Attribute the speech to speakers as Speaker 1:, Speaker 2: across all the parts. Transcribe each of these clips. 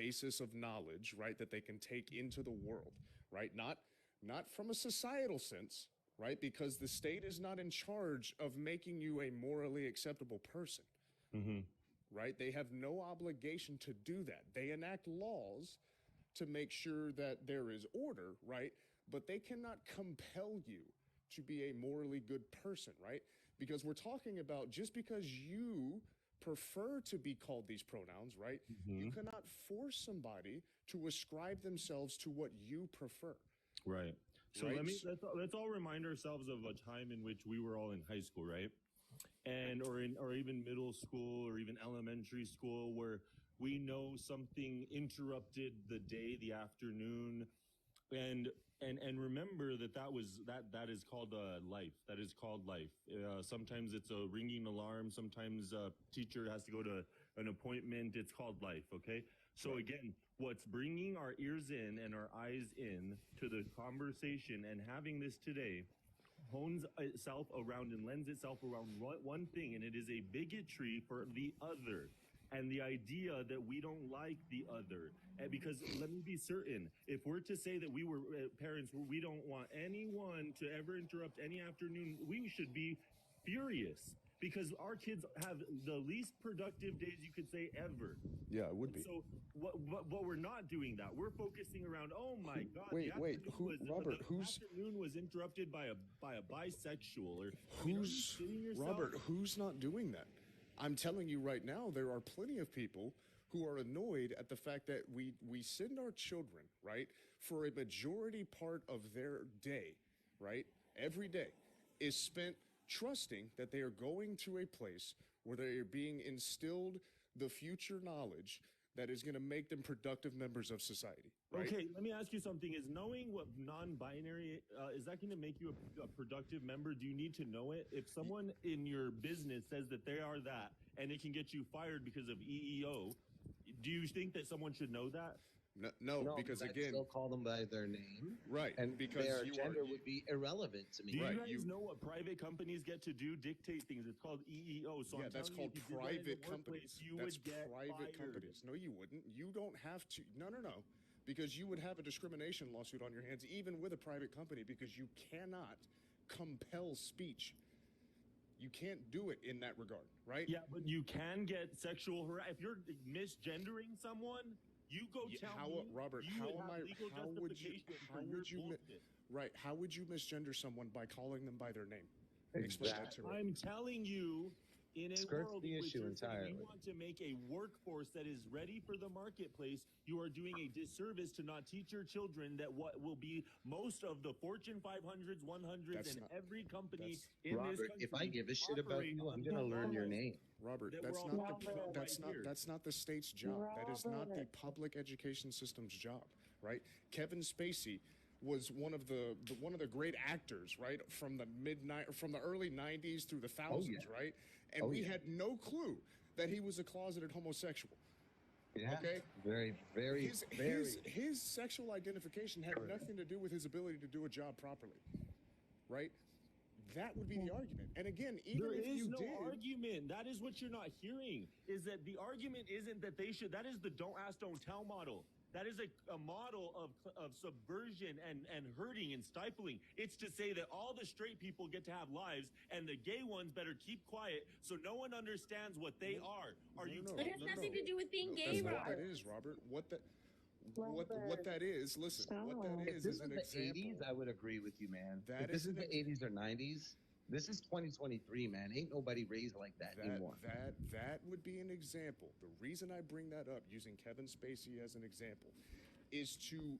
Speaker 1: basis of knowledge, right, that they can take into the world, right? Not from a societal sense, right? Because the state is not in charge of making you a morally acceptable person, right? They have no obligation to do that. They enact laws to make sure that there is order, right? But they cannot compel you to be a morally good person, right? Because we're talking about just because you prefer to be called these pronouns, right? You cannot force somebody to ascribe themselves to what you prefer.
Speaker 2: Right. So
Speaker 1: Right.
Speaker 2: let's all remind ourselves of a time in which we were all in high school, right? And or even middle school or even elementary school, where we know something interrupted the day, the afternoon, and remember that is called life. That is called life. Sometimes it's a ringing alarm. Sometimes a teacher has to go to an appointment. It's called life. Okay. So again, what's bringing our ears in and our eyes in to the conversation and having this today hones itself around and lends itself around one thing, and it is a bigotry for the other. And the idea that we don't like the other. And because let me be certain, if we're to say that we were parents, we don't want anyone to ever interrupt any afternoon, we should be furious because our kids have the least productive days you could say ever.
Speaker 1: Yeah, it would be.
Speaker 2: So what we're not doing that. We're focusing around, oh my God,
Speaker 1: Wait, Robert,
Speaker 2: the afternoon was interrupted by a bisexual or
Speaker 1: Robert, who's not doing that? I'm telling you right now, there are plenty of people who are annoyed at the fact that we send our children, right, for a majority part of their day, right, every day, is spent trusting that they are going to a place where they are being instilled the future knowledge that is going to make them productive members of society. Right?
Speaker 2: Okay, let me ask you something. Is knowing what non-binary, is that going to make you a productive member? Do you need to know it? If someone in your business says that they are that, and it can get you fired because of EEO, do you think that someone should know that?
Speaker 1: No, because
Speaker 3: I'd
Speaker 1: again,
Speaker 3: still call them by their name,
Speaker 1: right?
Speaker 3: And
Speaker 1: because
Speaker 3: their gender would be irrelevant to me.
Speaker 2: Do you guys know what private companies get to do? Dictate things. It's called EEO. So
Speaker 1: yeah,
Speaker 2: I'm
Speaker 1: that's
Speaker 2: telling
Speaker 1: called
Speaker 2: you, if you did that in the
Speaker 1: private
Speaker 2: workplace,
Speaker 1: companies.
Speaker 2: you
Speaker 1: That's
Speaker 2: would get
Speaker 1: private
Speaker 2: fired.
Speaker 1: companies. No, you wouldn't. You don't have to. No. Because you would have a discrimination lawsuit on your hands, even with a private company, because you cannot compel speech. You can't do it in that regard, right?
Speaker 2: Yeah, but you can get sexual harassment. If you're misgendering someone, you go tell me.
Speaker 1: Robert,
Speaker 2: you
Speaker 1: how
Speaker 2: would
Speaker 1: am
Speaker 2: have
Speaker 1: I?
Speaker 2: legal
Speaker 1: How would you?
Speaker 2: justification
Speaker 1: How
Speaker 2: for your
Speaker 1: would you?
Speaker 2: bullshit.
Speaker 1: Right? How would you misgender someone by calling them by their name? Explain that to me.
Speaker 2: I'm telling you, in a
Speaker 3: Skirts
Speaker 2: world
Speaker 3: the
Speaker 2: in which
Speaker 3: issue
Speaker 2: you're saying
Speaker 3: entirely.
Speaker 2: you want to make a workforce that is ready for the marketplace, you are doing a disservice to not teach your children that what will be most of the Fortune 500s, 100s, and every company in
Speaker 3: Robert,
Speaker 2: this country.
Speaker 3: if I give a shit about you, I'm going to learn your name.
Speaker 1: Robert,
Speaker 2: that
Speaker 1: that's
Speaker 2: we're all
Speaker 1: not
Speaker 2: talking about right here.
Speaker 1: that's not the state's job. That is not the public education system's job, right? Kevin Spacey was one of the great actors, right, from the early 90s through the thousands, right? And we had no clue that he was a closeted homosexual.
Speaker 3: Yeah.
Speaker 1: Okay.
Speaker 3: Very, very,
Speaker 1: his sexual identification had nothing to do with his ability to do a job properly, right? That would be the argument. And again, even if you did,
Speaker 2: there is no argument. That is what you're not hearing. Is that the argument isn't that they should. That is the don't ask, don't tell model. That is a model of subversion and hurting and stifling. It's to say that all the straight people get to have lives and the gay ones better keep quiet so no one understands what they are. Are you?
Speaker 4: It has nothing to do with being gay,
Speaker 1: That's
Speaker 4: Robert.
Speaker 1: what that is, Robert. What that is, listen, what that
Speaker 3: If
Speaker 1: is
Speaker 3: this
Speaker 1: an
Speaker 3: was the
Speaker 1: example.
Speaker 3: 80s, I would agree with you, man.
Speaker 1: That
Speaker 3: if this
Speaker 1: is
Speaker 3: is the
Speaker 1: an
Speaker 3: 80s or 90s, this is 2023, man. Ain't nobody raised like that anymore.
Speaker 1: That would be an example. The reason I bring that up, using Kevin Spacey as an example, is to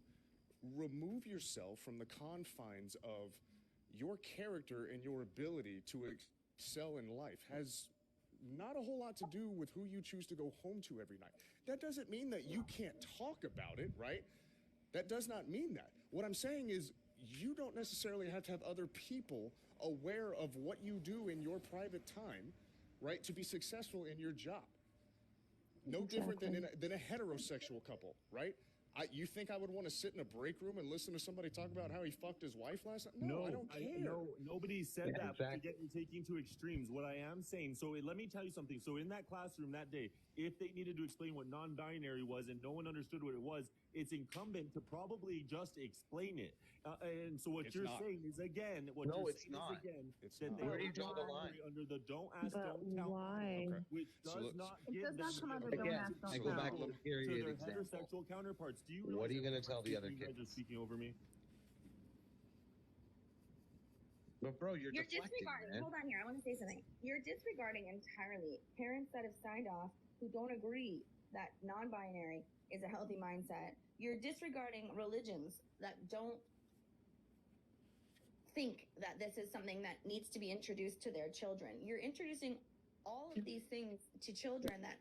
Speaker 1: remove yourself from the confines of your character and your ability to excel in life has not a whole lot to do with who you choose to go home to every night. That doesn't mean that you can't talk about it, right? That does not mean that. What I'm saying is you don't necessarily have to have other people aware of what you do in your private time, right, to be successful in your job. No different than a heterosexual couple, right? You think I would want to sit in a break room and listen to somebody talk about how he fucked his wife last night? No, I don't care.
Speaker 2: No, nobody said that
Speaker 3: exactly.
Speaker 2: to get you taking to extremes. What I am saying, so let me tell you something. So in that classroom that day, if they needed to explain what non-binary was and no one understood what it was, it's incumbent to probably just explain it. And so what
Speaker 1: It's
Speaker 2: you're
Speaker 1: not.
Speaker 2: saying is, again, what
Speaker 3: No,
Speaker 2: you're
Speaker 3: it's
Speaker 2: saying
Speaker 3: not.
Speaker 2: is, again,
Speaker 1: It's
Speaker 2: that
Speaker 1: not.
Speaker 2: they
Speaker 3: Where do
Speaker 2: are
Speaker 3: you draw the line?
Speaker 2: under the don't ask,
Speaker 5: But
Speaker 2: don't tell,
Speaker 5: why?
Speaker 1: Okay.
Speaker 2: which
Speaker 1: So
Speaker 2: does
Speaker 1: let's-
Speaker 2: not
Speaker 5: It
Speaker 2: give
Speaker 5: does not
Speaker 2: them
Speaker 5: come
Speaker 2: the
Speaker 5: under
Speaker 2: ability
Speaker 5: don't
Speaker 3: Again,
Speaker 5: ask, don't
Speaker 3: I
Speaker 2: to
Speaker 3: go
Speaker 5: tell.
Speaker 3: back to
Speaker 2: go
Speaker 3: the
Speaker 2: to
Speaker 3: period
Speaker 2: their
Speaker 3: example.
Speaker 2: heterosexual counterparts. Do you
Speaker 3: What
Speaker 2: realize
Speaker 3: are you gonna
Speaker 2: that
Speaker 3: tell the other
Speaker 2: you guys are
Speaker 3: kids?
Speaker 2: speaking over me?
Speaker 3: But bro, you're
Speaker 4: You're
Speaker 3: deflecting,
Speaker 4: disregarding.
Speaker 3: man.
Speaker 4: Hold on here. I want to say something. You're disregarding entirely parents that have signed off who don't agree that non-binary is a healthy mindset. You're disregarding religions that don't think that this is something that needs to be introduced to their children. You're introducing all of these things to children that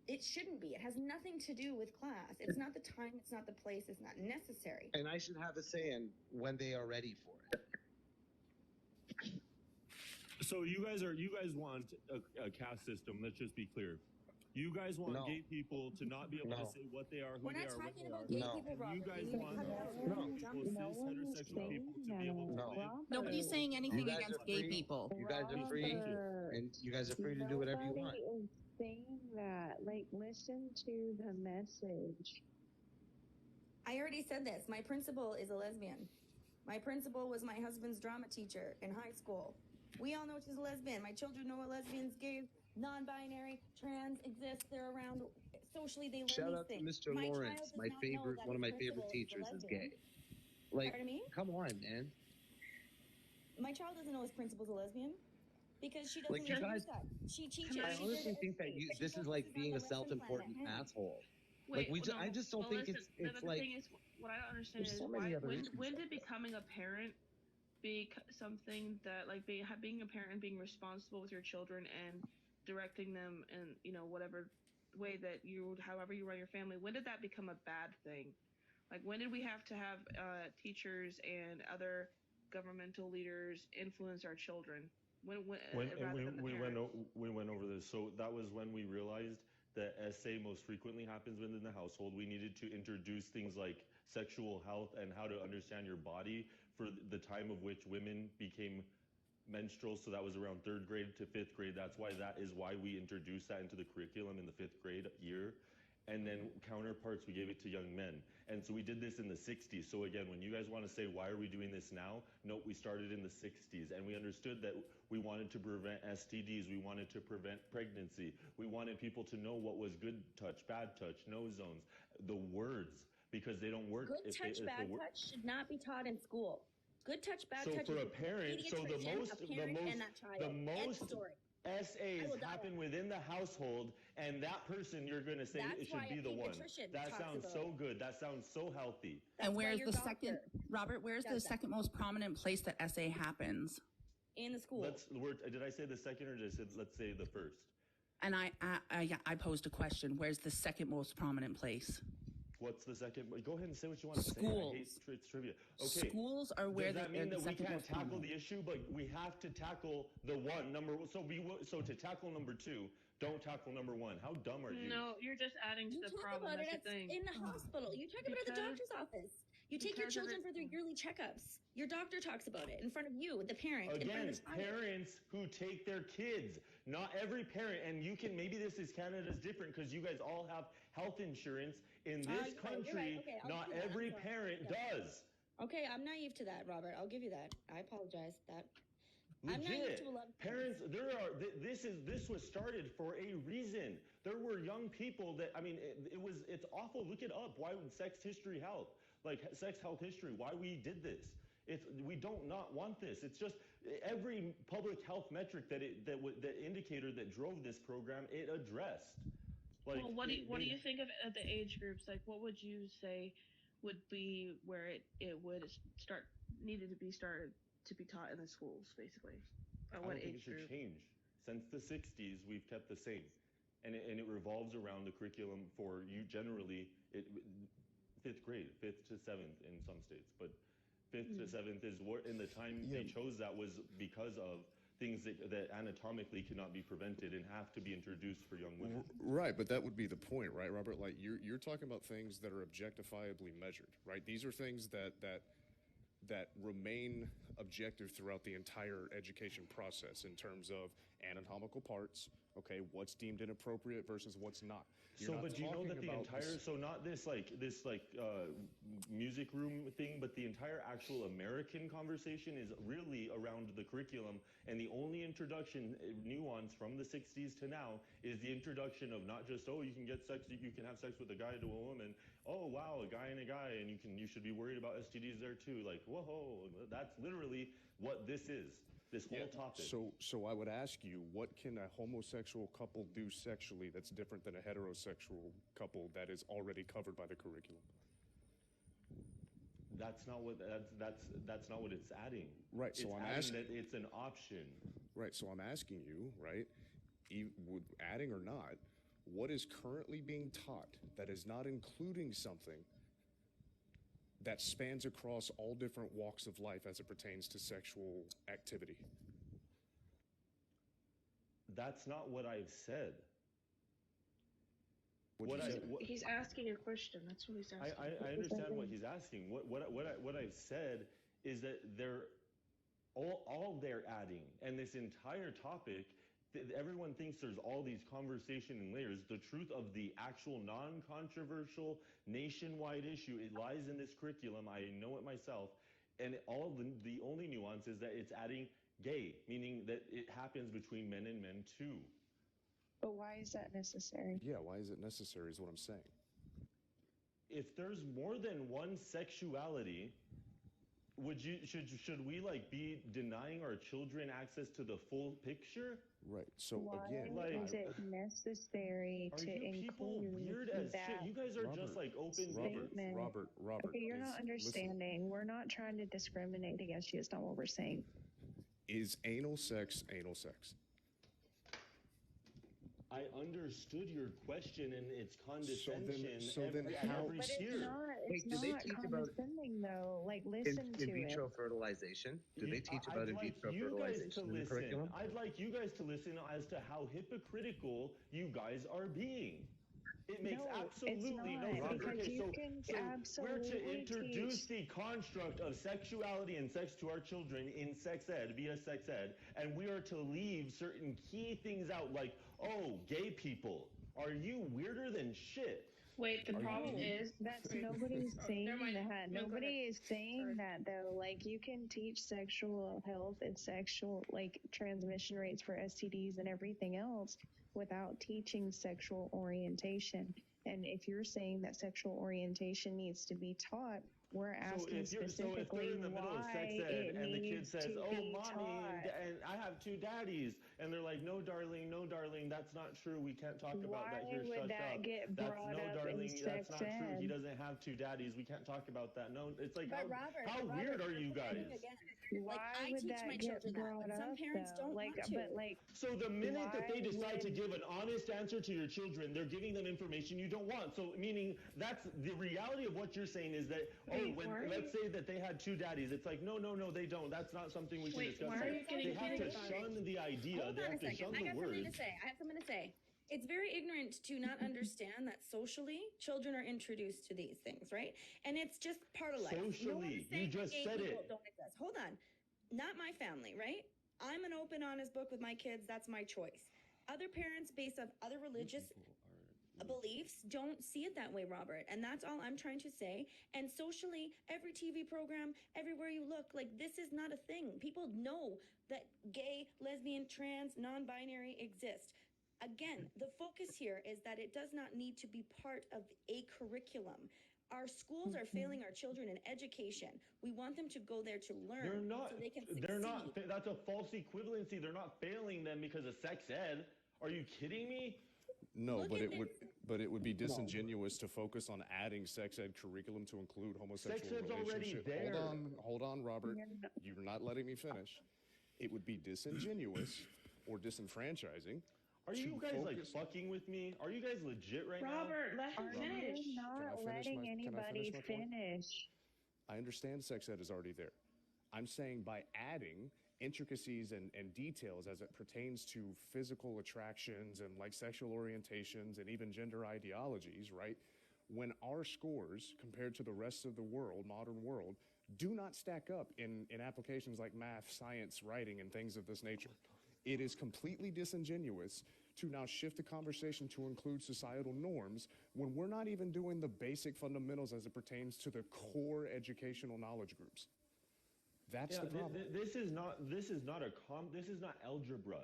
Speaker 4: it shouldn't be. It has nothing to do with class. It's not the time, it's not the place, it's not necessary.
Speaker 3: And I should have a say in when they are ready for it.
Speaker 2: So you guys want a caste system. Let's just be clear. You guys want
Speaker 3: No.
Speaker 2: gay people to not be able to
Speaker 3: No.
Speaker 2: say what they are, who
Speaker 4: We're
Speaker 2: they
Speaker 4: not
Speaker 2: are, what
Speaker 4: talking
Speaker 2: they
Speaker 4: about
Speaker 2: are.
Speaker 4: gay
Speaker 3: No.
Speaker 4: people,
Speaker 2: And you
Speaker 4: Robert.
Speaker 2: guys
Speaker 4: You
Speaker 2: want
Speaker 4: cut out
Speaker 3: No.
Speaker 2: people,
Speaker 5: No
Speaker 2: cis
Speaker 5: one is
Speaker 2: heterosexual people to be able to
Speaker 3: No.
Speaker 2: live.
Speaker 6: Nobody's saying anything
Speaker 3: You guys
Speaker 6: against
Speaker 3: are
Speaker 6: gay
Speaker 3: free.
Speaker 6: people.
Speaker 3: You guys are free, and you guys are free to do whatever you want.
Speaker 5: Nobody is saying that. Like, listen to the message.
Speaker 4: I already said this. My principal is a lesbian. My principal was my husband's drama teacher in high school. We all know she's a lesbian. My children know what lesbians, gay, non-binary, trans exist. They're around socially. They learn
Speaker 3: Shout
Speaker 4: these
Speaker 3: out to
Speaker 4: things.
Speaker 3: Mr.
Speaker 4: My child
Speaker 3: Lawrence,
Speaker 4: does
Speaker 3: my
Speaker 4: not know
Speaker 3: favorite,
Speaker 4: that
Speaker 3: one of
Speaker 4: his
Speaker 3: my favorite
Speaker 4: principal
Speaker 3: teachers
Speaker 4: a
Speaker 3: is
Speaker 4: lesbian.
Speaker 3: gay. Like,
Speaker 4: Pardon me?
Speaker 3: come on, man.
Speaker 4: My child doesn't know his principal's a lesbian because she doesn't
Speaker 3: Like, you
Speaker 4: learn
Speaker 3: guys-
Speaker 4: sex. She teaches.
Speaker 3: I
Speaker 4: she
Speaker 3: honestly
Speaker 4: did
Speaker 3: think that
Speaker 4: history,
Speaker 3: you,
Speaker 4: but she
Speaker 3: this is
Speaker 4: focuses
Speaker 3: like
Speaker 4: on
Speaker 3: being
Speaker 4: the
Speaker 3: a
Speaker 4: Western
Speaker 3: self-important
Speaker 4: planet.
Speaker 3: asshole.
Speaker 7: Wait,
Speaker 3: Like,
Speaker 7: no,
Speaker 3: I just don't
Speaker 7: well,
Speaker 3: think
Speaker 7: listen,
Speaker 3: it's
Speaker 7: the
Speaker 3: like.
Speaker 7: thing is, what I don't understand
Speaker 3: There's
Speaker 7: is
Speaker 3: so many other
Speaker 7: when
Speaker 3: issues
Speaker 7: did
Speaker 3: like that.
Speaker 7: becoming a parent be something that like being a parent and being responsible with your children and directing them in whatever way that however you run your family, when did that become a bad thing? Like, when did we have to have teachers and other governmental leaders influence our children? When rather than the
Speaker 2: we
Speaker 7: parents?
Speaker 2: went over this. So that was when we realized that SA most frequently happens within the household. We needed to introduce things like sexual health and how to understand your body for the time of which women became menstrual. So that was around 3rd grade to 5th grade. That is why we introduced that into the curriculum in the 5th grade year. And then counterparts, we gave it to young men. And so we did this in the 60s. So again, when you guys want to say, why are we doing this now? No, we started in the 60s. And we understood that we wanted to prevent STDs. We wanted to prevent pregnancy. We wanted people to know what was good touch, bad touch, no zones, the words, because they don't work.
Speaker 4: Good touch, bad touch should not be taught in school. Good touch, bad
Speaker 2: So
Speaker 4: touch.
Speaker 2: for
Speaker 4: is
Speaker 2: a parent, so the
Speaker 4: pediatrician,
Speaker 2: most,
Speaker 4: a parent, and that child.
Speaker 2: the most
Speaker 4: End story.
Speaker 2: SAs
Speaker 4: will die
Speaker 2: happen
Speaker 4: on
Speaker 2: within the household, and that person you're going to say
Speaker 4: That's
Speaker 2: it
Speaker 4: why
Speaker 2: should be
Speaker 4: a
Speaker 2: the one.
Speaker 4: pediatrician
Speaker 2: That
Speaker 4: talks
Speaker 2: sounds
Speaker 4: about
Speaker 2: so
Speaker 4: it.
Speaker 2: good. That sounds so healthy.
Speaker 4: That's
Speaker 6: And
Speaker 4: why
Speaker 6: where's
Speaker 4: your
Speaker 6: the second,
Speaker 4: doctor
Speaker 6: Robert, where's the
Speaker 4: does that.
Speaker 6: second most prominent place that SA happens?
Speaker 4: in the school?
Speaker 2: Did I say the second or did I say, let's say the first?
Speaker 6: And I posed a question. Where's the second most prominent place?
Speaker 2: What's the second? Go ahead and say what you want to say. I
Speaker 6: Schools.
Speaker 2: hate it's trivia. Okay.
Speaker 6: Schools are where
Speaker 2: Does that mean
Speaker 6: the
Speaker 2: that we
Speaker 6: second
Speaker 2: can't
Speaker 6: most
Speaker 2: tackle
Speaker 6: prominent.
Speaker 2: the issue, but we have to tackle the one number? So to tackle number 2, don't tackle number 1. How dumb are you?
Speaker 7: No, you're just adding to
Speaker 4: You
Speaker 7: the
Speaker 4: talk
Speaker 7: problem.
Speaker 4: about it
Speaker 7: That's the thing.
Speaker 4: in the hospital. You talk about it at the
Speaker 7: Because-
Speaker 4: doctor's office. You take your
Speaker 7: because of
Speaker 4: children
Speaker 7: it-
Speaker 4: for their yearly checkups. Your doctor talks about it in front of you, the parent, in front
Speaker 2: Again,
Speaker 4: of the child.
Speaker 2: parents who take their kids. Not every parent, and maybe this is Canada's different because you guys all have health insurance. In this
Speaker 4: you're right,
Speaker 2: country,
Speaker 4: you're right. Okay, I'll
Speaker 2: not
Speaker 4: do that. I'm
Speaker 2: every
Speaker 4: sorry.
Speaker 2: parent
Speaker 4: Yeah.
Speaker 2: does.
Speaker 4: Okay, I'm naive to that, Robert. I'll give you that. I apologize. I'm naive
Speaker 2: Legit.
Speaker 4: to a lot of
Speaker 2: Parents, this was started for a reason. There were young people that, it's awful. Look it up. Why sex history health, like sex health history, why we did this. We don't not want this. It's just every public health metric that indicator that drove this program, it addressed. Like,
Speaker 7: Well, what do you think of the age groups? Like, what would you say would be where it would needed to be started to be taught in the schools, basically? Or
Speaker 2: I
Speaker 7: what
Speaker 2: don't think it
Speaker 7: age
Speaker 2: should
Speaker 7: group?
Speaker 2: change. Since the 60s, we've kept the same. And it revolves around the curriculum for you generally, 5th grade, 5th to 7th in some states. But 5th to 7th is what, in the time they chose that was because of things that anatomically cannot be prevented and have to be introduced for young women.
Speaker 1: Right, but that would be the point, right, Robert? Like you're talking about things that are objectifiably measured, right? These are things that remain objective throughout the entire education process in terms of anatomical parts, Okay, what's deemed inappropriate versus what's not.
Speaker 2: So, but do you know that the entire, so not this music room thing, but the entire actual American conversation is really around the curriculum, and the only introduction nuance from the 60s to now is the introduction of not just, oh, you can get sex, you can have sex with a guy to a woman, oh wow, a guy and a guy, and you should be worried about STDs there too. Like, whoa, that's literally what this is. This whole topic.
Speaker 1: So I would ask you, what can a homosexual couple do sexually that's different than a heterosexual couple that is already covered by the curriculum?
Speaker 2: That's not what that's not what it's adding.
Speaker 1: Right. So I'm asking
Speaker 2: that it's an option.
Speaker 1: Right. So I'm asking you, right, adding or not, what is currently being taught that is not including something that spans across all different walks of life as it pertains to sexual activity?
Speaker 2: That's not what I've said.
Speaker 7: He's asking a question. That's what he's asking.
Speaker 2: I understand what he's asking. What I've said is that all they're adding, and this entire topic, everyone thinks there's all these conversation and layers. The truth of the actual non-controversial nationwide issue, it lies in this curriculum. I know it myself. And the only nuance is that it's adding gay, meaning that it happens between men and men too.
Speaker 5: But why is that necessary?
Speaker 1: Yeah, why is it necessary is what I'm saying.
Speaker 2: If there's more than one sexuality, should we be denying our children access to the full picture?
Speaker 1: Right. So
Speaker 5: why
Speaker 1: again,
Speaker 5: is it necessary to include
Speaker 2: weird as
Speaker 5: that?
Speaker 2: Shit? You guys are just open
Speaker 5: statement.
Speaker 1: Robert.
Speaker 5: Okay, you're not understanding.
Speaker 1: Listen.
Speaker 5: We're not trying to discriminate against you. It's not what we're saying.
Speaker 1: Is anal sex anal sex?
Speaker 2: I understood your question and its condescension.
Speaker 1: Then how?
Speaker 5: But it's not. It's
Speaker 3: Wait, do they
Speaker 5: not
Speaker 3: teach about
Speaker 5: condescending though. Listen to
Speaker 3: in vitro
Speaker 5: it.
Speaker 3: fertilization? Do they teach about in vitro
Speaker 2: you guys to
Speaker 3: fertilization in the
Speaker 2: listen.
Speaker 3: curriculum?
Speaker 2: I'd like you guys to listen as to how hypocritical you guys are being. It makes absolutely no sense.
Speaker 5: Because
Speaker 2: Okay,
Speaker 5: you can
Speaker 2: we're to
Speaker 5: absolutely
Speaker 2: introduce
Speaker 5: teach.
Speaker 2: the construct of sexuality and sex to our children in sex ed, via sex ed, and we are to leave certain key things out, like, oh, gay people. Are you weirder than shit?
Speaker 7: Wait, the problem is
Speaker 5: Nobody's saying that.
Speaker 7: No, go
Speaker 5: Nobody
Speaker 7: ahead.
Speaker 5: is saying that though. You can teach sexual health and sexual transmission rates for STDs and everything else without teaching sexual orientation. And if you're saying that sexual orientation needs to be taught, we're asking specifically
Speaker 2: if they're in the middle of
Speaker 5: why
Speaker 2: sex ed
Speaker 5: it
Speaker 2: and the kid
Speaker 5: needs
Speaker 2: says,
Speaker 5: to
Speaker 2: "Oh,
Speaker 5: be
Speaker 2: mommy,
Speaker 5: taught.
Speaker 2: and I have two daddies," and they're like, "No, darling, that's not true. We can't talk about that here.
Speaker 5: Why would
Speaker 2: Shut
Speaker 5: that
Speaker 2: up.
Speaker 5: get
Speaker 2: That's
Speaker 5: brought
Speaker 2: no,
Speaker 5: up
Speaker 2: darling.
Speaker 5: in
Speaker 2: That's
Speaker 5: sex
Speaker 2: not true. He
Speaker 5: ed?
Speaker 2: doesn't have two daddies. We can't talk about that. No, it's like
Speaker 4: But
Speaker 2: how weird are you guys?"
Speaker 5: Why
Speaker 4: I
Speaker 5: would
Speaker 4: teach
Speaker 5: that
Speaker 4: my
Speaker 5: get
Speaker 4: children that,
Speaker 5: brought
Speaker 4: but some
Speaker 5: up
Speaker 4: parents
Speaker 5: though?
Speaker 4: don't want to.
Speaker 5: But
Speaker 2: So the minute that they
Speaker 5: Why
Speaker 2: decide to
Speaker 5: would-
Speaker 2: give an honest answer to your children, they're giving them information you don't want. So meaning that's the reality of what you're saying is that, let's say that they had two daddies, it's like, no, they don't. That's not something we can discuss.
Speaker 7: why are you getting
Speaker 2: They have to
Speaker 7: heated about it?
Speaker 2: shun the idea.
Speaker 4: Hold
Speaker 2: They
Speaker 4: on
Speaker 2: have
Speaker 4: a
Speaker 2: to shun
Speaker 4: second. I
Speaker 2: the
Speaker 4: have something to
Speaker 2: words.
Speaker 4: say. It's very ignorant to not understand that socially, children are introduced to these things, right? And it's just part of life. No one
Speaker 2: Socially,
Speaker 4: is saying
Speaker 2: you just
Speaker 4: gay
Speaker 2: said
Speaker 4: people
Speaker 2: it.
Speaker 4: Don't exist. Hold on. Not my family, right? I'm an open, honest book with my kids. That's my choice. Other parents, based on other religious beliefs, don't see it that way, Robert. And that's all I'm trying to say. And socially, every TV program, everywhere you look, this is not a thing. People know that gay, lesbian, trans, non-binary exist. Again, the focus here is that it does not need to be part of a curriculum. Our schools are failing our children in education. We want them to go there to learn.
Speaker 2: They're not.
Speaker 4: So they can succeed.
Speaker 2: They're not. That's a false equivalency. They're not failing them because of sex ed. Are you kidding me?
Speaker 1: No,
Speaker 4: Look
Speaker 1: but
Speaker 4: at
Speaker 1: it would be disingenuous to focus on adding sex ed curriculum to include homosexual
Speaker 2: Sex ed's already
Speaker 1: relationship.
Speaker 2: there.
Speaker 1: Hold on, Robert. You're not letting me finish. It would be disingenuous or disenfranchising.
Speaker 2: Are
Speaker 1: to
Speaker 2: you guys
Speaker 1: focus-
Speaker 2: fucking with me? Are you guys legit right now?
Speaker 7: Robert, let him
Speaker 5: Are
Speaker 7: finish.
Speaker 5: you not
Speaker 1: Can I finish
Speaker 5: letting
Speaker 1: my- can I
Speaker 5: anybody
Speaker 1: finish my point?
Speaker 5: finish?
Speaker 1: I understand sex ed is already there. I'm saying by adding intricacies and details as it pertains to physical attractions and sexual orientations and even gender ideologies, right? When our scores compared to the rest of the world, modern world, do not stack up in applications like math, science, writing, and things of this nature. It is completely disingenuous to now shift the conversation to include societal norms when we're not even doing the basic fundamentals as it pertains to the core educational knowledge groups. That's the problem.
Speaker 2: This is not algebra.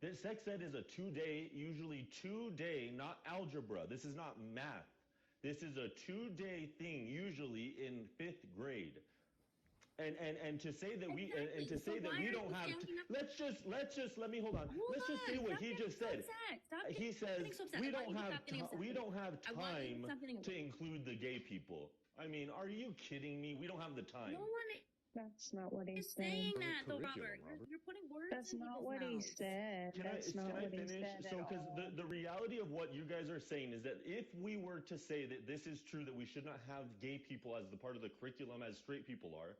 Speaker 2: This sex ed is a usually two-day, not algebra. This is not math. This is a two-day thing, usually in 5th grade. And to say that we don't have let's just let me hold on. Let's just say what he just said. He says we don't have time to include the gay people. I mean, are you kidding me? We don't have the time.
Speaker 5: That's not what he's
Speaker 8: saying
Speaker 5: saying.
Speaker 8: that though, Robert. You're putting words
Speaker 5: That's
Speaker 8: in
Speaker 5: not
Speaker 8: people's
Speaker 5: what he
Speaker 8: mouths.
Speaker 5: said. That's not what he said.
Speaker 2: So, because the reality of what you guys are saying is that if we were to say that this is true, that we should not have gay people as the part of the curriculum as straight people are,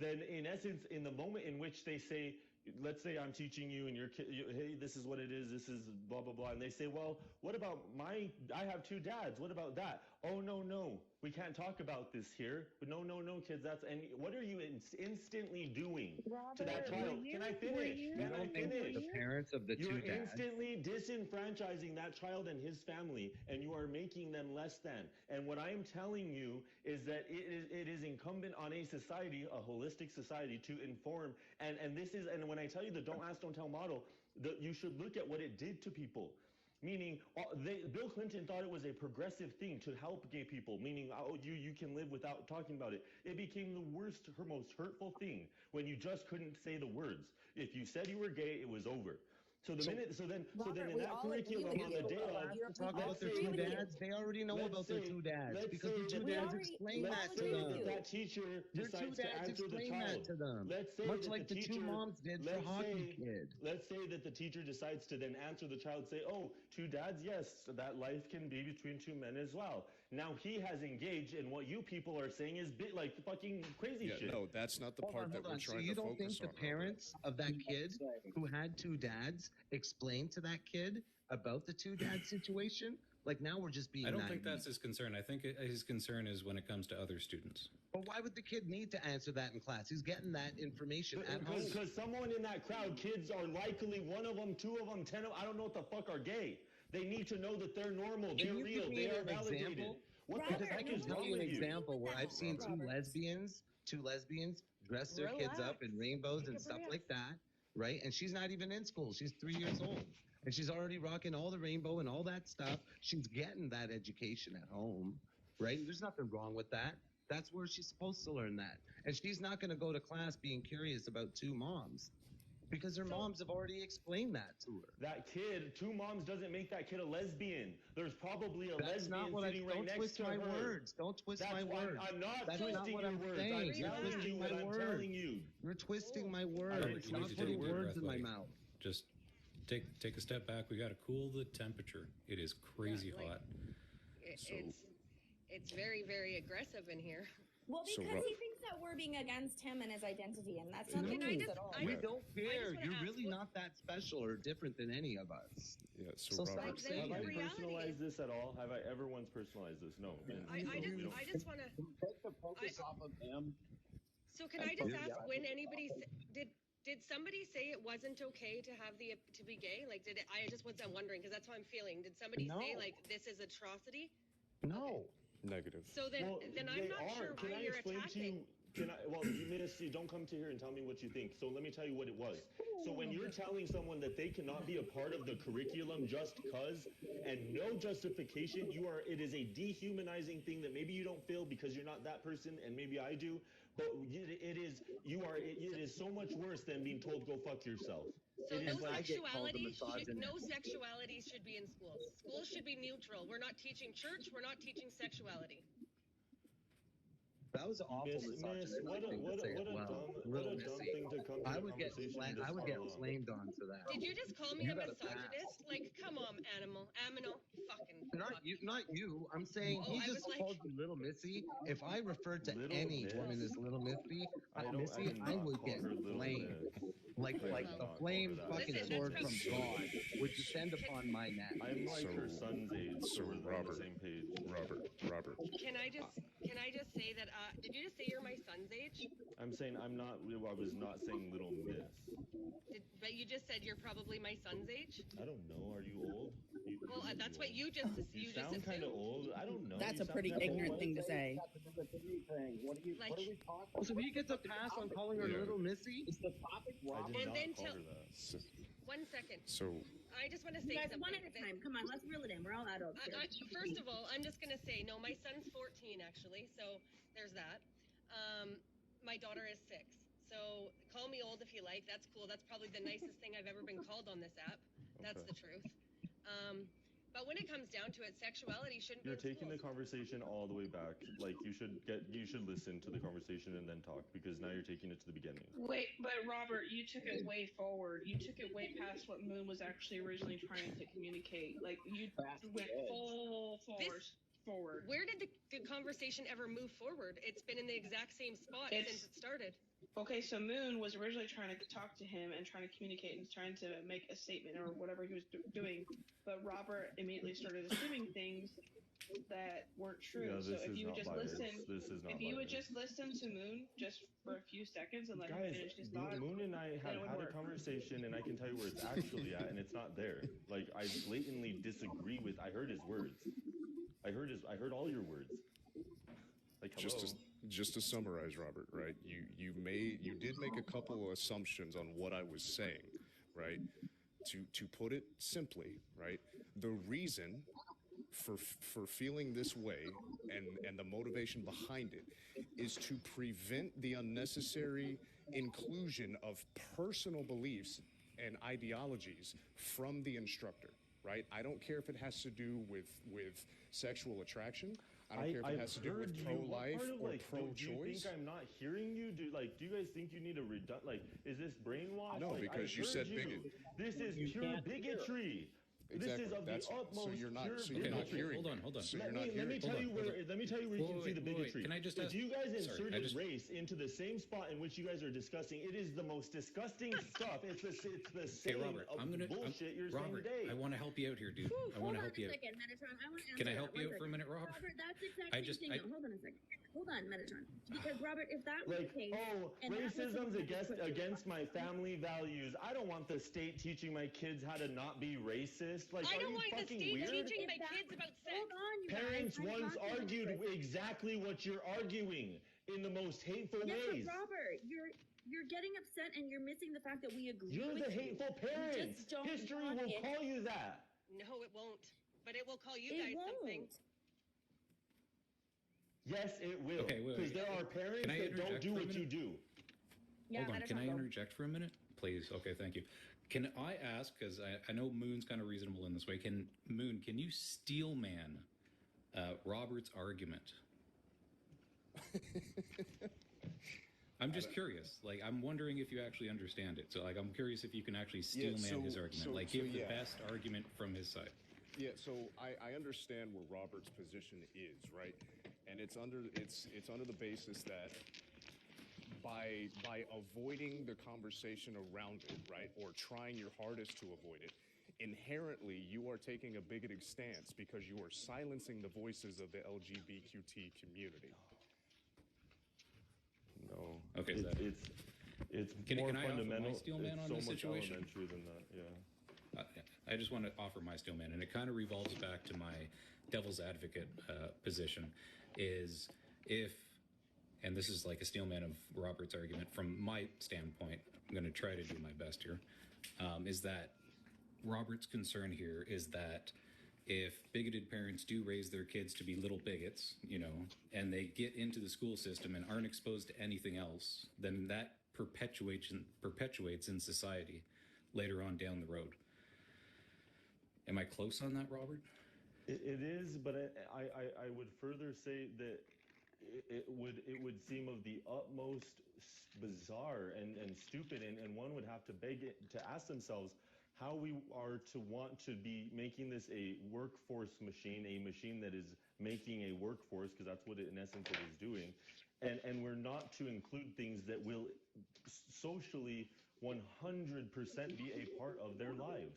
Speaker 2: then in essence, in the moment in which they say, let's say I'm teaching you and your kid, hey, this is what it is, this is blah, blah, blah. And they say, well, what about I have 2 dads. What about that? Oh, no, we can't talk about this here. But no, kids, and what are you instantly doing to that child? Can I finish? Can I finish?
Speaker 3: The parents of the 2
Speaker 2: You're
Speaker 3: dads.
Speaker 2: instantly disenfranchising that child and his family, and you are making them less than. And what I am telling you is that it is incumbent on a society, a holistic society, to inform. And when I tell you the don't ask, don't tell model, you should look at what it did to people. Meaning, Bill Clinton thought it was a progressive thing to help gay people, meaning, oh, you can live without talking about it. It became the most hurtful thing when you just couldn't say the words. If you said you were gay, it was over. So then in that curriculum on the day of,
Speaker 3: talk about their 2 dads. They already know about their 2 dads because the 2 dads explain that to them.
Speaker 2: That teacher
Speaker 3: Their 2
Speaker 2: decides to
Speaker 3: dads
Speaker 2: answer the
Speaker 3: explain that
Speaker 2: child.
Speaker 3: to them.
Speaker 2: Let's say
Speaker 3: Much
Speaker 2: that
Speaker 3: like the 2 moms did for Hockey Kid.
Speaker 2: Let's say that the teacher decides to then answer the child, say, oh, 2 dads, yes, that life can be between 2 men as well. Now he has engaged in what you people are saying is like fucking crazy shit.
Speaker 1: No, that's not the part that we're trying to focus on.
Speaker 3: So you don't think the parents of that kid who had 2 dads explained to that kid about the 2 dad situation? Like, now we're just being
Speaker 9: I don't
Speaker 3: naive.
Speaker 9: think that's his concern. I think his concern is when it comes to other students.
Speaker 3: But why would the kid need to answer that in class? He's getting that information at home.
Speaker 2: Because someone in that crowd, kids are likely 1 of them, 2 of them, 10 of them, I don't know what the fuck are gay. They need to know that they're normal, they're real, they are validated. What the
Speaker 3: Because I can tell you an example where I've seen 2 lesbians dress their kids up in rainbows and stuff like that, right? And she's not even in school. She's 3 years old. And she's already rocking all the rainbow and all that stuff. She's getting that education at home, right? There's nothing wrong with that. That's where she's supposed to learn that. And she's not going to go to class being curious about 2 moms. Because her moms have already explained that to her.
Speaker 2: That kid, 2 moms doesn't make that kid a lesbian. There's probably a lesbian sitting right next to her.
Speaker 3: Don't twist my words. Don't twist my words.
Speaker 2: I'm not
Speaker 3: That's
Speaker 2: twisting
Speaker 3: not what
Speaker 2: your
Speaker 3: I'm
Speaker 2: words.
Speaker 3: saying.
Speaker 2: I'm
Speaker 3: You're
Speaker 2: telling you
Speaker 3: twisting
Speaker 2: what
Speaker 3: my
Speaker 2: I'm
Speaker 3: words.
Speaker 2: telling you.
Speaker 3: You're twisting my words. Stop putting words in my mouth.
Speaker 9: Just take a step back. We got to cool the temperature. It is crazy hot.
Speaker 10: It's very, very aggressive in here.
Speaker 4: Well, because he thinks that we're being against him and his identity, and that's not the
Speaker 3: No,
Speaker 4: case at all.
Speaker 3: we don't care. You're really not that special or different than any of us.
Speaker 1: Yeah,
Speaker 3: So stop
Speaker 1: Robert,
Speaker 3: saying
Speaker 2: Have I
Speaker 3: that.
Speaker 2: personalized this at all? Have I ever once personalized this? No.
Speaker 10: I just want to
Speaker 11: take the focus off of him.
Speaker 10: So can I just ask when anybody did somebody say it wasn't okay to have to be gay? Like I just wasn't wondering because that's how I'm feeling. Did somebody say like this is atrocity?
Speaker 3: No.
Speaker 1: Negative.
Speaker 10: So then I'm not sure why you're attacking.
Speaker 2: You don't come to here and tell me what you think. So let me tell you what it was. So when you're telling someone that they cannot be a part of the curriculum just cause and no justification, it is a dehumanizing thing that maybe you don't feel because you're not that person and maybe I do, but it is so much worse than being told go fuck yourself.
Speaker 10: So no sexuality should be in schools. Schools should be neutral. We're not teaching church. We're not teaching sexuality.
Speaker 3: That was an awful misogynistic thing to say as well. Real messy. I would get flamed on for that.
Speaker 10: Did you just call me a misogynist? Like, come on, Aminal, fucking.
Speaker 3: Not you. I'm saying he just called you Little Missy. If I referred to any woman as Little Missy, I would get flamed. Like the flame fucking sword from God would descend upon my neck.
Speaker 2: I'm like her son's age,
Speaker 1: so
Speaker 2: we're on
Speaker 1: Robert,
Speaker 2: the same page.
Speaker 1: Robert.
Speaker 10: Can I just can I just say that? Did you just say you're my son's age?
Speaker 2: I'm saying I'm not. I was not saying little miss.
Speaker 10: But you just said you're probably my son's age.
Speaker 2: I don't know. Are you old?
Speaker 10: Well, that's what you just
Speaker 2: You sound kind of old. I don't know.
Speaker 6: That's
Speaker 2: You
Speaker 6: a
Speaker 2: sound
Speaker 6: pretty
Speaker 2: kinda
Speaker 6: ignorant
Speaker 2: old.
Speaker 6: thing to say.
Speaker 10: Like,
Speaker 11: What are we talking
Speaker 3: Oh, so he gets a pass on calling her Little Missy?
Speaker 11: Is the topic
Speaker 2: I
Speaker 11: Robert?
Speaker 2: did
Speaker 10: And
Speaker 2: not
Speaker 10: then
Speaker 2: call
Speaker 10: till-
Speaker 2: her that.
Speaker 10: 1 second.
Speaker 1: So
Speaker 10: I just want to
Speaker 8: You
Speaker 10: say
Speaker 8: guys,
Speaker 10: something.
Speaker 8: one at a time. Come on, let's reel it in. We're all adults here.
Speaker 10: First of all, I'm just gonna say no. My son's 14 actually, so there's that. My daughter is 6. So call me old if you like. That's cool. That's probably the nicest thing I've ever been called on this app. That's the truth. But when it comes down to it, sexuality shouldn't
Speaker 2: You're
Speaker 10: be in
Speaker 2: taking the
Speaker 10: schools.
Speaker 2: conversation all the way back. Like you should listen to the conversation and then talk, because now you're taking it to the beginning.
Speaker 7: Wait, but Robert, you took it way forward. You took it way past what Moon was actually originally trying to communicate. Like you went full forward.
Speaker 10: Where did the conversation ever move forward? It's been in the exact same spot since it started.
Speaker 7: Okay, so Moon was originally trying to talk to him and trying to communicate and trying to make a statement or whatever he was doing, but Robert immediately started assuming things that weren't true.
Speaker 2: Yeah,
Speaker 7: so
Speaker 2: this
Speaker 7: if
Speaker 2: is
Speaker 7: you would
Speaker 2: not
Speaker 7: just
Speaker 2: biased.
Speaker 7: listen,
Speaker 2: This is not
Speaker 7: if you would
Speaker 2: biased.
Speaker 7: just listen to Moon just for a few seconds and let him
Speaker 2: Guys,
Speaker 7: finish his thought,
Speaker 2: Moon and I
Speaker 7: then
Speaker 2: have
Speaker 7: it would
Speaker 2: had a
Speaker 7: work.
Speaker 2: conversation, and I can tell you where it's actually at, and it's not there. Like I blatantly disagree with. I heard his words. I heard all your words. Like hello.
Speaker 1: just to summarize, Robert, right? You did make a couple of assumptions on what I was saying, right? To put it simply, right? The reason for feeling this way and the motivation behind it is to prevent the unnecessary inclusion of personal beliefs and ideologies from the instructor, right? I don't care if it has to do with sexual attraction. I don't care if it has to do with pro-life or
Speaker 2: Do you
Speaker 1: pro-choice.
Speaker 2: think I'm not hearing you? Do you guys think you need a is this brainwash?
Speaker 1: No,
Speaker 2: Like,
Speaker 1: because
Speaker 2: I
Speaker 1: you
Speaker 2: heard
Speaker 1: said
Speaker 2: you.
Speaker 1: bigot.
Speaker 2: This is pure bigotry.
Speaker 1: Exactly.
Speaker 2: This is of
Speaker 1: That's
Speaker 2: the utmost
Speaker 1: so you're not
Speaker 2: pure
Speaker 1: so you're not
Speaker 2: bigotry.
Speaker 1: hearing.
Speaker 9: Hold on.
Speaker 1: So you're
Speaker 2: Let
Speaker 1: not
Speaker 2: me
Speaker 1: hearing.
Speaker 2: tell you where you can see the
Speaker 9: Wait,
Speaker 2: bigotry.
Speaker 9: can I just
Speaker 2: if
Speaker 9: ask-
Speaker 2: you guys
Speaker 9: sorry,
Speaker 2: inserted race into the same spot in which you guys are discussing, it is the most disgusting stuff. It's the
Speaker 9: Hey,
Speaker 2: same
Speaker 9: Robert,
Speaker 2: bullshit you're saying
Speaker 9: Robert,
Speaker 2: today.
Speaker 9: I want to help you out here, dude. I want to help you out.
Speaker 8: Second, Metatron. I want to
Speaker 9: Can I
Speaker 8: answer
Speaker 9: help
Speaker 8: that.
Speaker 9: you
Speaker 8: One
Speaker 9: out for a
Speaker 8: second.
Speaker 9: minute, Robert?
Speaker 8: Robert, that's the exact same thing.
Speaker 9: I-
Speaker 8: though. Hold on a second. Hold on, Metatron. Because Robert, if that was
Speaker 2: Like,
Speaker 8: the case,
Speaker 2: oh,
Speaker 8: and that was
Speaker 2: racism's
Speaker 8: something-
Speaker 2: against my family values. I don't want the state teaching my kids how to not be racist. Like,
Speaker 10: I
Speaker 2: are
Speaker 10: don't
Speaker 2: you
Speaker 10: want the
Speaker 2: fucking
Speaker 10: state
Speaker 2: weird?
Speaker 10: teaching my kids about sex.
Speaker 8: Hold on, you
Speaker 2: Parents
Speaker 8: guys. I'm
Speaker 2: once
Speaker 8: talking about
Speaker 2: argued
Speaker 8: this.
Speaker 2: exactly what you're arguing in the most hateful
Speaker 8: Yes,
Speaker 2: ways.
Speaker 8: but Robert, you're getting upset and you're missing the fact that we agree
Speaker 2: You're
Speaker 8: with
Speaker 2: the
Speaker 8: you.
Speaker 2: hateful
Speaker 8: You
Speaker 2: parents.
Speaker 8: just don't
Speaker 2: History
Speaker 8: want
Speaker 2: will
Speaker 8: it.
Speaker 2: call you that.
Speaker 10: No, it won't. But it will call you
Speaker 8: It
Speaker 10: guys something.
Speaker 8: won't.
Speaker 2: Yes, it will.
Speaker 9: Okay, wait,
Speaker 2: Because
Speaker 9: wait.
Speaker 2: there are parents
Speaker 9: Can I
Speaker 2: that don't
Speaker 9: interject
Speaker 2: do
Speaker 9: for a
Speaker 2: what you
Speaker 9: minute?
Speaker 2: do.
Speaker 8: Yeah,
Speaker 9: Hold on, can
Speaker 8: Metatron,
Speaker 9: I
Speaker 8: go.
Speaker 9: interject for a minute? Please. Okay, thank you. Can I ask, because I know Moon's kind of reasonable in this way, can you steel man Robert's argument? I'm just curious. Like, I'm wondering if you actually understand it. So, like, I'm curious if you can actually steel man his argument. Give the best argument from his side.
Speaker 1: Yeah, so I understand where Robert's position is, right? And it's under the basis that by avoiding the conversation around it, right, or trying your hardest to avoid it, inherently you are taking a bigoted stance because you are silencing the voices of the LGBTQ community.
Speaker 2: No.
Speaker 9: Okay,
Speaker 2: it's
Speaker 9: Can
Speaker 2: more
Speaker 9: I offer my
Speaker 2: fundamental.
Speaker 9: steel man
Speaker 2: it's
Speaker 9: on
Speaker 2: so
Speaker 9: this
Speaker 2: much
Speaker 9: situation?
Speaker 2: elementary than that. Yeah.
Speaker 9: I just want to offer my steel man, and it kind of revolves back to my devil's advocate position. Is if, and this is like a steel man of Robert's argument from my standpoint, I'm going to try to do my best here, is that Robert's concern here is that if bigoted parents do raise their kids to be little bigots, and they get into the school system and aren't exposed to anything else, then that perpetuates in society later on down the road. Am I close on that, Robert?
Speaker 2: It is, but I would further say that it would seem of the utmost bizarre and stupid, and one would have to beg it to ask themselves how we are to want to be making this a workforce machine, a machine that is making a workforce, because that's what it, in essence it is doing, and we're not to include things that will socially 100% be a part of their lives.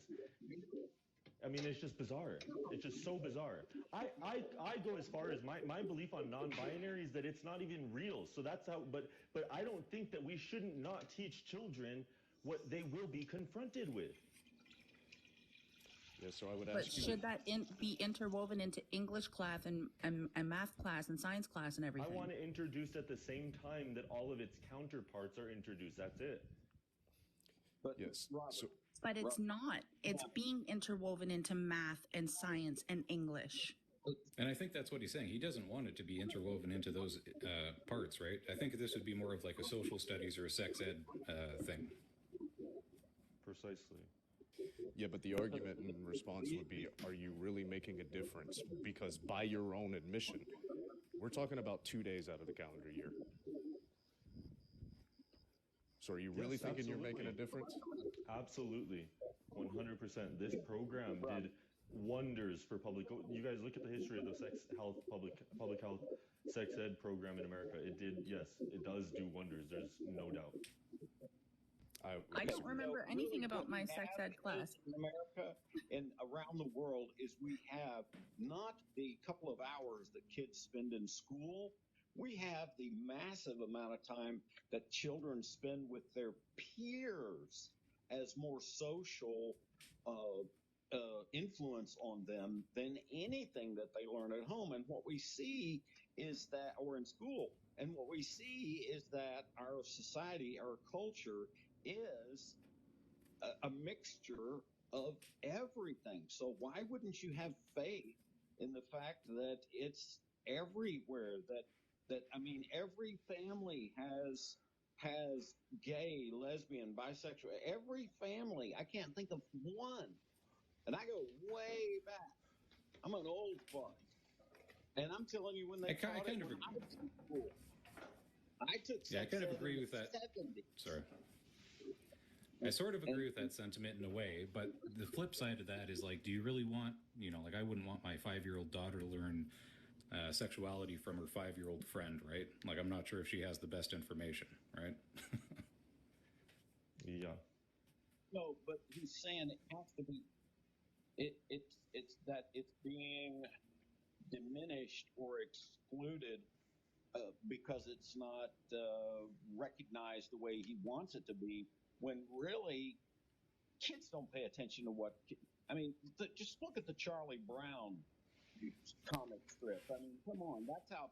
Speaker 2: I mean, it's just bizarre. It's just so bizarre. I go as far as my belief on non-binary is that it's not even real. So that's how, but I don't think that we shouldn't not teach children what they will be confronted with.
Speaker 1: Yeah, so I would
Speaker 6: But
Speaker 1: ask you.
Speaker 6: should that be interwoven into English class and math class and science class and everything?
Speaker 2: I want it introduced at the same time that all of its counterparts are introduced. That's it.
Speaker 11: But
Speaker 1: Yes.
Speaker 11: Robert,
Speaker 1: So,
Speaker 6: But it's not. It's being interwoven into math and science and English.
Speaker 9: And I think that's what he's saying. He doesn't want it to be interwoven into those parts, right? I think this would be more of like a social studies or a sex ed thing.
Speaker 2: Precisely.
Speaker 1: yeah, but the argument in response would be, are you really making a difference? Because by your own admission, we're talking about 2 days out of the calendar year. So are you really
Speaker 2: Yes,
Speaker 1: thinking you're making a
Speaker 2: absolutely.
Speaker 1: difference?
Speaker 2: Absolutely. 100%. This program did wonders for public. You guys look at the history of the public health sex ed program in America. It did, yes, it does do wonders. There's no doubt.
Speaker 6: I don't remember anything about my sex ed class.
Speaker 11: In America and around the world is we have not the couple of hours that kids spend in school. We have the massive amount of time that children spend with their peers as more social influence on them than anything that they learn at home. And what we see is that, or in school, and what we see is that our society, our culture is a mixture of everything. So why wouldn't you have faith in the fact that it's everywhere, that I mean, every family has gay, lesbian, bisexual, every family. I can't think of one. And I go way back. I'm an old fuck. And I'm telling you, when they taught it, when I was in school, I took
Speaker 9: Yeah, I kind of
Speaker 11: sex ed
Speaker 9: agree
Speaker 11: in
Speaker 9: with
Speaker 11: the
Speaker 9: that.
Speaker 11: 70s.
Speaker 9: Sorry. I sort of agree with that sentiment in a way, but the flip side of that is like, do you really want, like I wouldn't want my 5-year-old daughter to learn sexuality from her 5-year-old friend, right? Like, I'm not sure if she has the best information, right?
Speaker 2: Yeah.
Speaker 11: No, but he's saying it has to be. It's that it's being diminished or excluded because it's not recognized the way he wants it to be. When really, kids don't pay attention to what. I mean, just look at the Charlie Brown comic strip. I mean, come on, that's how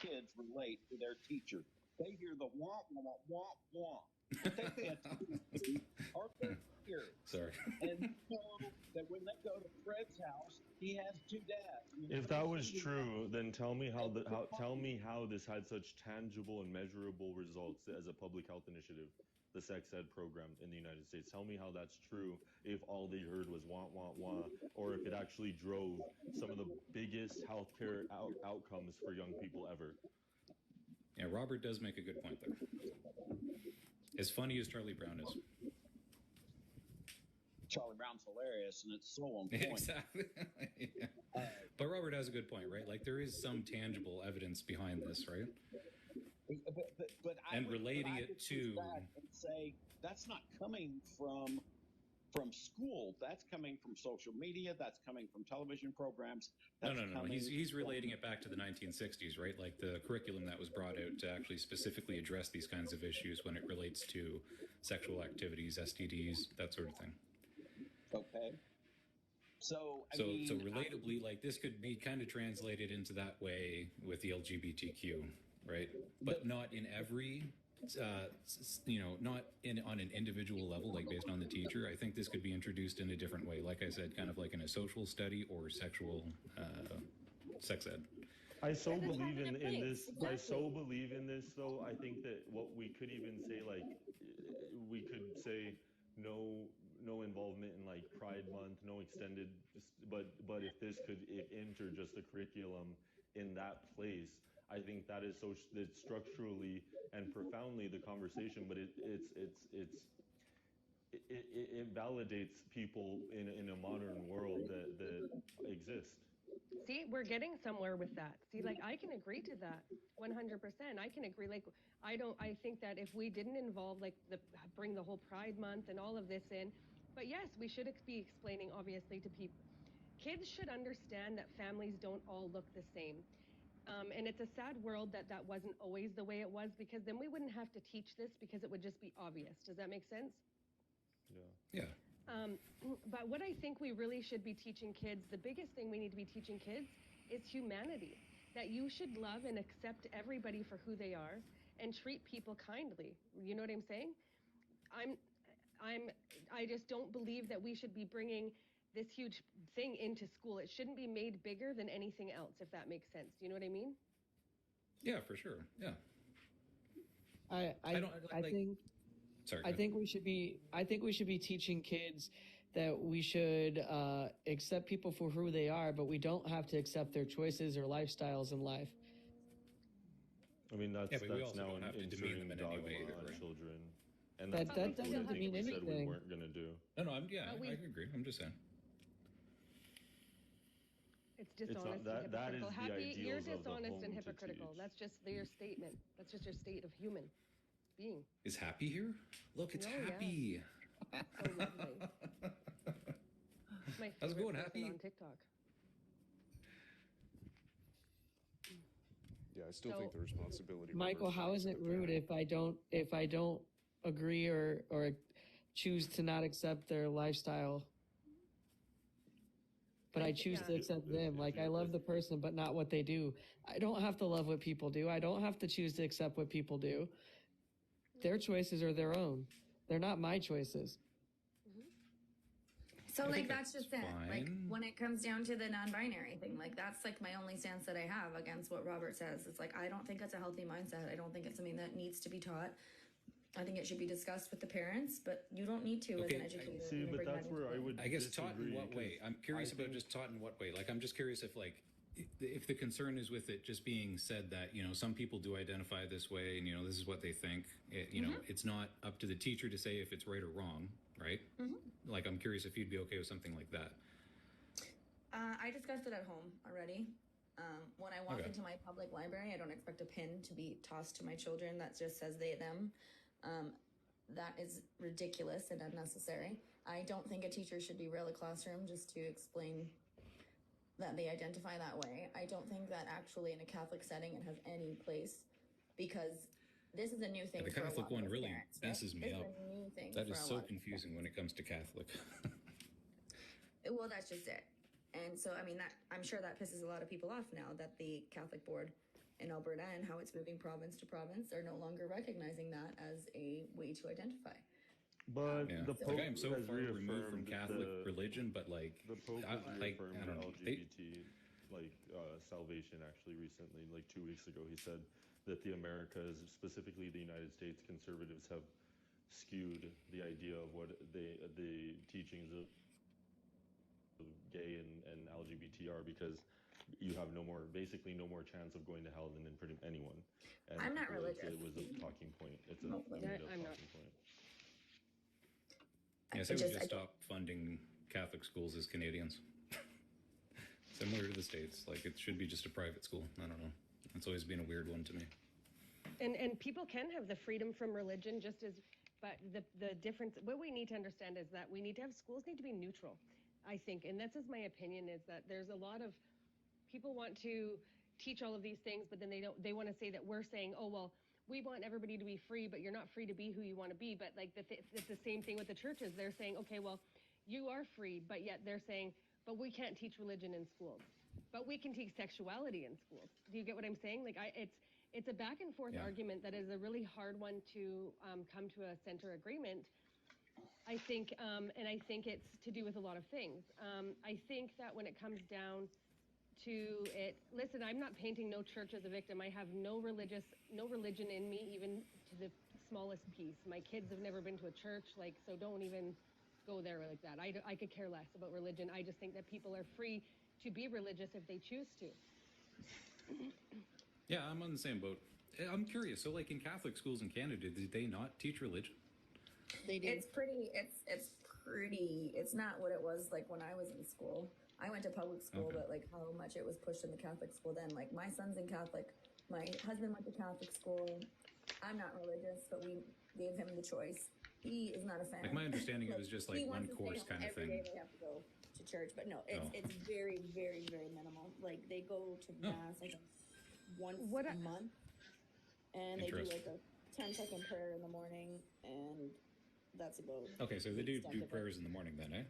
Speaker 11: kids relate to their teacher. They hear the womp womp womp womp. What they pay attention to are their peers.
Speaker 9: Sorry.
Speaker 11: And you know that when they go to Fred's house, he has 2 dads.
Speaker 2: If that was true, then tell me how this had such tangible and measurable results as a public health initiative, the sex ed program in the United States. Tell me how that's true if all they heard was wah, wah, wah, or if it actually drove some of the biggest healthcare outcomes for young people ever.
Speaker 9: Yeah, Robert does make a good point there. As funny as Charlie Brown is.
Speaker 11: Charlie Brown's hilarious, and it's so on point.
Speaker 9: Exactly. Yeah. But Robert has a good point, right? Like, there is some tangible evidence behind this, right?
Speaker 11: But
Speaker 9: and relating it to
Speaker 11: and say that's not coming from school. That's coming from social media. That's coming from television programs.
Speaker 9: No. He's relating it back to the 1960s, right? Like the curriculum that was brought out to actually specifically address these kinds of issues when it relates to sexual activities, STDs, that sort of thing.
Speaker 11: Okay. So
Speaker 9: relatably, like this could be kind of translated into that way with the LGBTQ, right? But not in every, not on an individual level, like based on the teacher. I think this could be introduced in a different way. Like I said, kind of like in a social study or sexual sex ed.
Speaker 2: I so believe in this. Exactly. I so believe in this, though. I think that what we could even say, like, we could say no involvement in like Pride Month, no extended. But if this could enter just the curriculum in that place, I think that is it's structurally and profoundly the conversation. But it validates people in a modern world that exist.
Speaker 12: See, we're getting somewhere with that. See, like, I can agree to that 100%. I can agree. Like, I think that if we didn't involve, like, bring the whole Pride Month and all of this in, But yes, we should be explaining, obviously, to people. Kids should understand that families don't all look the same. And it's a sad world that that wasn't always the way it was, because then we wouldn't have to teach this because it would just be obvious. Does that make sense?
Speaker 9: Yeah.
Speaker 12: But what I think we really should be teaching kids, the biggest thing we need to be teaching kids is humanity. That you should love and accept everybody for who they are and treat people kindly. You know what I'm saying? I just don't believe that we should be bringing this huge thing into school. It shouldn't be made bigger than anything else, if that makes sense. Do you know what I mean?
Speaker 9: Yeah, for sure. Yeah.
Speaker 13: I think.
Speaker 9: Sorry.
Speaker 13: I think we should be teaching kids that we should accept people for who they are, but we don't have to accept their choices or lifestyles in life.
Speaker 2: I mean, that's
Speaker 9: but we also
Speaker 2: now
Speaker 9: don't have to demean them in any way either,
Speaker 2: on
Speaker 9: right?
Speaker 2: children. And
Speaker 13: That
Speaker 2: that's what
Speaker 13: doesn't
Speaker 2: I think
Speaker 13: mean
Speaker 2: we said we
Speaker 13: anything.
Speaker 2: weren't going to do.
Speaker 9: No, I agree. I'm just saying.
Speaker 12: It's dishonest
Speaker 2: that-
Speaker 12: and
Speaker 2: that is
Speaker 12: hypocritical.
Speaker 2: the
Speaker 12: Happy, you're
Speaker 2: ideals of the
Speaker 12: dishonest and
Speaker 2: home to
Speaker 12: hypocritical.
Speaker 2: teach.
Speaker 12: That's just your statement. That's just your state of human being.
Speaker 9: Is Happy here? Look, it's
Speaker 12: Oh, yeah.
Speaker 9: Happy.
Speaker 12: So lovely. My
Speaker 9: How's it
Speaker 12: favorite
Speaker 9: going,
Speaker 12: person
Speaker 9: Happy?
Speaker 12: on TikTok.
Speaker 1: Yeah, I still
Speaker 12: So-
Speaker 1: think the responsibility.
Speaker 13: Michael,
Speaker 1: reverts
Speaker 13: how
Speaker 1: back
Speaker 13: is
Speaker 1: to
Speaker 13: it
Speaker 1: the
Speaker 13: rude
Speaker 1: parent.
Speaker 13: if I don't agree or choose to not accept their lifestyle? But I choose to accept them. Like, I love the person, but not what they do. I don't have to love what people do. I don't have to choose to accept what people do. Their choices are their own. They're not my choices.
Speaker 4: So
Speaker 9: I
Speaker 4: like
Speaker 9: think
Speaker 4: that's just it. Like
Speaker 9: fine.
Speaker 4: when it comes down to the non-binary thing, like that's like my only stance that I have against what Robert says. It's like I don't think it's a healthy mindset. I don't think it's something that needs to be taught. I think it should be discussed with the parents, but you don't need to
Speaker 9: Okay,
Speaker 4: as an educator.
Speaker 2: See,
Speaker 4: to
Speaker 2: but
Speaker 4: bring
Speaker 2: that's
Speaker 4: that
Speaker 2: where
Speaker 4: into
Speaker 2: I
Speaker 4: it.
Speaker 2: would
Speaker 9: I guess taught in
Speaker 2: disagree,
Speaker 9: what way?
Speaker 2: 'cause
Speaker 9: I'm curious
Speaker 2: I
Speaker 9: about
Speaker 2: think-
Speaker 9: just taught in what way. Like, I'm just curious if the concern is with it just being said that, some people do identify this way and, this is what they think. It's not up to the teacher to say if it's right or wrong, right? Like, I'm curious if you'd be okay with something like that.
Speaker 4: I discussed it at home already. When I walk
Speaker 9: Okay.
Speaker 4: into my public library, I don't expect a pin to be tossed to my children that just says they, them. That is ridiculous and unnecessary. I don't think a teacher should be real a classroom just to explain that they identify that way. I don't think that actually in a Catholic setting it has any place because this is a new thing
Speaker 9: The
Speaker 4: for a
Speaker 9: Catholic
Speaker 4: lot
Speaker 9: one
Speaker 4: of
Speaker 9: really
Speaker 4: parents, right?
Speaker 9: messes me
Speaker 4: This is
Speaker 9: up.
Speaker 4: a new thing
Speaker 9: That
Speaker 4: for
Speaker 9: is
Speaker 4: a
Speaker 9: so
Speaker 4: lot of
Speaker 9: confusing when it comes to Catholic.
Speaker 4: Well, that's just it. And so, I mean, that I'm sure that pisses a lot of people off now that the Catholic Board in Alberta and how it's moving province to province are no longer recognizing that as a way to identify.
Speaker 2: But
Speaker 9: Yeah.
Speaker 2: the
Speaker 9: Like,
Speaker 2: Pope
Speaker 9: I am so
Speaker 2: has
Speaker 9: far removed from
Speaker 2: reaffirmed
Speaker 9: Catholic
Speaker 2: the-
Speaker 9: religion, but like,
Speaker 2: The Pope
Speaker 9: I
Speaker 2: has
Speaker 9: don't
Speaker 2: reaffirmed
Speaker 9: know.
Speaker 2: LGBT salvation actually recently, like 2 weeks ago. He said that the Americas, specifically the United States, conservatives have skewed the idea of what the teachings of gay and LGBT are because you have basically no more chance of going to hell than in pretty anyone. And
Speaker 4: I'm not
Speaker 2: it
Speaker 4: religious.
Speaker 2: was a talking point. It's a
Speaker 4: No,
Speaker 12: I'm not.
Speaker 2: talking point.
Speaker 9: Yeah, so we just stop funding Catholic schools as Canadians. Similar to the States. Like, it should be just a private school. I don't know. It's always been a weird one to me.
Speaker 12: And people can have the freedom from religion just as, but the difference, what we need to understand is that we need to have schools need to be neutral, I think. And this is my opinion, is that there's a lot of people want to teach all of these things, but then they want to say that we're saying, oh, well, we want everybody to be free, but you're not free to be who you want to be. But like it's the same thing with the churches. They're saying, okay, well, you are free, but yet they're saying, but we can't teach religion in schools, but we can teach sexuality in schools. Do you get what I'm saying? Like it's a back and forth argument that is a really hard one to come to a center agreement. I think, and I think it's to do with a lot of things. I think that when it comes down to it, listen, I'm not painting no church as a victim. I have no religion in me, even to the smallest piece. My kids have never been to a church, like, so don't even go there like that. I could care less about religion. I just think that people are free to be religious if they choose to.
Speaker 9: Yeah, I'm on the same boat. I'm curious. So, like, in Catholic schools in Canada, did they not teach religion?
Speaker 4: They do. It's not what it was like when I was in school. I went to public school,
Speaker 9: Okay.
Speaker 4: but like how much it was pushed in the Catholic school then. Like my son's in Catholic, my husband went to Catholic school. I'm not religious, but we gave him the choice. he is not a fan.
Speaker 9: Like my understanding, it was just like
Speaker 4: he
Speaker 9: one
Speaker 4: wants to stay
Speaker 9: course
Speaker 4: home
Speaker 9: kind of
Speaker 4: every
Speaker 9: thing.
Speaker 4: day they have to go to church, but no,
Speaker 9: Oh.
Speaker 4: it's very, very, very minimal. Like they go to mass like once a month, and they do like a 10-second prayer in the morning, and that's about.
Speaker 9: Okay, so they do
Speaker 4: extent of it.
Speaker 9: prayers in the morning then, eh?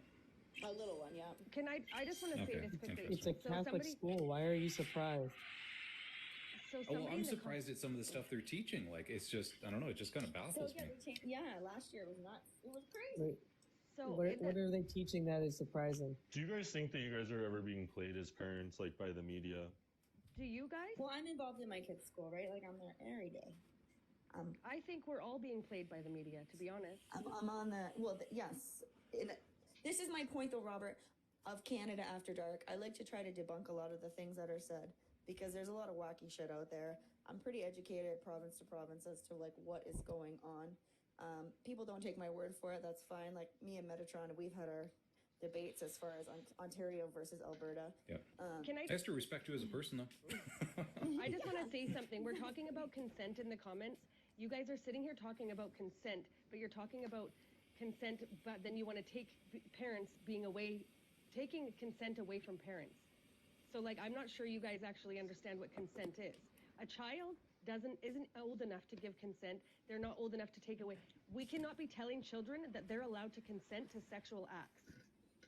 Speaker 4: A little one, yeah.
Speaker 12: Can I just want to say
Speaker 9: Okay,
Speaker 12: this quickly.
Speaker 13: It's a Catholic school. Why are you surprised?
Speaker 12: So
Speaker 9: Oh, well,
Speaker 12: somebody
Speaker 9: I'm
Speaker 12: in the
Speaker 9: surprised at some of the stuff they're teaching. Like, it's just, I don't know, it just kind of
Speaker 4: So
Speaker 9: baffles
Speaker 4: yeah,
Speaker 9: me.
Speaker 4: last year was nuts. It was crazy.
Speaker 13: Wait,
Speaker 12: So
Speaker 13: what are they teaching that is surprising?
Speaker 2: Do you guys think that you guys are ever being played as parents, like by the media?
Speaker 12: Do you guys?
Speaker 4: Well, I'm involved in my kids' school, right? Like I'm there every day.
Speaker 12: I think we're all being played by the media, to be honest.
Speaker 4: I'm on the yes. This is my point, though, Robert. Of Canada After Dark, I like to try to debunk a lot of the things that are said because there's a lot of wacky shit out there. I'm pretty educated province to province as to like what is going on. People don't take my word for it. That's fine. Like me and Metatron, we've had our debates as far as Ontario versus Alberta.
Speaker 9: Yeah.
Speaker 12: Can I
Speaker 9: I still respect you as a person, though.
Speaker 12: I just want to say something. We're talking about consent in the comments. You guys are sitting here talking about consent, but you're talking about consent, but then you want to take parents taking consent away from parents. So like, I'm not sure you guys actually understand what consent is. A child isn't old enough to give consent. They're not old enough to take away. We cannot be telling children that they're allowed to consent to sexual acts.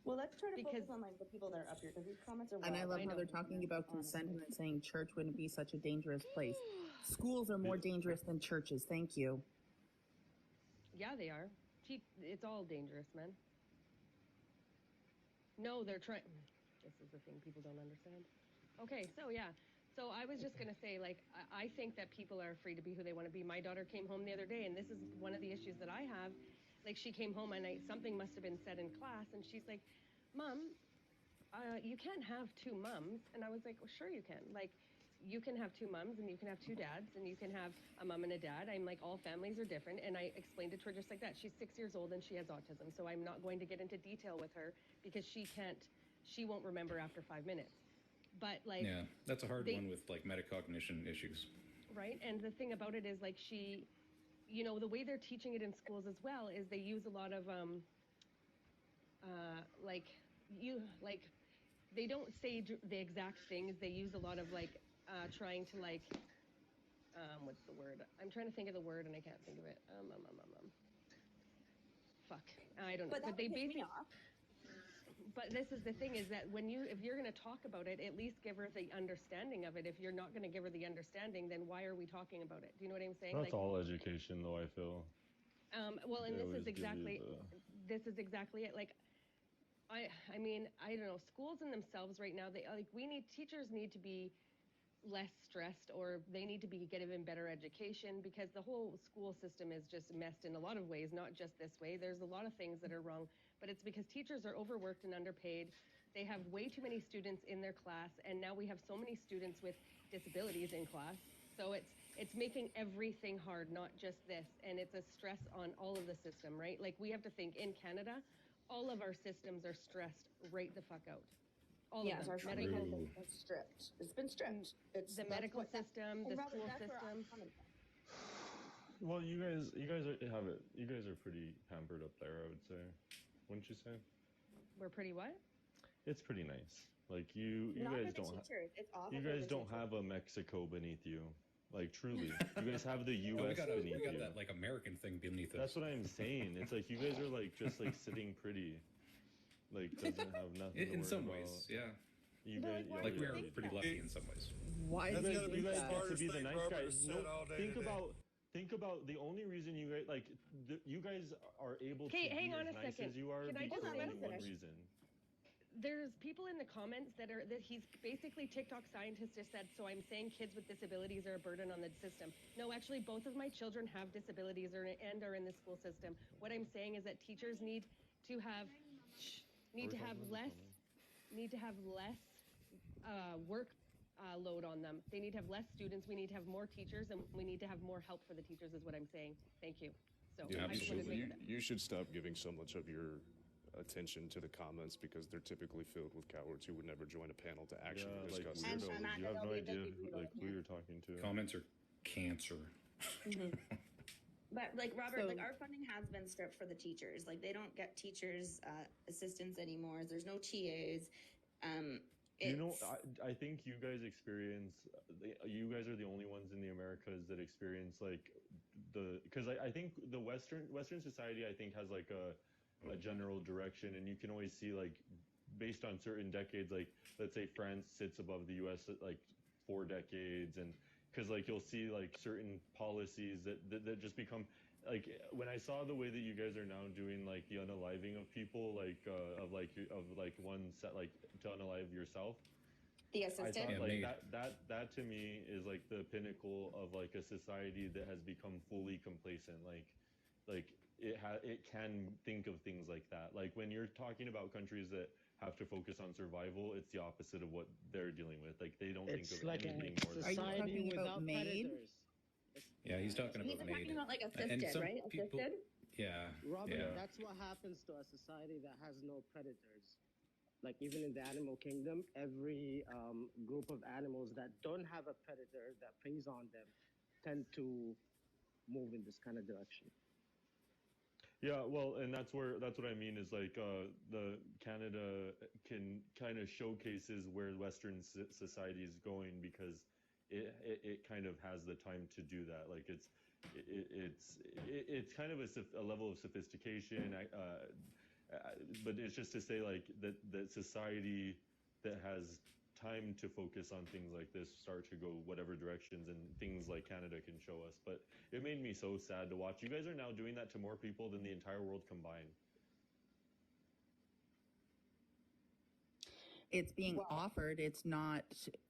Speaker 4: Well, let's try to focus on like the people that are up here because these comments are.
Speaker 6: And I
Speaker 4: wild.
Speaker 6: love how they're talking about consent and then saying church wouldn't be such a dangerous place. Schools are more dangerous than churches. Thank you.
Speaker 12: Yeah, they are. It's all dangerous, man. No, they're trying. This is the thing people don't understand. Okay, so yeah. So I was just going to say, like, I think that people are free to be who they want to be. My daughter came home the other day, and this is one of the issues that I have. Like, she came home, and something must have been said in class, and she's like, Mom, you can't have two mums. And I was like, well, sure you can. Like, you can have two mums, and you can have two dads, and you can have a mom and a dad. I'm like, all families are different, and I explained it to her just like that. She's 6 years old, and she has autism, so I'm not going to get into detail with her because she won't remember after 5 minutes. But like,
Speaker 9: Yeah, that's a hard one with like metacognition issues.
Speaker 12: Right, and the thing about it is like the way they're teaching it in schools as well is they use a lot of they don't say the exact things. They use a lot of like trying to like what's the word? I'm trying to think of the word and I can't think of it. Fuck, I don't know. But they basically. But this is the thing is that if you're going to talk about it, at least give her the understanding of it. If you're not going to give her the understanding, then why are we talking about it? Do you know what I'm saying?
Speaker 2: That's all education, though, I feel.
Speaker 12: Well, and
Speaker 2: They
Speaker 12: this
Speaker 2: always
Speaker 12: is
Speaker 2: give you
Speaker 12: exactly it. Like, I mean, I don't know. Schools in themselves right now, teachers need to be less stressed, or they need to be given better education because the whole school system is just messed in a lot of ways, not just this way. There's a lot of things that are wrong. But it's because teachers are overworked and underpaid. They have way too many students in their class, and now we have so many students with disabilities in class. So it's making everything hard, not just this. And it's a stress on all of the system, right? Like we have to think in Canada, all of our systems are stressed right the fuck out. All
Speaker 4: Yes,
Speaker 12: of
Speaker 4: our
Speaker 12: them.
Speaker 4: medical system is stripped. It's been stripped. It's
Speaker 12: The medical system, the school system.
Speaker 2: Well, you guys are pretty pampered up there, I would say. Wouldn't you say?
Speaker 12: We're pretty what?
Speaker 2: It's pretty nice. Like you
Speaker 4: Not
Speaker 2: guys
Speaker 4: for the
Speaker 2: don't.
Speaker 4: teachers. It's awful
Speaker 2: You
Speaker 4: for
Speaker 2: guys
Speaker 4: the
Speaker 2: don't
Speaker 4: teachers.
Speaker 2: have a Mexico beneath you. Like truly, you guys have the
Speaker 9: No,
Speaker 2: U.S. beneath
Speaker 9: we got
Speaker 2: you.
Speaker 9: that like American thing beneath us.
Speaker 2: That's what I'm saying. It's like you guys are like just like sitting pretty. Like doesn't have nothing.
Speaker 9: In
Speaker 2: to
Speaker 9: some
Speaker 2: worry
Speaker 9: ways,
Speaker 2: about.
Speaker 9: yeah.
Speaker 2: You guys,
Speaker 9: Like
Speaker 2: yeah,
Speaker 9: we're pretty lucky in some ways.
Speaker 6: Why
Speaker 2: You
Speaker 6: is
Speaker 2: guys,
Speaker 6: it
Speaker 2: you guys
Speaker 6: that?
Speaker 2: get to be the nice
Speaker 14: Robert
Speaker 2: guys.
Speaker 14: said all day
Speaker 2: Think
Speaker 14: today.
Speaker 2: about the only reason you guys you guys are able to
Speaker 12: Okay,
Speaker 2: be
Speaker 12: hang on
Speaker 2: as
Speaker 12: a
Speaker 2: nice
Speaker 12: second.
Speaker 2: as you are
Speaker 12: Can I just
Speaker 2: because
Speaker 12: say-
Speaker 2: of one reason.
Speaker 12: There's people in the comments that he's basically TikTok scientist just said, so I'm saying kids with disabilities are a burden on the system. No, actually, both of my children have disabilities and are in the school system. What I'm saying is that teachers need to have less work load on them. They need to have less students. We need to have more teachers, and we need to have more help for the teachers. Is what I'm saying. Thank you. So
Speaker 1: Yeah,
Speaker 12: I just wanted to
Speaker 1: absolutely.
Speaker 12: make that.
Speaker 1: You should stop giving so much of your attention to the comments because they're typically filled with cowards who would never join a panel to actually
Speaker 2: Yeah, like
Speaker 1: discuss it.
Speaker 2: weirdos. You have no idea like who you're talking to.
Speaker 9: Comments are cancer.
Speaker 4: But like Robert,
Speaker 6: So-
Speaker 4: like our funding has been stripped for the teachers. Like they don't get teachers assistants anymore. There's no TAs.
Speaker 2: You know,
Speaker 4: It's-
Speaker 2: I think you guys experience. You guys are the only ones in the Americas that experience like because I think the Western society I think has like a general direction, and you can always see like based on certain decades, like let's say France sits above the U.S. at like 4 decades, and because like you'll see like certain policies that just become like when I saw the way that you guys are now doing like the unaliving of people like of one set like to unalive yourself.
Speaker 4: The
Speaker 2: I
Speaker 4: assistant.
Speaker 2: thought
Speaker 9: Yeah,
Speaker 2: like
Speaker 9: me.
Speaker 2: that to me is like the pinnacle of like a society that has become fully complacent. Like it can think of things like that. Like when you're talking about countries that have to focus on survival, it's the opposite of what they're dealing with. Like they don't
Speaker 14: It's
Speaker 2: think of
Speaker 14: like a
Speaker 2: anything more than
Speaker 6: Are you
Speaker 14: society
Speaker 6: talking about
Speaker 14: without
Speaker 6: MAID?
Speaker 14: predators.
Speaker 9: Yeah, he's talking
Speaker 4: He's
Speaker 9: about
Speaker 4: talking
Speaker 9: MAID.
Speaker 4: about like
Speaker 9: And
Speaker 4: assisted,
Speaker 9: some
Speaker 4: right?
Speaker 9: people-
Speaker 4: Assisted.
Speaker 9: Yeah.
Speaker 14: Robert,
Speaker 9: yeah.
Speaker 14: that's what happens to a society that has no predators. Like even in the animal kingdom, every group of animals that don't have a predator that preys on them tend to move in this kind of direction.
Speaker 2: Yeah, well, and that's what I mean is like the Canada can kind of showcases where Western society is going because it kind of has the time to do that. Like it's kind of a level of sophistication. But it's just to say like that society that has time to focus on things like this start to go whatever directions, and things like Canada can show us. But it made me so sad to watch. You guys are now doing that to more people than the entire world combined.
Speaker 6: It's being offered. It's not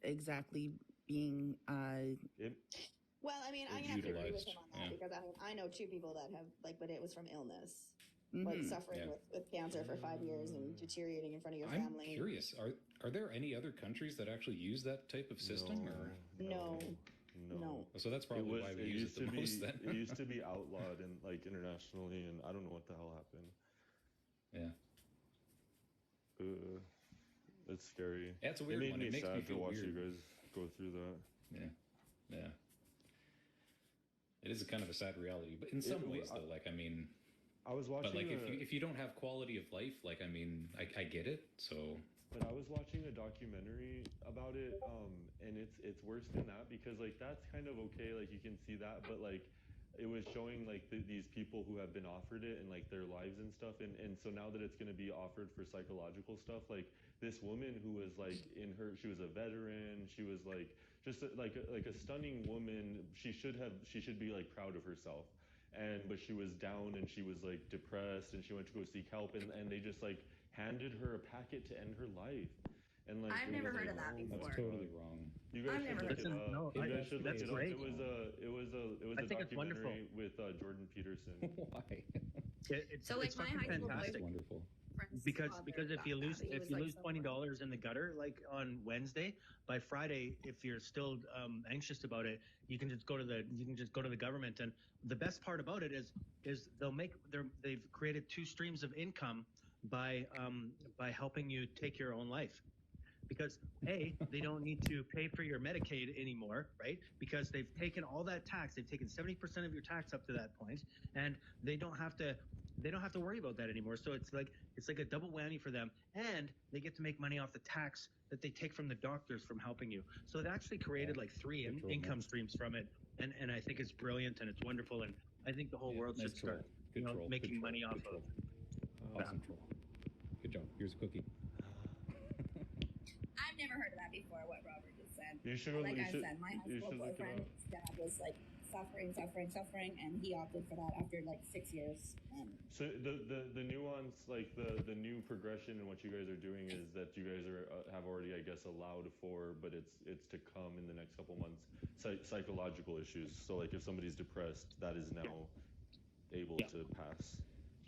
Speaker 6: exactly being.
Speaker 4: Well, I mean, I have to agree with
Speaker 9: Utilized,
Speaker 4: him on that
Speaker 9: yeah.
Speaker 4: because I know 2 people that have like, but it was from illness, like
Speaker 6: Mhm.
Speaker 4: suffering
Speaker 9: Yeah.
Speaker 4: with cancer for 5 years and deteriorating in front of your
Speaker 9: I'm
Speaker 4: family.
Speaker 9: curious. Are there any other countries that actually use that type of system? Or
Speaker 4: No. No.
Speaker 9: so that's probably why we use it the most. Then
Speaker 2: It used to be outlawed and like internationally, and I don't know what the hell happened.
Speaker 9: Yeah.
Speaker 2: It's scary.
Speaker 9: Yeah, it's a weird
Speaker 2: It made
Speaker 9: one.
Speaker 2: me
Speaker 9: It makes me
Speaker 2: sad to
Speaker 9: feel
Speaker 2: watch
Speaker 9: weird.
Speaker 2: you guys go through that.
Speaker 9: Yeah. It is a kind of a sad reality, but in some ways, though, like I mean,
Speaker 2: I was watching.
Speaker 9: but like if you don't have quality of life, like I mean, I get it. So
Speaker 2: But I was watching a documentary about it, and it's worse than that because like that's kind of okay, like you can see that, but like it was showing like these people who have been offered it and like their lives and stuff, and so now that it's going to be offered for psychological stuff, like this woman who was like she was a veteran, she was like just like a stunning woman. She should be like proud of herself. But she was down and she was like depressed and she went to go seek help, and they just like handed her a packet to end her life. And like
Speaker 4: I've
Speaker 2: it
Speaker 4: never
Speaker 2: was,
Speaker 4: heard
Speaker 2: like,
Speaker 4: of that
Speaker 2: oh
Speaker 4: before.
Speaker 2: my
Speaker 9: that's
Speaker 2: God.
Speaker 9: totally wrong.
Speaker 2: You guys
Speaker 4: I've
Speaker 2: should
Speaker 4: never
Speaker 2: look
Speaker 4: heard
Speaker 2: it
Speaker 4: of
Speaker 2: up.
Speaker 14: No,
Speaker 2: You guys should look
Speaker 14: that's
Speaker 2: it up.
Speaker 14: great.
Speaker 2: It was
Speaker 14: I
Speaker 2: a
Speaker 14: think it's wonderful.
Speaker 2: documentary with Jordan Peterson.
Speaker 9: Why?
Speaker 14: It's,
Speaker 4: So, like,
Speaker 14: it's
Speaker 4: my
Speaker 14: fucking
Speaker 4: high school
Speaker 14: fantastic.
Speaker 9: That's wonderful.
Speaker 4: Friends
Speaker 14: Because
Speaker 4: father
Speaker 14: if you
Speaker 4: got
Speaker 14: lose
Speaker 4: that. He
Speaker 14: if
Speaker 4: was,
Speaker 14: you
Speaker 4: like,
Speaker 14: lose
Speaker 4: so
Speaker 14: $20 in the gutter like on Wednesday, by Friday, if you're still anxious about it, you can just go to the government. And the best part about it is they've created 2 streams of income by helping you take your own life. Because they don't need to pay for your Medicaid anymore, right? Because they've taken all that tax, they've taken 70% of your tax up to that point, and they don't have to worry about that anymore. So it's like a double whammy for them, and they get to make money off the tax that they take from the doctors from helping you. So it actually created like 3
Speaker 9: Control,
Speaker 14: income
Speaker 9: man.
Speaker 14: streams from it, and I think it's brilliant and it's wonderful, and I think the whole
Speaker 9: Yeah,
Speaker 14: world
Speaker 9: nice
Speaker 14: should start
Speaker 9: troll. Good troll.
Speaker 14: making
Speaker 9: Good
Speaker 14: money
Speaker 9: troll.
Speaker 14: off
Speaker 9: Good
Speaker 14: of.
Speaker 9: troll. Awesome troll. Good job. Here's a cookie.
Speaker 4: I've never heard of that before. What Robert just said.
Speaker 2: You should.
Speaker 4: Like
Speaker 2: you
Speaker 4: I
Speaker 2: should,
Speaker 4: said, my high
Speaker 2: you
Speaker 4: school
Speaker 2: should look it up.
Speaker 4: boyfriend's dad was like suffering, and he opted for that after like 6 years.
Speaker 2: So the nuance, like the new progression in what you guys are doing is that you guys are have already, I guess, allowed for, but it's to come in the next couple months. Psychological issues. So like if somebody's depressed, that is now able to pass.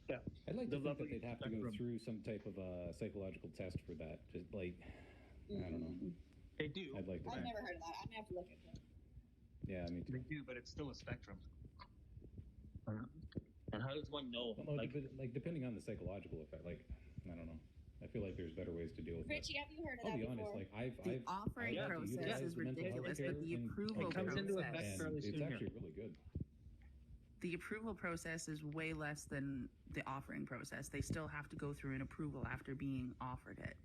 Speaker 14: Yeah.
Speaker 15: I'd like to
Speaker 14: The
Speaker 15: think that they'd have to go
Speaker 14: spectrum.
Speaker 15: through some type of a psychological test for that. Just like, I don't know.
Speaker 14: They do.
Speaker 15: I'd like to
Speaker 4: I've
Speaker 15: think.
Speaker 4: never heard of that. I'm gonna have to look into it.
Speaker 15: Yeah, me too.
Speaker 14: They do, but it's still a spectrum. And how does one know?
Speaker 15: Well, like depending on the psychological effect, like I don't know. I feel like there's better ways to deal with it.
Speaker 4: Richie, have you heard of
Speaker 15: I'll
Speaker 4: that
Speaker 15: be honest,
Speaker 4: before?
Speaker 15: like I've
Speaker 6: The offering
Speaker 15: I've had to
Speaker 6: process
Speaker 15: utilize
Speaker 6: is
Speaker 15: the mental health
Speaker 6: ridiculous,
Speaker 15: care
Speaker 6: but the
Speaker 15: in,
Speaker 6: approval
Speaker 15: like,
Speaker 14: It comes into
Speaker 6: process.
Speaker 14: effect
Speaker 15: and
Speaker 14: fairly
Speaker 15: it's
Speaker 14: soon here.
Speaker 15: actually really good.
Speaker 6: the approval process is way less than the offering process. They still have to go through an approval after being offered it.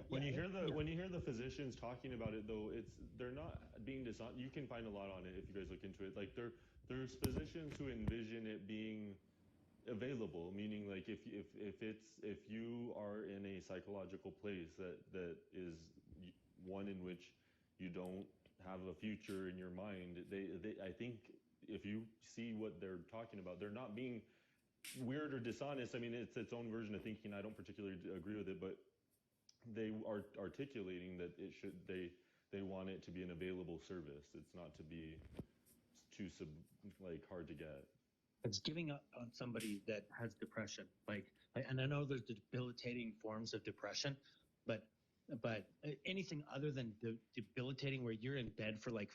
Speaker 2: When you hear the physicians talking about it, though, they're not being dishonest. You can find a lot on it if you guys look into it. Like there's physicians who envision it being available, meaning like if you are in a psychological place that is one in which you don't have a future in your mind, I think if you see what they're talking about, they're not being weird or dishonest. I mean, it's its own version of thinking. I don't particularly agree with it, but they are articulating that they want it to be an available service. It's not to be too hard to get.
Speaker 14: It's giving up on somebody that has depression. And I know there's debilitating forms of depression, but anything other than debilitating, where you're in bed for like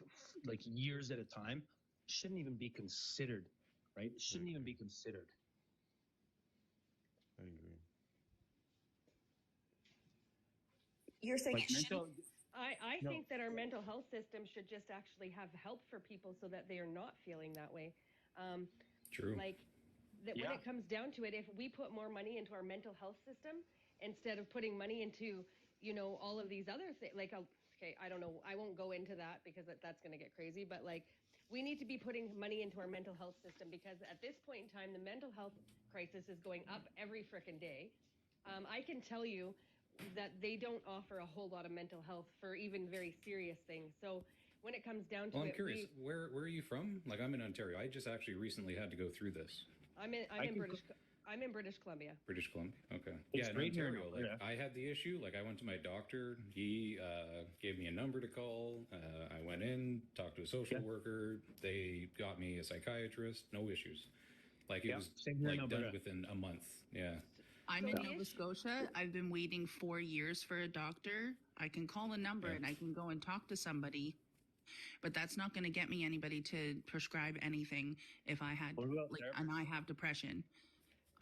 Speaker 14: years at a time, shouldn't even be considered, right? It shouldn't even be considered.
Speaker 2: I agree.
Speaker 4: You're saying
Speaker 12: I think that our mental health system should just actually have help for people so that they are not feeling that way.
Speaker 9: True.
Speaker 12: When it comes down to it, if we put more money into our mental health system instead of putting money into, all of these other things, I don't know, I won't go into that because that's going to get crazy, but we need to be putting money into our mental health system, because at this point in time, the mental health crisis is going up every frickin' day. I can tell you that they don't offer a whole lot of mental health for even very serious things. So when it comes down to
Speaker 9: I'm curious, where are you from? Like, I'm in Ontario. I just actually recently had to go through this.
Speaker 12: I'm in British Columbia.
Speaker 9: British Columbia. Okay.
Speaker 14: It's
Speaker 9: in
Speaker 14: right here in
Speaker 9: Ontario.
Speaker 14: Alberta.
Speaker 9: I had the issue. I went to my doctor. He gave me a number to call. I went in, talked to a social worker. They got me a psychiatrist. No issues. It was done within a month. Yeah.
Speaker 6: I'm in Nova Scotia. I've been waiting 4 years for a doctor. I can call a number and I can go and talk to somebody, but that's not going to get me anybody to prescribe anything if I had, and I have depression.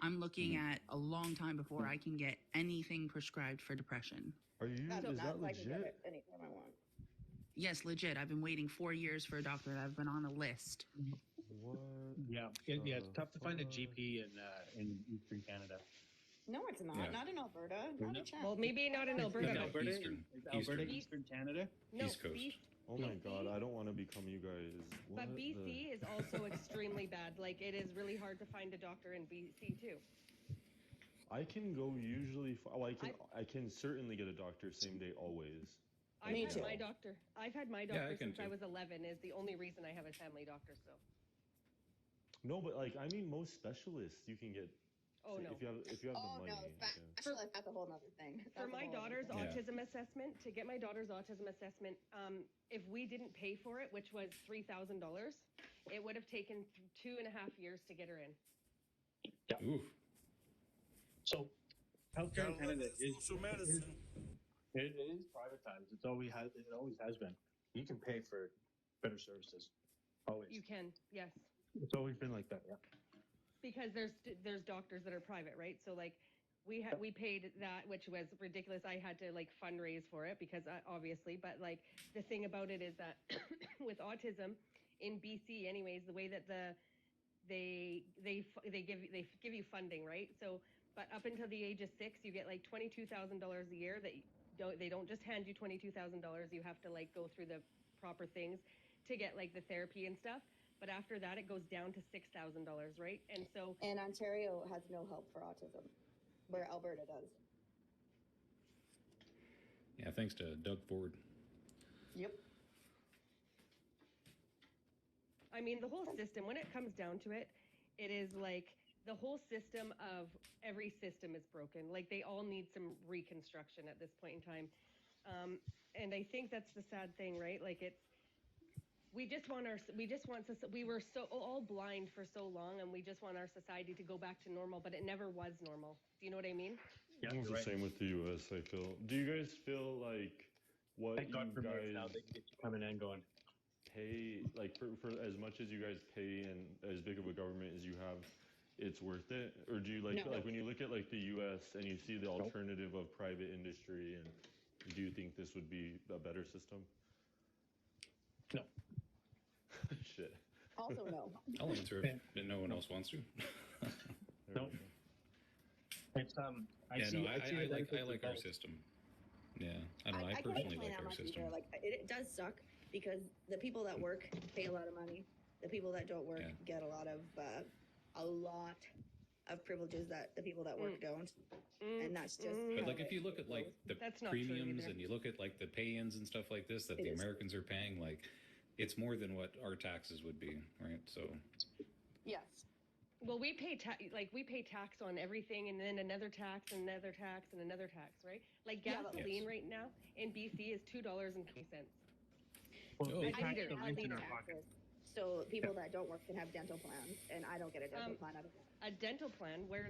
Speaker 6: I'm looking at a long time before I can get anything prescribed for depression.
Speaker 2: Is that legit?
Speaker 4: Anytime I want.
Speaker 6: Yes, legit. I've been waiting 4 years for a doctor. I've been on a list.
Speaker 2: What?
Speaker 14: Yeah, it's tough to find a GP in Eastern Canada.
Speaker 4: No, it's not.
Speaker 9: Yeah.
Speaker 4: Not in Alberta. Not a chance.
Speaker 12: Well, maybe not in Alberta.
Speaker 9: No,
Speaker 12: but
Speaker 9: Eastern.
Speaker 14: Eastern Canada?
Speaker 12: No,
Speaker 9: East Coast.
Speaker 2: Oh my God, I don't want to become you guys.
Speaker 12: But BC is also extremely bad. It is really hard to find a doctor in BC too.
Speaker 2: I can go usually. I can certainly get a doctor same day always.
Speaker 12: I've had my doctor. I've had my doctor since I
Speaker 9: too.
Speaker 12: was 11. Is the only reason I have a family doctor. So.
Speaker 2: No, but I mean, most specialists you can get.
Speaker 12: Oh no!
Speaker 2: If you have the money.
Speaker 4: That's a whole other thing.
Speaker 12: For my daughter's autism assessment, to get my daughter's autism assessment, if we didn't pay for it, which was $3,000, it would have taken 2.5 years to get her in.
Speaker 14: Yeah.
Speaker 9: Oof.
Speaker 14: So, healthcare in Canada is
Speaker 16: social medicine.
Speaker 14: It is privatized. It always has been. You can pay for better services. Always.
Speaker 12: You can, yes.
Speaker 14: It's always been like that. Yeah.
Speaker 12: Because there's doctors that are private, right? So we paid that, which was ridiculous. I had to fundraise for it because obviously, but the thing about it is that with autism in BC, anyways, the way that they give you funding, right? So, but up until the age of 6, you get $22,000 a year that they don't just hand you $22,000. You have to go through the proper things to get the therapy and stuff. But after that, it goes down to $6,000, right? And
Speaker 4: Ontario has no help for autism, where Alberta does.
Speaker 9: Yeah, thanks to Doug Ford.
Speaker 4: Yep.
Speaker 12: I mean, the whole system, when it comes down to it, it is the whole system of every system is broken. They all need some reconstruction at this point in time. And I think that's the sad thing, right? We were so all blind for so long, and we just want our society to go back to normal, but it never was normal. Do you know what I mean?
Speaker 2: Yeah, it's the same with the U.S. I feel. Do you guys feel what
Speaker 14: Thank God
Speaker 2: you
Speaker 14: for
Speaker 2: guys
Speaker 14: now they get you coming and going?
Speaker 2: pay for as much as you guys pay and as big of a government as you have, it's worth it? Or do you
Speaker 4: No.
Speaker 2: when you look at the U.S. and you see the alternative of private industry, and do you think this would be a better system?
Speaker 14: No.
Speaker 2: Shit.
Speaker 4: Also, no.
Speaker 9: I'll answer if no one else wants to.
Speaker 14: No. It's I
Speaker 9: yeah,
Speaker 14: see.
Speaker 9: no,
Speaker 14: I see
Speaker 9: I
Speaker 14: the
Speaker 9: like
Speaker 14: benefits of
Speaker 9: our
Speaker 14: both.
Speaker 9: system. Yeah, I don't know. I
Speaker 4: can't
Speaker 9: personally
Speaker 4: complain
Speaker 9: like
Speaker 4: that
Speaker 9: our
Speaker 4: much
Speaker 9: system.
Speaker 4: either. Like it does suck because the people that work pay a lot of money. The people that don't work get a lot of privileges that the people that work don't. And that's just.
Speaker 9: But
Speaker 4: how
Speaker 9: like, if
Speaker 4: it
Speaker 9: you look at like the
Speaker 12: That's not true
Speaker 9: premiums
Speaker 12: either.
Speaker 9: and you look at like the pay-ins and stuff like this that
Speaker 4: It
Speaker 9: the
Speaker 4: is.
Speaker 9: Americans are paying, like it's more than what our taxes would be, right? So
Speaker 4: Yes.
Speaker 12: Well, we pay tax on everything, and then another tax, and another tax, and another tax, right? Like
Speaker 4: Yeah, but-
Speaker 12: gasoline right now in BC is $2.20.
Speaker 14: Well, they
Speaker 4: I
Speaker 14: tax
Speaker 4: did
Speaker 14: the rent in our
Speaker 4: taxes,
Speaker 14: pocket.
Speaker 4: so people that don't work can have dental plans, and I don't get a dental plan out of it.
Speaker 12: A dental plan where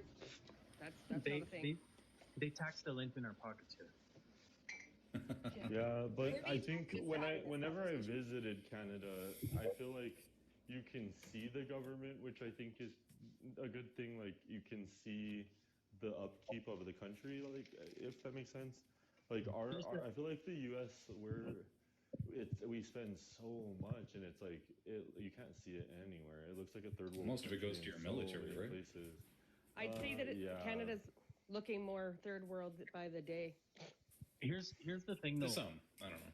Speaker 12: that's
Speaker 14: They,
Speaker 12: not a thing.
Speaker 14: they tax the lint in our pockets here.
Speaker 2: Yeah, but I think
Speaker 4: taxed
Speaker 2: whenever I
Speaker 4: out of this
Speaker 2: visited Canada, I feel like you can see the government, which I think is a good thing. Like you can see the upkeep of the country, like if that makes sense. Like I feel like the U.S. we spend so much, and it's like you can't see it anywhere. It looks like a third world.
Speaker 9: Most of it goes to
Speaker 2: country
Speaker 9: your
Speaker 2: in so
Speaker 9: military,
Speaker 2: many
Speaker 9: right?
Speaker 2: Places.
Speaker 12: I'd say that
Speaker 2: yeah.
Speaker 12: Canada's looking more third world by the day.
Speaker 14: Here's the thing though.
Speaker 9: To some, I don't know.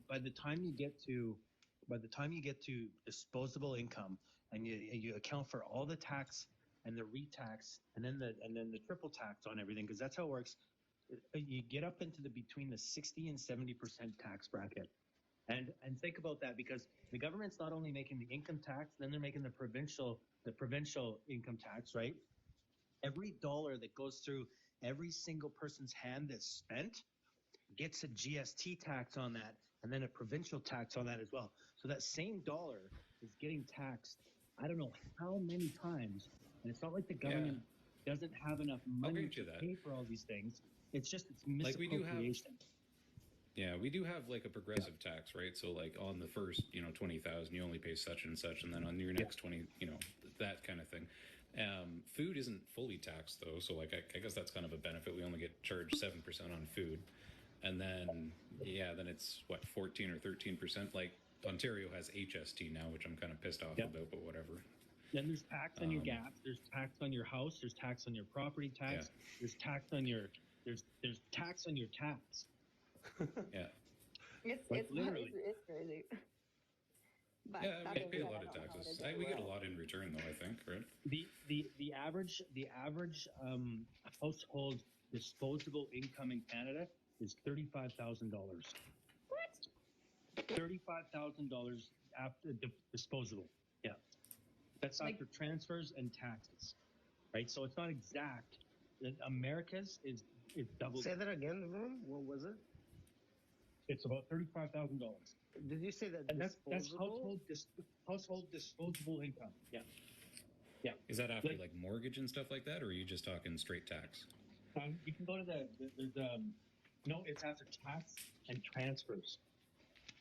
Speaker 14: By the time you get to disposable income and you account for all the tax and the retax and then the triple tax on everything, because that's how it works, you get up into between the 60 and 70% tax bracket. And think about that, because the government's not only making the income tax, then they're making the provincial income tax, right? Every dollar that goes through every single person's hand that's spent gets a GST tax on that, and then a provincial tax on that as well. So that same dollar is getting taxed, I don't know how many times, and it's not like the government doesn't have enough money
Speaker 9: grant
Speaker 14: to
Speaker 9: you that.
Speaker 14: pay for all these things. It's
Speaker 9: Like, we do have-
Speaker 14: misappropriation.
Speaker 9: Yeah, we do have like a progressive tax, right? So like on the first, 20,000, you only pay such and such, and then on your next 20, that kind of thing. Food isn't fully taxed though, so like I guess that's kind of a benefit. We only get charged 7% on food, and then then it's what 14 or 13%. Like Ontario has HST now, which I'm kind of pissed off about, but whatever.
Speaker 14: Then there's tax on your gas. There's tax on your house. There's tax on your property tax. There's tax on your there's tax on your tax.
Speaker 9: Yeah.
Speaker 4: It's
Speaker 14: Like, literally.
Speaker 4: it's crazy. But
Speaker 9: Yeah,
Speaker 4: that
Speaker 9: we
Speaker 4: being
Speaker 9: pay a
Speaker 4: said,
Speaker 9: lot
Speaker 4: I
Speaker 9: of
Speaker 4: don't know how
Speaker 9: taxes.
Speaker 4: to do
Speaker 9: We get a
Speaker 4: well.
Speaker 9: lot in return though, I think, right?
Speaker 14: The average household disposable income in Canada is $35,000.
Speaker 4: What?
Speaker 14: $35,000 after disposable. Yeah, that's after transfers and taxes, right? So it's not exact. America's is double.
Speaker 16: Say that again, Ron. What was it?
Speaker 14: It's about $35,000.
Speaker 16: Did you say that?
Speaker 14: And that's
Speaker 16: disposable?
Speaker 14: household disposable income. Yeah. Yeah.
Speaker 9: Is that after like mortgage and stuff like that, or are you just talking straight tax?
Speaker 14: You can go to no, it's after tax and transfers.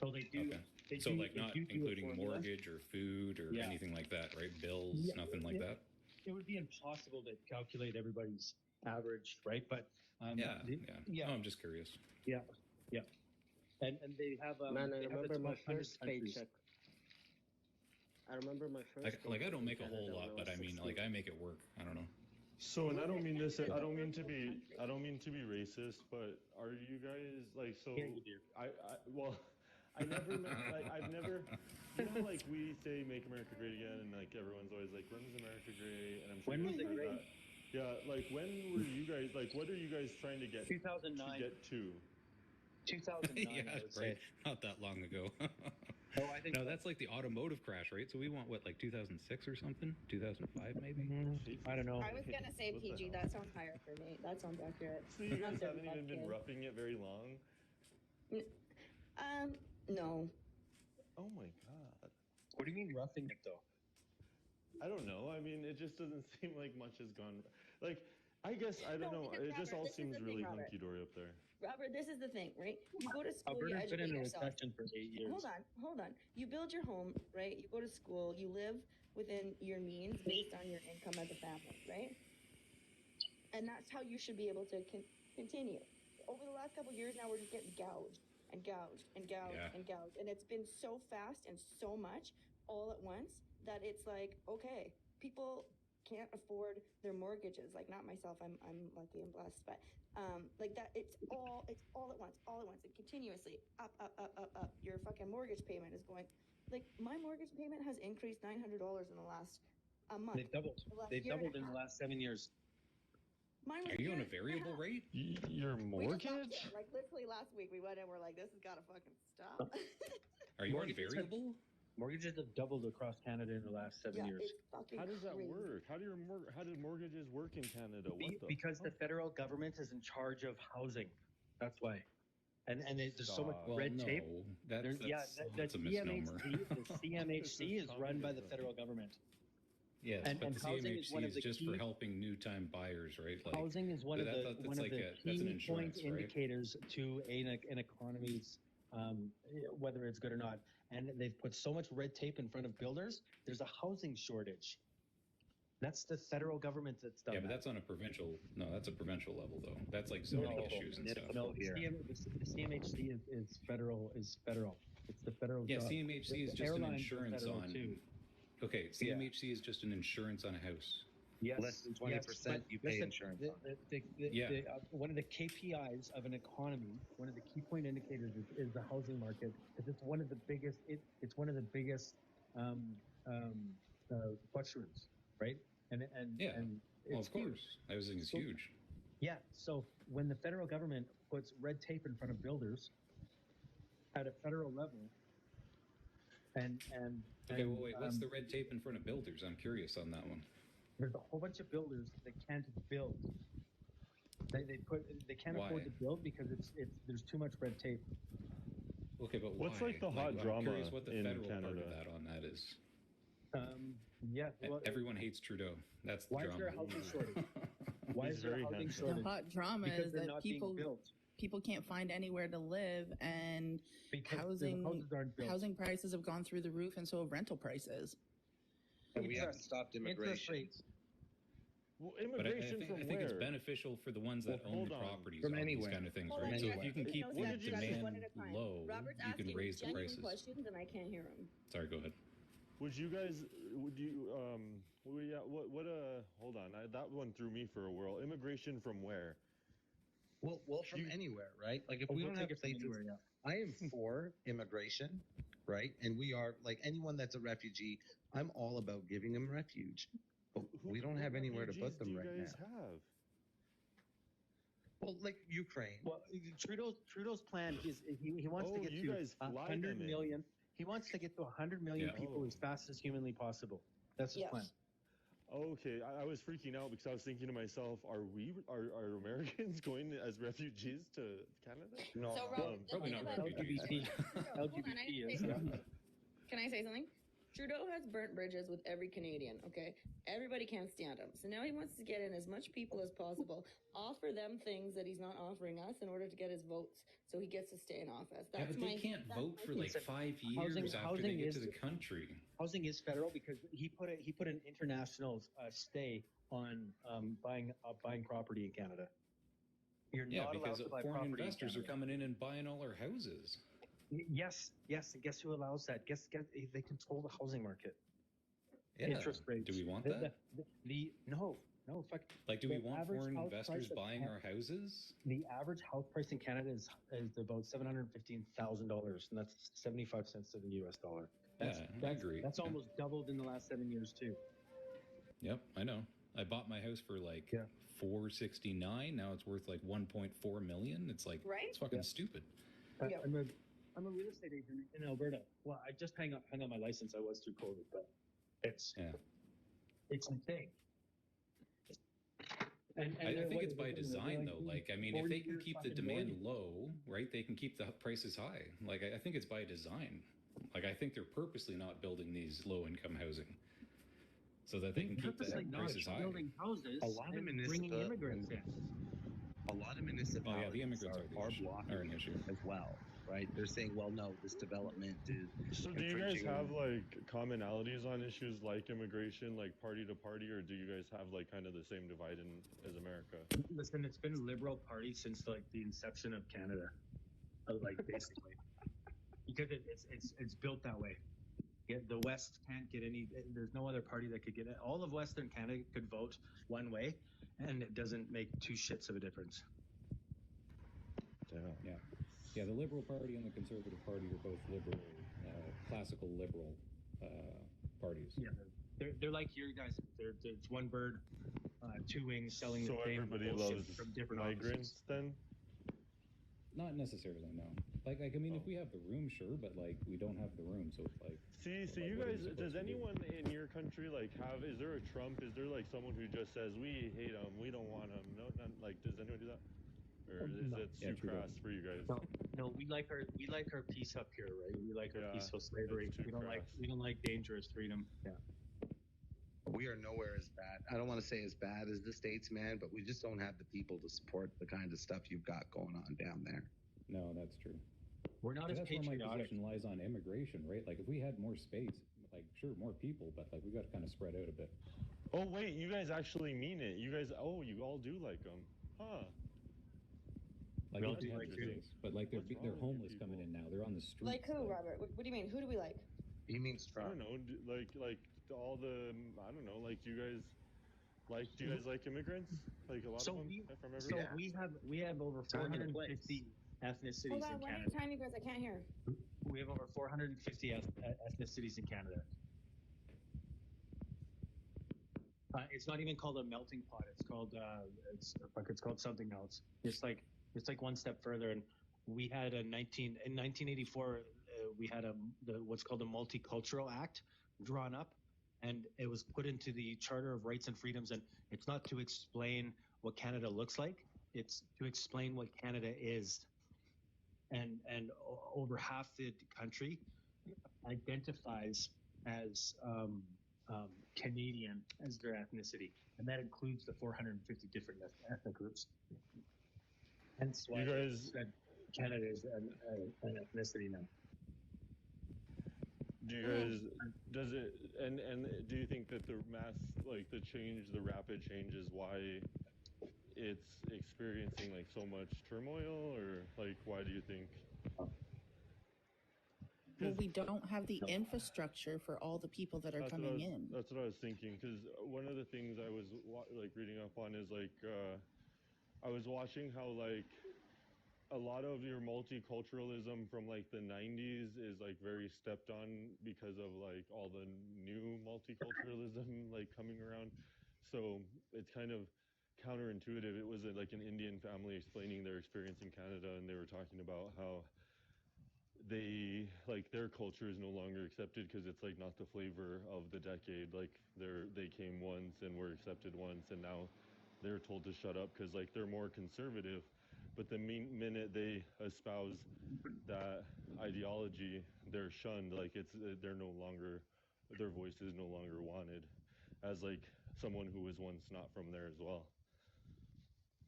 Speaker 14: So they do.
Speaker 9: Okay.
Speaker 14: They
Speaker 9: So
Speaker 14: do-
Speaker 9: like
Speaker 14: they
Speaker 9: not
Speaker 14: do a
Speaker 9: including
Speaker 14: formula.
Speaker 9: mortgage or food or
Speaker 14: Yeah.
Speaker 9: anything like that, right? Bills,
Speaker 14: Yeah,
Speaker 9: nothing like
Speaker 14: yeah.
Speaker 9: that.
Speaker 14: It would be impossible to calculate everybody's average, right? But
Speaker 9: Yeah.
Speaker 14: yeah.
Speaker 9: No, I'm just curious.
Speaker 14: Yeah, yeah. And they have
Speaker 16: Man, I
Speaker 14: they have it
Speaker 16: remember
Speaker 14: to
Speaker 16: my
Speaker 14: 100
Speaker 16: first
Speaker 14: countries.
Speaker 16: paycheck. I remember my first.
Speaker 9: Like I don't make a
Speaker 16: paycheck in
Speaker 9: whole
Speaker 16: Canada
Speaker 9: lot,
Speaker 16: when
Speaker 9: but
Speaker 16: was
Speaker 9: I mean,
Speaker 16: 16.
Speaker 9: like I make it work. I don't know.
Speaker 2: So, and I don't mean this. I don't mean to be racist, but are you guys like so?
Speaker 14: Yeah, you do.
Speaker 2: I never met, like I've never. You know, like we say "Make America Great Again," and like everyone's always like, "When is America great?" And I'm sure
Speaker 14: When
Speaker 2: you've
Speaker 14: was it
Speaker 2: heard
Speaker 14: great?
Speaker 2: that. Yeah, like when were you guys? Like, what are you guys trying to get?
Speaker 14: 2009.
Speaker 2: To get to?
Speaker 14: 2009.
Speaker 9: Yeah,
Speaker 14: I would say.
Speaker 9: right. Not that long ago.
Speaker 14: Oh, I think
Speaker 9: no, that's like the automotive crash, right? So we want what, like 2006 or something? 2005 maybe?
Speaker 14: I don't know.
Speaker 4: I was gonna say
Speaker 2: What the
Speaker 4: PG.
Speaker 2: hell?
Speaker 4: That sounds higher for me. That sounds accurate.
Speaker 2: So you guys
Speaker 4: Not
Speaker 2: haven't even
Speaker 4: 35
Speaker 2: been
Speaker 4: kids.
Speaker 2: roughing it very long.
Speaker 4: No.
Speaker 2: Oh my god.
Speaker 14: What do you mean roughing it though?
Speaker 2: I don't know. I mean, it just doesn't seem like much has gone. Like, I guess I don't know.
Speaker 4: because
Speaker 2: It just
Speaker 4: Robert,
Speaker 2: all
Speaker 4: this is
Speaker 2: seems
Speaker 4: the thing,
Speaker 2: really
Speaker 4: Robert.
Speaker 2: hunky dory up there.
Speaker 4: Robert, this is the thing, right? You go to school, you
Speaker 14: Alberta's been
Speaker 4: educate
Speaker 14: in a
Speaker 4: yourself.
Speaker 14: recession for 8 years.
Speaker 4: Hold on. You build your home, right? You go to school, you live within your means based on your income as a family, right? And that's how you should be able to continue. Over the last couple of years now, we're just getting gouged and gouged and gouged
Speaker 9: Yeah.
Speaker 4: and gouged. And it's been so fast and so much. all at once that it's like, okay, people can't afford their mortgages. Like, not myself, I'm lucky and blessed, but like that, it's all at once, and continuously up. Your fucking mortgage payment is going, like, my mortgage payment has increased $900 in the last month.
Speaker 14: They've doubled.
Speaker 4: The last
Speaker 14: They've
Speaker 4: year and
Speaker 14: doubled
Speaker 4: a
Speaker 14: in the
Speaker 4: half.
Speaker 14: last 7 years.
Speaker 4: Mine was
Speaker 9: Are you on a
Speaker 4: year and
Speaker 9: variable
Speaker 4: half.
Speaker 9: rate?
Speaker 2: Your
Speaker 4: We just
Speaker 2: mortgage?
Speaker 4: lost it. Like, literally last week we went and we're like, this has got to fucking stop.
Speaker 9: Are you on
Speaker 14: Mortgages have-
Speaker 9: variable?
Speaker 14: Mortgages have doubled across Canada in the last 7
Speaker 4: Yeah,
Speaker 14: years.
Speaker 4: it's fucking
Speaker 2: How does that
Speaker 4: crazy.
Speaker 2: work? How did mortgages work in Canada? What the
Speaker 14: Because the federal government is in charge of housing. That's why. And there's so much
Speaker 9: Well,
Speaker 14: red
Speaker 9: no,
Speaker 14: tape.
Speaker 9: that's
Speaker 14: The
Speaker 9: a misnomer.
Speaker 14: CMHC is run by the federal government.
Speaker 9: Yes,
Speaker 14: And-
Speaker 9: but
Speaker 14: and
Speaker 9: the
Speaker 14: housing is one
Speaker 9: CMHC
Speaker 14: of
Speaker 9: is
Speaker 14: the
Speaker 9: just
Speaker 14: key-
Speaker 9: for helping new-time buyers, right? Like,
Speaker 14: Housing is one of the
Speaker 9: that's
Speaker 14: one of
Speaker 9: like
Speaker 14: the
Speaker 9: that's an
Speaker 14: key
Speaker 9: insurance,
Speaker 14: point
Speaker 9: right?
Speaker 14: indicators to an economy's whether it's good or not. And they've put so much red tape in front of builders. There's a housing shortage. That's the federal government that's done.
Speaker 9: Yeah, but
Speaker 14: that.
Speaker 9: that's on a provincial. No, that's a provincial level though. That's like zoning issues and stuff.
Speaker 14: No, the CMHC is federal. It's the federal.
Speaker 9: Yeah,
Speaker 14: job.
Speaker 9: CMHC is
Speaker 14: The
Speaker 9: just an
Speaker 14: airlines are
Speaker 9: insurance
Speaker 14: federal
Speaker 9: on.
Speaker 14: too.
Speaker 9: Okay, CMHC is just an insurance on a house.
Speaker 14: Yes,
Speaker 3: Less than 20%
Speaker 14: but
Speaker 3: you pay
Speaker 14: listen,
Speaker 3: insurance
Speaker 9: Yeah.
Speaker 14: one of the KPIs of an economy, one of the key point indicators is the housing market, because it's one of the biggest. It's one of the biggest fluctuations, right? And
Speaker 9: Yeah.
Speaker 14: and
Speaker 9: Well,
Speaker 14: it's
Speaker 9: of
Speaker 14: huge.
Speaker 9: course, housing is
Speaker 14: So-
Speaker 9: huge.
Speaker 14: Yeah. So when the federal government puts red tape in front of builders at a federal level, and
Speaker 9: Okay,
Speaker 14: and,
Speaker 9: well, wait. What's the red tape in front of builders? I'm curious on that one.
Speaker 14: There's a whole bunch of builders that can't build. They can't afford
Speaker 9: Why?
Speaker 14: to build because it's there's too much red tape.
Speaker 9: Okay, but
Speaker 2: What's
Speaker 9: why?
Speaker 2: like the hot
Speaker 9: I'm
Speaker 2: drama
Speaker 9: curious what the
Speaker 2: in
Speaker 9: federal part
Speaker 2: Canada?
Speaker 9: of that on that is.
Speaker 14: Yeah. Well,
Speaker 9: Everyone hates Trudeau. That's the
Speaker 14: why is
Speaker 9: drama.
Speaker 14: there a housing shortage? Why
Speaker 2: He's
Speaker 14: is there a
Speaker 2: very
Speaker 14: housing
Speaker 2: handsome.
Speaker 14: shortage?
Speaker 6: The hot drama
Speaker 14: Because
Speaker 6: is
Speaker 14: they're
Speaker 6: that
Speaker 14: not being
Speaker 6: people
Speaker 14: built.
Speaker 6: people can't find anywhere to live, and
Speaker 14: Because the
Speaker 6: housing
Speaker 14: houses aren't built.
Speaker 6: housing prices have gone through the roof, and so have rental prices.
Speaker 3: And we haven't
Speaker 14: Interest-
Speaker 3: stopped
Speaker 14: interest
Speaker 3: immigration.
Speaker 14: rates.
Speaker 2: Well,
Speaker 9: But I
Speaker 2: immigration
Speaker 9: think,
Speaker 2: from
Speaker 9: I think it's
Speaker 2: where?
Speaker 9: beneficial for the ones that
Speaker 2: Well,
Speaker 9: own
Speaker 2: hold
Speaker 9: the
Speaker 2: on.
Speaker 9: properties
Speaker 3: From
Speaker 9: on
Speaker 3: anywhere.
Speaker 9: these kind of things,
Speaker 4: Hold
Speaker 9: right?
Speaker 4: on,
Speaker 9: So
Speaker 4: guys.
Speaker 9: if you can keep
Speaker 4: No,
Speaker 9: the
Speaker 2: What
Speaker 4: Seth,
Speaker 2: did you
Speaker 4: guys,
Speaker 2: say?
Speaker 4: one
Speaker 9: demand
Speaker 4: at a time.
Speaker 9: low,
Speaker 4: Robert's
Speaker 9: you can
Speaker 4: asking
Speaker 9: raise the
Speaker 4: genuine
Speaker 9: prices.
Speaker 4: questions and I can't hear him.
Speaker 9: Sorry, go ahead.
Speaker 2: Would you guys? Would you? Well, yeah. What? Hold on. That one threw me for a whirl. Immigration from where?
Speaker 3: Well, from anywhere, right? Like if we
Speaker 14: We'll
Speaker 3: don't
Speaker 14: take
Speaker 3: have
Speaker 14: it from
Speaker 3: places,
Speaker 14: anywhere, yeah.
Speaker 3: I am for immigration, right? And we are like anyone that's a refugee. I'm all about giving them refuge, but we don't
Speaker 2: What
Speaker 3: have anywhere to put
Speaker 2: refugees
Speaker 3: them
Speaker 2: do you
Speaker 3: right
Speaker 2: guys
Speaker 3: now.
Speaker 2: have?
Speaker 3: Well, like Ukraine.
Speaker 14: Well, Trudeau's plan is he wants to
Speaker 2: Oh,
Speaker 14: get
Speaker 2: you
Speaker 14: to
Speaker 2: guys fly
Speaker 14: 100
Speaker 2: them in.
Speaker 14: million. He wants to get to 100 million
Speaker 9: Yeah.
Speaker 14: people
Speaker 2: Oh.
Speaker 14: as fast as humanly possible. That's his
Speaker 4: Yes.
Speaker 14: plan.
Speaker 2: Okay, I was freaking out because I was thinking to myself, are Americans going as refugees to Canada?
Speaker 3: No,
Speaker 4: So,
Speaker 3: no.
Speaker 4: Rob, the
Speaker 9: Probably
Speaker 4: thing
Speaker 9: not
Speaker 4: about-
Speaker 9: refugees.
Speaker 4: Hold on, I
Speaker 14: LGBT
Speaker 4: have to
Speaker 14: is.
Speaker 4: say something. Can I say something? Trudeau has burnt bridges with every Canadian, okay? Everybody can't stand him. So now he wants to get in as much people as possible, offer them things that he's not offering us in order to get his votes so he gets to stay in office.
Speaker 9: Yeah,
Speaker 4: That's
Speaker 9: but they can't
Speaker 4: that's
Speaker 9: vote
Speaker 4: my
Speaker 9: for like
Speaker 14: Listen,
Speaker 9: 5 years
Speaker 14: housing-
Speaker 9: after they
Speaker 14: housing
Speaker 9: get
Speaker 14: is-
Speaker 9: to the country.
Speaker 14: Housing is federal because he put an international stay on buying property in Canada. You're
Speaker 9: Yeah,
Speaker 14: not
Speaker 9: because
Speaker 14: allowed to buy
Speaker 9: foreign
Speaker 14: property in
Speaker 9: investors are
Speaker 14: Canada.
Speaker 9: coming in and buying all our houses.
Speaker 14: Yes. And guess who allows that? Guess they control the housing market.
Speaker 9: Yeah.
Speaker 14: Interest rates.
Speaker 9: Do we want
Speaker 14: The-
Speaker 9: that?
Speaker 14: the no, fuck.
Speaker 9: Like, do we
Speaker 14: the
Speaker 9: want
Speaker 14: average
Speaker 9: foreign
Speaker 14: house
Speaker 9: investors
Speaker 14: price of
Speaker 9: buying
Speaker 14: Can-
Speaker 9: our houses?
Speaker 14: The average house price in Canada is about $715,000, and that's 75 cents to the U.S. dollar.
Speaker 9: I agree.
Speaker 14: That's
Speaker 9: Yeah.
Speaker 14: almost doubled in the last 7 years too.
Speaker 9: Yep, I know. I bought my house for like $469. Now it's worth like $1.4 million. It's like
Speaker 4: Right?
Speaker 9: it's fucking
Speaker 14: Yeah.
Speaker 9: stupid.
Speaker 4: Yep.
Speaker 14: I'm a real estate agent in Alberta. Well, I just hung on my license. I was through COVID, but it's insane. And
Speaker 9: I think
Speaker 14: what-
Speaker 9: it's by
Speaker 14: what-
Speaker 9: design
Speaker 14: like,
Speaker 9: though. Like, I mean,
Speaker 14: 40
Speaker 9: if they can
Speaker 14: years
Speaker 9: keep the
Speaker 14: fucking
Speaker 9: demand
Speaker 14: mortgage.
Speaker 9: low, right, they can keep the prices high. Like, I think it's by design. Like, I think they're purposely not building these low-income housing so that they can keep the
Speaker 14: Purposely not
Speaker 9: prices high.
Speaker 14: building houses
Speaker 3: A lot of
Speaker 14: and bringing
Speaker 3: municipal-
Speaker 14: immigrants in.
Speaker 3: A lot of municipalities
Speaker 9: Oh, yeah, the immigrants
Speaker 3: are
Speaker 9: are
Speaker 3: blocking
Speaker 9: an issue
Speaker 3: as well, right? They're saying, well, no, this development is.
Speaker 2: So do you guys
Speaker 3: infringing
Speaker 2: have
Speaker 3: on-
Speaker 2: like commonalities on issues like immigration, like party to party, or do you guys have like kind of the same divide as America?
Speaker 14: Listen, it's been a liberal party since like the inception of Canada, like basically, because it's built that way. The West can't get any. There's no other party that could get it. All of Western Canada could vote one way, and it doesn't make two shits of a difference.
Speaker 15: Yeah. The Liberal Party and the Conservative Party are both liberal, classical liberal parties.
Speaker 14: Yeah, they're like your guys. It's one bird, two wings, selling the same
Speaker 2: everybody
Speaker 14: bullshit
Speaker 2: loves
Speaker 14: from different
Speaker 2: migrants
Speaker 14: offices.
Speaker 2: then?
Speaker 15: Not necessarily, no. Like I mean, if we have the room, sure, but like we don't have the room, so it's like.
Speaker 2: See, so
Speaker 15: like,
Speaker 2: you
Speaker 15: what are we
Speaker 2: guys,
Speaker 15: supposed
Speaker 2: does
Speaker 15: to do?
Speaker 2: anyone in your country like have? Is there a Trump? Is there like someone who just says we hate him, we don't want him? No, none, like does anyone do that? Or is
Speaker 14: No.
Speaker 2: it too crass for you guys?
Speaker 14: No, we like our peace up here, right? We like our peaceful slavery.
Speaker 2: it's too
Speaker 14: We don't like dangerous freedom. Yeah.
Speaker 3: We are nowhere as bad. I don't want to say as bad as the States, man, but we just don't have the people to support the kind of stuff you've got going on down there.
Speaker 15: No, that's true.
Speaker 14: We're not as
Speaker 15: That's where my
Speaker 14: patriotic.
Speaker 15: position lies on immigration, right? Like if we had more space, like sure, more people, but like we got to kind of spread out a bit.
Speaker 2: Oh wait, you guys actually mean it. You guys, you all do like them, huh?
Speaker 15: Like
Speaker 14: We all
Speaker 15: it
Speaker 14: do
Speaker 15: depends,
Speaker 14: like you.
Speaker 15: but like they're homeless coming in now. They're on the streets.
Speaker 4: Like who, Robert? What do you mean? Who do we like?
Speaker 3: He means
Speaker 2: I
Speaker 3: Trump.
Speaker 2: don't know, like all the, I don't know, like do you guys like immigrants? Like a lot of them from everywhere?
Speaker 14: We have over 450 ethnicities
Speaker 4: Hold on,
Speaker 14: in
Speaker 4: one at
Speaker 14: Canada.
Speaker 4: a time, you guys. I can't hear.
Speaker 14: We have over 450 ethnicities in Canada. It's not even called a melting pot. It's called it's called something else. It's like one step further. And we had in 1984 we had what's called a Multicultural Act drawn up, and it was put into the Charter of Rights and Freedoms. And it's not to explain what Canada looks like; it's to explain what Canada is. And over half the country identifies as Canadian as their ethnicity, and that includes the 450 different ethnic groups. Hence why
Speaker 2: You guys-
Speaker 14: said Canada is an ethnicity now.
Speaker 2: Do you guys, does it, and do you think that the rapid change is why it's experiencing like so much turmoil, or like why do you think?
Speaker 6: Well, we don't have the infrastructure for all the people that are coming in.
Speaker 2: That's what I was thinking, because one of the things I was reading up on is like I was watching how like a lot of your multiculturalism from like the 90s is like very stepped on because of like all the new multiculturalism like coming around. So it's kind of counterintuitive. It was like an Indian family explaining their experience in Canada, and they were talking about how they like their culture is no longer accepted because it's like not the flavor of the decade. Like they came once and were accepted once, and now they're told to shut up because like they're more conservative. But the minute they espouse that ideology, they're shunned. Like they're no longer, their voice is no longer wanted, as like someone who was once not from there as well.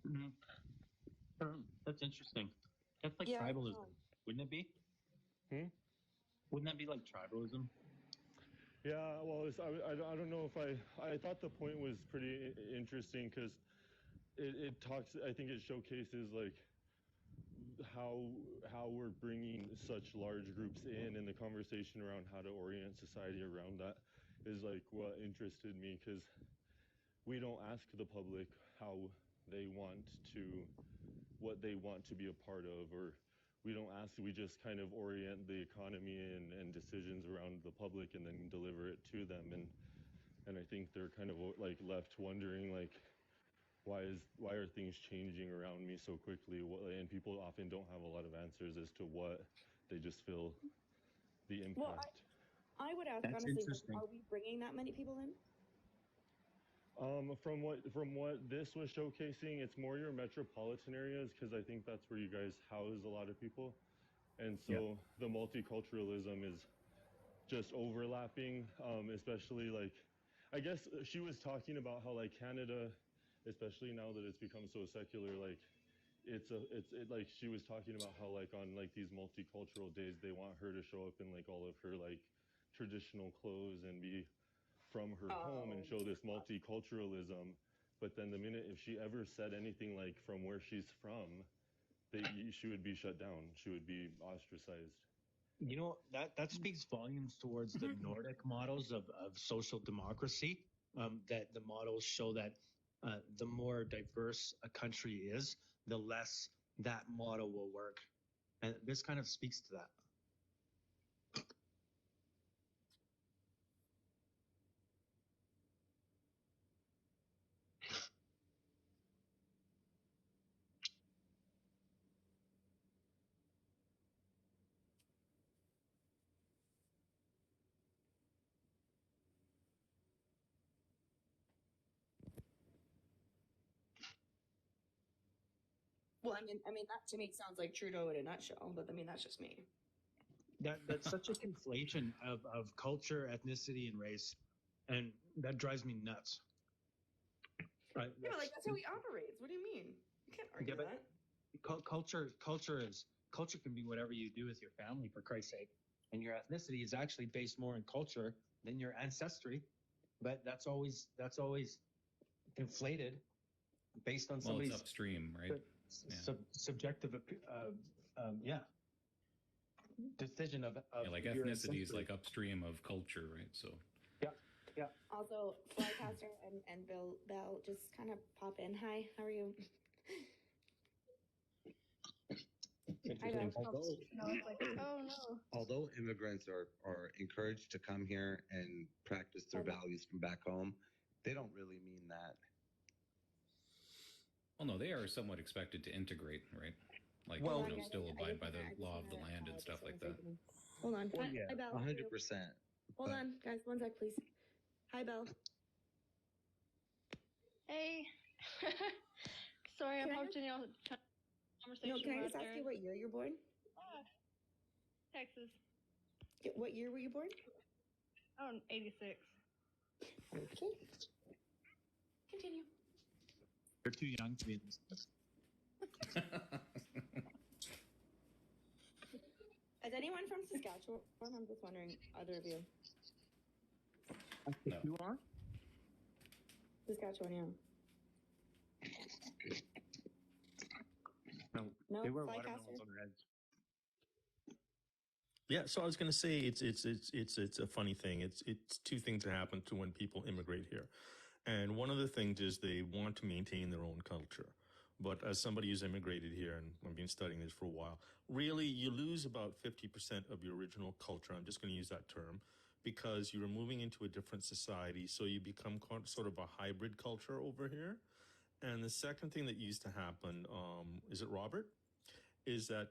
Speaker 14: Mm-hmm. That's interesting. That's like tribalism, wouldn't it be? Wouldn't that be like tribalism?
Speaker 2: Yeah, well, I don't know if I thought the point was pretty interesting because it talks, I think it showcases like how we're bringing such large groups in, and the conversation around how to orient society around that is like what interested me, because we don't ask the public what they want to be a part of, or we don't ask, we just kind of orient the economy and decisions around the public and then deliver it to them. And I think they're kind of like left wondering like, why are things changing around me so quickly? And people often don't have a lot of answers as to what, they just feel the impact.
Speaker 4: Well, I would ask
Speaker 14: That's
Speaker 4: honestly,
Speaker 14: interesting.
Speaker 4: are we bringing that many people in?
Speaker 2: From what this was showcasing, it's more your metropolitan areas, because I think that's where you guys house a lot of people, and so the multiculturalism is just overlapping. Especially like, I guess she was talking about how like Canada, especially now that it's become so secular, like it like she was talking about how like on like these multicultural days they want her to show up in like all of her like traditional clothes and be from her home and show this multiculturalism, but then the minute if she ever said anything like from where she's from, she would be shut down. She would be ostracized.
Speaker 14: You know, that speaks volumes towards the Nordic models of social democracy. That the models show that the more diverse a country is, the less that model will work. And this kind of speaks to that.
Speaker 4: Well, I mean that to me sounds like Trudeau in a nutshell, but I mean that's just me.
Speaker 14: That's such a conflation of culture, ethnicity, and race, and that drives me nuts. Right?
Speaker 4: Yeah, but like that's how he operates. What do you mean? You can't argue
Speaker 14: but
Speaker 4: that.
Speaker 14: culture can be whatever you do with your family, for Christ's sake, and your ethnicity is actually based more in culture than your ancestry. But that's always inflated based on
Speaker 9: Well,
Speaker 14: somebody's
Speaker 9: it's upstream, right?
Speaker 14: subjective decision of
Speaker 9: Yeah, like
Speaker 14: your
Speaker 9: ethnicity is
Speaker 14: ancestry.
Speaker 9: like upstream of culture, right? So
Speaker 14: Yeah.
Speaker 4: Also, Flycaster and Bill Bell just kind of pop in. Hi, how are you? Hi, Bill.
Speaker 3: Although,
Speaker 4: No, it's like, oh no.
Speaker 3: although immigrants are encouraged to come here and practice their values from back home, they don't really mean that.
Speaker 9: well, no, they are somewhat expected to integrate, right? Like,
Speaker 3: Well-
Speaker 9: still abide by the law of the land and stuff like that.
Speaker 4: Hold on.
Speaker 3: Well,
Speaker 4: Hi,
Speaker 3: yeah,
Speaker 4: hi, Belle. How are you?
Speaker 3: 100%.
Speaker 4: Hold on, guys. One sec, please. Hi, Belle.
Speaker 17: Hey. Sorry, I'm hopping in on conversation.
Speaker 4: No, can I
Speaker 17: right
Speaker 4: just ask
Speaker 17: there.
Speaker 4: you what year you're born?
Speaker 17: Texas.
Speaker 4: What year were you born?
Speaker 17: Oh, 86.
Speaker 4: Okay. Continue.
Speaker 14: You're too young to be in this.
Speaker 4: Is anyone from Saskatchewan? I'm just wondering, either of you.
Speaker 9: No.
Speaker 14: You are?
Speaker 4: Saskatchewan, yeah.
Speaker 14: No,
Speaker 4: No,
Speaker 14: they wear
Speaker 4: Flycaster?
Speaker 14: watermelons on their heads.
Speaker 18: Yeah, so I was going to say it's a funny thing. It's two things that happen to when people immigrate here, and one of the things is they want to maintain their own culture. But as somebody who's immigrated here, and I've been studying this for a while, really you lose about 50% of your original culture. I'm just going to use that term because you're moving into a different society, so you become sort of a hybrid culture over here. And the second thing that used to happen, is it Robert? Is that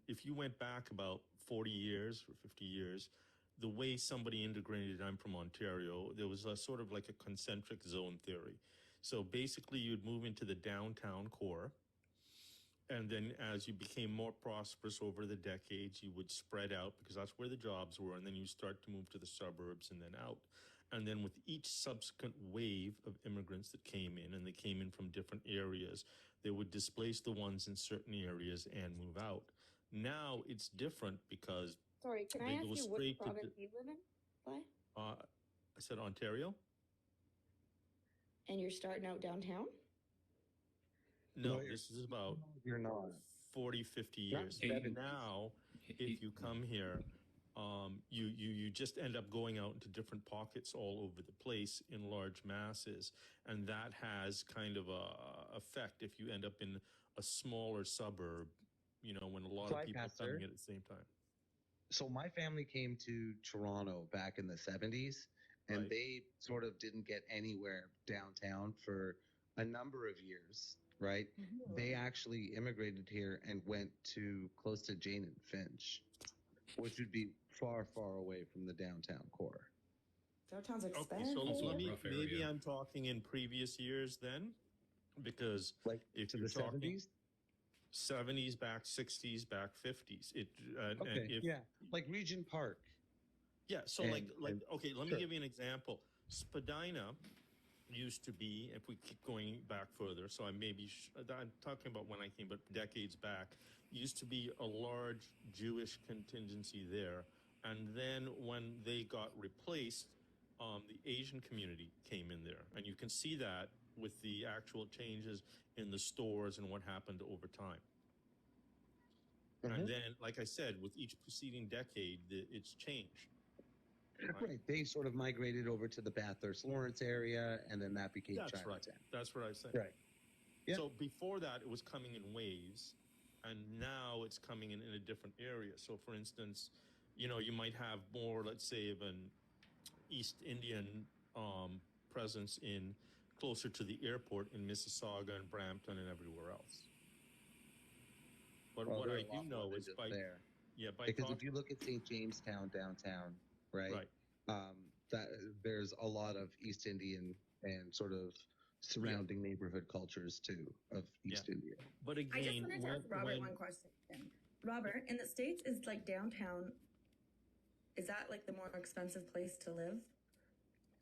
Speaker 18: if you went back about 40 years or 50 years, the way somebody integrated, I'm from Ontario, there was a sort of like a concentric zone theory. So basically you'd move into the downtown core, and then as you became more prosperous over the decades, you would spread out because that's where the jobs were, and then you start to move to the suburbs and then out. And then with each subsequent wave of immigrants that came in, and they came in from different areas, they would displace the ones in certain areas and move out. Now it's different because
Speaker 4: Sorry, can I
Speaker 18: they
Speaker 4: ask
Speaker 18: go
Speaker 4: you
Speaker 18: straight
Speaker 4: which
Speaker 18: to
Speaker 4: province you live in? Why?
Speaker 18: I said Ontario?
Speaker 4: And you're starting out downtown?
Speaker 18: No, this is about
Speaker 3: You're not.
Speaker 18: 40, 50 years.
Speaker 9: Hey,
Speaker 18: Now, if you come here, you just end up going out into different pockets all over the place in large masses, and that has kind of a effect if you end up in a smaller suburb, when a lot of people are coming in at the same time.
Speaker 3: So my family came to Toronto back in the 70s, and
Speaker 18: Right.
Speaker 3: they sort of didn't get anywhere downtown for a number of years, right? They actually immigrated here and went to close to Jane and Finch, which would be far, far away from the downtown core.
Speaker 4: Downtown's
Speaker 18: Okay,
Speaker 4: expensive.
Speaker 18: so
Speaker 9: Also a
Speaker 18: maybe,
Speaker 9: rough
Speaker 18: maybe
Speaker 9: area.
Speaker 18: I'm talking in previous years then, because
Speaker 3: Like
Speaker 18: if
Speaker 3: to
Speaker 18: you're
Speaker 3: the
Speaker 18: talking
Speaker 3: 70s?
Speaker 18: 70s back, 60s back, 50s, and
Speaker 3: Okay,
Speaker 18: if
Speaker 3: yeah. Like Regent Park.
Speaker 18: Yeah, so
Speaker 3: And-
Speaker 18: like
Speaker 3: and-
Speaker 18: okay, let me
Speaker 3: sure.
Speaker 18: give you an example. Spadina used to be, if we keep going back further, so I'm talking about when I came, but decades back, used to be a large Jewish contingency there, and then when they got replaced, the Asian community came in there, and you can see that with the actual changes in the stores and what happened over time. And then, like I said, with each preceding decade, it's changed.
Speaker 3: Right. They sort of migrated over to the Bathurst Lawrence area, and then that became
Speaker 18: That's
Speaker 3: Chinatown.
Speaker 18: right. That's what I said.
Speaker 3: Right. Yeah.
Speaker 18: So before that, it was coming in waves, and now it's coming in a different area. So, for instance, you might have more, let's say, of an East Indian presence in closer to the airport in Mississauga and Brampton and everywhere else. But what I do know is by
Speaker 3: because if you look at St. Jamestown downtown, right? That there's a lot of East Indian and sort of surrounding neighborhood cultures too of East India.
Speaker 18: But again,
Speaker 4: I just wanted to ask Robert one question. Robert, in the States, is like downtown, is that like the more expensive place to live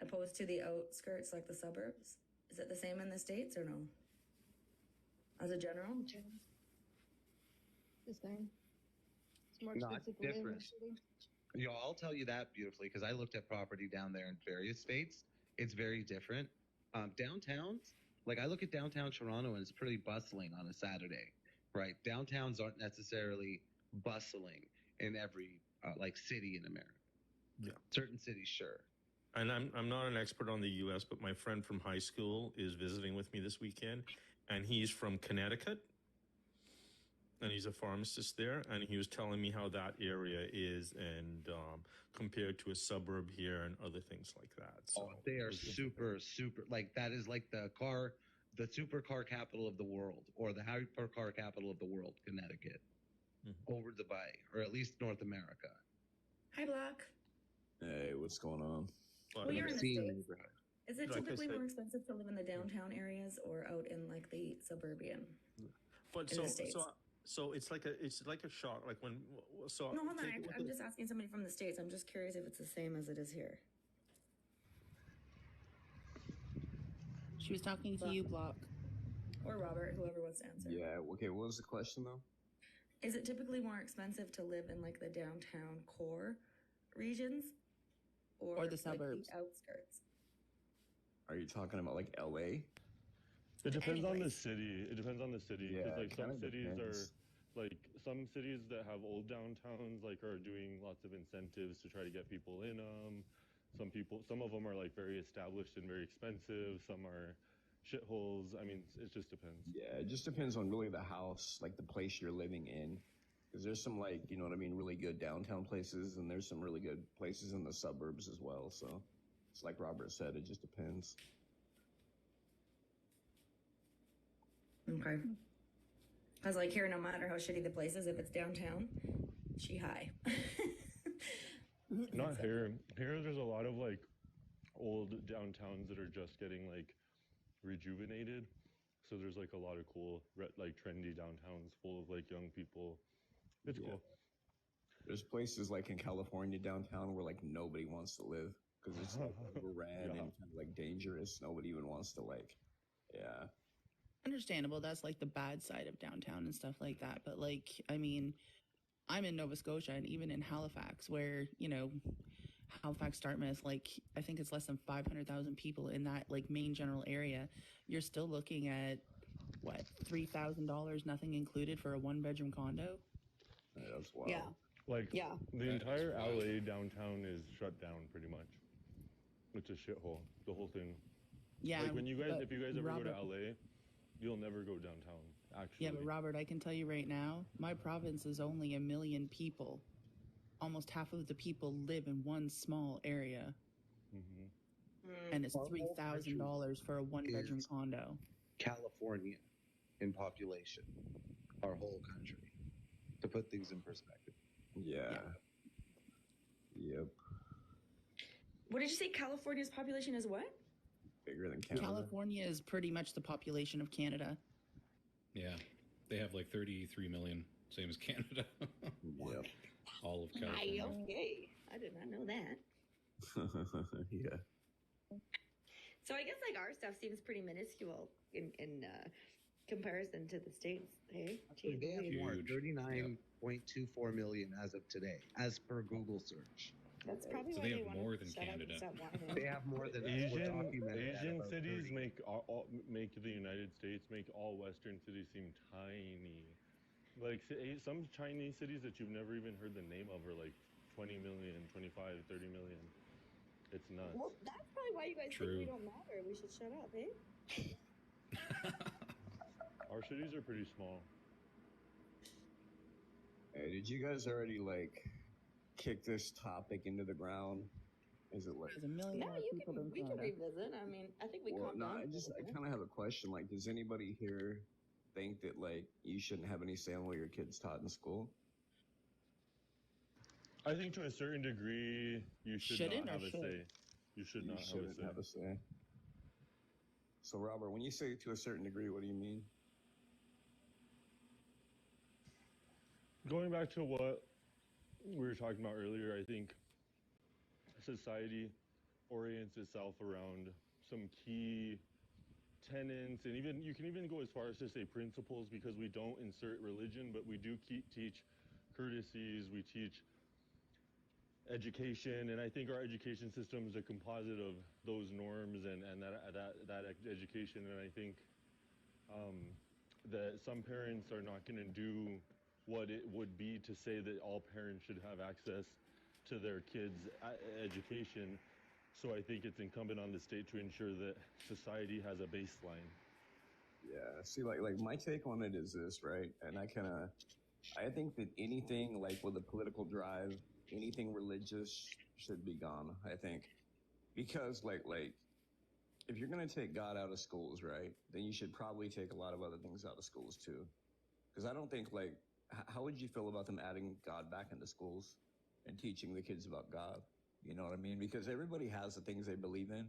Speaker 4: opposed to the outskirts, like the suburbs? Is it the same in the States or no? As a general?
Speaker 17: The same. It's more
Speaker 3: Not
Speaker 17: expensive to live in the
Speaker 3: different.
Speaker 17: city.
Speaker 3: I'll tell you that beautifully because I looked at property down there in various states. It's very different. Downtowns, like I look at downtown Toronto and it's pretty bustling on a Saturday, right? Downtowns aren't necessarily bustling in every like city in America.
Speaker 18: Yeah.
Speaker 3: Certain cities, sure.
Speaker 18: And I'm not an expert on the U.S., but my friend from high school is visiting with me this weekend, and he's from Connecticut, and he's a pharmacist there, and he was telling me how that area is, and compared to a suburb here and other things like that. So
Speaker 3: They are super, like that is like the supercar capital of the world, or the hypercar capital of the world, Connecticut, over Dubai, or at least North America.
Speaker 4: Hi, Block.
Speaker 19: Hey, what's going on?
Speaker 4: Well, you're in the States. Is it
Speaker 18: Like I
Speaker 4: typically
Speaker 18: said-
Speaker 4: more expensive to live in the downtown areas or out in like the suburban?
Speaker 18: But
Speaker 4: in
Speaker 18: so
Speaker 4: the States?
Speaker 18: so it's like a shock. Like when so
Speaker 4: No, hold on.
Speaker 18: take a look
Speaker 4: I'm
Speaker 18: at-
Speaker 4: just asking somebody from the States. I'm just curious if it's the same as it is here.
Speaker 6: She was talking to you, Block.
Speaker 4: Or Robert, whoever wants to answer.
Speaker 19: Yeah. Okay. What was the question though?
Speaker 4: Is it typically more expensive to live in like the downtown core regions or
Speaker 6: Or the
Speaker 4: like,
Speaker 6: suburbs?
Speaker 4: outskirts?
Speaker 19: Are you talking about like L.A.?
Speaker 2: It depends on the
Speaker 4: Anyways.
Speaker 2: city. It depends on the city.
Speaker 19: Yeah,
Speaker 2: Because
Speaker 19: it
Speaker 2: like some
Speaker 19: kinda
Speaker 2: cities
Speaker 19: depends.
Speaker 2: are like some cities that have old downtowns like are doing lots of incentives to try to get people in them. Some of them are like very established and very expensive. Some are shitholes. I mean, it just depends.
Speaker 19: Yeah, it just depends on really the house, like the place you're living in. Because there's some like, you know what I mean, really good downtown places, and there's some really good places in the suburbs as well. So it's like Robert said, it just depends.
Speaker 4: Okay. Because like here, no matter how shitty the place is, if it's downtown, she high.
Speaker 2: Not here. Here, there's a lot of like old downtowns that are just getting like rejuvenated. So there's like a lot of cool, like trendy downtowns full of like young people. It's cool.
Speaker 19: There's places like in California downtown where like nobody wants to live because it's like overran and kind of like dangerous. Nobody even wants to like, yeah.
Speaker 6: Understandable. That's like the bad side of downtown and stuff like that. But like, I mean, I'm in Nova Scotia and even in Halifax, where, Halifax, Dartmouth, like I think it's less than 500,000 people in that like main general area. You're still looking at what, $3,000, nothing included for a 1-bedroom condo.
Speaker 19: That's wild.
Speaker 6: Yeah.
Speaker 2: Like
Speaker 6: Yeah.
Speaker 2: the entire LA downtown is shut down pretty much. It's a shithole. The whole thing.
Speaker 6: Yeah,
Speaker 2: Like when you guys,
Speaker 6: but
Speaker 2: if you guys ever go to
Speaker 6: Robert-
Speaker 2: LA, you'll never go downtown. Actually.
Speaker 6: Yeah, but Robert, I can tell you right now, my province is only 1 million people. Almost half of the people live in one small area, and it's
Speaker 3: Our whole
Speaker 6: $3,000 for a 1-bedroom
Speaker 3: is-
Speaker 6: condo.
Speaker 3: California in population, our whole country, to put things in perspective.
Speaker 19: Yeah. Yep.
Speaker 4: What did you say? California's population is what?
Speaker 19: Bigger than Canada.
Speaker 6: California is pretty much the population of Canada.
Speaker 9: Yeah, they have like 33 million, same as Canada.
Speaker 19: Yep.
Speaker 9: All of California.
Speaker 4: Okay. I did not know that.
Speaker 19: Yeah.
Speaker 4: So I guess like our stuff seems pretty minuscule in comparison to the States. Hey,
Speaker 3: They have more, 39.24 million as of today, as per Google search.
Speaker 4: That's probably
Speaker 9: So
Speaker 4: why
Speaker 9: they
Speaker 4: they
Speaker 9: have
Speaker 4: want
Speaker 9: more
Speaker 4: to
Speaker 9: than
Speaker 4: shut up and
Speaker 9: Canada.
Speaker 4: stop whining.
Speaker 3: They have more than
Speaker 2: Asian cities make make the United States, make all Western cities seem tiny. Like some Chinese cities that you've never even heard the name of are like 20 million, 25, 30 million. It's nuts.
Speaker 4: Well, that's probably why you guys think we don't matter. We should shut up, eh?
Speaker 2: Our cities are pretty small.
Speaker 19: Hey, did you guys already like kick this topic into the ground? Is it like?
Speaker 4: No, we can revisit. I mean, I think we
Speaker 19: Well,
Speaker 4: calmed
Speaker 19: no,
Speaker 4: down.
Speaker 19: I kind of have a question. Like, does anybody here think that like you shouldn't have any say on what your kids taught in school?
Speaker 2: I think to a certain degree, you should
Speaker 19: Shouldn't
Speaker 2: not
Speaker 19: or
Speaker 2: have a
Speaker 19: should?
Speaker 2: say. You should not
Speaker 19: shouldn't
Speaker 2: have a say.
Speaker 19: So, Robert, when you say to a certain degree, what do you mean?
Speaker 2: Going back to what we were talking about earlier, I think society orients itself around some key tenets, and even you can even go as far as to say principles, because we don't insert religion, but we do teach courtesies, we teach education, and I think our education system is a composite of those norms and that education, and I think that some parents are not going to do what it would be to say that all parents should have access to their kids' education. So I think it's incumbent on the state to ensure that society has a baseline.
Speaker 19: Yeah. See, like my take on it is this, right? And I think that anything like with a political drive, anything religious should be gone. I think because like if you're gonna take God out of schools, right, then you should probably take a lot of other things out of schools too. Because I don't think like how would you feel about them adding God back into schools and teaching the kids about God? You know what I mean? Because everybody has the things they believe in.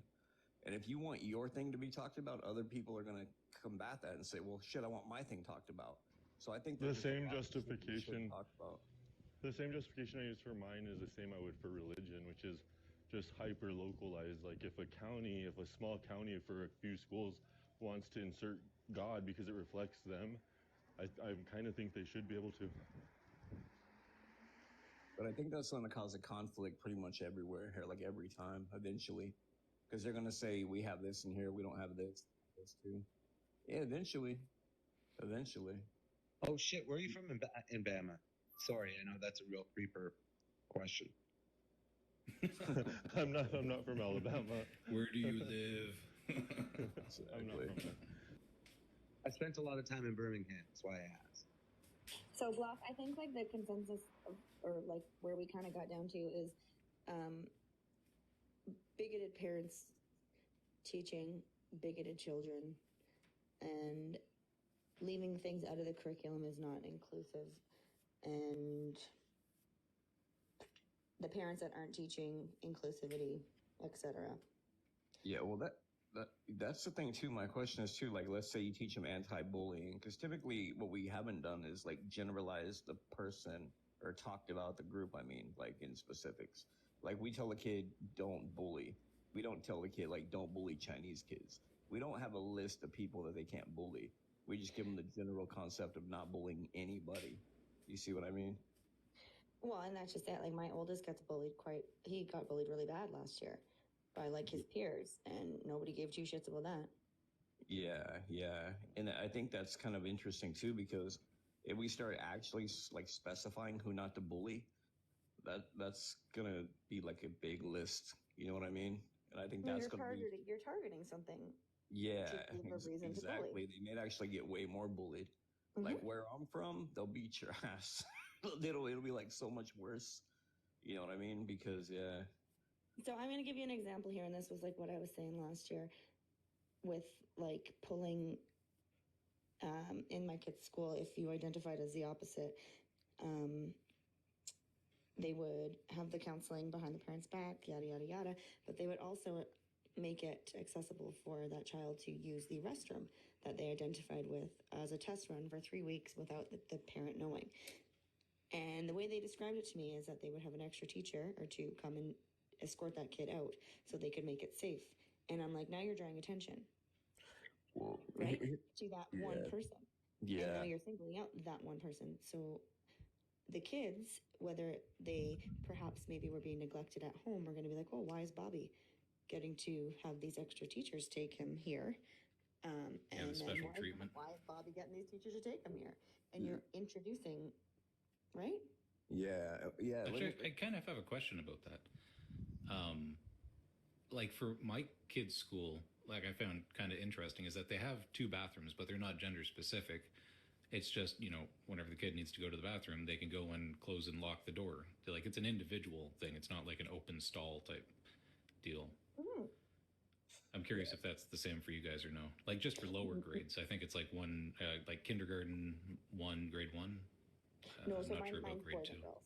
Speaker 19: And if you want your thing to be talked about, other people are going to combat that and say, well, shit, I want my thing talked about. So I think
Speaker 2: The
Speaker 19: there's just a
Speaker 2: same
Speaker 19: lot of things that we should
Speaker 2: justification.
Speaker 19: talk about.
Speaker 2: The same justification I use for mine is the same I would for religion, which is just hyper localized. Like if a small county for a few schools wants to insert God because it reflects them, I kind of think they should be able to.
Speaker 19: But I think that's going to cause a conflict pretty much everywhere here, like every time, eventually. Because they're going to say, we have this in here, we don't have this too. Yeah, eventually. Eventually.
Speaker 3: Oh shit, where are you from in Bama? Sorry, I know that's a real creeper question.
Speaker 2: I'm not from Alabama.
Speaker 9: Where do you live?
Speaker 2: I'm not from there.
Speaker 3: I spent a lot of time in Birmingham, that's why I asked.
Speaker 4: So, Bluff, I think like the consensus or like where we kind of got down to is bigoted parents teaching bigoted children, and leaving things out of the curriculum is not inclusive, and the parents that aren't teaching inclusivity, etc.
Speaker 19: Yeah, well, that's the thing too. My question is too, like, let's say you teach them anti-bullying, because typically what we haven't done is like generalize the person or talked about the group. I mean, like in specifics. Like we tell a kid, don't bully. We don't tell the kid like, don't bully Chinese kids. We don't have a list of people that they can't bully. We just give them the general concept of not bullying anybody. You see what I mean?
Speaker 4: Well, and that's just it. Like my oldest he got bullied really bad last year by like his peers, and nobody gave two shits about that.
Speaker 19: Yeah. And I think that's kind of interesting too, because if we start actually like specifying who not to bully, that's gonna be like a big list. You know what I mean? And I think that's gonna be
Speaker 4: you're targeting something.
Speaker 19: yeah,
Speaker 4: to give a reason to bully.
Speaker 19: exactly. They may actually get way more bullied. Like where I'm from, they'll beat your ass. it'll be like so much worse. You know what I mean? Because yeah.
Speaker 4: So I'm going to give you an example here, and this was like what I was saying last year with like pulling in my kid's school, if you identified as the opposite, they would have the counseling behind the parents' back, yada, yada, yada, but they would also make it accessible for that child to use the restroom that they identified with as a test run for 3 weeks without the parent knowing. And the way they described it to me is that they would have an extra teacher or two come and escort that kid out so they could make it safe. And I'm like, now you're drawing attention, right, to that one person.
Speaker 19: Yeah.
Speaker 4: And now you're singling out that one person. So the kids, whether they perhaps maybe were being neglected at home, are going to be like, oh, why is Bobby getting to have these extra teachers take him here?
Speaker 9: The special treatment.
Speaker 4: Why is Bobby getting these teachers to take him here? and you're introducing, right?
Speaker 19: Yeah, yeah.
Speaker 9: Actually, I kind of have a question about that. Like for my kids' school, like I found kind of interesting is that they have 2 bathrooms, but they're not gender specific. It's just, whenever the kid needs to go to the bathroom, they can go and close and lock the door. They're like, it's an individual thing. It's not like an open stall type deal. I'm curious if that's the same for you guys or no. Like just for lower grades, I think it's like like kindergarten 1, grade 1.
Speaker 4: No,
Speaker 9: I'm
Speaker 4: so
Speaker 9: not sure about
Speaker 4: mine's
Speaker 9: grade
Speaker 4: boys
Speaker 9: 2.
Speaker 4: and girls.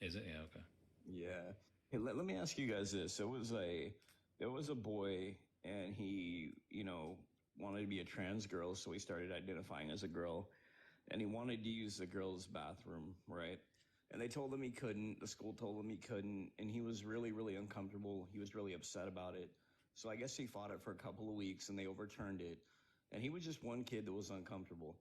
Speaker 9: Is it? Yeah, okay.
Speaker 19: Yeah. Hey, let me ask you guys this. There was a boy, and he, wanted to be a trans girl, so he started identifying as a girl, and he wanted to use the girls' bathroom, right? And they told him he couldn't. The school told him he couldn't, and he was really, really uncomfortable. He was really upset about it. So I guess he fought it for a couple of weeks, and they overturned it. And he was just one kid that was uncomfortable.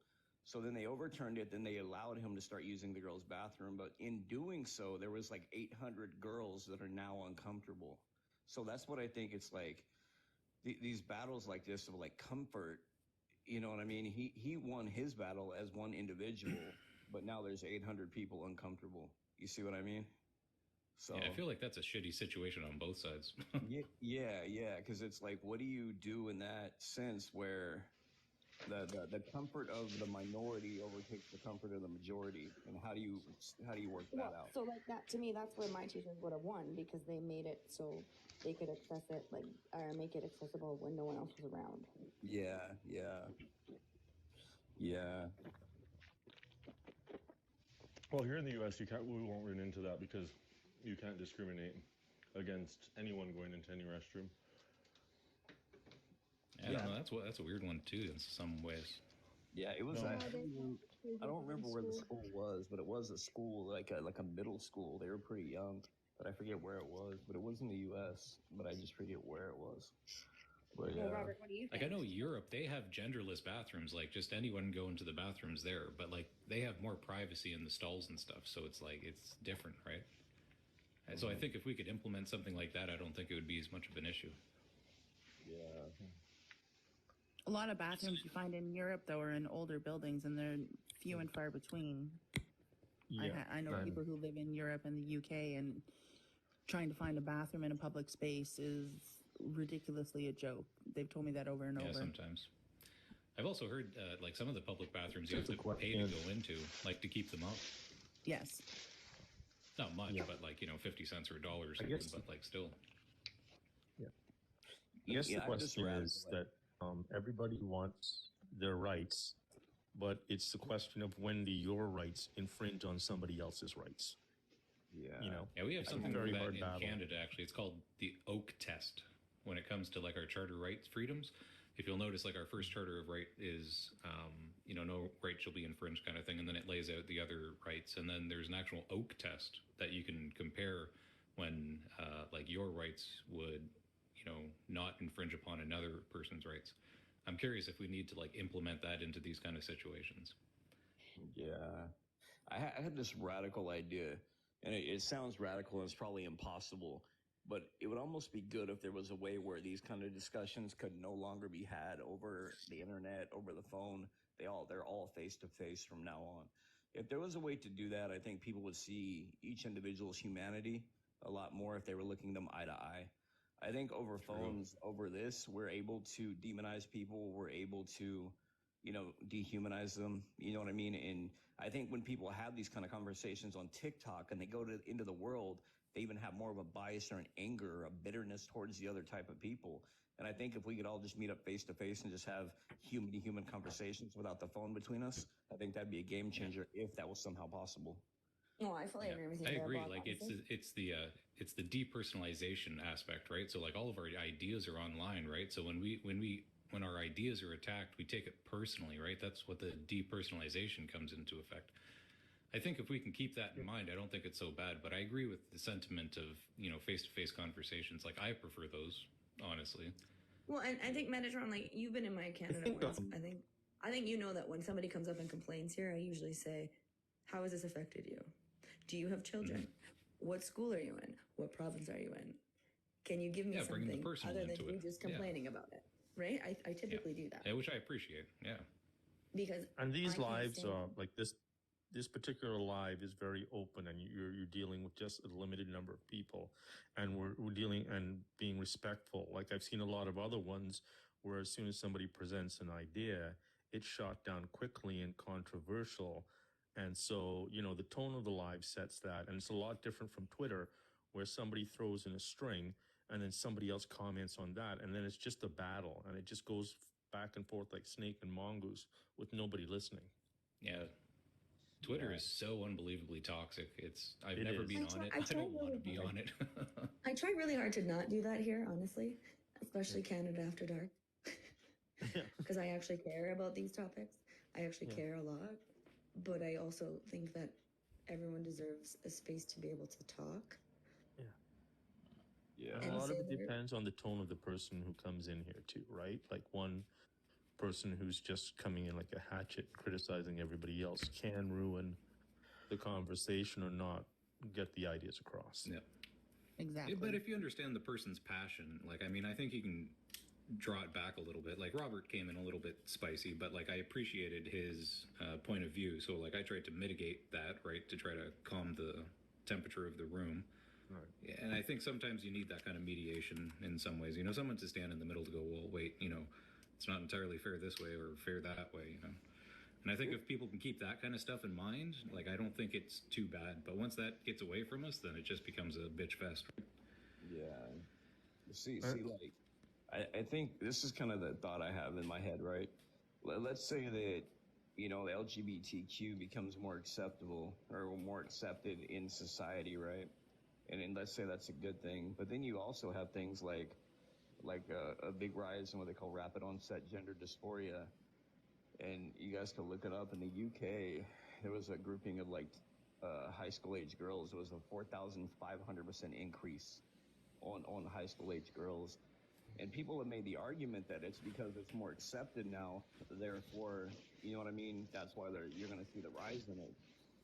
Speaker 19: So then they overturned it, then they allowed him to start using the girls' bathroom. But in doing so, there was like 800 girls that are now uncomfortable. So that's what I think it's like. These battles like this of like comfort, you know what I mean? He won his battle as one individual, but now there's 800 people uncomfortable. You see what I mean? So
Speaker 9: Yeah, I feel like that's a shitty situation on both sides.
Speaker 19: yeah, because it's like, what do you do in that sense where the comfort of the minority overtakes the comfort of the majority, and how do you work that out?
Speaker 4: So like that, to me, that's where my teachers would have won, because they made it so they could access it, or make it accessible when no one else was around.
Speaker 19: Yeah.
Speaker 2: Well, here in the U.S., we won't run into that because you can't discriminate against anyone going into any restroom.
Speaker 9: I don't know. That's a weird one too in some ways.
Speaker 19: Yeah, it was. I don't remember where the school was, but it was a school like a middle school. They were pretty young, but I forget where it was. But it was in the U.S., but I just forget where it was. But yeah,
Speaker 4: Robert, what do you think?
Speaker 9: Like I know Europe, they have genderless bathrooms. Like just anyone go into the bathrooms there, but like they have more privacy in the stalls and stuff. So it's like it's different, right? And so I think if we could implement something like that, I don't think it would be as much of an issue.
Speaker 19: Yeah.
Speaker 6: A lot of bathrooms you find in Europe, though, are in older buildings, and they're few and far between.
Speaker 18: Yeah,
Speaker 6: I know people who live in Europe and the UK, and trying to find a bathroom in a public space is ridiculously a joke. They've told me that over and over.
Speaker 9: Yeah, sometimes. I've also heard like some of the public bathrooms you have to pay to go into, like to keep them up.
Speaker 6: Yes.
Speaker 9: Not much, but like 50 cents or $1 or something, but like still.
Speaker 18: Yeah. I guess the question is that everybody wants their rights, but it's the question of when do your rights infringe on somebody else's rights.
Speaker 19: Yeah.
Speaker 9: Yeah, we have
Speaker 18: It's a
Speaker 9: something
Speaker 18: very
Speaker 9: like that
Speaker 18: hard
Speaker 9: in
Speaker 18: battle.
Speaker 9: Canada, actually. It's called the Oak Test when it comes to like our charter rights freedoms. If you'll notice, like our first charter of right is, no right shall be infringed kind of thing. And then it lays out the other rights. And then there's an actual Oak Test that you can compare when like your rights would, not infringe upon another person's rights. I'm curious if we need to like implement that into these kind of situations.
Speaker 19: Yeah. I had this radical idea, and it sounds radical and it's probably impossible, but it would almost be good if there was a way where these kind of discussions could no longer be had over the internet, over the phone. They're all face to face from now on. If there was a way to do that, I think people would see each individual's humanity a lot more if they were looking them eye to eye. I think over phones, over this, we're able to demonize people. We're able to, dehumanize them. You know what I mean? And I think when people have these kind of conversations on TikTok and they go into the world, they even have more of a bias or an anger or a bitterness towards the other type of people. And I think if we could all just meet up face to face and just have human to human conversations without the phone between us, I think that'd be a game changer if that was somehow possible.
Speaker 4: No, I fully agree with you.
Speaker 9: I
Speaker 4: there,
Speaker 9: agree.
Speaker 4: Bob,
Speaker 9: Like it's the depersonalization aspect, right? So like all of our ideas are online, right? So when our ideas are attacked, we take it personally, right? That's what the depersonalization comes into effect. I think if we can keep that in mind, I don't think it's so bad. But I agree with the sentiment of face-to-face conversations. Like I prefer those, honestly.
Speaker 4: Well, and I think Metatron, like you've been in my Canada once. I think you know that when somebody comes up and complains here, I usually say, "How has this affected you? Do you have children?
Speaker 9: Mm-hmm.
Speaker 4: What school are you in? What province are you in? Can you give me
Speaker 9: bringing the
Speaker 4: something
Speaker 9: personal
Speaker 4: other than
Speaker 9: into
Speaker 4: you
Speaker 9: it.
Speaker 4: just complaining about it?" Right? I typically do that.
Speaker 9: Yeah, which I appreciate. Yeah.
Speaker 4: because
Speaker 18: And
Speaker 4: I
Speaker 18: these
Speaker 4: can't
Speaker 18: lives
Speaker 4: stand-
Speaker 18: are like this. This particular live is very open, and you're dealing with just a limited number of people, and we're dealing and being respectful. Like I've seen a lot of other ones where as soon as somebody presents an idea, it's shot down quickly and controversial. And so, the tone of the live sets that. And it's a lot different from Twitter, where somebody throws in a string and then somebody else comments on that. And then it's just a battle, and it just goes back and forth like snake and mongoose with nobody listening.
Speaker 9: Yeah. Twitter is so unbelievably toxic. I've never been on it.
Speaker 4: I
Speaker 9: I
Speaker 4: try
Speaker 9: don't want to
Speaker 4: really
Speaker 9: be
Speaker 4: hard.
Speaker 9: on it.
Speaker 4: I try really hard to not do that here, honestly, especially Canada After Dark, because I actually care about these topics. I actually care a lot, but I also think that everyone deserves a space to be able to talk.
Speaker 18: Yeah,
Speaker 4: And
Speaker 18: a lot of
Speaker 4: say
Speaker 18: it
Speaker 4: their-
Speaker 18: depends on the tone of the person who comes in here too, right? Like one person who's just coming in like a hatchet, criticizing everybody else, can ruin the conversation or not get the ideas across.
Speaker 9: Yeah.
Speaker 6: Exactly.
Speaker 9: But if you understand the person's passion, like, I mean, I think you can draw it back a little bit. Like, Robert came in a little bit spicy, but, like, I appreciated his point of view. So, like, I tried to mitigate that, right, to try to calm the temperature of the room.
Speaker 18: Right.
Speaker 9: And I think sometimes you need that kind of mediation in some ways. Someone to stand in the middle to go, well, wait, it's not entirely fair this way or fair that way, And I think if people can keep that kind of stuff in mind, like, I don't think it's too bad. But once that gets away from us, then it just becomes a bitch fest.
Speaker 19: Yeah. See, like, I think this is kind of the thought I have in my head, right? Let's say that, the LGBTQ becomes more acceptable or more accepted in society, right? And then let's say that's a good thing. But then you also have things like a big rise in what they call rapid onset gender dysphoria. And you guys can look it up. In the UK, there was a grouping of high school age girls. It was a 4,500% increase on high school age girls. And people have made the argument that it's because it's more accepted now. Therefore, you know what I mean? That's why you're going to see the rise in it.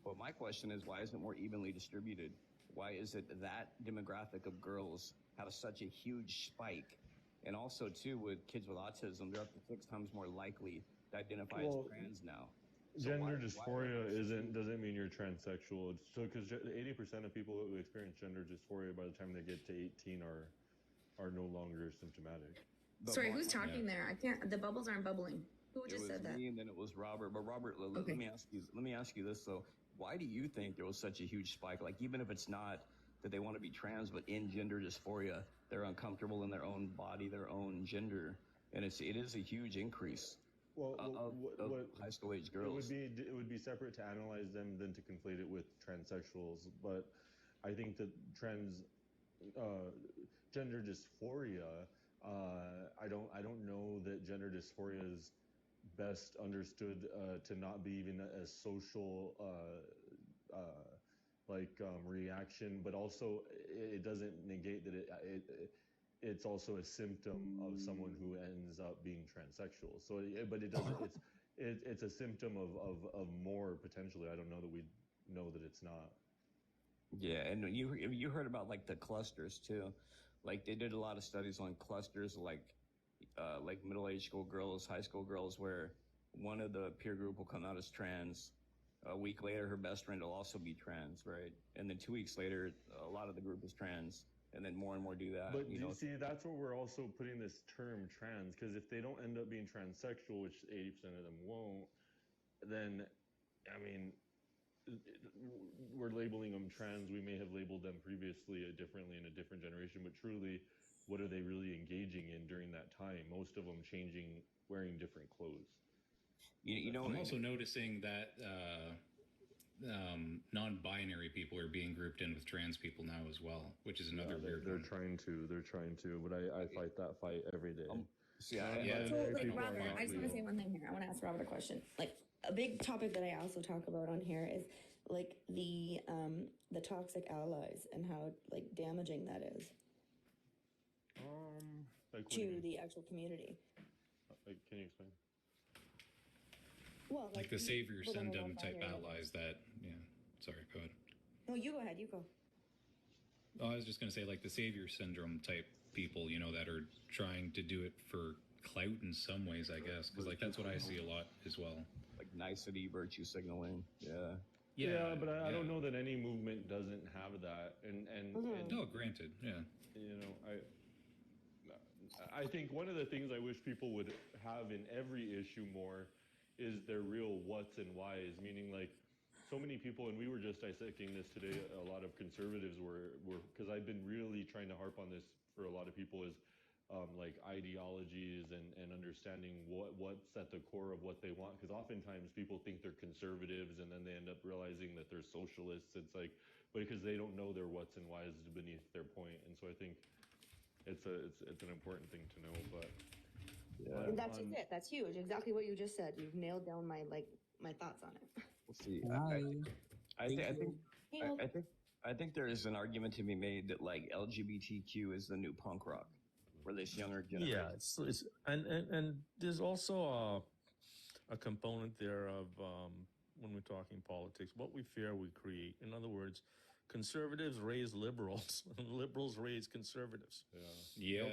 Speaker 19: But my question is, why isn't it more evenly distributed? Why is it that demographic of girls have such a huge spike? And also, too, with kids with autism, they're up to 6 times more likely to identify as trans now. So
Speaker 20: Gender
Speaker 19: why-
Speaker 20: dysphoria doesn't mean you're transsexual. It's so because 80% of people who experience gender dysphoria by the time they get to 18 are no longer symptomatic.
Speaker 4: Sorry, who's talking there? I can't. The bubbles aren't bubbling. Who
Speaker 19: It
Speaker 4: just
Speaker 19: was
Speaker 4: said that?
Speaker 19: me, and then it was Robert. But Robert, let me ask you this though: why do you think there was such a huge spike? Like, even if it's not that they want to be trans, but in gender dysphoria, they're uncomfortable in their own body, their own gender, and it is a huge increase. Of high school age girls.
Speaker 20: It would be separate to analyze them than to conflate it with transsexuals. But I think that gender dysphoria. I don't know that gender dysphoria is best understood to not be even a social reaction, but also it doesn't negate that it's also a symptom of someone who ends up being transsexual. So, but it doesn't. It's a symptom of more potentially. I don't know that we know that it's not.
Speaker 19: Yeah, and you heard about the clusters too. Like, they did a lot of studies on clusters, like middle-aged school girls, high school girls, where one of the peer group will come out as trans. A week later, her best friend will also be trans, right? And then 2 weeks later, a lot of the group is trans, and then more and more do that.
Speaker 20: But you see, that's where we're also putting this term trans, because if they don't end up being transsexual, which 80% of them won't, then, I mean, we're labeling them trans. We may have labeled them previously differently in a different generation, but truly, what are they really engaging in during that time? Most of them wearing different clothes.
Speaker 9: I'm also noticing that non-binary people are being grouped in with trans people now as well, which is another weird.
Speaker 20: They're trying to, but I fight that fight every day.
Speaker 4: So, Robert, I just want to say one thing here. I want to ask Robert a question. Like, a big topic that I also talk about on here is the toxic allies and how damaging that is to the actual community.
Speaker 20: Can you explain?
Speaker 9: Well, like the savior syndrome type allies that, sorry, go ahead.
Speaker 4: No, you go ahead, you go.
Speaker 9: Oh, I was just going to say, like the savior syndrome type people, that are trying to do it for clout in some ways, I guess, because like that's what I see a lot as well.
Speaker 19: Like nicety, virtue signaling. Yeah.
Speaker 20: Yeah, but I don't know that any movement doesn't have that. And
Speaker 9: no, granted, yeah.
Speaker 20: You know, I think one of the things I wish people would have in every issue more is their real what's and whys, meaning like so many people, and we were just dissecting this today, a lot of conservatives were because I've been really trying to harp on this for a lot of people is like ideologies and understanding what's at the core of what they want, because oftentimes people think they're conservatives and then they end up realizing that they're socialists. It's like, because they don't know their what's and whys beneath their point. And so I think it's an important thing to know. But
Speaker 4: And that's just it. That's huge. Exactly what you just said. You've nailed down my thoughts on it.
Speaker 19: We'll see. I think there is an argument to be made that like LGBTQ is the new punk rock, where this younger generation.
Speaker 18: Yeah, it's and there's also a component there of when we're talking politics, what we fear we create. In other words, conservatives raise liberals, and liberals raise conservatives.
Speaker 9: Yes,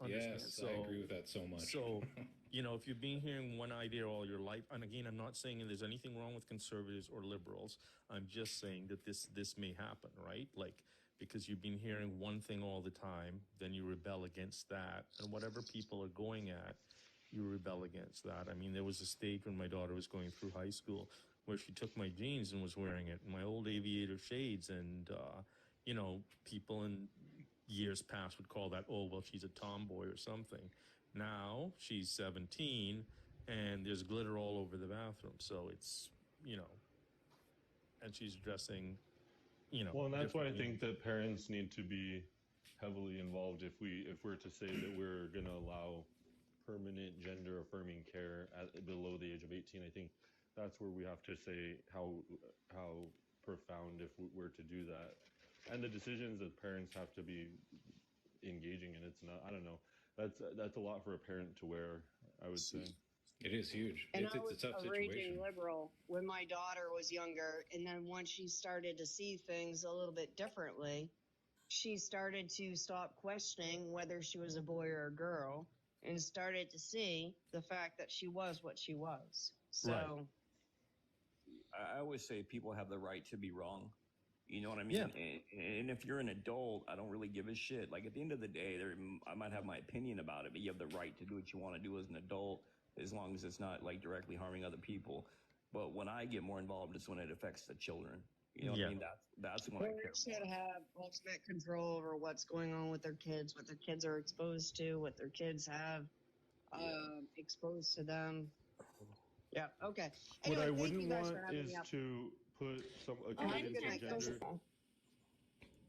Speaker 18: Nobody understands.
Speaker 9: I agree with that so much.
Speaker 18: So, you know, if you've been hearing one idea all your life, and again, I'm not saying there's anything wrong with conservatives or liberals. I'm just saying that this may happen, right? Like, because you've been hearing one thing all the time, then you rebel against that, and whatever people are going at, you rebel against that. I mean, there was a stage when my daughter was going through high school where she took my jeans and was wearing it, my old aviator shades, and you know, people in years past would call that, oh, well, she's a tomboy or something. Now she's 17 and there's glitter all over the bathroom, so it's, you know, and she's dressing, you know.
Speaker 20: Well, and that's why I think that parents need to be heavily involved if we're to say that we're going to allow permanent gender affirming care below the age of 18. I think that's where we have to say how profound if we're to do that, and the decisions that parents have to be engaging in. It's not, I don't know, that's a lot for a parent to wear, I would say.
Speaker 9: It is huge.
Speaker 21: And
Speaker 9: It's
Speaker 21: I
Speaker 9: a
Speaker 21: was
Speaker 9: tough
Speaker 21: a raging
Speaker 9: situation.
Speaker 21: liberal when my daughter was younger, and then once she started to see things a little bit differently, she started to stop questioning whether she was a boy or a girl, and started to see the fact that she was what she was. So.
Speaker 19: Right. I always say people have the right to be wrong. You know what I mean?
Speaker 18: Yeah.
Speaker 19: And if you're an adult, I don't really give a shit. Like, at the end of the day, I might have my opinion about it, but you have the right to do what you want to do as an adult, as long as it's not like directly harming other people. But when I get more involved, it's when it affects the children. You know what I mean? That's when I care.
Speaker 21: Parents should have ultimate control over what's going on with their kids, what their kids are exposed to, what their kids have exposed to them. Yeah. Okay.
Speaker 20: What
Speaker 21: Anyway,
Speaker 20: I
Speaker 21: thank
Speaker 20: wouldn't
Speaker 21: you guys
Speaker 20: want
Speaker 21: for having
Speaker 20: is
Speaker 21: me up.
Speaker 20: to put a
Speaker 21: Oh,
Speaker 20: kid
Speaker 21: good night,
Speaker 20: into
Speaker 21: guys.
Speaker 20: gender.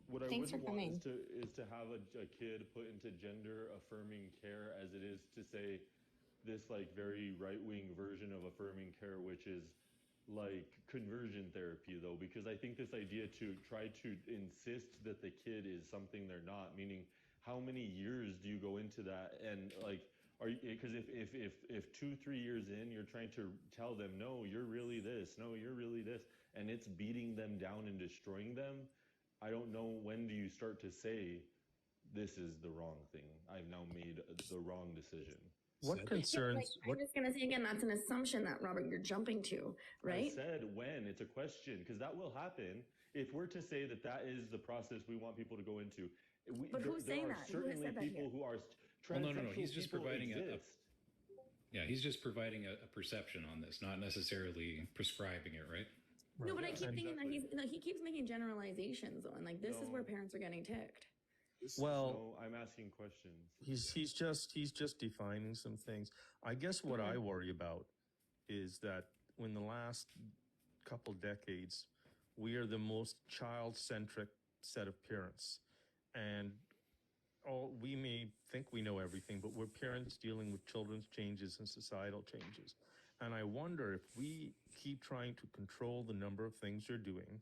Speaker 20: What I
Speaker 4: Thanks
Speaker 20: wouldn't
Speaker 4: for
Speaker 20: want
Speaker 4: coming.
Speaker 20: is to have a kid put into gender affirming care, as it is to say this like very right wing version of affirming care, which is like conversion therapy, though, because I think this idea to try to insist that the kid is something they're not, meaning how many years do you go into that, and like, are you, because if 2-3 years in you're trying to tell them, no, you're really this, no, you're really this, and it's beating them down and destroying them, I don't know, when do you start to say this is the wrong thing, I've now made the wrong decision?
Speaker 18: What concerns?
Speaker 4: I'm just gonna say again, that's an assumption that, Robert, you're jumping to, right?
Speaker 20: I said when, it's a question, because that will happen if we're to say that that is the process we want people to go into.
Speaker 4: But who's saying that? Who has
Speaker 20: Certainly
Speaker 4: said that
Speaker 20: people
Speaker 4: here?
Speaker 20: who are
Speaker 9: Well, no.
Speaker 20: transsexual
Speaker 9: He's just
Speaker 20: people
Speaker 9: providing
Speaker 20: exist.
Speaker 9: he's just providing a perception on this, not necessarily prescribing it, right?
Speaker 4: No, but I keep thinking that he keeps making generalizations though, and like this is
Speaker 20: No.
Speaker 4: where parents are getting ticked.
Speaker 18: Well,
Speaker 20: No, I'm asking questions.
Speaker 18: he's just defining some things. I guess what I worry about is that in the last couple decades, we are the most child-centric set of parents, and we may think we know everything, but we're parents dealing with children's changes and societal changes. And I wonder if we keep trying to control the number of things they're doing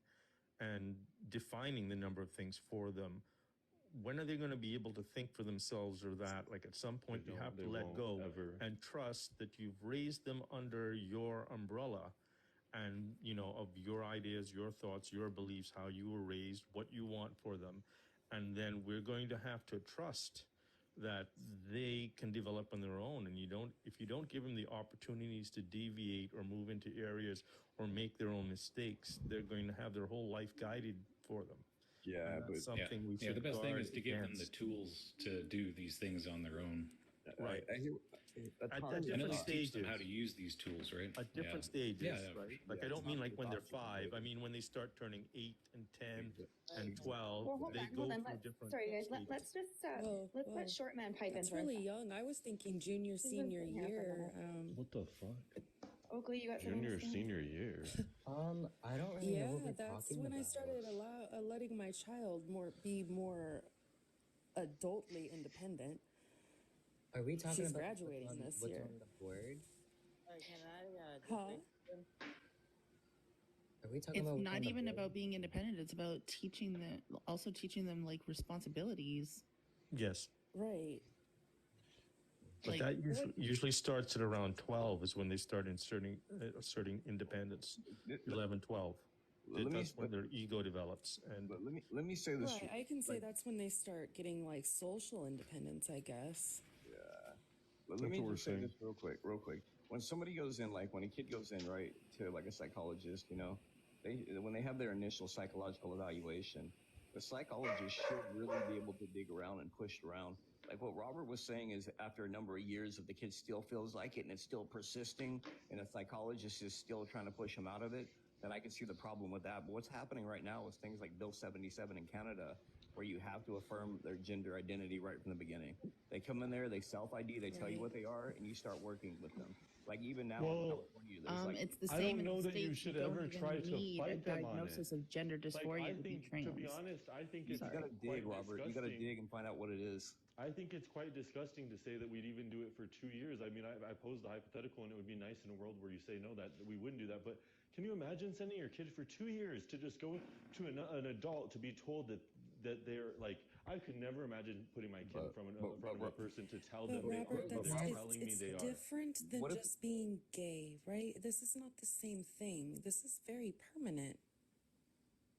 Speaker 18: and defining the number of things for them, when are they going to be able to think for themselves, or that, like, at some point you have to
Speaker 20: they
Speaker 18: let
Speaker 20: won't
Speaker 18: go
Speaker 20: ever.
Speaker 18: and trust that you've raised them under your umbrella and, you know, of your ideas, your thoughts, your beliefs, how you were raised, what you want for them. And then we're going to have to trust that they can develop on their own. And if you don't give them the opportunities to deviate or move into areas or make their own mistakes, they're going to have their whole life guided for them.
Speaker 19: Yeah,
Speaker 18: but something we
Speaker 9: yeah,
Speaker 18: should
Speaker 9: the best thing
Speaker 18: guard
Speaker 9: is to give them the
Speaker 18: against.
Speaker 9: tools to do these things on their own.
Speaker 18: Right. At
Speaker 9: And
Speaker 18: different
Speaker 9: at least teach
Speaker 18: stages.
Speaker 9: them how to use these tools, right?
Speaker 18: At different
Speaker 9: Yeah.
Speaker 18: stages,
Speaker 9: Yeah.
Speaker 18: right? Like I don't mean like when they're 5. I mean when they start turning 8 and 10 and 12,
Speaker 4: Well, hold
Speaker 18: they
Speaker 4: on,
Speaker 18: go
Speaker 4: hold on.
Speaker 18: through different.
Speaker 4: Sorry, guys.
Speaker 18: stages.
Speaker 4: Let's just
Speaker 5: Whoa,
Speaker 4: let's
Speaker 5: whoa.
Speaker 4: let short man pipe
Speaker 5: That's
Speaker 4: in. for a
Speaker 5: really
Speaker 4: sec.
Speaker 5: young. I was thinking junior,
Speaker 4: He's been
Speaker 5: senior
Speaker 4: sitting here for a
Speaker 5: year.
Speaker 4: minute.
Speaker 20: What the fuck?
Speaker 4: Oakley, you got something
Speaker 20: Junior,
Speaker 4: to say?
Speaker 20: senior year.
Speaker 22: I don't really know
Speaker 5: Yeah,
Speaker 22: what we're
Speaker 5: that's
Speaker 22: talking
Speaker 5: when I
Speaker 22: about.
Speaker 5: started letting my child be more adultly independent.
Speaker 22: Are we talking
Speaker 5: She's
Speaker 22: about
Speaker 5: graduating
Speaker 22: what's on,
Speaker 5: this
Speaker 22: what's
Speaker 5: year.
Speaker 22: on the board?
Speaker 23: Can I
Speaker 5: Huh?
Speaker 22: Are we talking
Speaker 6: It's
Speaker 22: about what's on
Speaker 6: not
Speaker 22: the
Speaker 6: even
Speaker 22: board?
Speaker 6: about being independent. It's about teaching them like responsibilities.
Speaker 18: Yes.
Speaker 5: Right.
Speaker 18: But
Speaker 6: Like,
Speaker 18: that
Speaker 6: what-
Speaker 18: usually starts at around 12 is when they start asserting independence. 11, 12. That's when their ego develops. And
Speaker 19: but let me say this.
Speaker 5: Right. I can say that's when they start getting like social independence, I guess.
Speaker 19: But let me just say this real quick. When somebody goes in, like when a kid goes in, right, to like a psychologist, when they have their initial psychological evaluation, the psychologist should really be able to dig around and push around. Like what Robert was saying is after a number of years, if the kid still feels like it and it's still persisting and a psychologist is still trying to push him out of it, then I can see the problem with that. But what's happening right now is things like Bill 77 in Canada, where you have to affirm their gender identity right from the beginning. They come in there, they self-ID, they tell you what they are, and you start working with them. Like even now in California, there's like...
Speaker 6: It's the
Speaker 20: I
Speaker 6: same
Speaker 20: don't
Speaker 6: in
Speaker 20: know
Speaker 6: the
Speaker 20: that you
Speaker 6: States.
Speaker 20: should
Speaker 6: don't
Speaker 20: ever
Speaker 6: even
Speaker 20: try to
Speaker 6: need
Speaker 20: fight
Speaker 6: a
Speaker 20: them on it.
Speaker 6: diagnosis of gender dysphoria
Speaker 20: I
Speaker 6: to be
Speaker 20: think,
Speaker 6: trans.
Speaker 20: to be honest, I think
Speaker 19: You
Speaker 20: it's
Speaker 19: gotta dig,
Speaker 20: quite
Speaker 19: Robert. You gotta
Speaker 20: disgusting.
Speaker 19: dig and find out what it is.
Speaker 20: I think it's quite disgusting to say that we'd even do it for 2 years. I mean, I posed the hypothetical, and it would be nice in a world where you say no, that we wouldn't do that. But can you imagine sending your kid for 2 years to just go to an adult to be told that they're like? I could never imagine putting my kid in front of a person to tell them
Speaker 5: But Robert,
Speaker 20: they're telling me
Speaker 5: it's
Speaker 20: they are.
Speaker 5: different than
Speaker 19: What if-
Speaker 5: just being gay, right? This is not the same thing. This is very permanent.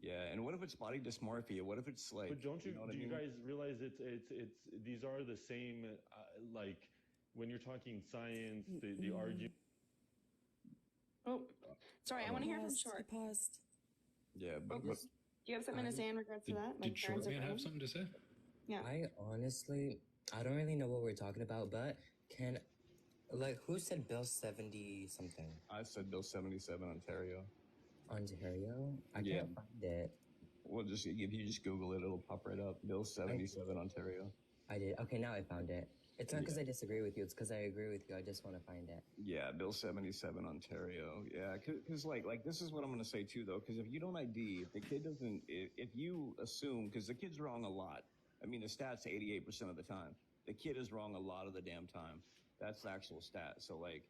Speaker 19: Yeah, and what if it's body dysmorphia? What if it's like...
Speaker 20: But don't you,
Speaker 19: know what
Speaker 20: do
Speaker 19: I
Speaker 20: you
Speaker 19: mean?
Speaker 20: guys realize it's these are the same, like when you're talking science, the argument.
Speaker 4: Oh, sorry. I want to hear from
Speaker 5: Paused,
Speaker 4: Short.
Speaker 5: he paused.
Speaker 19: Yeah,
Speaker 4: Do you have something to say in regards to that?
Speaker 9: Did Short
Speaker 4: trans
Speaker 9: Man have
Speaker 4: opinion?
Speaker 9: something to say?
Speaker 4: Yeah.
Speaker 22: I honestly, I don't really know what we're talking about, but who said Bill 70 something?
Speaker 19: I said Bill 77, Ontario.
Speaker 22: Ontario? I
Speaker 19: Yeah.
Speaker 22: can't find it.
Speaker 19: Well, if you just Google it, it'll pop right up. Bill 77, Ontario.
Speaker 22: I did. Okay, now I found it. It's not because I disagree with you. It's because I agree with you. I just want to find it.
Speaker 19: Yeah, Bill 77, Ontario. Yeah, because like this is what I'm going to say too, though. Because if you don't ID, if the kid doesn't, if you assume, because the kid's wrong a lot. I mean, the stat's 88% of the time. The kid is wrong a lot of the damn time. That's the actual stat. So like,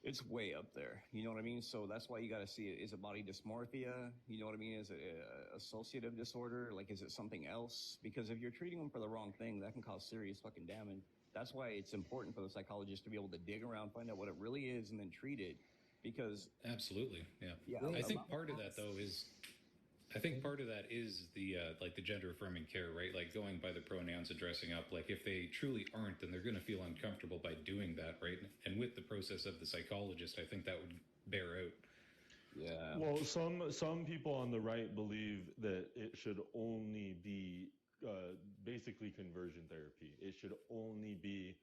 Speaker 19: it's way up there. You know what I mean? So that's why you got to see it. Is it body dysmorphia? You know what I mean? Is it associative disorder? Like, is it something else? Because if you're treating them for the wrong thing, that can cause serious fucking damage. That's why it's important for the psychologist to be able to dig around, find out what it really is, and then treat it. Because
Speaker 9: Absolutely, yeah.
Speaker 19: Yeah,
Speaker 9: I think
Speaker 19: about-
Speaker 9: part of that though is, I think part of that is the like the gender affirming care, right? Like going by the pronouns and dressing up. Like if they truly aren't, then they're going to feel uncomfortable by doing that, right? And with the process of the psychologist, I think that would bear out.
Speaker 19: Yeah.
Speaker 20: Well, some people on the right believe that it should only be basically conversion therapy. It should only be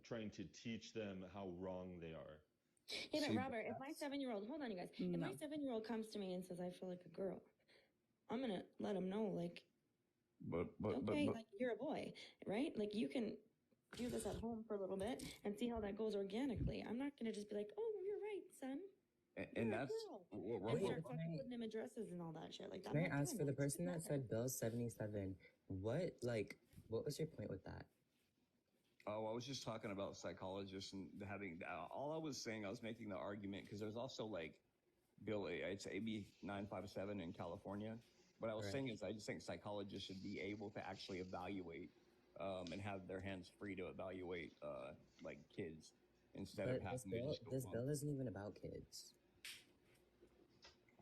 Speaker 20: trying to teach them how wrong they are.
Speaker 4: Yeah, but Robert, if my 7-year-old, hold on, you guys. If my 7-year-old comes to me and says, I feel like a girl, I'm going to let him know, like, okay, like, you're a boy, right? Like, you can do this at home for a little bit and see how that goes organically. I'm not going to just be like, oh, you're right, son.
Speaker 19: And
Speaker 4: You're a
Speaker 19: that's
Speaker 4: girl.
Speaker 19: what
Speaker 4: And
Speaker 19: Robert.
Speaker 4: start fucking putting him in dresses and all that shit. Like,
Speaker 22: Can
Speaker 4: I'm
Speaker 22: I
Speaker 4: not
Speaker 22: ask for
Speaker 4: doing
Speaker 22: the
Speaker 4: that.
Speaker 22: person that said Bill 77? What was your point with that?
Speaker 19: Oh, I was just talking about psychologists and having. All I was saying, I was making the argument because there's also like Bill. It's AB 957 in California. What I was
Speaker 22: Right.
Speaker 19: saying is, I just think psychologists should be able to actually evaluate and have their hands free to evaluate like kids instead of
Speaker 22: But
Speaker 19: having to just go
Speaker 22: this
Speaker 19: on.
Speaker 22: bill isn't even about kids.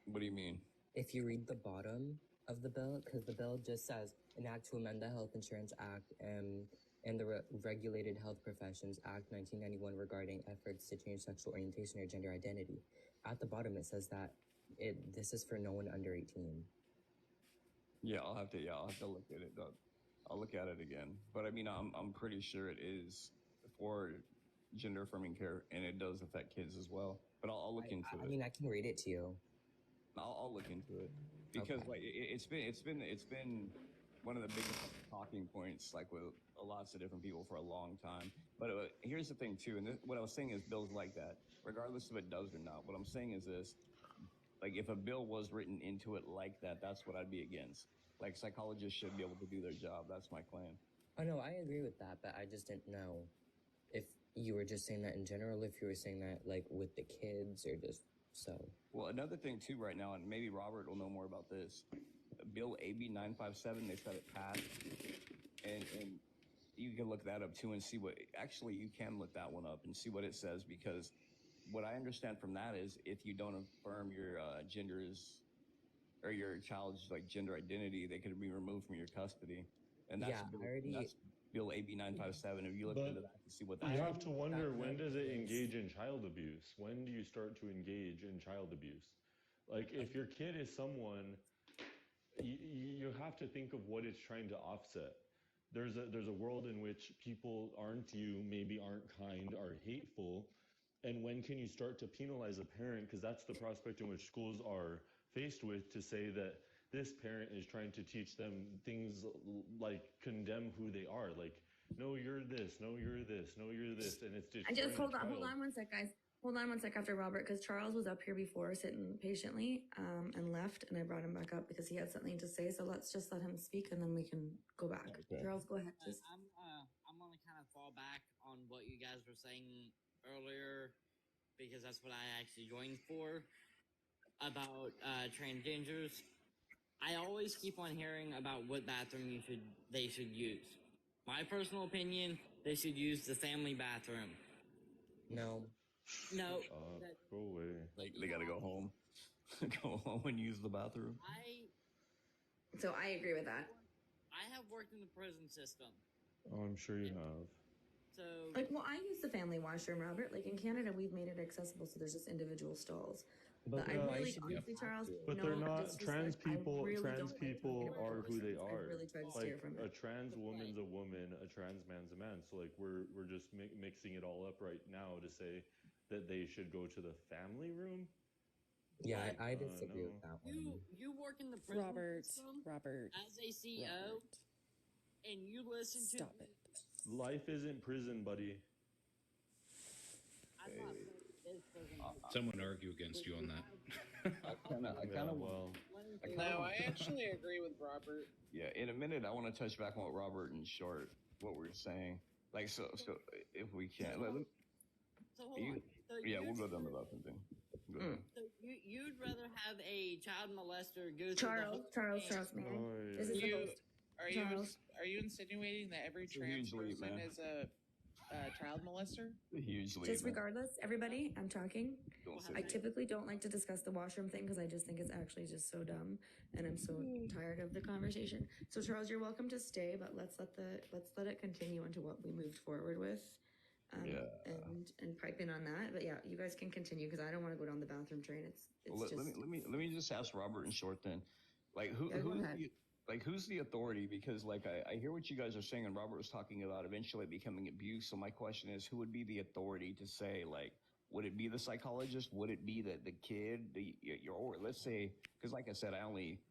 Speaker 19: What do you mean?
Speaker 22: If you read the bottom of the bill, because the bill just says an act to amend the Health Insurance Act and and the Regulated Health Professions Act 1991 regarding efforts to change sexual orientation or gender identity. At the bottom, it says that this is for no one under 18.
Speaker 19: Yeah, I'll have to look at it. I'll look at it again. But I mean, I'm pretty sure it is for gender affirming care, and it does affect kids as well. But I'll look into it.
Speaker 22: I mean, I can read it to you.
Speaker 19: I'll look into it because like it's been one of the biggest talking points like with lots of different people for a long time. But here's the thing too, and what I was saying is bills like that, regardless if it does or not. What I'm saying is this: like if a bill was written into it like that, that's what I'd be against. Like psychologists should be able to do their job. That's my claim.
Speaker 22: Oh no, I agree with that, but I just didn't know if you were just saying that in general, if you were saying that like with the kids or just so.
Speaker 19: Well, another thing too right now, and maybe Robert will know more about this, Bill AB 957, they said it passed, and you can look that up too and see what, actually you can look that one up and see what it says, because what I understand from that is if you don't affirm your genders or your child's like gender identity, they could be removed from your custody. And that's, that's Bill AB 957. If you look into that to see what that
Speaker 20: you have to wonder, when does it engage in child abuse? When do you start to engage in child abuse? Like if your kid is someone, you have to think of what it's trying to offset. There's a world in which people aren't kind, are hateful, and when can you start to penalize a parent? Because that's the prospect in which schools are faced with, to say that this parent is trying to teach them things like condemn who they are, like no you're this, no you're this, no you're this, and it's just.
Speaker 4: I just hold on one sec, guys. Hold on one sec after Robert, because Charles was up here before sitting patiently and left, and I brought him back up because he had something to say. So let's just let him speak, and then we can go back. Okay. Charles, go ahead, please.
Speaker 23: I'm gonna kind of fall back on what you guys were saying earlier, because that's what I actually joined for, about transgenders. I always keep on hearing about what bathroom they should use. My personal opinion, they should use the family bathroom.
Speaker 22: No.
Speaker 23: No.
Speaker 20: Go away.
Speaker 19: They gotta go home. Go home and use the bathroom.
Speaker 4: So I agree with that.
Speaker 23: I have worked in the prison system.
Speaker 20: Oh, I'm sure you have.
Speaker 23: So
Speaker 4: I use the family washroom, Robert. Like in Canada, we've made it accessible, so there's just individual stalls. But I really, honestly, Charles,
Speaker 20: but they're not trans people.
Speaker 4: Really
Speaker 20: trans people are who they are.
Speaker 4: Really tried to steer
Speaker 20: like
Speaker 4: from
Speaker 20: a trans woman's a woman, a trans man's a man. So like we're just mixing it all up right now to say that they should go to the family room.
Speaker 22: Yeah, I disagree with that one.
Speaker 23: You work in the prison system
Speaker 5: Robert,
Speaker 23: as a CEO, and you listen to.
Speaker 5: Stop it.
Speaker 20: Life isn't prison, buddy.
Speaker 23: I'm not saying it is prison.
Speaker 9: Someone argue against you on that.
Speaker 7: No, I actually agree with Robert.
Speaker 19: Yeah, in a minute, I want to touch back on what Robert in short, what we're saying. Like, so if we can,
Speaker 23: So hold on. So
Speaker 19: we'll go down the bathroom thing. Go ahead.
Speaker 23: So you'd rather have a child molester go to
Speaker 4: Charles, may I? This is the host.
Speaker 7: Are you insinuating that every trans person is a child molester?
Speaker 19: Hugely.
Speaker 4: Just regardless, everybody, I'm talking. I typically don't like to discuss the washroom thing because I just think it's actually just so dumb, and I'm so tired of the conversation. So Charles, you're welcome to stay, but let's let it continue into what we moved forward with. And pipe in on that, but yeah, you guys can continue because I don't want to go down the bathroom train. It's
Speaker 19: well,
Speaker 4: just.
Speaker 19: Let me just ask Robert in short then, like who's the authority? Because like I hear what you guys are saying, and Robert was talking about eventually becoming abuse. So my question is, who would be the authority to say, like, would it be the psychologist? Would it be the kid? Or let's say, because like I said, I only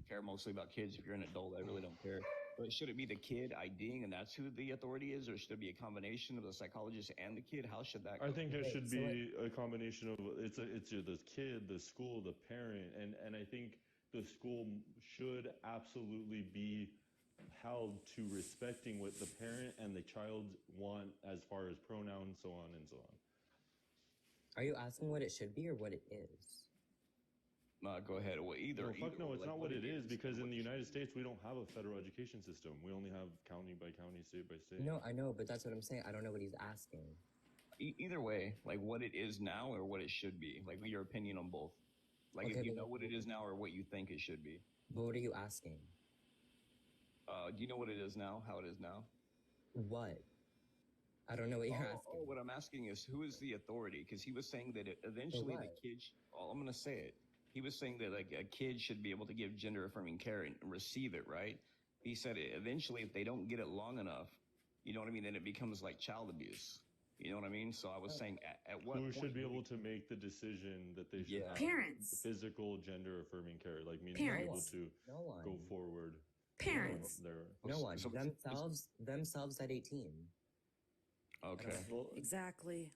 Speaker 19: care mostly about kids. If you're an adult, I really don't care. But should it be the kid IDing, and that's who the authority is, or should it be a combination of the psychologist and the kid? How should that go?
Speaker 20: I think it should be a combination of it's the kid, the school, the parent, and I think the school should absolutely be held to respecting what the parent and the child want as far as pronouns, so on and so on.
Speaker 22: Are you asking what it should be or what it is?
Speaker 19: Go ahead. Well, either.
Speaker 20: No, it's not what it is, because in the United States, we don't have a federal education system. We only have county by county, state by state.
Speaker 22: No, I know, but that's what I'm saying. I don't know what he's asking.
Speaker 19: Either way, like what it is now or what it should be. Like your opinion on both. Like
Speaker 22: Okay,
Speaker 19: if you know what it is now or what you think it should be.
Speaker 22: But what are you asking?
Speaker 19: Do you know what it is now? How it is now?
Speaker 22: What? I don't know what you're asking.
Speaker 19: Oh, what I'm asking is, who is the authority? Because he was saying that eventually the kid. I'm going to say it. He was saying that like a kid should be able to give gender affirming care and receive it, right? He said eventually, if they don't get it long enough, you know what I mean, then it becomes like child abuse. You know what I mean? So I was saying, at what
Speaker 20: Who
Speaker 19: point
Speaker 20: should be able to make the decision that they should have
Speaker 4: Parents.
Speaker 20: physical gender affirming care, like meaning
Speaker 4: Parents.
Speaker 20: able to
Speaker 22: No one.
Speaker 20: go forward.
Speaker 4: Parents.
Speaker 22: No one. Themselves at 18.
Speaker 19: Okay.
Speaker 5: Exactly.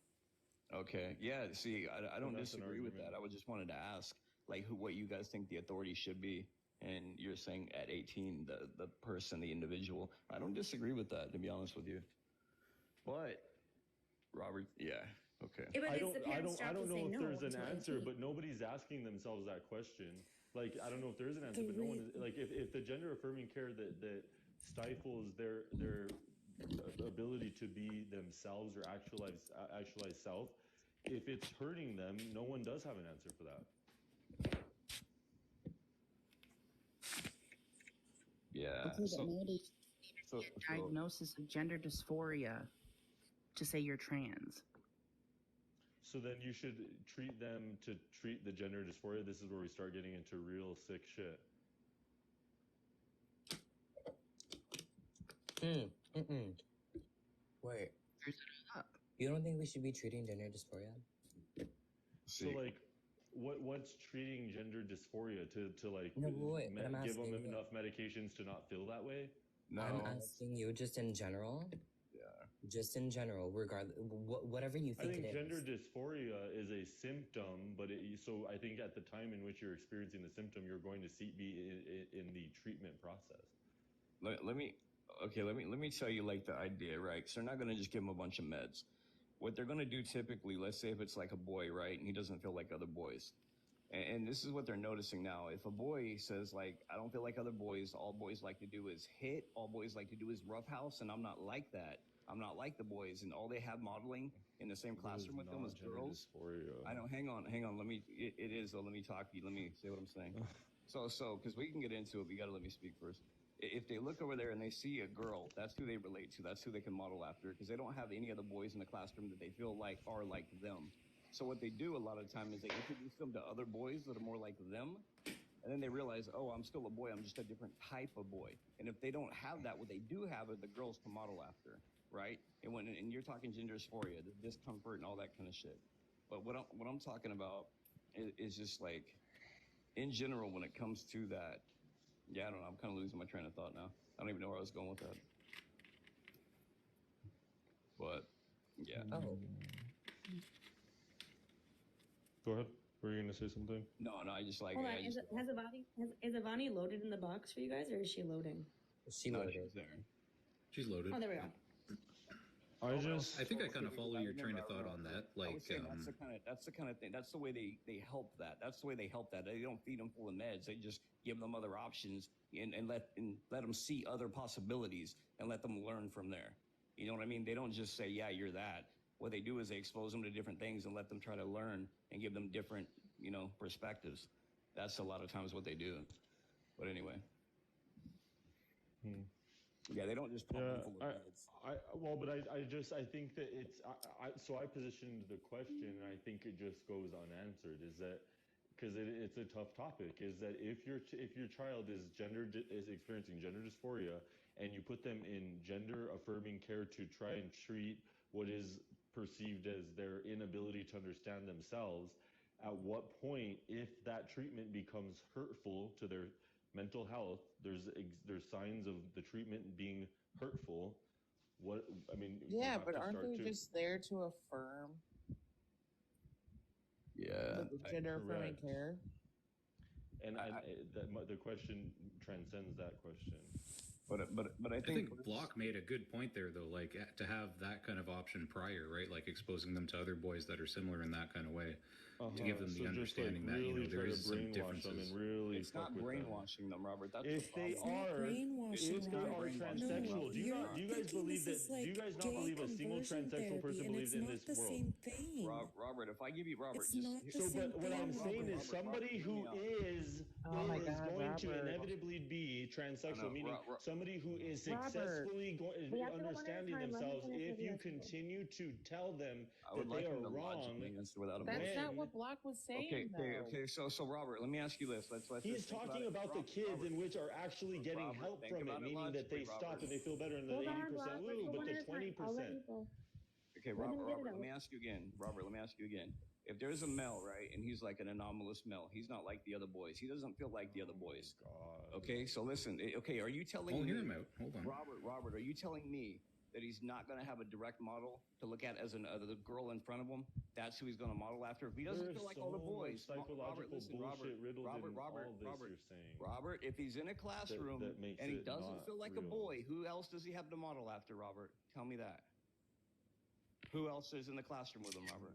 Speaker 19: Okay. Yeah. See, I don't
Speaker 20: that's an
Speaker 19: disagree with
Speaker 20: argument.
Speaker 19: that. I was just wanted to ask, like, what you guys think the authority should be. And you're saying at 18, the person, the individual. I don't disagree with that, to be honest with you. But, Robert, yeah. Okay.
Speaker 4: Yeah, but
Speaker 20: I
Speaker 4: it's
Speaker 20: don't,
Speaker 4: the
Speaker 20: I
Speaker 4: parents'
Speaker 20: don't, I
Speaker 4: job
Speaker 20: don't
Speaker 4: to say
Speaker 20: know if
Speaker 4: no
Speaker 20: there's an
Speaker 4: until
Speaker 20: answer,
Speaker 4: 18.
Speaker 20: but nobody's asking themselves that question. Like, I don't know if there is an answer, but no one is. Like, if the gender affirming care that stifles their ability to be themselves or actualize self, if it's hurting them, no one does have an answer for that.
Speaker 19: Yeah.
Speaker 6: Okay, but nowadays,
Speaker 19: so,
Speaker 6: diagnosis of gender dysphoria to say you're trans.
Speaker 20: So then you should treat them to treat the gender dysphoria. This is where we start getting into real sick shit.
Speaker 22: Wait. You don't think we should be treating gender dysphoria?
Speaker 20: So like, what's treating gender dysphoria to like
Speaker 22: No, wait, but I'm
Speaker 20: give them
Speaker 22: asking you.
Speaker 20: enough medications to not feel that way?
Speaker 22: I'm asking you just in general.
Speaker 19: Yeah.
Speaker 22: Just in general, regardless, whatever you
Speaker 20: I
Speaker 22: think,
Speaker 20: think
Speaker 22: it
Speaker 20: gender
Speaker 22: is.
Speaker 20: dysphoria is a symptom, but so I think at the time in which you're experiencing the symptom, you're going to be in the treatment process.
Speaker 19: Let me tell you like the idea, right? So they're not going to just give him a bunch of meds. What they're going to do typically, let's say if it's like a boy, right, and he doesn't feel like other boys. And this is what they're noticing now. If a boy says like, I don't feel like other boys, all boys like to do is hit, all boys like to do is roughhouse, and I'm not like that. I'm not like the boys, and all they have modeling in the same classroom with them is girls. I know. Hang on. It is though. Let me talk to you. Let me say what I'm saying. So, because we can get into it, but you got to let me speak first. If they look over there and they see a girl, that's who they relate to. That's who they can model after, because they don't have any other boys in the classroom that they feel like are like them. So what they do a lot of the time is they introduce them to other boys that are more like them, and then they realize, oh, I'm still a boy. I'm just a different type of boy. And if they don't have that, what they do have are the girls to model after, right? And you're talking gender dysphoria, the discomfort and all that kind of shit. But what I'm talking about is just like, in general, when it comes to that, yeah, I don't know. I'm kind of losing my train of thought now. I don't even know where I was going with that. But yeah.
Speaker 22: Oh.
Speaker 20: Go ahead. Were you going to say something?
Speaker 19: No, I just like.
Speaker 4: Hold on,
Speaker 19: I just,
Speaker 4: is Avani loaded in the box for you guys, or is she loading?
Speaker 22: She
Speaker 19: no,
Speaker 22: loaded.
Speaker 19: she's there.
Speaker 9: She's loaded.
Speaker 4: Oh, there we go.
Speaker 9: I think I kind of follow your train of thought on that. Like,
Speaker 19: that's the kind of thing. That's the way they help that. That's the way they help that. They don't feed them full of meds. They just give them other options and let them see other possibilities and let them learn from there. You know what I mean? They don't just say, yeah, you're that. What they do is they expose them to different things and let them try to learn and give them different, perspectives. That's a lot of times what they do. But anyway. Yeah, they don't just pump them full of meds.
Speaker 20: I think that so I positioned the question, and I think it just goes unanswered. Is that because it's a tough topic? Is that if your child is experiencing gender dysphoria, and you put them in gender affirming care to try and treat what is perceived as their inability to understand themselves, at what point, if that treatment becomes hurtful to their mental health, there's signs of the treatment being hurtful.
Speaker 7: Yeah, but aren't they just there to affirm?
Speaker 19: Yeah,
Speaker 7: the gender affirming care.
Speaker 20: And the question transcends that question.
Speaker 19: But I
Speaker 9: think Block made a good point there, though. Like, to have that kind of option prior, right? Like exposing them to other boys that are similar in that kind of way, to give them the understanding that there is some differences.
Speaker 19: It's not brainwashing them, Robert. That's
Speaker 20: if they are transsexual, do you guys believe that? Do you guys not believe a single transsexual person believes in this world?
Speaker 19: Robert, if I give you Robert,
Speaker 20: but what I'm saying is somebody who is going to inevitably be transsexual, meaning somebody who is
Speaker 17: Robert,
Speaker 20: successfully
Speaker 17: we have to go one at a
Speaker 20: understanding
Speaker 17: time. Let me
Speaker 20: themselves,
Speaker 17: finish
Speaker 20: if
Speaker 17: with
Speaker 20: you
Speaker 17: you.
Speaker 20: continue to tell them
Speaker 19: I would
Speaker 20: that
Speaker 19: like
Speaker 20: they are
Speaker 19: him to
Speaker 20: wrong,
Speaker 19: logically answer without a
Speaker 7: That's
Speaker 19: motion.
Speaker 7: not what Block was saying, though.
Speaker 19: So Robert, let me ask you this. Let's
Speaker 20: he's
Speaker 19: just think
Speaker 20: talking about the kids in which are actually getting
Speaker 19: Robert,
Speaker 20: help
Speaker 19: think
Speaker 20: from it,
Speaker 19: about it
Speaker 20: meaning that they
Speaker 19: logically,
Speaker 20: stop
Speaker 19: Robert.
Speaker 20: and they feel better in the
Speaker 17: Hold
Speaker 20: 80%.
Speaker 17: on, Block. Let's
Speaker 20: Ooh,
Speaker 17: go
Speaker 20: but
Speaker 17: one
Speaker 20: the
Speaker 17: at a time.
Speaker 20: 20%.
Speaker 17: I'll let you go.
Speaker 19: Okay,
Speaker 17: Let him
Speaker 19: Robert,
Speaker 17: get it
Speaker 19: let
Speaker 17: out.
Speaker 19: me ask you again. Robert, let me ask you again. If there's a male, right, and he's like an anomalous male, he's not like the other boys. He doesn't feel like the other boys. Okay, so listen. Okay, are you telling
Speaker 9: I'll
Speaker 19: me?
Speaker 9: hear him out. Hold on.
Speaker 19: Robert, are you telling me that he's not going to have a direct model to look at as the girl in front of him? That's who he's going to model after. If he doesn't
Speaker 20: There's
Speaker 19: feel like
Speaker 20: so
Speaker 19: all the
Speaker 20: much
Speaker 19: boys,
Speaker 20: psychological bullshit riddled in all this you're saying.
Speaker 19: Robert, if he's in a classroom
Speaker 20: that makes
Speaker 19: and he
Speaker 20: it
Speaker 19: doesn't
Speaker 20: not
Speaker 19: feel like a
Speaker 20: real.
Speaker 19: boy, who else does he have to model after, Robert? Tell me that. Who else is in the classroom with him, Robert?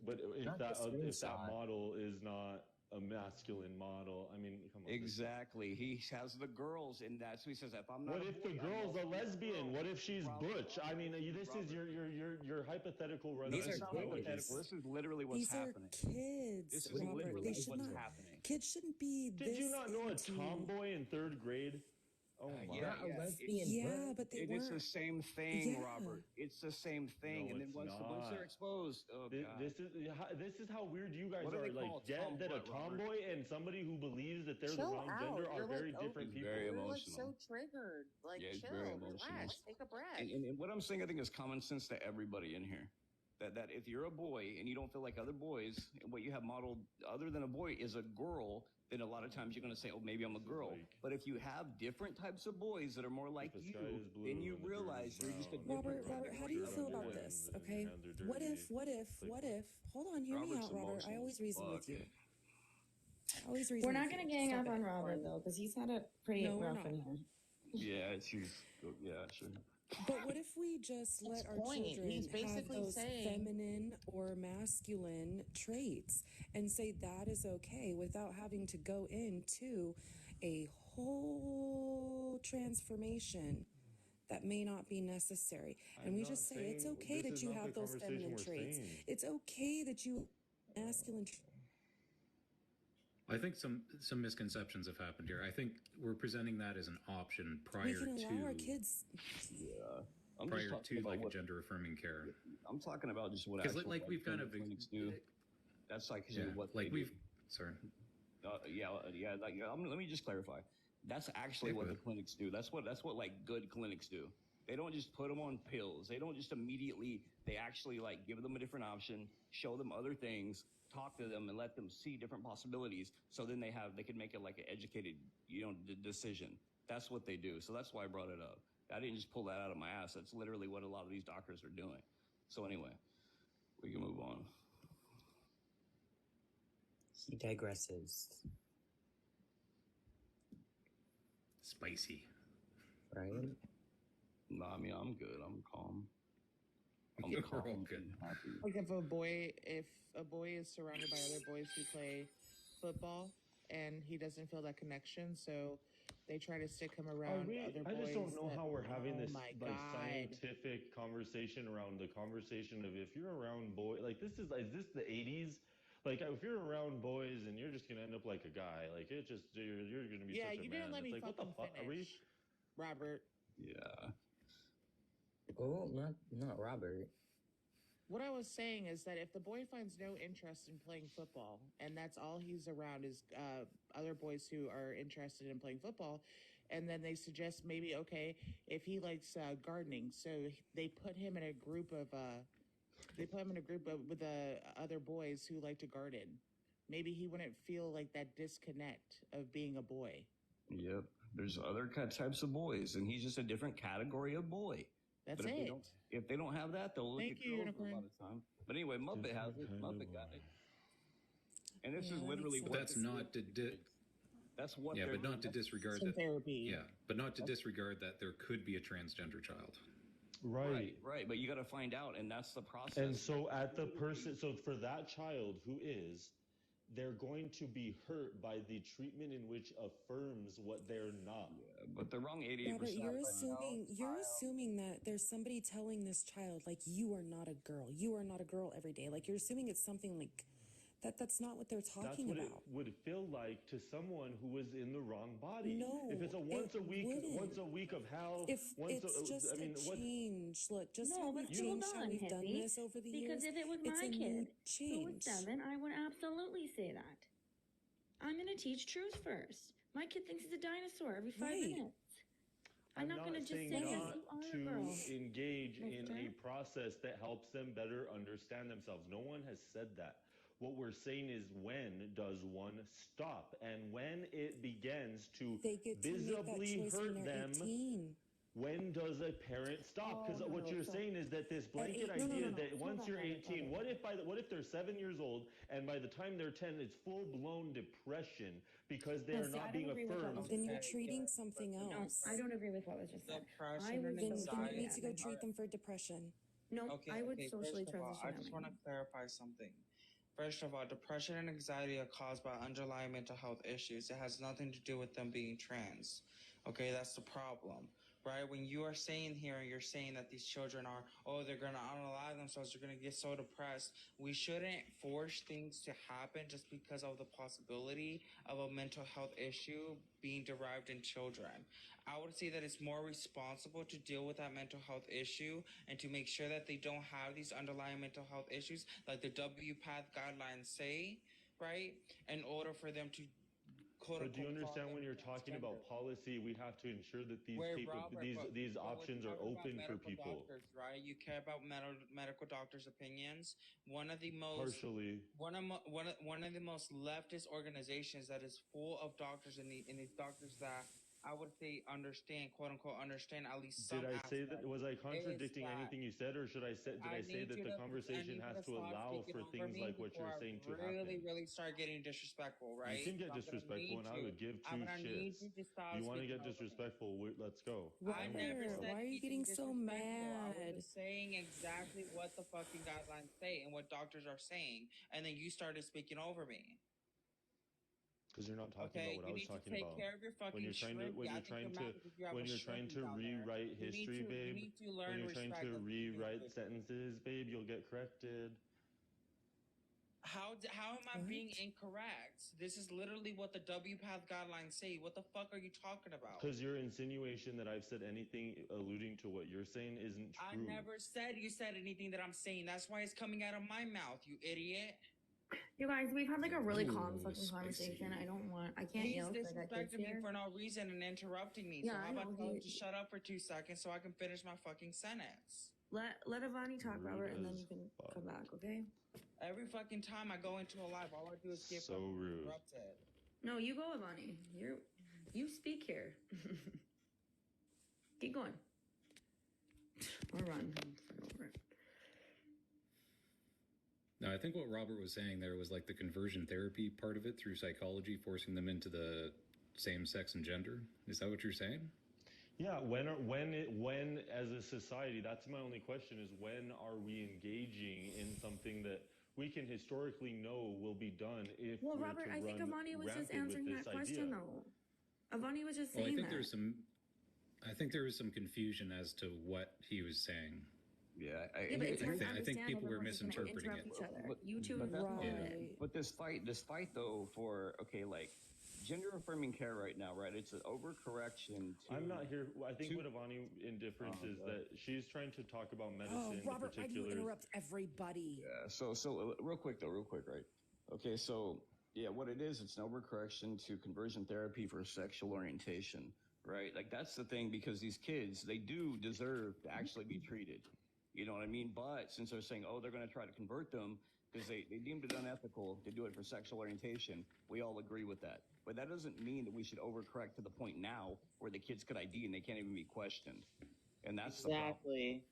Speaker 20: But if
Speaker 19: Not
Speaker 20: that
Speaker 19: the
Speaker 20: if that
Speaker 19: screenshot.
Speaker 20: model is not a masculine model, I mean, come on.
Speaker 19: Exactly. He has the girls, and that's what he says. If I'm not
Speaker 20: What
Speaker 19: a
Speaker 20: if
Speaker 19: boy,
Speaker 20: the
Speaker 19: I'm
Speaker 20: girl's a
Speaker 19: also
Speaker 20: lesbian?
Speaker 19: girl.
Speaker 20: What if she's
Speaker 19: Robert,
Speaker 20: butch? I mean, this is your hypothetical run.
Speaker 19: This is not hypothetical. This is literally what's
Speaker 5: These are
Speaker 19: happening.
Speaker 5: kids,
Speaker 19: This is
Speaker 5: Robert.
Speaker 19: literally
Speaker 5: They should
Speaker 19: what's
Speaker 5: not.
Speaker 19: happening.
Speaker 5: Kids shouldn't be
Speaker 20: Did
Speaker 5: this
Speaker 20: you not know a
Speaker 5: into-
Speaker 20: tomboy in 3rd grade? Oh my!
Speaker 5: Yeah, but they
Speaker 19: It's
Speaker 5: weren't.
Speaker 19: the same thing,
Speaker 5: Yeah.
Speaker 19: Robert. It's the same thing.
Speaker 20: No,
Speaker 19: and then
Speaker 20: it's
Speaker 19: once
Speaker 20: not.
Speaker 19: they're exposed, oh
Speaker 20: This,
Speaker 19: god.
Speaker 20: this is how weird you guys
Speaker 19: What do
Speaker 20: are.
Speaker 19: they
Speaker 20: Like,
Speaker 19: call it?
Speaker 20: get that a
Speaker 19: Tomboy, Robert?
Speaker 20: tomboy and somebody who believes that they're
Speaker 7: Chill
Speaker 20: the wrong
Speaker 7: out.
Speaker 20: gender are
Speaker 7: You're
Speaker 20: very
Speaker 7: like,
Speaker 20: different
Speaker 19: He's
Speaker 20: people.
Speaker 19: very
Speaker 7: You're like
Speaker 19: emotional.
Speaker 7: so triggered. Like,
Speaker 19: Yeah, he's
Speaker 7: chill,
Speaker 19: very emotional.
Speaker 7: relax, take a breath.
Speaker 19: And what I'm saying, I think, is common sense to everybody in here. That if you're a boy and you don't feel like other boys, and what you have modeled other than a boy is a girl, then a lot of times you're going to say, oh, maybe I'm a girl. But if you have different types of boys that are more like you, then you realize you're just a different
Speaker 5: Robert, how do you feel about this? Okay. What if? Hold on, hear me
Speaker 19: Robert's
Speaker 5: out, Robert. I
Speaker 19: emotional
Speaker 5: always
Speaker 19: as
Speaker 5: reason
Speaker 19: fuck.
Speaker 5: with you. I always reason.
Speaker 4: We're not
Speaker 5: with
Speaker 4: gonna
Speaker 5: you.
Speaker 4: gang
Speaker 5: Stop
Speaker 4: up on
Speaker 5: it.
Speaker 4: Robert though, because he's had it pretty
Speaker 5: No, we're
Speaker 4: rough
Speaker 5: not.
Speaker 4: in here.
Speaker 19: Yeah, sure.
Speaker 5: But what if we just let our
Speaker 7: point.
Speaker 5: children
Speaker 7: He's
Speaker 5: have
Speaker 7: basically
Speaker 5: those
Speaker 7: saying-
Speaker 5: feminine or masculine traits and say that is okay without having to go into a whole transformation that may not be necessary? And we
Speaker 20: I'm
Speaker 5: just
Speaker 20: not
Speaker 5: say it's
Speaker 20: saying-
Speaker 5: okay
Speaker 20: this
Speaker 5: that
Speaker 20: is
Speaker 5: you
Speaker 20: not
Speaker 5: have
Speaker 20: the
Speaker 5: those
Speaker 20: conversation
Speaker 5: feminine
Speaker 20: we're
Speaker 5: traits.
Speaker 20: saying.
Speaker 5: It's okay that you masculine traits.
Speaker 9: I think some misconceptions have happened here. I think we're presenting that as an option prior
Speaker 5: We can allow our
Speaker 9: to
Speaker 5: kids.
Speaker 19: Yeah. I'm
Speaker 9: prior
Speaker 19: just talking
Speaker 9: to
Speaker 19: about
Speaker 9: like
Speaker 19: what,
Speaker 9: a gender affirming care.
Speaker 19: I'm talking about just what
Speaker 9: 'Cause,
Speaker 19: actual,
Speaker 9: like, we've kind of
Speaker 19: clinics do. That's like
Speaker 9: Yeah,
Speaker 19: what
Speaker 9: like
Speaker 19: they
Speaker 9: we've
Speaker 19: do.
Speaker 9: sorry.
Speaker 19: Let me just clarify. That's actually
Speaker 9: Yeah,
Speaker 19: what
Speaker 9: go
Speaker 19: the
Speaker 9: ahead.
Speaker 19: clinics do. That's what like good clinics do. They don't just put them on pills. They don't just immediately. They actually like give them a different option, show them other things, talk to them, and let them see different possibilities. So then they can make it like an educated, decision. That's what they do. So that's why I brought it up. I didn't just pull that out of my ass. That's literally what a lot of these doctors are doing. So anyway, we can move on.
Speaker 22: He digresses.
Speaker 9: Spicy.
Speaker 22: Right?
Speaker 19: No, I mean, I'm good. I'm calm. I'm
Speaker 9: We're
Speaker 19: calm
Speaker 9: all good.
Speaker 19: and happy.
Speaker 7: Like if a boy is surrounded by other boys who play football and he doesn't feel that connection, so they try to stick him around other boys.
Speaker 20: I just don't know
Speaker 7: that-
Speaker 20: how we're having
Speaker 7: oh
Speaker 20: this
Speaker 7: my
Speaker 20: like
Speaker 7: God.
Speaker 20: scientific conversation around the conversation of if you're around boys, like is this the 80s? Like if you're around boys and you're just gonna end up like a guy, like it just you're gonna be
Speaker 7: Yeah,
Speaker 20: such a
Speaker 7: you
Speaker 20: man.
Speaker 7: didn't let
Speaker 20: It's
Speaker 7: me
Speaker 20: like, what the
Speaker 7: fucking
Speaker 20: fuck are we?
Speaker 7: finish, Robert.
Speaker 19: Yeah.
Speaker 22: Oh, not Robert.
Speaker 7: What I was saying is that if the boy finds no interest in playing football and that's all he's around is other boys who are interested in playing football, and then they suggest maybe, okay, if he likes gardening, so they put him in a group of with other boys who like to garden. Maybe he wouldn't feel like that disconnect of being a boy.
Speaker 19: Yep. There's other types of boys, and he's just a different category of boy.
Speaker 7: That's
Speaker 19: but
Speaker 7: it.
Speaker 19: If they don't have that, they'll look
Speaker 7: Thank
Speaker 19: at
Speaker 7: you,
Speaker 19: girls a
Speaker 7: Unicorn.
Speaker 19: lot of time. But anyway, Muppet has it. Muppet got it. And this
Speaker 5: Yeah,
Speaker 19: is
Speaker 5: that
Speaker 19: literally
Speaker 5: makes
Speaker 19: what
Speaker 9: That's
Speaker 19: they're
Speaker 9: not to
Speaker 19: doing. That's what
Speaker 9: yeah,
Speaker 19: they're
Speaker 9: but not to
Speaker 19: doing.
Speaker 9: disregard
Speaker 7: Some
Speaker 9: that.
Speaker 7: therapy.
Speaker 9: Yeah, but not to disregard that there could be a transgender child.
Speaker 19: Right. But you got to find out, and that's the process.
Speaker 20: And so so for that child who is, they're going to be hurt by the treatment in which affirms what they're not.
Speaker 19: Yeah, but the wrong 88%.
Speaker 5: Robert, you're
Speaker 19: right
Speaker 5: assuming that there's somebody telling this child like you are not a girl. You are not a girl every day. Like you're assuming it's something like That's not what they're
Speaker 20: That's
Speaker 5: talking
Speaker 20: what
Speaker 5: about.
Speaker 20: it would feel like to someone who was in the wrong body.
Speaker 5: No,
Speaker 20: if it's a once a week,
Speaker 5: wouldn't.
Speaker 20: once a week of hell.
Speaker 5: If
Speaker 20: once
Speaker 5: it's just
Speaker 20: I mean,
Speaker 5: a
Speaker 20: what?
Speaker 5: change, look, just
Speaker 4: No,
Speaker 5: how
Speaker 4: but
Speaker 5: we've
Speaker 4: hold
Speaker 5: changed how
Speaker 4: on,
Speaker 5: we've done
Speaker 4: hippie.
Speaker 5: this over the
Speaker 4: Because
Speaker 5: years.
Speaker 4: if it was
Speaker 5: it's
Speaker 4: my
Speaker 5: a
Speaker 4: kid
Speaker 5: new
Speaker 4: who was
Speaker 5: change.
Speaker 4: 7, I would absolutely say that. I'm going to teach truth first. My kid thinks he's a dinosaur every 5
Speaker 5: Right.
Speaker 4: minutes. I'm not going to just
Speaker 20: saying
Speaker 4: say, yes,
Speaker 20: not
Speaker 4: you are a
Speaker 20: to
Speaker 4: girl.
Speaker 20: engage in
Speaker 4: Mister.
Speaker 20: a process that helps them better understand themselves. No one has said that. What we're saying is, when does one stop? And when it begins to
Speaker 5: They get to make that
Speaker 20: visibly
Speaker 5: choice when
Speaker 20: hurt
Speaker 5: they're
Speaker 20: them,
Speaker 5: 18.
Speaker 20: when does a parent stop? Because
Speaker 4: Oh, no,
Speaker 20: what
Speaker 4: no,
Speaker 20: you're
Speaker 4: so
Speaker 20: saying is that this blanket
Speaker 4: no,
Speaker 20: idea
Speaker 4: no.
Speaker 20: that
Speaker 4: Hold
Speaker 20: once
Speaker 4: on,
Speaker 20: you're
Speaker 4: hold on,
Speaker 20: 18, what if they're 7 years old and by the time they're 10, it's full blown depression because they
Speaker 4: No,
Speaker 20: are
Speaker 4: see,
Speaker 20: not
Speaker 4: I don't
Speaker 20: being
Speaker 4: agree with what
Speaker 20: affirmed?
Speaker 4: was
Speaker 5: Then
Speaker 4: just
Speaker 5: you're
Speaker 4: said.
Speaker 5: treating something
Speaker 4: No,
Speaker 5: else.
Speaker 4: I don't agree with what was just said. I
Speaker 8: Depression
Speaker 4: would
Speaker 8: and
Speaker 5: Then
Speaker 8: anxiety.
Speaker 5: you need to go
Speaker 8: All
Speaker 5: treat
Speaker 8: right.
Speaker 5: them for depression.
Speaker 4: No,
Speaker 8: Okay,
Speaker 4: I would
Speaker 8: okay.
Speaker 4: socially
Speaker 8: First of all,
Speaker 4: transition
Speaker 8: I
Speaker 4: that
Speaker 8: just
Speaker 4: way.
Speaker 8: want to clarify something. First of all, depression and anxiety are caused by underlying mental health issues. It has nothing to do with them being trans. Okay, that's the problem, right? When you are saying here, you're saying that these children are, oh, they're going to unalive themselves, they're going to get so depressed. We shouldn't force things to happen just because of the possibility of a mental health issue being derived in children. I would say that it's more responsible to deal with that mental health issue and to make sure that they don't have these underlying mental health issues, like the WPATH guidelines say, right? In order for them to quote
Speaker 20: But do you
Speaker 8: unquote
Speaker 20: understand
Speaker 8: call
Speaker 20: when
Speaker 8: them
Speaker 20: you're talking about
Speaker 8: transgender.
Speaker 20: policy, we have to ensure that these
Speaker 8: Wait,
Speaker 20: people,
Speaker 8: Robert,
Speaker 20: these
Speaker 8: but we're
Speaker 20: options are
Speaker 8: talking about
Speaker 20: open for
Speaker 8: medical
Speaker 20: people.
Speaker 8: Doctors, right? You care about medical doctors' opinions. One of the most
Speaker 20: Partially.
Speaker 8: one of the most leftist organizations that is full of doctors and these doctors that I would say understand, quote unquote, understand at least some.
Speaker 20: Did I say that?
Speaker 8: aspect
Speaker 20: Was I
Speaker 8: is
Speaker 20: contradicting
Speaker 8: that
Speaker 20: anything you said, or did I say
Speaker 8: need
Speaker 20: that
Speaker 8: you
Speaker 20: the
Speaker 8: to- I
Speaker 20: conversation
Speaker 8: need you
Speaker 20: has to
Speaker 8: stop
Speaker 20: allow
Speaker 8: speaking
Speaker 20: for
Speaker 8: over
Speaker 20: things
Speaker 8: me
Speaker 20: like what you're
Speaker 8: before I
Speaker 20: saying to
Speaker 8: really,
Speaker 20: happen?
Speaker 8: really start getting disrespectful, right?
Speaker 20: You can get
Speaker 8: So I'm gonna
Speaker 20: disrespectful,
Speaker 8: need
Speaker 20: and I
Speaker 8: you-
Speaker 20: would give
Speaker 8: I'm
Speaker 20: two
Speaker 8: gonna need
Speaker 20: shits.
Speaker 8: you to stop
Speaker 20: You want to
Speaker 8: speaking
Speaker 20: get
Speaker 8: over me.
Speaker 20: disrespectful? Let's go.
Speaker 8: I never
Speaker 5: Robert,
Speaker 8: said
Speaker 5: why are you
Speaker 8: anything
Speaker 5: getting so
Speaker 8: disrespectful. I was
Speaker 5: mad?
Speaker 8: just saying exactly what the fucking guidelines say and what doctors are saying, and then you started speaking over me.
Speaker 20: Because you're not talking
Speaker 8: Okay,
Speaker 20: about what
Speaker 8: you
Speaker 20: I was
Speaker 8: need to
Speaker 20: talking
Speaker 8: take
Speaker 20: about.
Speaker 8: care of your fucking
Speaker 20: When you're trying to,
Speaker 8: shrimp.
Speaker 20: when
Speaker 8: Yeah, I
Speaker 20: you're
Speaker 8: think
Speaker 20: trying
Speaker 8: you're
Speaker 20: to,
Speaker 8: mad because you have
Speaker 20: when
Speaker 8: a
Speaker 20: you're trying
Speaker 8: shrimp
Speaker 20: to
Speaker 8: down there.
Speaker 20: rewrite
Speaker 8: You need
Speaker 20: history,
Speaker 8: to-
Speaker 20: babe.
Speaker 8: You need to
Speaker 20: When
Speaker 8: learn
Speaker 20: you're trying
Speaker 8: respect.
Speaker 20: to
Speaker 8: That's what you need to
Speaker 20: rewrite
Speaker 8: do.
Speaker 20: sentences, babe, you'll get corrected.
Speaker 8: How am I being incorrect? This is literally what the WPATH guidelines say. What the fuck are you talking about?
Speaker 20: Because your insinuation that I've said anything alluding to what you're saying isn't
Speaker 8: I
Speaker 20: true.
Speaker 8: never said you said anything that I'm saying. That's why it's coming out of my mouth, you idiot.
Speaker 4: You guys, we've had like a really calm
Speaker 8: Ooh,
Speaker 4: fucking conversation. I can't
Speaker 8: He's
Speaker 4: yell because I got kids
Speaker 8: disrespecting me
Speaker 4: here.
Speaker 8: for no reason and interrupting me.
Speaker 4: Yeah,
Speaker 8: so
Speaker 4: I
Speaker 8: how about
Speaker 4: know,
Speaker 8: tell him
Speaker 4: he-
Speaker 8: to shut up for 2 seconds so I can finish my fucking sentence?
Speaker 4: Let Avani talk,
Speaker 20: Rude
Speaker 4: Robert, and then
Speaker 20: as
Speaker 4: you can come back, okay?
Speaker 8: Every fucking time I go into a live, all I do is get
Speaker 20: So
Speaker 8: fucking
Speaker 20: rude.
Speaker 8: interrupted.
Speaker 4: No, you go, Avani. You speak here. Keep going. Or run. Over it.
Speaker 9: No, I think what Robert was saying there was like the conversion therapy part of it through psychology, forcing them into the same sex and gender. Is that what you're saying?
Speaker 20: Yeah, when as a society, that's my only question is when are we engaging in something that we can historically know will be done if
Speaker 4: Well,
Speaker 20: we're
Speaker 4: Robert,
Speaker 20: to
Speaker 4: I think
Speaker 20: run
Speaker 4: Avani was just
Speaker 20: rampant with
Speaker 4: answering
Speaker 20: this
Speaker 4: that question,
Speaker 20: idea.
Speaker 4: though. Avani was just
Speaker 9: Well, I
Speaker 4: saying
Speaker 9: think
Speaker 4: that.
Speaker 9: I think there was some confusion as to what he was saying.
Speaker 19: Yeah,
Speaker 4: Yeah, but it's hard to
Speaker 9: I think
Speaker 4: understand
Speaker 9: people
Speaker 4: when
Speaker 9: were
Speaker 4: we're just gonna
Speaker 9: misinterpreting
Speaker 4: interrupt
Speaker 9: it.
Speaker 4: each other. You two
Speaker 19: But that's
Speaker 4: ruined
Speaker 19: not-
Speaker 4: it.
Speaker 19: But this fight though for like gender affirming care right now, right? It's an overcorrection.
Speaker 20: I'm not here. I think
Speaker 19: to-
Speaker 20: what Avani indifference
Speaker 19: Oh,
Speaker 20: is
Speaker 19: God.
Speaker 20: that she's trying to talk about
Speaker 5: Oh,
Speaker 20: medicine,
Speaker 5: Robert,
Speaker 20: the
Speaker 5: why do you
Speaker 20: particulars.
Speaker 5: interrupt everybody?
Speaker 19: Yeah. So real quick, right? Okay, so yeah, what it is, it's an overcorrection to conversion therapy for sexual orientation, right? Like that's the thing because these kids, they do deserve to actually be treated. You know what I mean? But since they're saying, oh, they're going to try to convert them because they deemed it unethical to do it for sexual orientation, we all agree with that. But that doesn't mean that we should overcorrect to the point now where the kids could ID and they can't even be questioned. And that's the problem.
Speaker 8: Exactly.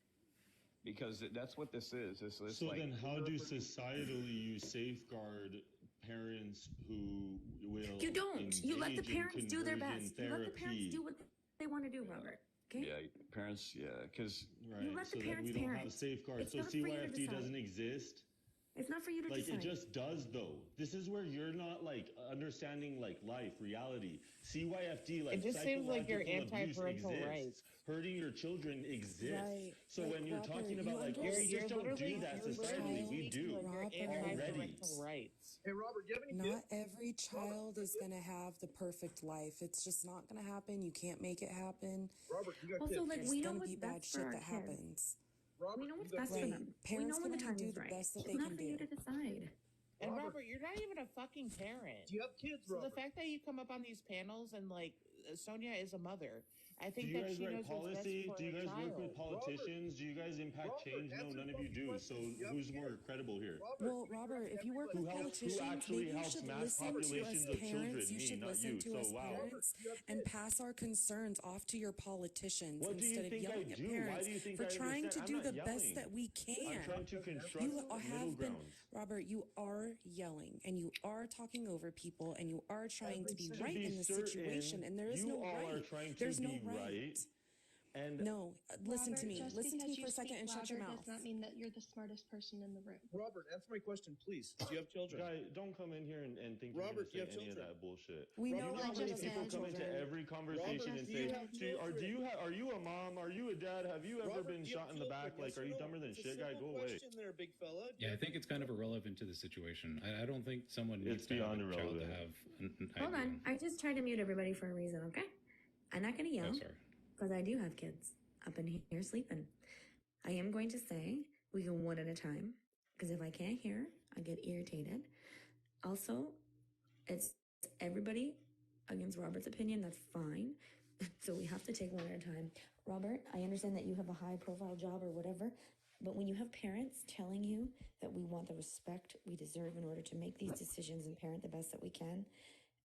Speaker 19: Because that's what this is. It's
Speaker 20: So
Speaker 19: like,
Speaker 20: then how do societally you safeguard parents who will
Speaker 4: You don't. You let the
Speaker 20: engage in
Speaker 4: parents do their
Speaker 20: conversion
Speaker 4: best. You let the parents
Speaker 20: therapy?
Speaker 4: do what they want to do, Robert. Okay?
Speaker 19: Yeah, parents, yeah, because
Speaker 20: Right,
Speaker 4: let
Speaker 20: so
Speaker 4: the
Speaker 20: that we
Speaker 4: parents
Speaker 20: don't have
Speaker 4: parent.
Speaker 20: safeguards.
Speaker 4: It's
Speaker 20: So
Speaker 4: not for you to
Speaker 20: CYFD
Speaker 4: decide.
Speaker 20: doesn't exist.
Speaker 4: It's not for you to
Speaker 2: Like,
Speaker 4: decide.
Speaker 2: it just does, though. This is where you're not, like, understanding, like, life, reality. CYFD, like,
Speaker 7: It just seems like you're
Speaker 2: psychological abuse
Speaker 7: anti-parental
Speaker 2: exists.
Speaker 7: rights.
Speaker 2: Hurting your children exists.
Speaker 5: Right.
Speaker 2: So
Speaker 5: Like,
Speaker 2: when you're
Speaker 5: Robert,
Speaker 2: talking
Speaker 5: you
Speaker 2: about, like, oh,
Speaker 5: understand-
Speaker 2: we just don't do
Speaker 7: literally-
Speaker 2: that
Speaker 7: you're
Speaker 2: societally. We
Speaker 7: literally
Speaker 2: do.
Speaker 7: You're
Speaker 2: Already.
Speaker 7: anti-parental rights.
Speaker 10: Hey, Robert, do you have any
Speaker 5: Not
Speaker 10: kids?
Speaker 5: every child is going to have the perfect life. It's just not going to happen. You can't make it happen.
Speaker 10: Robert, you got
Speaker 4: Also,
Speaker 10: kids.
Speaker 4: like,
Speaker 5: There's
Speaker 4: we know
Speaker 5: gonna
Speaker 4: what's
Speaker 5: be bad
Speaker 4: best for
Speaker 5: shit
Speaker 4: our
Speaker 5: that
Speaker 4: kids.
Speaker 5: happens.
Speaker 10: Robert,
Speaker 4: We know
Speaker 10: you
Speaker 4: what's
Speaker 10: got
Speaker 4: best
Speaker 10: kids.
Speaker 4: for
Speaker 5: Right.
Speaker 4: them.
Speaker 5: Parents
Speaker 4: we know when the
Speaker 5: gonna
Speaker 4: time
Speaker 5: do
Speaker 4: is
Speaker 5: the
Speaker 4: right.
Speaker 5: best that
Speaker 4: It's
Speaker 5: they
Speaker 4: not
Speaker 5: can
Speaker 4: for you
Speaker 5: do.
Speaker 4: to decide.
Speaker 7: And
Speaker 10: Robert.
Speaker 7: Robert, you're not even a fucking parent.
Speaker 10: Do you have kids,
Speaker 7: So the
Speaker 10: Robert?
Speaker 7: fact that you come up on these panels and like Sonia is a mother, I
Speaker 2: Do
Speaker 7: think
Speaker 2: you
Speaker 7: that
Speaker 2: guys
Speaker 7: she
Speaker 2: write
Speaker 7: knows what's best
Speaker 2: policy?
Speaker 7: for
Speaker 2: Do you
Speaker 7: her
Speaker 2: guys work
Speaker 7: child.
Speaker 2: with politicians? Do you guys impact
Speaker 10: Robert,
Speaker 2: change? No,
Speaker 10: answer
Speaker 2: none
Speaker 10: the
Speaker 2: of you
Speaker 10: fucking
Speaker 2: do.
Speaker 10: question.
Speaker 2: So
Speaker 10: You have
Speaker 2: who's
Speaker 10: kids.
Speaker 2: more credible here?
Speaker 5: Well, Robert, if you work
Speaker 2: Who
Speaker 5: with politicians,
Speaker 2: actually
Speaker 5: maybe you
Speaker 2: helps
Speaker 5: should
Speaker 2: mass
Speaker 5: listen to us
Speaker 2: populations of children?
Speaker 5: parents. You
Speaker 2: Me,
Speaker 5: should
Speaker 2: not
Speaker 5: listen
Speaker 2: you.
Speaker 5: to
Speaker 2: So
Speaker 5: us
Speaker 2: wow.
Speaker 5: parents and pass our concerns off to your politicians
Speaker 2: What do you
Speaker 5: instead of
Speaker 2: think I
Speaker 5: yelling at
Speaker 2: do? Why
Speaker 5: parents
Speaker 2: do you think
Speaker 5: for
Speaker 2: I
Speaker 5: trying to
Speaker 2: understand?
Speaker 5: do
Speaker 2: I'm
Speaker 5: the
Speaker 2: not
Speaker 5: best
Speaker 2: yelling.
Speaker 5: that we can.
Speaker 2: I'm trying to construct
Speaker 5: You
Speaker 2: middle
Speaker 5: have been,
Speaker 2: grounds.
Speaker 5: Robert, you are yelling and you are talking over people and you are trying to be
Speaker 2: To
Speaker 5: right
Speaker 2: be
Speaker 5: in the
Speaker 2: certain,
Speaker 5: situation, and there is
Speaker 2: you
Speaker 5: no
Speaker 2: all are
Speaker 5: right.
Speaker 2: trying to
Speaker 5: There's no
Speaker 2: be
Speaker 5: right.
Speaker 2: And
Speaker 5: No, listen to
Speaker 11: Robert,
Speaker 5: me.
Speaker 11: just
Speaker 5: Listen to
Speaker 11: because
Speaker 5: me
Speaker 11: you
Speaker 5: for a second
Speaker 11: speak
Speaker 5: and shut your
Speaker 11: louder
Speaker 5: mouth.
Speaker 11: does not mean that you're the smartest person in the room.
Speaker 10: Robert, answer my question, please. Do you have children?
Speaker 2: Guy, don't come in here and think
Speaker 10: Robert,
Speaker 2: you're
Speaker 10: you
Speaker 2: going to
Speaker 10: have
Speaker 2: say any
Speaker 10: children.
Speaker 2: of that bullshit.
Speaker 5: We
Speaker 2: You
Speaker 5: know
Speaker 2: how
Speaker 5: that
Speaker 2: many
Speaker 5: just
Speaker 2: people
Speaker 5: have
Speaker 2: come into
Speaker 5: children.
Speaker 2: every conversation
Speaker 10: Robert,
Speaker 2: and
Speaker 10: do
Speaker 2: say,
Speaker 10: you have
Speaker 2: are you a mom? Are you a dad? Have you ever
Speaker 10: Robert,
Speaker 2: been
Speaker 10: do you have
Speaker 2: shot in the
Speaker 10: children?
Speaker 2: back? Like,
Speaker 10: Yes
Speaker 2: are
Speaker 10: or
Speaker 2: you
Speaker 10: no?
Speaker 2: dumber than
Speaker 10: It's a
Speaker 2: shit, guy?
Speaker 10: simple
Speaker 2: Go away.
Speaker 10: question there, big fella.
Speaker 9: Yeah, I think it's kind of irrelevant to the situation. I don't think someone needs
Speaker 2: It's
Speaker 9: to have
Speaker 2: beyond
Speaker 9: a child to
Speaker 2: irrelevant.
Speaker 9: have an
Speaker 4: Hold
Speaker 9: idea.
Speaker 4: on. I just tried to mute everybody for a reason, okay? I'm not going to yell
Speaker 9: Oh, sorry.
Speaker 4: because I do have kids up in here sleeping. I am going to say we go one at a time because if I can't hear, I get irritated. Also, it's everybody against Robert's opinion. That's fine. So we have to take one at a time. Robert, I understand that you have a high profile job or whatever, but when you have parents telling you that we want the respect we deserve in order to make these decisions and parent the best that we can,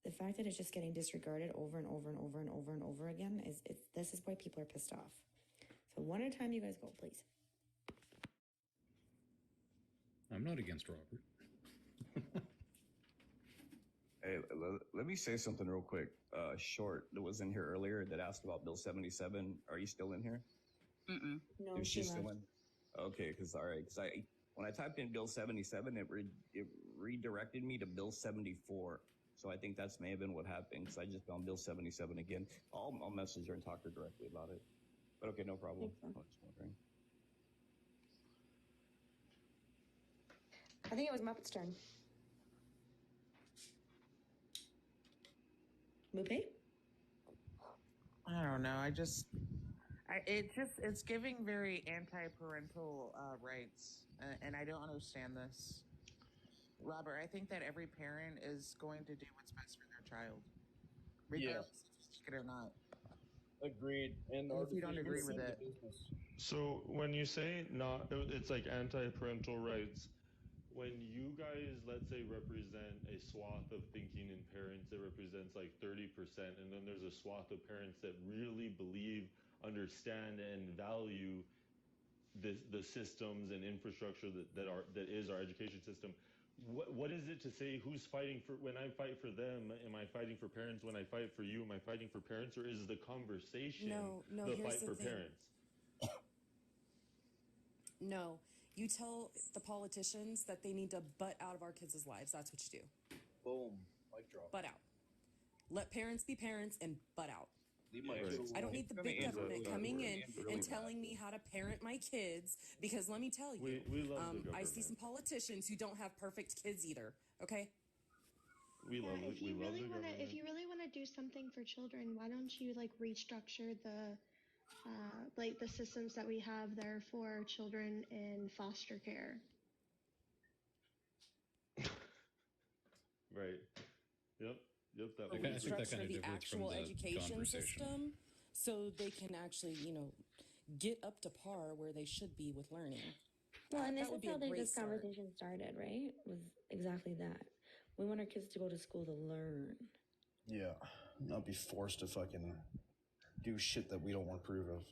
Speaker 4: the fact that it's just getting disregarded over and over and over and over and over again this is why people are pissed off. So one at a time, you guys go, please.
Speaker 9: I'm not against Robert.
Speaker 19: Hey, let me say something real quick. Short that was in here earlier that asked about Bill 77. Are you still in here?
Speaker 6: Mm-mm.
Speaker 4: No,
Speaker 19: Is
Speaker 4: she
Speaker 19: she still
Speaker 4: left.
Speaker 19: in? Okay, because when I typed in Bill 77, it redirected me to Bill 74. So I think that's may have been what happened because I just found Bill 77 again. I'll message her and talk to her directly about it. But okay, no problem. I was just wondering.
Speaker 4: I think it was Muppet's turn. Mupe?
Speaker 7: I don't know. It's giving very anti-parental rights, and I don't understand this. Robert, I think that every parent is going to do what's best for their child, regardless if you like it or not.
Speaker 10: Agreed. And
Speaker 7: If you don't agree with it.
Speaker 2: So when you say not, it's like anti-parental rights. When you guys, let's say, represent a swath of thinking in parents, it represents like 30%, and then there's a swath of parents that really believe, understand, and value the systems and infrastructure that is our education system. What is it to say who's fighting for? When I fight for them, am I fighting for parents? When I fight for you, am I fighting for parents? Or is the conversation
Speaker 5: No,
Speaker 2: the
Speaker 5: here's
Speaker 2: fight
Speaker 5: the
Speaker 2: for
Speaker 5: thing.
Speaker 2: parents?
Speaker 5: No, you tell the politicians that they need to butt out of our kids' lives. That's what you do.
Speaker 10: Boom. Mic drop.
Speaker 5: Butt out. Let parents be parents and butt out.
Speaker 10: Leave my
Speaker 2: Right.
Speaker 10: kids
Speaker 5: I don't
Speaker 10: alone.
Speaker 5: need the
Speaker 19: Let me
Speaker 5: big
Speaker 19: answer
Speaker 5: government
Speaker 19: that.
Speaker 5: coming in
Speaker 19: Really
Speaker 5: and
Speaker 19: bad.
Speaker 5: telling me how to parent my kids because let me tell you,
Speaker 2: We love the
Speaker 5: I see
Speaker 2: government.
Speaker 5: some politicians who don't have perfect kids either. Okay?
Speaker 2: We love
Speaker 11: if
Speaker 2: we
Speaker 11: you
Speaker 2: love
Speaker 11: really
Speaker 2: the
Speaker 11: want to,
Speaker 2: government.
Speaker 11: if you really want to do something for children, why don't you like restructure the, like the systems that we have there for children in foster care?
Speaker 2: Right. Yep. That
Speaker 9: I
Speaker 2: would
Speaker 9: think
Speaker 2: be
Speaker 9: that
Speaker 5: Structure
Speaker 9: kinda
Speaker 5: the
Speaker 9: diverts from
Speaker 5: actual
Speaker 9: the
Speaker 5: education
Speaker 9: conversation.
Speaker 5: system so they can actually, get up to par where they should be with learning.
Speaker 4: Well, and this
Speaker 5: That would
Speaker 4: is
Speaker 5: be a
Speaker 4: how
Speaker 5: great
Speaker 4: this
Speaker 5: start.
Speaker 4: conversation started, right? Was exactly that. We want our kids to go to school to learn.
Speaker 10: Yeah. Not be forced to fucking do shit that we don't want to approve of.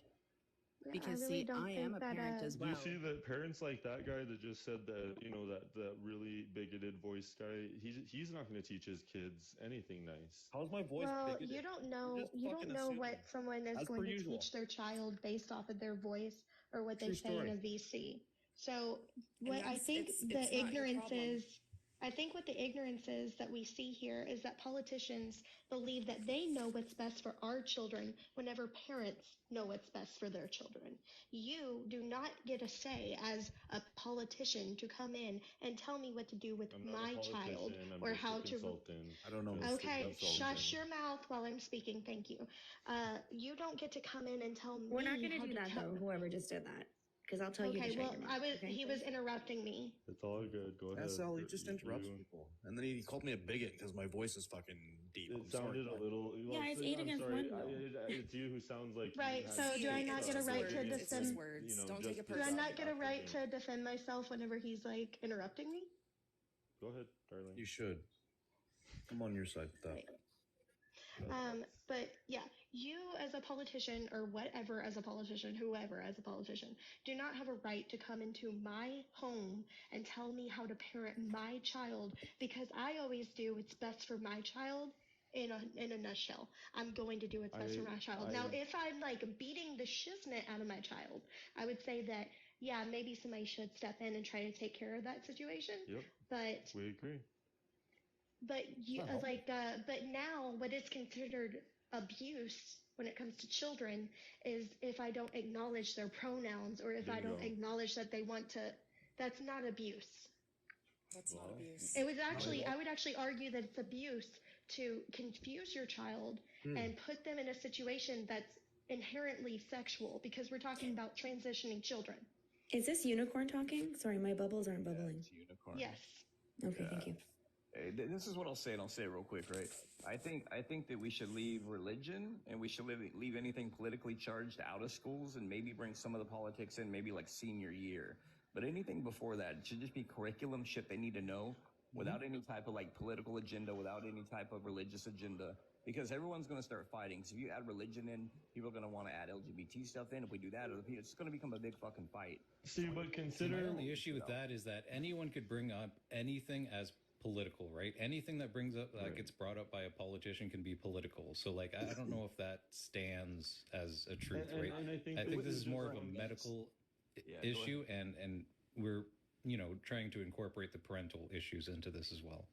Speaker 11: Yeah,
Speaker 6: Because
Speaker 11: I really
Speaker 6: see,
Speaker 11: don't
Speaker 6: I am
Speaker 11: think
Speaker 6: a
Speaker 11: that,
Speaker 6: parent as
Speaker 2: Do
Speaker 6: well.
Speaker 2: you see that parents like that guy that just said that, that really bigoted voice guy, he's not going to teach his kids anything nice.
Speaker 10: How's my voice
Speaker 11: well,
Speaker 10: bigoted?
Speaker 11: you don't
Speaker 10: You're
Speaker 11: know.
Speaker 10: just
Speaker 11: You
Speaker 10: fucking
Speaker 11: don't know what
Speaker 10: assuming.
Speaker 11: someone is
Speaker 10: As
Speaker 11: going
Speaker 10: per
Speaker 11: to
Speaker 10: usual.
Speaker 11: teach their child based off of their voice or what they
Speaker 10: True
Speaker 11: say in
Speaker 10: story.
Speaker 11: a VC. So what I think
Speaker 5: it's
Speaker 11: the
Speaker 5: not your
Speaker 11: ignorance
Speaker 5: problem.
Speaker 11: is, I think what the ignorance is that we see here is that politicians believe that they know what's best for our children whenever parents know what's best for their children. You do not get a say as a politician to come in and tell me what to do with
Speaker 20: I'm not
Speaker 11: my
Speaker 20: a
Speaker 11: child
Speaker 20: politician, I'm
Speaker 11: or
Speaker 20: just a
Speaker 11: how to.
Speaker 20: consultant.
Speaker 10: I don't know.
Speaker 20: Just a
Speaker 11: Okay,
Speaker 20: consultant.
Speaker 11: shush your mouth while I'm speaking. Thank you. You don't get to come in and tell me.
Speaker 4: We're not going to
Speaker 11: how
Speaker 4: do that
Speaker 11: tell-
Speaker 4: though. Whoever just did that, because I'll tell you to
Speaker 11: Okay,
Speaker 4: shut
Speaker 11: well,
Speaker 4: your mouth. okay?
Speaker 11: he was interrupting me.
Speaker 20: It's all good. Go ahead.
Speaker 10: SL, he just interrupts
Speaker 20: You-
Speaker 10: people, and then he called me a bigot because my voice is fucking deep.
Speaker 20: It
Speaker 10: I'm sorry.
Speaker 20: sounded a little.
Speaker 4: Yeah, it's 8
Speaker 20: I'm
Speaker 4: against
Speaker 20: sorry.
Speaker 4: 1 though.
Speaker 20: It's you who sounds like. you
Speaker 11: Right,
Speaker 20: had
Speaker 11: so do I not get a right to
Speaker 20: opinions,
Speaker 11: defend-
Speaker 20: you
Speaker 5: words.
Speaker 20: know,
Speaker 5: Don't
Speaker 20: just
Speaker 5: take it
Speaker 11: Do I
Speaker 20: this
Speaker 11: not get a right
Speaker 20: afternoon.
Speaker 11: to defend myself whenever he's like interrupting me?
Speaker 20: Go ahead, darling.
Speaker 10: You should. I'm on your side with that.
Speaker 11: But yeah, you as a politician or whatever as a politician, whoever as a politician, do not have a right to come into my home and tell me how to parent my child because I always do what's best for my child in a nutshell. I'm going to do what's best for my child. Now, if I'm like beating the shiznit out of my child, I would say that, yeah, maybe somebody should step in and try to take care of that situation.
Speaker 20: Yep.
Speaker 11: But
Speaker 20: We agree.
Speaker 11: but you
Speaker 20: Uh-huh.
Speaker 11: but now what is considered abuse when it comes to children is if I don't acknowledge their pronouns or if I don't
Speaker 20: Bingo.
Speaker 11: acknowledge that they want to. That's not abuse.
Speaker 5: That's not abuse.
Speaker 11: It was actually I would actually argue that it's abuse to confuse your child and put them in a situation that's inherently sexual because we're talking about transitioning children.
Speaker 4: Is this unicorn talking? Sorry, my bubbles aren't bubbling.
Speaker 19: Unicorn.
Speaker 11: Yes.
Speaker 4: Okay, thank you.
Speaker 19: Hey, this is what I'll say, and I'll say it real quick, right? I think that we should leave religion and we should leave anything politically charged out of schools and maybe bring some of the politics in, maybe like senior year. But anything before that should just be curriculum shit they need to know without any type of like political agenda, without any type of religious agenda. Because everyone's going to start fighting. So if you add religion in, people are going to want to add LGBT stuff in. If we do that, it's going to become a big fucking fight.
Speaker 20: See, but
Speaker 9: My
Speaker 20: consider.
Speaker 9: only issue with that is that anyone could bring up anything as political, right? Anything that brings up that gets brought up by a politician can be political. So, like, I don't know if that stands as a truth,
Speaker 20: And-
Speaker 9: right?
Speaker 20: and I think
Speaker 9: this
Speaker 20: it's
Speaker 9: is
Speaker 20: just
Speaker 9: more of
Speaker 20: like-
Speaker 9: a medical
Speaker 19: Yeah, go
Speaker 9: issue, and we're trying to incorporate the parental issues into this as well.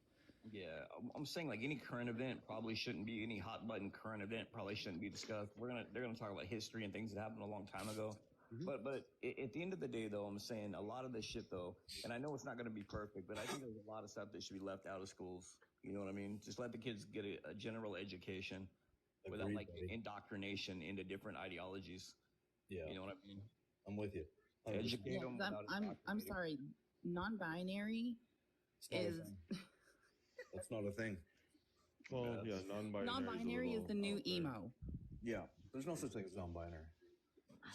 Speaker 19: Yeah, I'm saying like any current event probably shouldn't be any hot button current event probably shouldn't be discussed. They're gonna talk about history and things that happened a long time ago. But at the end of the day though, I'm saying a lot of this shit though, and I know it's not gonna be perfect, but I think there's a lot of stuff that should be left out of schools. You know what I mean? Just let the kids get a general education without
Speaker 10: Agreed,
Speaker 19: like
Speaker 10: buddy.
Speaker 19: indoctrination into different ideologies.
Speaker 10: Yeah,
Speaker 19: You know what I mean?
Speaker 10: I'm with you.
Speaker 19: Educate them.
Speaker 6: I'm sorry. Non-binary is
Speaker 10: That's not a thing.
Speaker 20: Well, yeah, non-binary.
Speaker 6: non-binary is the new emo.
Speaker 10: Yeah, there's no such thing as non-binary.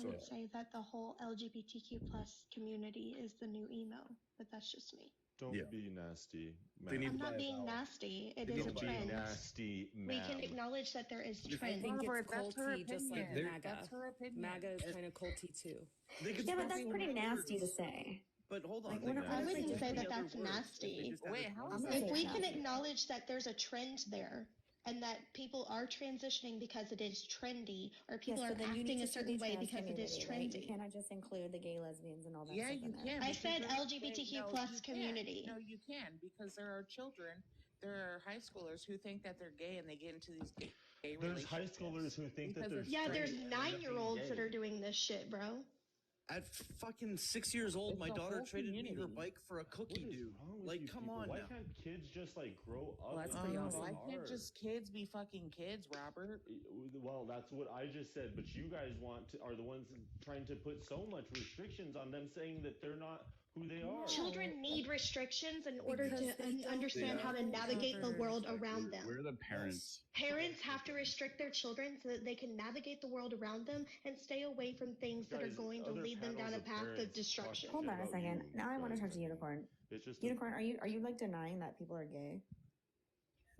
Speaker 11: I would say that the whole LGBTQ plus community is the new emo, but that's just me.
Speaker 20: Don't
Speaker 10: Yeah.
Speaker 20: be nasty.
Speaker 10: They need
Speaker 11: I'm
Speaker 10: to buy
Speaker 11: not
Speaker 10: a
Speaker 11: being
Speaker 10: vowel.
Speaker 11: nasty. It
Speaker 20: Don't
Speaker 11: is a
Speaker 20: be
Speaker 11: trend.
Speaker 20: nasty,
Speaker 11: We can
Speaker 20: ma'am.
Speaker 11: acknowledge that there is
Speaker 5: I
Speaker 11: trend.
Speaker 5: think
Speaker 7: Robert,
Speaker 5: it's
Speaker 7: that's her
Speaker 5: culty, just like
Speaker 7: opinion.
Speaker 5: MAGA.
Speaker 7: That's her opinion.
Speaker 5: MAGA is kind of culty too.
Speaker 4: Yeah, but that's pretty nasty to say.
Speaker 10: But hold on.
Speaker 4: Like, we're not-
Speaker 11: I
Speaker 4: Honestly,
Speaker 11: wouldn't
Speaker 4: just
Speaker 11: say
Speaker 10: the
Speaker 11: that
Speaker 10: other
Speaker 11: that's
Speaker 10: words.
Speaker 11: nasty.
Speaker 10: They just have
Speaker 7: Wait,
Speaker 10: it-
Speaker 7: how
Speaker 4: I'm
Speaker 7: is
Speaker 4: gonna
Speaker 7: that?
Speaker 11: If
Speaker 4: say
Speaker 11: we
Speaker 4: it's
Speaker 11: can
Speaker 4: nasty.
Speaker 11: acknowledge that there's a trend there and that people are transitioning because it is trendy or people
Speaker 4: Yes,
Speaker 11: are
Speaker 4: but then you
Speaker 11: acting
Speaker 4: need
Speaker 11: a
Speaker 4: to
Speaker 11: certain
Speaker 4: see the
Speaker 11: way
Speaker 4: trans
Speaker 11: because it is
Speaker 4: community, right?
Speaker 11: trendy.
Speaker 4: You cannot just include the gay, lesbians, and all that
Speaker 7: Yeah,
Speaker 4: stuff
Speaker 7: you
Speaker 4: in there.
Speaker 7: can.
Speaker 11: I
Speaker 7: because
Speaker 11: said
Speaker 7: there-
Speaker 11: LGBTQ
Speaker 7: no,
Speaker 11: plus
Speaker 7: you can't.
Speaker 11: community.
Speaker 7: No, you can because there are children, there are high schoolers who think that they're gay and they get into these gay
Speaker 20: There's high
Speaker 7: relationships.
Speaker 20: schoolers who think that
Speaker 7: Because
Speaker 20: they're
Speaker 7: it's
Speaker 11: Yeah,
Speaker 20: straight
Speaker 11: there's
Speaker 20: and end up being
Speaker 11: 9-year-olds that
Speaker 20: gay.
Speaker 11: are doing this shit, bro.
Speaker 10: At fucking 6 years old,
Speaker 7: It's
Speaker 10: my
Speaker 7: the
Speaker 10: daughter
Speaker 7: whole
Speaker 10: traded me her
Speaker 7: community.
Speaker 10: bike for a
Speaker 20: What
Speaker 10: cookie,
Speaker 20: is
Speaker 10: dude.
Speaker 20: wrong with
Speaker 10: Like,
Speaker 20: you
Speaker 10: come
Speaker 20: people?
Speaker 10: on
Speaker 20: Why
Speaker 10: now.
Speaker 20: can't kids just like grow up?
Speaker 5: Well, that's
Speaker 20: and
Speaker 5: pretty
Speaker 20: work
Speaker 5: awesome.
Speaker 7: Why
Speaker 20: hard?
Speaker 7: can't just kids be fucking kids, Robert?
Speaker 20: Well, that's what I just said. But you guys are the ones trying to put so much restrictions on them, saying that they're not who they are.
Speaker 11: Children need restrictions in order
Speaker 5: Because
Speaker 11: to
Speaker 5: they don't
Speaker 11: understand how to
Speaker 5: know
Speaker 11: navigate the
Speaker 5: better.
Speaker 11: world around them.
Speaker 19: We're the parents.
Speaker 11: Parents have to restrict their children so that they can navigate the world around them and stay away from things that are
Speaker 20: Guys,
Speaker 11: going to
Speaker 20: other
Speaker 11: lead them down
Speaker 20: panels
Speaker 11: a
Speaker 20: of
Speaker 11: path of
Speaker 20: parents
Speaker 11: destruction.
Speaker 20: talk
Speaker 4: Hold on a
Speaker 20: about
Speaker 4: second.
Speaker 20: you,
Speaker 4: Now I want to
Speaker 20: guys.
Speaker 4: talk to Unicorn.
Speaker 20: It's just
Speaker 4: Unicorn, are you like denying that people are gay?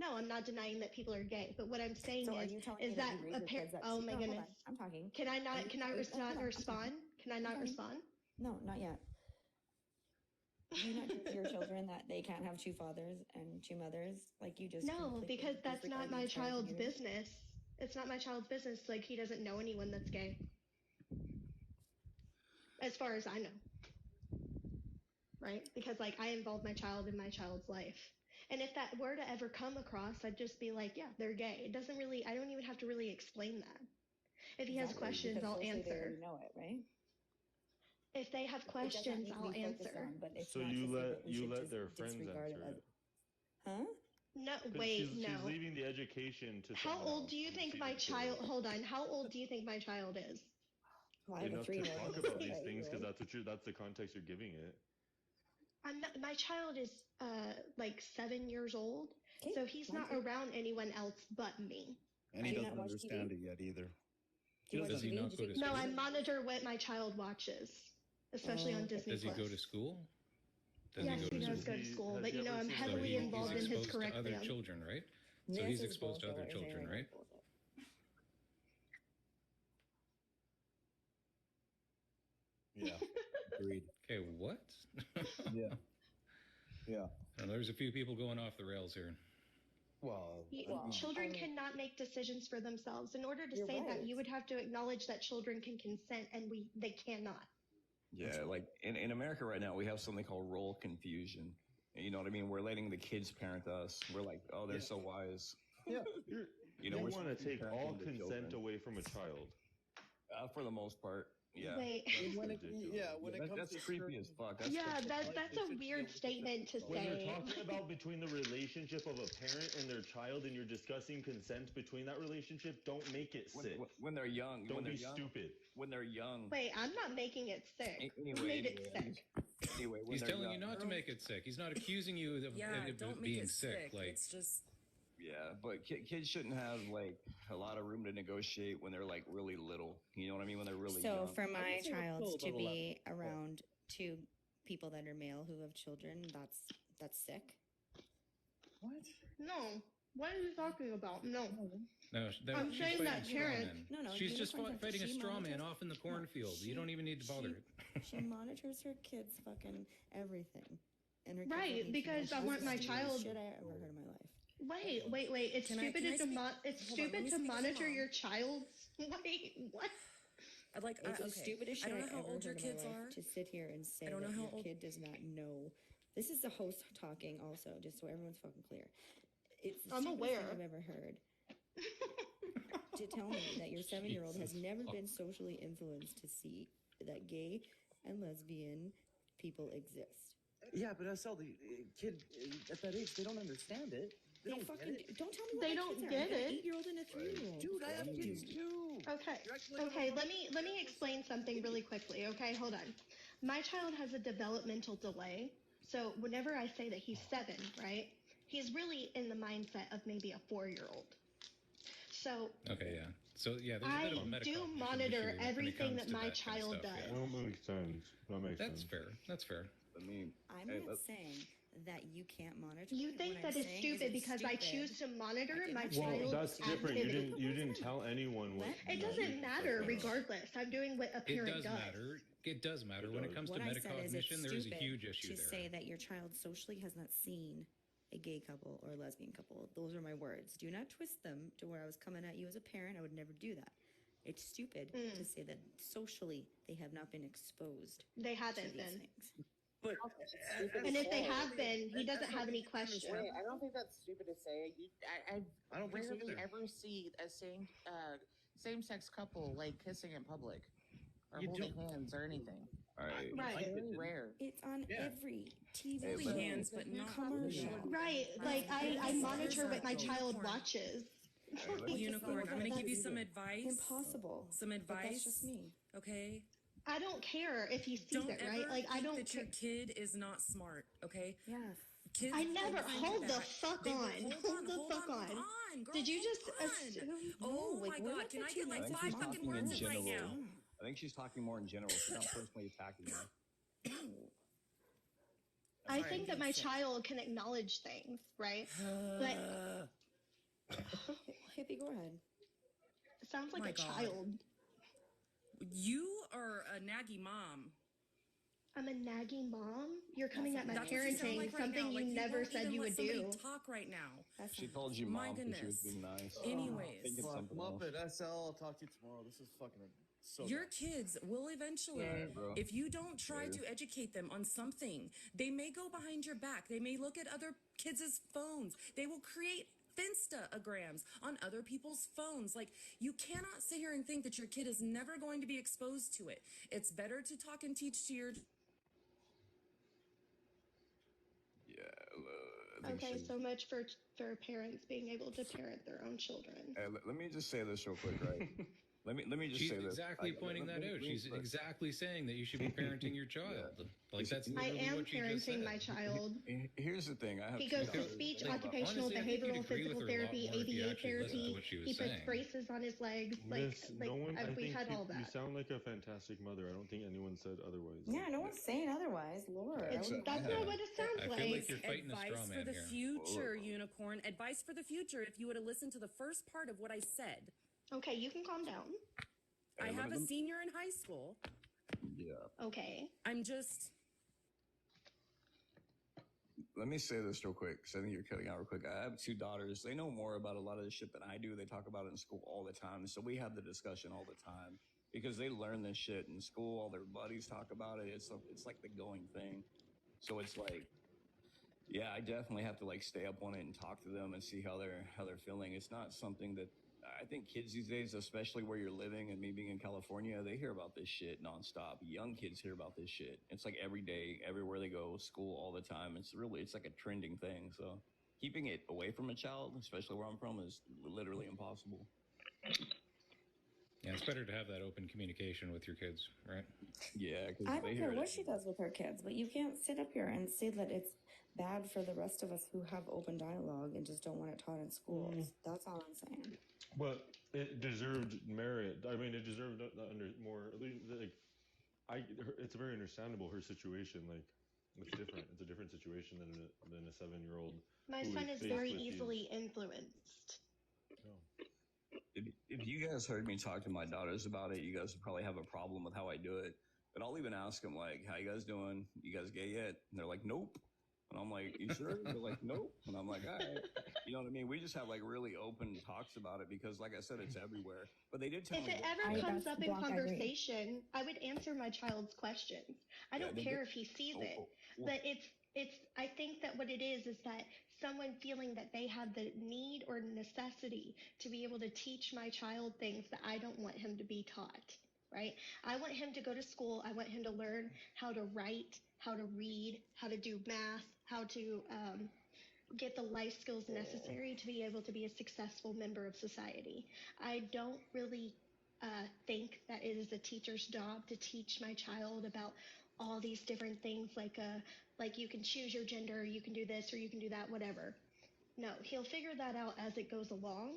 Speaker 11: No, I'm not denying that people are gay, but what I'm saying
Speaker 4: So are
Speaker 11: is,
Speaker 4: you telling me
Speaker 11: is
Speaker 4: that
Speaker 11: that
Speaker 4: you raise
Speaker 11: a
Speaker 4: your kids that
Speaker 11: oh
Speaker 4: see-
Speaker 11: my
Speaker 4: no, hold
Speaker 11: goodness.
Speaker 4: on. I'm talking.
Speaker 11: Can I
Speaker 4: Are
Speaker 11: not?
Speaker 4: you-
Speaker 11: Can I
Speaker 4: are you-
Speaker 11: not
Speaker 4: hold on.
Speaker 11: respond? Can I not
Speaker 4: Okay.
Speaker 11: respond?
Speaker 4: No, not yet. Do you not teach your children that they can't have two fathers and two mothers? Like you just
Speaker 11: No,
Speaker 4: completely
Speaker 11: because that's
Speaker 4: disregard
Speaker 11: not
Speaker 4: the
Speaker 11: my
Speaker 4: entire
Speaker 11: child's
Speaker 4: community?
Speaker 11: business. It's not my child's business. Like he doesn't know anyone that's gay, as far as I know. right? Because like I involved my child in my child's life. And if that were to ever come across, I'd just be like, yeah, they're gay. It doesn't really, I don't even have to really explain that. If he has
Speaker 4: Exactly,
Speaker 11: questions,
Speaker 4: because
Speaker 11: I'll
Speaker 4: socially
Speaker 11: answer.
Speaker 4: They already know it, right?
Speaker 11: If they have
Speaker 4: It doesn't
Speaker 11: questions,
Speaker 4: need to
Speaker 11: I'll
Speaker 4: be focused
Speaker 11: answer.
Speaker 4: on, but it's
Speaker 20: So
Speaker 4: not
Speaker 20: you
Speaker 4: to say
Speaker 20: let
Speaker 4: that we
Speaker 20: you
Speaker 4: should
Speaker 20: let
Speaker 4: just
Speaker 20: their friends
Speaker 4: disregard
Speaker 20: answer it.
Speaker 4: Huh?
Speaker 11: No,
Speaker 20: 'Cause
Speaker 11: wait,
Speaker 20: she's
Speaker 11: no.
Speaker 20: leaving the education to
Speaker 11: How
Speaker 20: someone
Speaker 11: old
Speaker 20: else
Speaker 11: do you
Speaker 20: and
Speaker 11: think
Speaker 20: she's
Speaker 11: my
Speaker 20: a kid.
Speaker 11: child, hold on, how old do you think my child is?
Speaker 4: Well, I have a
Speaker 20: Enough to
Speaker 4: 3-year-old
Speaker 20: talk
Speaker 4: and a
Speaker 20: about these things
Speaker 4: 8-year-old.
Speaker 20: because that's the context you're giving it.
Speaker 11: I'm not, my child is like 7 years old,
Speaker 4: Okay,
Speaker 11: so he's
Speaker 4: mine
Speaker 11: not
Speaker 4: too.
Speaker 11: around anyone else but me.
Speaker 10: And he
Speaker 4: Do you
Speaker 10: doesn't
Speaker 4: not watch
Speaker 10: understand
Speaker 4: TV?
Speaker 10: it yet either.
Speaker 4: Do you watch
Speaker 9: Does he
Speaker 4: TV?
Speaker 9: not
Speaker 4: Do
Speaker 9: go
Speaker 4: you
Speaker 9: to
Speaker 4: take
Speaker 11: No,
Speaker 9: school?
Speaker 11: I monitor what my child watches, especially on Disney
Speaker 9: Does he
Speaker 11: Plus.
Speaker 9: go to school? Does
Speaker 11: Yes,
Speaker 9: he go
Speaker 11: he
Speaker 9: to
Speaker 11: does
Speaker 9: school?
Speaker 11: go to school,
Speaker 20: Has
Speaker 11: but
Speaker 20: he
Speaker 11: you know
Speaker 20: ever
Speaker 11: I'm
Speaker 20: seen
Speaker 9: So
Speaker 11: heavily
Speaker 9: he's
Speaker 11: involved in his
Speaker 9: exposed to other
Speaker 11: curriculum.
Speaker 9: children, right? So
Speaker 4: This
Speaker 9: he's
Speaker 4: is
Speaker 9: exposed to
Speaker 4: bullshit.
Speaker 9: other
Speaker 4: What you're saying
Speaker 9: children,
Speaker 4: right
Speaker 9: right?
Speaker 4: now is bullshit.
Speaker 10: Yeah. Agreed.
Speaker 9: Okay, what?
Speaker 10: Yeah. Yeah.
Speaker 9: Now, there's a few people going off the rails here.
Speaker 10: Well,
Speaker 11: Children cannot make decisions for themselves. In order to
Speaker 4: You're
Speaker 11: say that,
Speaker 4: right.
Speaker 11: you would have to acknowledge that children can consent, and they cannot.
Speaker 19: Yeah, like in America right now, we have something called role confusion. You know what I mean? We're letting the kids parent us. We're like, oh, they're so wise.
Speaker 10: Yeah.
Speaker 19: You know,
Speaker 20: You
Speaker 19: we're
Speaker 20: want to
Speaker 19: supposed be
Speaker 20: take all
Speaker 19: parenting the
Speaker 20: consent
Speaker 19: children.
Speaker 20: away from a child.
Speaker 19: For the most part. Yeah.
Speaker 11: Wait.
Speaker 10: when it,
Speaker 20: ridiculous.
Speaker 10: when it
Speaker 19: That-
Speaker 10: comes
Speaker 19: that's
Speaker 10: to
Speaker 19: creepy as fuck. That's
Speaker 11: Yeah,
Speaker 19: that's
Speaker 11: that's a weird statement to
Speaker 20: When you're
Speaker 11: say.
Speaker 20: talking about between the relationship of a parent and their child and you're discussing consent between that relationship, don't make it sick.
Speaker 19: when they're young.
Speaker 20: Don't
Speaker 19: when they're
Speaker 20: be
Speaker 19: young,
Speaker 20: stupid.
Speaker 19: When they're young.
Speaker 11: Wait, I'm not making it sick.
Speaker 19: Anyway,
Speaker 11: Who made it
Speaker 19: anyway,
Speaker 11: sick?
Speaker 19: Anyway, when
Speaker 9: He's
Speaker 19: they're
Speaker 9: telling
Speaker 19: young,
Speaker 9: you not to make it sick. He's not accusing you of,
Speaker 5: Yeah,
Speaker 9: of
Speaker 5: don't make
Speaker 9: being
Speaker 5: it
Speaker 9: sick. Like,
Speaker 5: it's just
Speaker 19: Yeah, but kids shouldn't have like a lot of room to negotiate when they're like really little. You know what I mean? When they're really
Speaker 4: So
Speaker 19: young.
Speaker 4: for my
Speaker 10: can say a
Speaker 4: child
Speaker 10: little
Speaker 4: to
Speaker 10: bit
Speaker 4: be around two people that are male who have children, that's sick.
Speaker 10: What?
Speaker 11: No. What are you talking about? No.
Speaker 9: no,
Speaker 11: I'm
Speaker 9: she's
Speaker 11: saying
Speaker 9: fighting
Speaker 11: that
Speaker 9: a straw
Speaker 11: parent-
Speaker 9: man.
Speaker 4: No,
Speaker 9: She's
Speaker 4: you
Speaker 9: just
Speaker 4: don't find that
Speaker 9: fighting a
Speaker 4: she
Speaker 9: straw man
Speaker 4: monitors-
Speaker 9: off in the cornfield. You don't even need to bother it.
Speaker 4: She monitors her kids' fucking everything. And her kids
Speaker 11: Right,
Speaker 4: don't need to
Speaker 11: because
Speaker 4: know
Speaker 11: I want my
Speaker 4: the
Speaker 11: child-
Speaker 4: shit I ever heard in my life.
Speaker 11: Wait. It's
Speaker 5: Can I-
Speaker 11: stupid
Speaker 5: can I
Speaker 11: to
Speaker 5: speak-
Speaker 11: it's
Speaker 5: hold on, let
Speaker 11: stupid
Speaker 5: me
Speaker 11: to
Speaker 5: speak as a
Speaker 11: monitor
Speaker 5: mom.
Speaker 11: your child's. Wait, what?
Speaker 5: I'd like.
Speaker 4: It's the
Speaker 5: okay.
Speaker 4: stupidest
Speaker 5: I
Speaker 4: shit
Speaker 5: don't know
Speaker 4: I
Speaker 5: how
Speaker 4: ever
Speaker 5: old your
Speaker 4: heard in my
Speaker 5: kids
Speaker 4: life
Speaker 5: are.
Speaker 4: to sit here and say
Speaker 5: I don't know
Speaker 4: that
Speaker 5: how
Speaker 4: your
Speaker 5: old-
Speaker 4: kid does not know. This is the host talking also, just so everyone's fucking clear. It's the
Speaker 11: I'm
Speaker 4: stupidest
Speaker 11: aware.
Speaker 4: thing I've ever heard. To tell me that your 7-year-old has never been socially influenced to see that gay and lesbian people exist.
Speaker 1: Yeah, but SL, the kid at that age, they don't understand it. They don't
Speaker 4: fucking
Speaker 1: get it.
Speaker 4: don't tell me what
Speaker 11: They
Speaker 4: my
Speaker 11: don't
Speaker 4: kids are.
Speaker 11: get
Speaker 4: I got
Speaker 11: it.
Speaker 4: an 8-year-old and a 3-year-old.
Speaker 1: Dude, I have kids too.
Speaker 11: Okay, let me explain something really quickly. Okay, hold on. My child has a developmental delay, so whenever I say that he's 7, right, he's really in the mindset of maybe a 4-year-old. So
Speaker 9: Okay, yeah. So yeah, there's a
Speaker 11: I
Speaker 9: bit of a
Speaker 11: do
Speaker 9: metacognition
Speaker 11: monitor
Speaker 9: issue when it
Speaker 11: everything
Speaker 9: comes
Speaker 11: that
Speaker 9: to
Speaker 11: my
Speaker 9: kind of
Speaker 11: child
Speaker 9: stuff,
Speaker 11: does.
Speaker 9: yeah.
Speaker 20: That makes sense. That makes
Speaker 9: That's
Speaker 20: sense.
Speaker 9: fair. That's fair.
Speaker 19: I mean,
Speaker 4: I'm not saying that you can't monitor.
Speaker 11: You
Speaker 4: it.
Speaker 11: think
Speaker 4: What I'm
Speaker 11: that is
Speaker 4: saying
Speaker 11: stupid
Speaker 4: it's
Speaker 11: because I
Speaker 4: stupid.
Speaker 11: choose to monitor my
Speaker 20: Well,
Speaker 11: child's
Speaker 20: that's different.
Speaker 11: activity.
Speaker 20: You didn't tell anyone what.
Speaker 11: It doesn't matter regardless. I'm doing what a
Speaker 9: It
Speaker 11: parent
Speaker 9: does matter. It does matter. When it comes
Speaker 4: What
Speaker 9: to
Speaker 4: I said is it's
Speaker 9: metacognition, there is a
Speaker 4: stupid
Speaker 9: huge issue
Speaker 4: to
Speaker 9: there.
Speaker 4: say that your child socially has not seen a gay couple or a lesbian couple. Those are my words. Do not twist them to where I was coming at you as a parent. I would never do that. It's stupid to say that socially they have not been exposed.
Speaker 11: They
Speaker 4: to
Speaker 11: haven't
Speaker 4: these
Speaker 11: been.
Speaker 4: things.
Speaker 7: But
Speaker 11: And if they have been, he doesn't have any question.
Speaker 7: I don't think that's stupid to say. I
Speaker 10: don't think so
Speaker 7: rarely
Speaker 10: either.
Speaker 7: ever see a same-sex couple like kissing in public or
Speaker 10: You
Speaker 7: holding
Speaker 10: don't-
Speaker 7: hands or anything.
Speaker 11: Right.
Speaker 7: Very rare.
Speaker 4: It's on every TV
Speaker 5: holding hands, but not
Speaker 4: commercial.
Speaker 11: Right. Like I monitor what my child watches.
Speaker 5: Unicorn. I'm going to give you some advice.
Speaker 4: Impossible.
Speaker 5: Some
Speaker 4: But
Speaker 5: advice.
Speaker 4: that's just me.
Speaker 5: Okay.
Speaker 11: I don't care if he sees
Speaker 5: Don't
Speaker 11: it,
Speaker 5: ever
Speaker 11: right? Like I
Speaker 5: think
Speaker 11: don't
Speaker 5: that
Speaker 11: care.
Speaker 5: your kid is not smart. Okay.
Speaker 4: Yeah.
Speaker 5: Kids
Speaker 11: I never hold the
Speaker 5: that.
Speaker 11: fuck
Speaker 5: They will-
Speaker 11: on.
Speaker 5: Hold
Speaker 11: Hold the fuck on.
Speaker 5: girl,
Speaker 11: Did you
Speaker 5: hold
Speaker 11: just
Speaker 5: on.
Speaker 11: assume?
Speaker 5: Oh
Speaker 4: like,
Speaker 5: my
Speaker 4: we're
Speaker 5: god!
Speaker 4: not
Speaker 5: Can I
Speaker 4: the
Speaker 5: get
Speaker 4: two
Speaker 5: like
Speaker 4: that
Speaker 19: I think
Speaker 5: 5
Speaker 19: she's
Speaker 5: fucking
Speaker 19: talking in
Speaker 5: words in right
Speaker 19: general.
Speaker 5: now?
Speaker 19: I think she's talking more in general. She's not personally attacking you.
Speaker 11: I think that my child can acknowledge things, right? But
Speaker 4: Hippie, go ahead.
Speaker 11: it sounds like
Speaker 5: My
Speaker 11: a
Speaker 5: God.
Speaker 11: child.
Speaker 5: You are a naggy mom.
Speaker 11: I'm a nagging mom. You're coming at my
Speaker 5: That's what you sound
Speaker 11: parenting,
Speaker 5: like right
Speaker 11: something
Speaker 5: now.
Speaker 11: you
Speaker 5: Like,
Speaker 11: never
Speaker 5: won't
Speaker 11: said
Speaker 5: even
Speaker 11: you
Speaker 5: let
Speaker 11: would
Speaker 5: somebody
Speaker 11: do.
Speaker 5: talk right now.
Speaker 19: She called you
Speaker 5: My
Speaker 19: mom because she was
Speaker 5: goodness.
Speaker 19: being nice.
Speaker 5: Anyways.
Speaker 19: I think it's
Speaker 10: Fuck,
Speaker 19: something else.
Speaker 10: Muppet, SL, I'll talk to you tomorrow. This is fucking
Speaker 19: So
Speaker 5: Your kids will eventually,
Speaker 19: Yeah, bro.
Speaker 5: if you don't try
Speaker 19: Yeah.
Speaker 5: to educate them on something, they may go behind your back. They may look at other kids' phones. They will create Finsta-agrams on other people's phones. Like, you cannot sit here and think that your kid is never going to be exposed to it. It's better to talk and teach to your...
Speaker 19: Yeah. I think
Speaker 11: Okay,
Speaker 19: she-
Speaker 11: so much for parents being able to parent their own children.
Speaker 19: let me just say this real quick, right? let me just
Speaker 9: She's
Speaker 19: say this.
Speaker 9: exactly pointing that out. She's exactly saying that you should be parenting your child. Like that's
Speaker 11: I
Speaker 9: literally
Speaker 11: am
Speaker 9: what you just
Speaker 11: parenting
Speaker 9: said.
Speaker 11: my child.
Speaker 19: Here's the thing. I have
Speaker 11: He
Speaker 19: two
Speaker 11: goes to
Speaker 19: daughters.
Speaker 11: speech,
Speaker 19: Think about-
Speaker 11: occupational,
Speaker 9: Honestly, I think you'd
Speaker 11: behavioral,
Speaker 9: agree with
Speaker 11: physical
Speaker 9: her a lot
Speaker 11: therapy,
Speaker 9: more if you
Speaker 11: ABA
Speaker 9: actually listened to
Speaker 11: therapy.
Speaker 9: what she was
Speaker 11: He puts
Speaker 9: saying.
Speaker 11: braces on his legs.
Speaker 20: Miss, no one. I
Speaker 11: we
Speaker 20: think
Speaker 11: had
Speaker 20: you,
Speaker 11: all
Speaker 20: you
Speaker 11: that.
Speaker 20: sound like a fantastic mother. I don't think anyone said otherwise.
Speaker 4: Yeah, no one's saying otherwise. Lord.
Speaker 11: That's not what it sounds
Speaker 9: I
Speaker 11: like.
Speaker 9: feel like you're fighting a straw
Speaker 5: Advice for
Speaker 9: man
Speaker 5: the
Speaker 9: here.
Speaker 5: future, Unicorn. Advice for the future. If you would have listened to the first part of what I said.
Speaker 11: Okay, you can calm down.
Speaker 5: I have a senior in high school.
Speaker 19: Yeah.
Speaker 11: Okay.
Speaker 5: I'm just...
Speaker 19: Let me say this real quick, because I think you're cutting out real quick. I have two daughters. They know more about a lot of the shit than I do. They talk about it in school all the time. So we have the discussion all the time because they learn this shit in school. All their buddies talk about it. It's like the going thing. So it's like, yeah, I definitely have to like stay up on it and talk to them and see how they're feeling. It's not something that I think kids these days, especially where you're living and me being in California, they hear about this shit nonstop. Young kids hear about this shit. It's like every day, everywhere they go, school all the time. It's like a trending thing. So keeping it away from a child, especially where I'm from, is literally impossible.
Speaker 9: Yeah, it's better to have that open communication with your kids, right?
Speaker 19: Yeah, because
Speaker 4: I don't care what she does with her kids, but you can't sit up here and say that it's bad for the rest of us who have open dialogue and just don't want it taught in schools. That's all I'm saying.
Speaker 20: But it deserved merit. I mean, it deserved under more. Like, it's very understandable her situation. Like, it's different. It's a different situation than a 7-year-old.
Speaker 11: My son is very easily influenced.
Speaker 19: If you guys heard me talk to my daughters about it, you guys would probably have a problem with how I do it. But I'll even ask them, like, how you guys doing? You guys gay yet? And they're like, nope. And I'm like, you sure? They're like, nope. And I'm like, all right. You know what I mean? We just have like really open talks about it because, like I said, it's everywhere. But they did tell
Speaker 11: If
Speaker 19: me.
Speaker 11: it ever comes up in conversation, I would answer my child's questions. I don't care if he sees it, but it's. I think that what it is that someone feeling that they have the need or necessity to be able to teach my child things that I don't want him to be taught. Right? I want him to go to school. I want him to learn how to write, how to read, how to do math, how to get the life skills necessary to be able to be a successful member of society. I don't really think that it is a teacher's job to teach my child about all these different things like you can choose your gender, you can do this or you can do that, whatever. No, he'll figure that out as it goes along,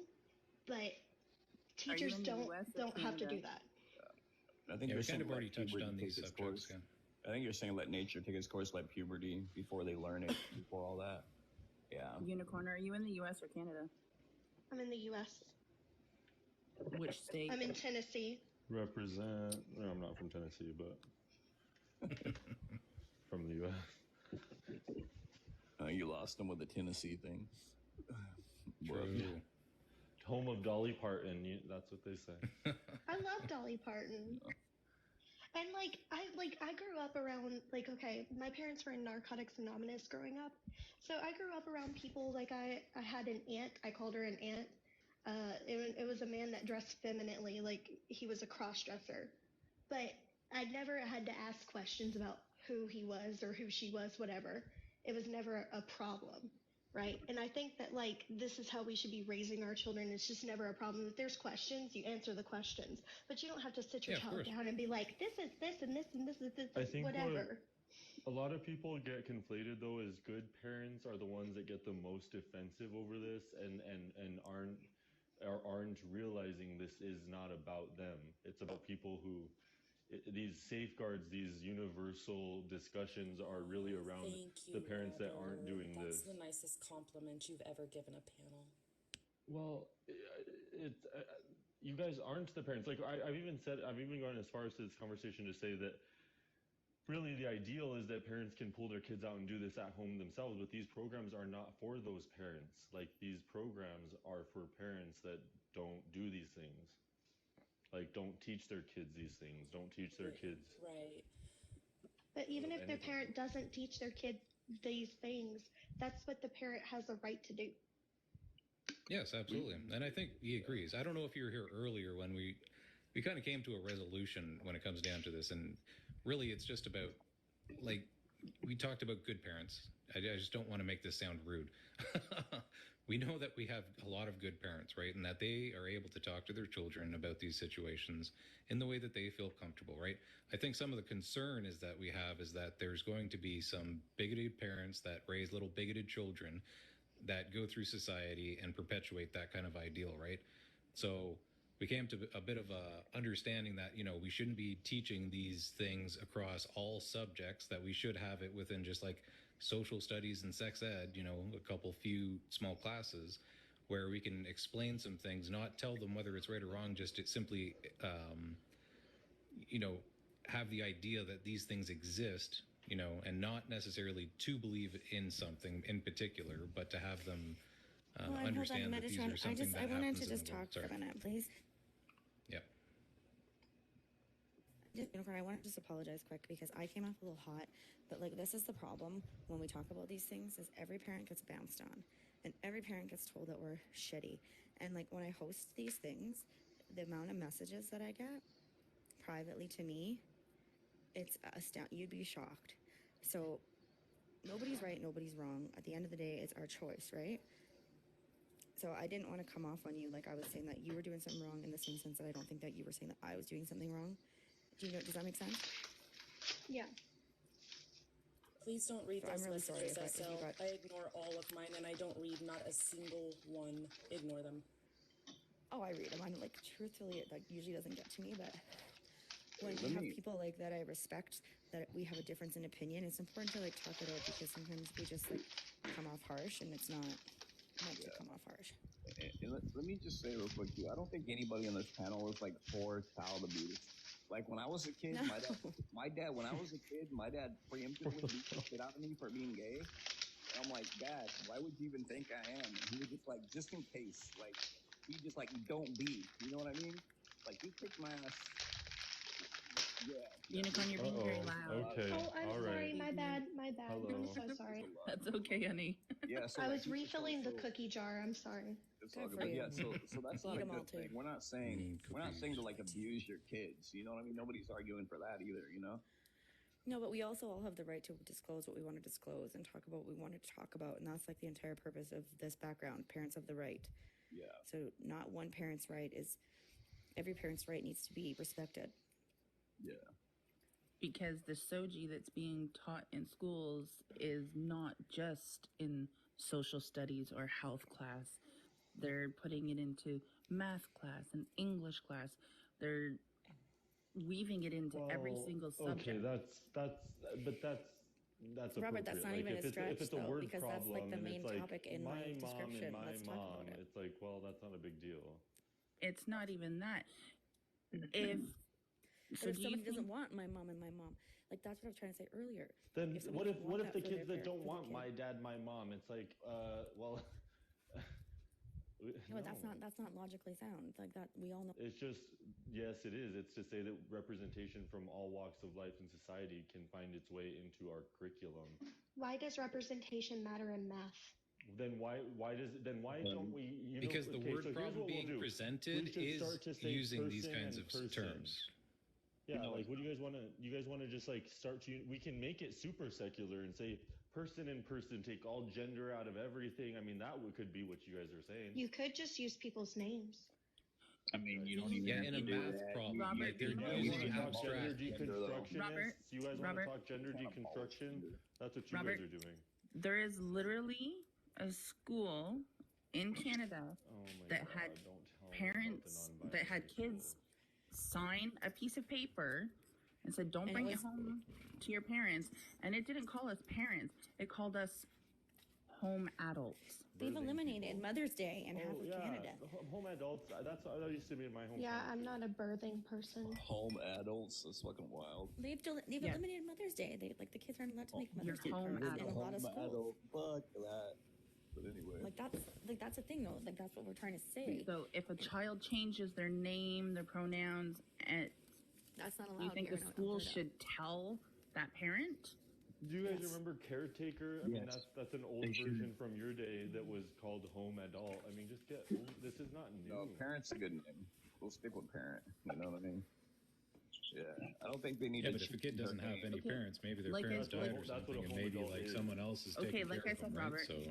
Speaker 11: but teachers
Speaker 6: in the
Speaker 11: don't
Speaker 6: US or
Speaker 11: have to
Speaker 6: Canada?
Speaker 11: do that.
Speaker 19: I think
Speaker 9: Yeah,
Speaker 19: you're
Speaker 9: we
Speaker 19: saying
Speaker 9: kind of already
Speaker 19: let
Speaker 9: touched
Speaker 19: puberty
Speaker 9: on
Speaker 19: take
Speaker 9: these
Speaker 19: its
Speaker 9: subjects.
Speaker 19: course. I think you're saying let nature take its course, let puberty before they learn it, before all that. Yeah.
Speaker 6: Unicorn, are you in the U.S. or Canada?
Speaker 11: I'm in the U.S.
Speaker 6: Which state?
Speaker 11: I'm in Tennessee.
Speaker 20: Represent. No, I'm not from Tennessee, but from the U.S.
Speaker 19: You lost them with the Tennessee thing.
Speaker 20: True. Home of Dolly Parton. That's what they say.
Speaker 11: I love Dolly Parton. And I grew up around okay, my parents were in Narcotics Anonymous growing up. So I grew up around people I had an aunt, I called her an aunt. It was a man that dressed femininely, like he was a cross-dresser. But I never had to ask questions about who he was or who she was, whatever. It was never a problem. Right. And I think that this is how we should be raising our children. It's just never a problem. If there's questions, you answer the questions, but you don't have to sit your
Speaker 20: Yeah, of
Speaker 11: child
Speaker 20: course.
Speaker 11: down and be like, this is this and this and this is this,
Speaker 20: I think
Speaker 11: whatever.
Speaker 20: a lot of people get conflated though as good parents are the ones that get the most defensive over this and aren't realizing this is not about them. It's about people who these safeguards, these universal discussions are really around the parents that aren't doing
Speaker 5: That's
Speaker 20: this.
Speaker 5: the nicest compliment you've ever given a panel.
Speaker 20: Well, you guys aren't the parents. Like I've even gone as far as to this conversation to say that really the ideal is that parents can pull their kids out and do this at home themselves, but these programs are not for those parents. Like these programs are for parents that don't do these things. like don't teach their kids these things. Don't teach their kids.
Speaker 5: Right.
Speaker 11: But even if their
Speaker 20: anything.
Speaker 11: parent doesn't teach their kid these things, that's what the parent has a right to do.
Speaker 9: Yes, absolutely. And I think he agrees. I don't know if you were here earlier when we kind of came to a resolution when it comes down to this. And really, it's just about, like, we talked about good parents. I just don't want to make this sound rude. We know that we have a lot of good parents, right? And that they are able to talk to their children about these situations in the way that they feel comfortable, right? I think some of the concern is that we have is that there's going to be some bigoted parents that raise little bigoted children that go through society and perpetuate that kind of ideal, right? So we came to a bit of a understanding that, you know, we shouldn't be teaching these things across all subjects, that we should have it within just like social studies and sex ed, you know, a few small classes where we can explain some things, not tell them whether it's right or wrong, just to simply, you know, have the idea that these things exist, you know, and not necessarily to believe in something in particular, but to have them understand that these are something that
Speaker 4: I wanted
Speaker 9: happens
Speaker 4: to
Speaker 9: in
Speaker 4: just
Speaker 9: the
Speaker 4: talk
Speaker 9: world.
Speaker 4: for a
Speaker 9: Sorry.
Speaker 4: minute, please.
Speaker 9: Yeah.
Speaker 4: Jennifer, I want to just apologize quick because I came off a little hot, but like this is the problem when we talk about these things is every parent gets bounced on and every parent gets told that we're shitty. And like when I host these things, the amount of messages that I get privately to me, it's astounding. You'd be shocked. So nobody's right, nobody's wrong. At the end of the day, it's our choice, right? So I didn't want to come off on you like I was saying that you were doing something wrong in the same sense that I don't think that you were saying that I was doing something wrong. Does that make sense?
Speaker 11: Yeah.
Speaker 5: Please don't read
Speaker 4: I'm
Speaker 5: those
Speaker 4: really sorry
Speaker 5: messages,
Speaker 4: if you
Speaker 5: SL.
Speaker 4: got.
Speaker 5: I ignore all of mine, and I don't read not a single one. Ignore them.
Speaker 4: Oh, I read them. I'm like, truthfully, it like usually doesn't get to me, but when
Speaker 19: Let
Speaker 4: you have
Speaker 19: me-
Speaker 4: people like that I respect, that we have a difference in opinion, it's important to like talk it out because sometimes we just like come off harsh and it's not meant to come off harsh.
Speaker 19: And let me just say real quick, too, I don't think anybody on this panel is like for child abuse. Like when I was a kid,
Speaker 4: No.
Speaker 19: when I was a kid, my dad preemptively beat the shit out of me for being gay. And I'm like, Dad, why would you even think I am? And he was just like, just in case. Like, he just like, don't be. You know what I mean? Like, he kicked my ass. Yeah.
Speaker 6: Unicorn, you're being very loud.
Speaker 20: Okay.
Speaker 11: Oh, I'm
Speaker 20: all
Speaker 11: sorry.
Speaker 20: right.
Speaker 11: My bad. My bad.
Speaker 20: Hello.
Speaker 11: I'm so sorry.
Speaker 6: That's okay, honey.
Speaker 19: Yeah. So
Speaker 11: I
Speaker 19: like,
Speaker 11: was refilling the cookie jar. I'm sorry.
Speaker 19: It's
Speaker 4: Good
Speaker 19: all
Speaker 4: for
Speaker 19: good. But
Speaker 4: you.
Speaker 19: yeah, so that's not
Speaker 4: Eat
Speaker 19: a
Speaker 4: 'em all,
Speaker 19: good thing.
Speaker 4: too.
Speaker 19: We're not saying to like abuse your kids. You know what I mean? Nobody's arguing for that either. You know.
Speaker 4: No, but we also all have the right to disclose what we want to disclose and talk about what we want to talk about, and that's like the entire purpose of this background. Parents have the right.
Speaker 19: Yeah.
Speaker 4: So not one parent's right is. Every parent's right needs to be respected.
Speaker 19: Yeah.
Speaker 6: Because the soji that's being taught in schools is not just in social studies or health class. They're putting it into math class and English class. They're weaving it into every
Speaker 20: Well,
Speaker 6: single subject.
Speaker 20: Okay, that's
Speaker 4: Robert, that's
Speaker 20: appropriate.
Speaker 4: not
Speaker 20: Like,
Speaker 4: even
Speaker 20: if
Speaker 4: a
Speaker 20: it's
Speaker 4: stretch,
Speaker 20: if it's a
Speaker 4: though,
Speaker 20: word
Speaker 4: because that's like
Speaker 20: problem
Speaker 4: the
Speaker 20: and
Speaker 4: main
Speaker 20: it's like,
Speaker 4: topic in my
Speaker 20: mom
Speaker 4: description.
Speaker 20: and my
Speaker 4: Let's talk
Speaker 20: mom,
Speaker 4: about it.
Speaker 20: it's like, well, that's not a big deal.
Speaker 6: It's not even that. If
Speaker 4: But
Speaker 6: so,
Speaker 4: if
Speaker 6: do you
Speaker 4: somebody doesn't
Speaker 6: think-
Speaker 4: want my mom and my mom, like that's what I was trying to say earlier.
Speaker 20: Then
Speaker 4: If somebody doesn't
Speaker 20: what
Speaker 4: want
Speaker 20: if the
Speaker 4: for
Speaker 20: kids
Speaker 4: their
Speaker 20: that don't
Speaker 4: for the
Speaker 20: want
Speaker 4: kid-
Speaker 20: my dad, my mom? It's like, well,
Speaker 4: No, that's not logically sound. Like that, we all know.
Speaker 20: It's just, yes, it is. It's to say that representation from all walks of life in society can find its way into our curriculum.
Speaker 11: Why does representation matter in math?
Speaker 20: Then why don't we?
Speaker 9: Because the
Speaker 20: okay,
Speaker 9: word
Speaker 20: so here's
Speaker 9: problem
Speaker 20: what we'll
Speaker 9: being
Speaker 20: do.
Speaker 9: presented
Speaker 20: We should
Speaker 9: is
Speaker 20: start to say
Speaker 9: using these
Speaker 20: person
Speaker 9: kinds
Speaker 20: and
Speaker 9: of
Speaker 20: person.
Speaker 9: terms.
Speaker 20: Yeah, like what do you guys want to? You guys want to just like start to? We can make it super secular and say person and person, take all gender out of everything. I mean, could be what you guys are saying.
Speaker 11: You could just use people's names.
Speaker 19: I mean, you don't even
Speaker 9: Yeah,
Speaker 19: have
Speaker 9: in
Speaker 19: to
Speaker 9: a
Speaker 19: do
Speaker 9: math
Speaker 19: that.
Speaker 9: problem,
Speaker 6: Robert,
Speaker 9: like they're
Speaker 6: you know-
Speaker 20: You
Speaker 9: using
Speaker 20: want to talk gender
Speaker 9: abstract.
Speaker 20: deconstructionists?
Speaker 6: Robert,
Speaker 20: You guys want
Speaker 6: Robert.
Speaker 20: to talk gender deconstruction? That's what you
Speaker 6: Robert.
Speaker 20: guys are doing.
Speaker 6: There is literally a school in Canada
Speaker 20: Oh my
Speaker 6: that
Speaker 20: God,
Speaker 6: had
Speaker 20: don't tell me about the
Speaker 6: parents
Speaker 20: non-binary
Speaker 6: that had
Speaker 20: people.
Speaker 6: kids sign a piece of paper and said, "Don't
Speaker 4: And
Speaker 6: bring
Speaker 4: it
Speaker 6: it
Speaker 4: was-
Speaker 6: home to your parents." And it didn't call us parents; it called us home adults.
Speaker 4: They've
Speaker 20: Birthing
Speaker 4: eliminated
Speaker 20: people.
Speaker 4: Mother's Day in half
Speaker 20: Oh,
Speaker 4: of
Speaker 20: yeah,
Speaker 4: Canada.
Speaker 20: home adults. That used to be in my home.
Speaker 11: Yeah, I'm not a birthing person.
Speaker 19: Home adults. That's fucking wild.
Speaker 4: They've
Speaker 6: Yeah.
Speaker 4: eliminated Mother's Day. They like the kids aren't allowed to make
Speaker 6: Your
Speaker 4: Mother's Day
Speaker 6: home
Speaker 4: cards in a lot of
Speaker 6: adult.
Speaker 4: schools.
Speaker 19: Fuck that. But anyway.
Speaker 4: That's a thing though. Like that's what we're trying to say.
Speaker 6: So if a child changes their name, their pronouns, and
Speaker 4: that's not allowed.
Speaker 6: do you think
Speaker 4: here
Speaker 6: the
Speaker 4: in
Speaker 6: school
Speaker 4: Alberta.
Speaker 6: should tell that parent?
Speaker 20: Do you guys remember Caretaker? I mean,
Speaker 3: Yes.
Speaker 20: that's an old
Speaker 3: They should.
Speaker 20: version from your day that was called Home Adult. I mean, just this is not new.
Speaker 19: No, parent's a good name. We'll stick with parent. You know what I mean? Yeah, I don't think they need
Speaker 9: Yeah,
Speaker 19: to
Speaker 9: but if a kid
Speaker 19: change
Speaker 9: doesn't
Speaker 19: their
Speaker 9: have
Speaker 19: name.
Speaker 9: any parents, maybe their
Speaker 6: Like
Speaker 9: parents
Speaker 6: I-
Speaker 9: died
Speaker 6: like-
Speaker 9: or
Speaker 20: That's what
Speaker 9: something,
Speaker 20: a
Speaker 9: and
Speaker 20: home
Speaker 9: maybe
Speaker 20: adult
Speaker 9: like
Speaker 20: is.
Speaker 9: someone else is
Speaker 6: Okay,
Speaker 9: taking
Speaker 6: like
Speaker 9: care
Speaker 6: I
Speaker 9: of
Speaker 6: said,
Speaker 9: them, right?
Speaker 6: Robert.
Speaker 9: So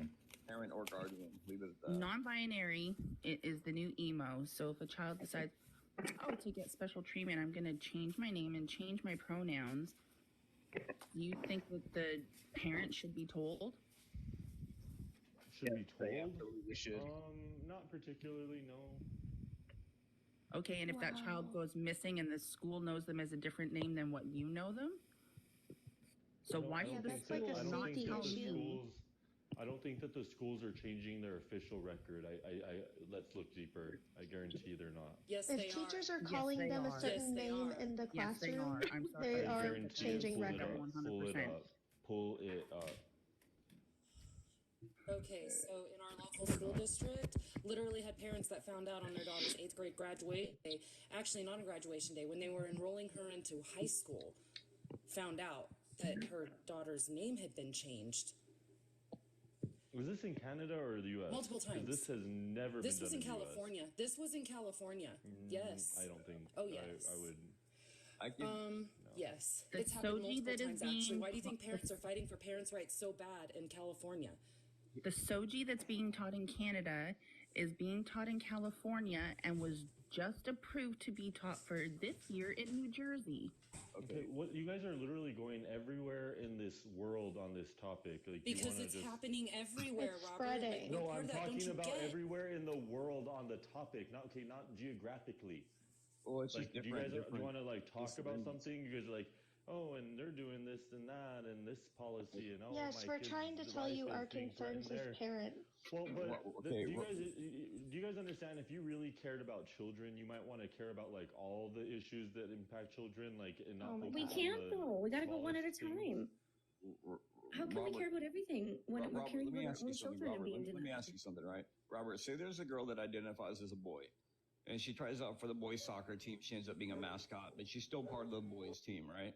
Speaker 19: Parent or guardian. Leave it at that.
Speaker 6: Non-binary is the new emo. So if a child decides, oh, to get special treatment, I'm going to change my name and change my pronouns. Do you think that the parent should be told?
Speaker 20: Should be
Speaker 19: They
Speaker 20: told?
Speaker 19: absolutely should.
Speaker 20: Not particularly, no.
Speaker 6: Okay, and if that child goes missing and the school knows them as a different name than what you know them? So
Speaker 20: No,
Speaker 6: why
Speaker 20: I don't
Speaker 6: should the
Speaker 20: think
Speaker 11: that's like
Speaker 6: school
Speaker 11: a
Speaker 20: I don't
Speaker 6: not
Speaker 20: think
Speaker 11: safety
Speaker 20: that
Speaker 6: tell
Speaker 20: the
Speaker 11: issue.
Speaker 6: you?
Speaker 20: schools. I don't think that the schools are changing their official record. I let's look deeper. I guarantee they're not.
Speaker 5: Yes,
Speaker 11: If
Speaker 5: they
Speaker 11: teachers are
Speaker 6: Yes,
Speaker 11: calling
Speaker 6: they
Speaker 11: them
Speaker 6: are.
Speaker 11: a certain
Speaker 5: Yes, they
Speaker 11: name
Speaker 5: are.
Speaker 11: in the
Speaker 6: Yes, they
Speaker 11: classroom,
Speaker 6: are. I'm sorry.
Speaker 11: they
Speaker 20: I
Speaker 11: are
Speaker 20: guarantee it.
Speaker 11: changing
Speaker 20: Pull it
Speaker 11: record.
Speaker 20: up. Pull it
Speaker 6: 100%.
Speaker 20: up. Pull it up.
Speaker 5: Okay, so in our local school district, literally had parents that found out on their daughter's 8th grade graduation day, actually not on graduation day, when they were enrolling her into high school, found out that her daughter's name had been changed.
Speaker 20: Was this in Canada or the U.S.?
Speaker 5: Multiple
Speaker 20: 'Cause
Speaker 5: times.
Speaker 20: This has never
Speaker 5: This
Speaker 20: been
Speaker 5: was
Speaker 20: done
Speaker 5: in
Speaker 20: the US.
Speaker 5: California. This was in California. Yes.
Speaker 20: I don't think.
Speaker 5: Oh, yes.
Speaker 20: I would.
Speaker 19: I can,
Speaker 5: Yes.
Speaker 6: The
Speaker 5: It's happened
Speaker 6: soji
Speaker 5: multiple
Speaker 6: that is
Speaker 5: times, actually.
Speaker 6: being-
Speaker 5: Why do you think parents are fighting for parents' rights so bad in California?
Speaker 6: The soji that's being taught in Canada is being taught in California and was just approved to be taught for this year in New Jersey.
Speaker 20: Okay, what you guys are literally going everywhere in this world on this topic. Like, you
Speaker 5: Because
Speaker 20: wanna
Speaker 5: it's
Speaker 20: just...
Speaker 5: happening everywhere,
Speaker 11: It's
Speaker 5: Robert.
Speaker 11: spreading.
Speaker 5: Like,
Speaker 20: No,
Speaker 5: what part
Speaker 20: I'm
Speaker 5: of that don't
Speaker 20: talking
Speaker 5: you
Speaker 20: about
Speaker 5: get?
Speaker 20: everywhere in the world on the topic. Not geographically.
Speaker 19: well, it's
Speaker 20: Like,
Speaker 19: just
Speaker 20: do you
Speaker 19: different.
Speaker 20: guys
Speaker 19: different
Speaker 20: want to like talk about
Speaker 19: disagreements.
Speaker 20: something? You guys are like, oh, and they're doing this and that and this policy and oh,
Speaker 11: Yes,
Speaker 20: my
Speaker 11: we're
Speaker 20: kid's
Speaker 11: trying to tell
Speaker 20: life
Speaker 11: you
Speaker 20: is
Speaker 11: our
Speaker 20: being threatened
Speaker 11: concerns as
Speaker 20: there.
Speaker 11: parents.
Speaker 20: Well, but
Speaker 19: Well,
Speaker 20: do
Speaker 19: okay,
Speaker 20: you guys understand if you really cared about children, you might want to care about like all the issues that impact children, like and not focus
Speaker 4: We
Speaker 20: on
Speaker 4: can't
Speaker 20: the
Speaker 4: though. We got to go one at a
Speaker 20: smallest things.
Speaker 4: time. How can we care about everything when we're
Speaker 19: Robert,
Speaker 4: caring
Speaker 19: let me
Speaker 4: about
Speaker 19: ask
Speaker 4: our
Speaker 19: you
Speaker 4: own
Speaker 19: something,
Speaker 4: children and
Speaker 19: Robert.
Speaker 4: being
Speaker 19: Let me
Speaker 4: denied?
Speaker 19: ask you something, right? Robert, say there's a girl that identifies as a boy, and she tries out for the boys' soccer team. She ends up being a mascot, but she's still part of the boys' team, right?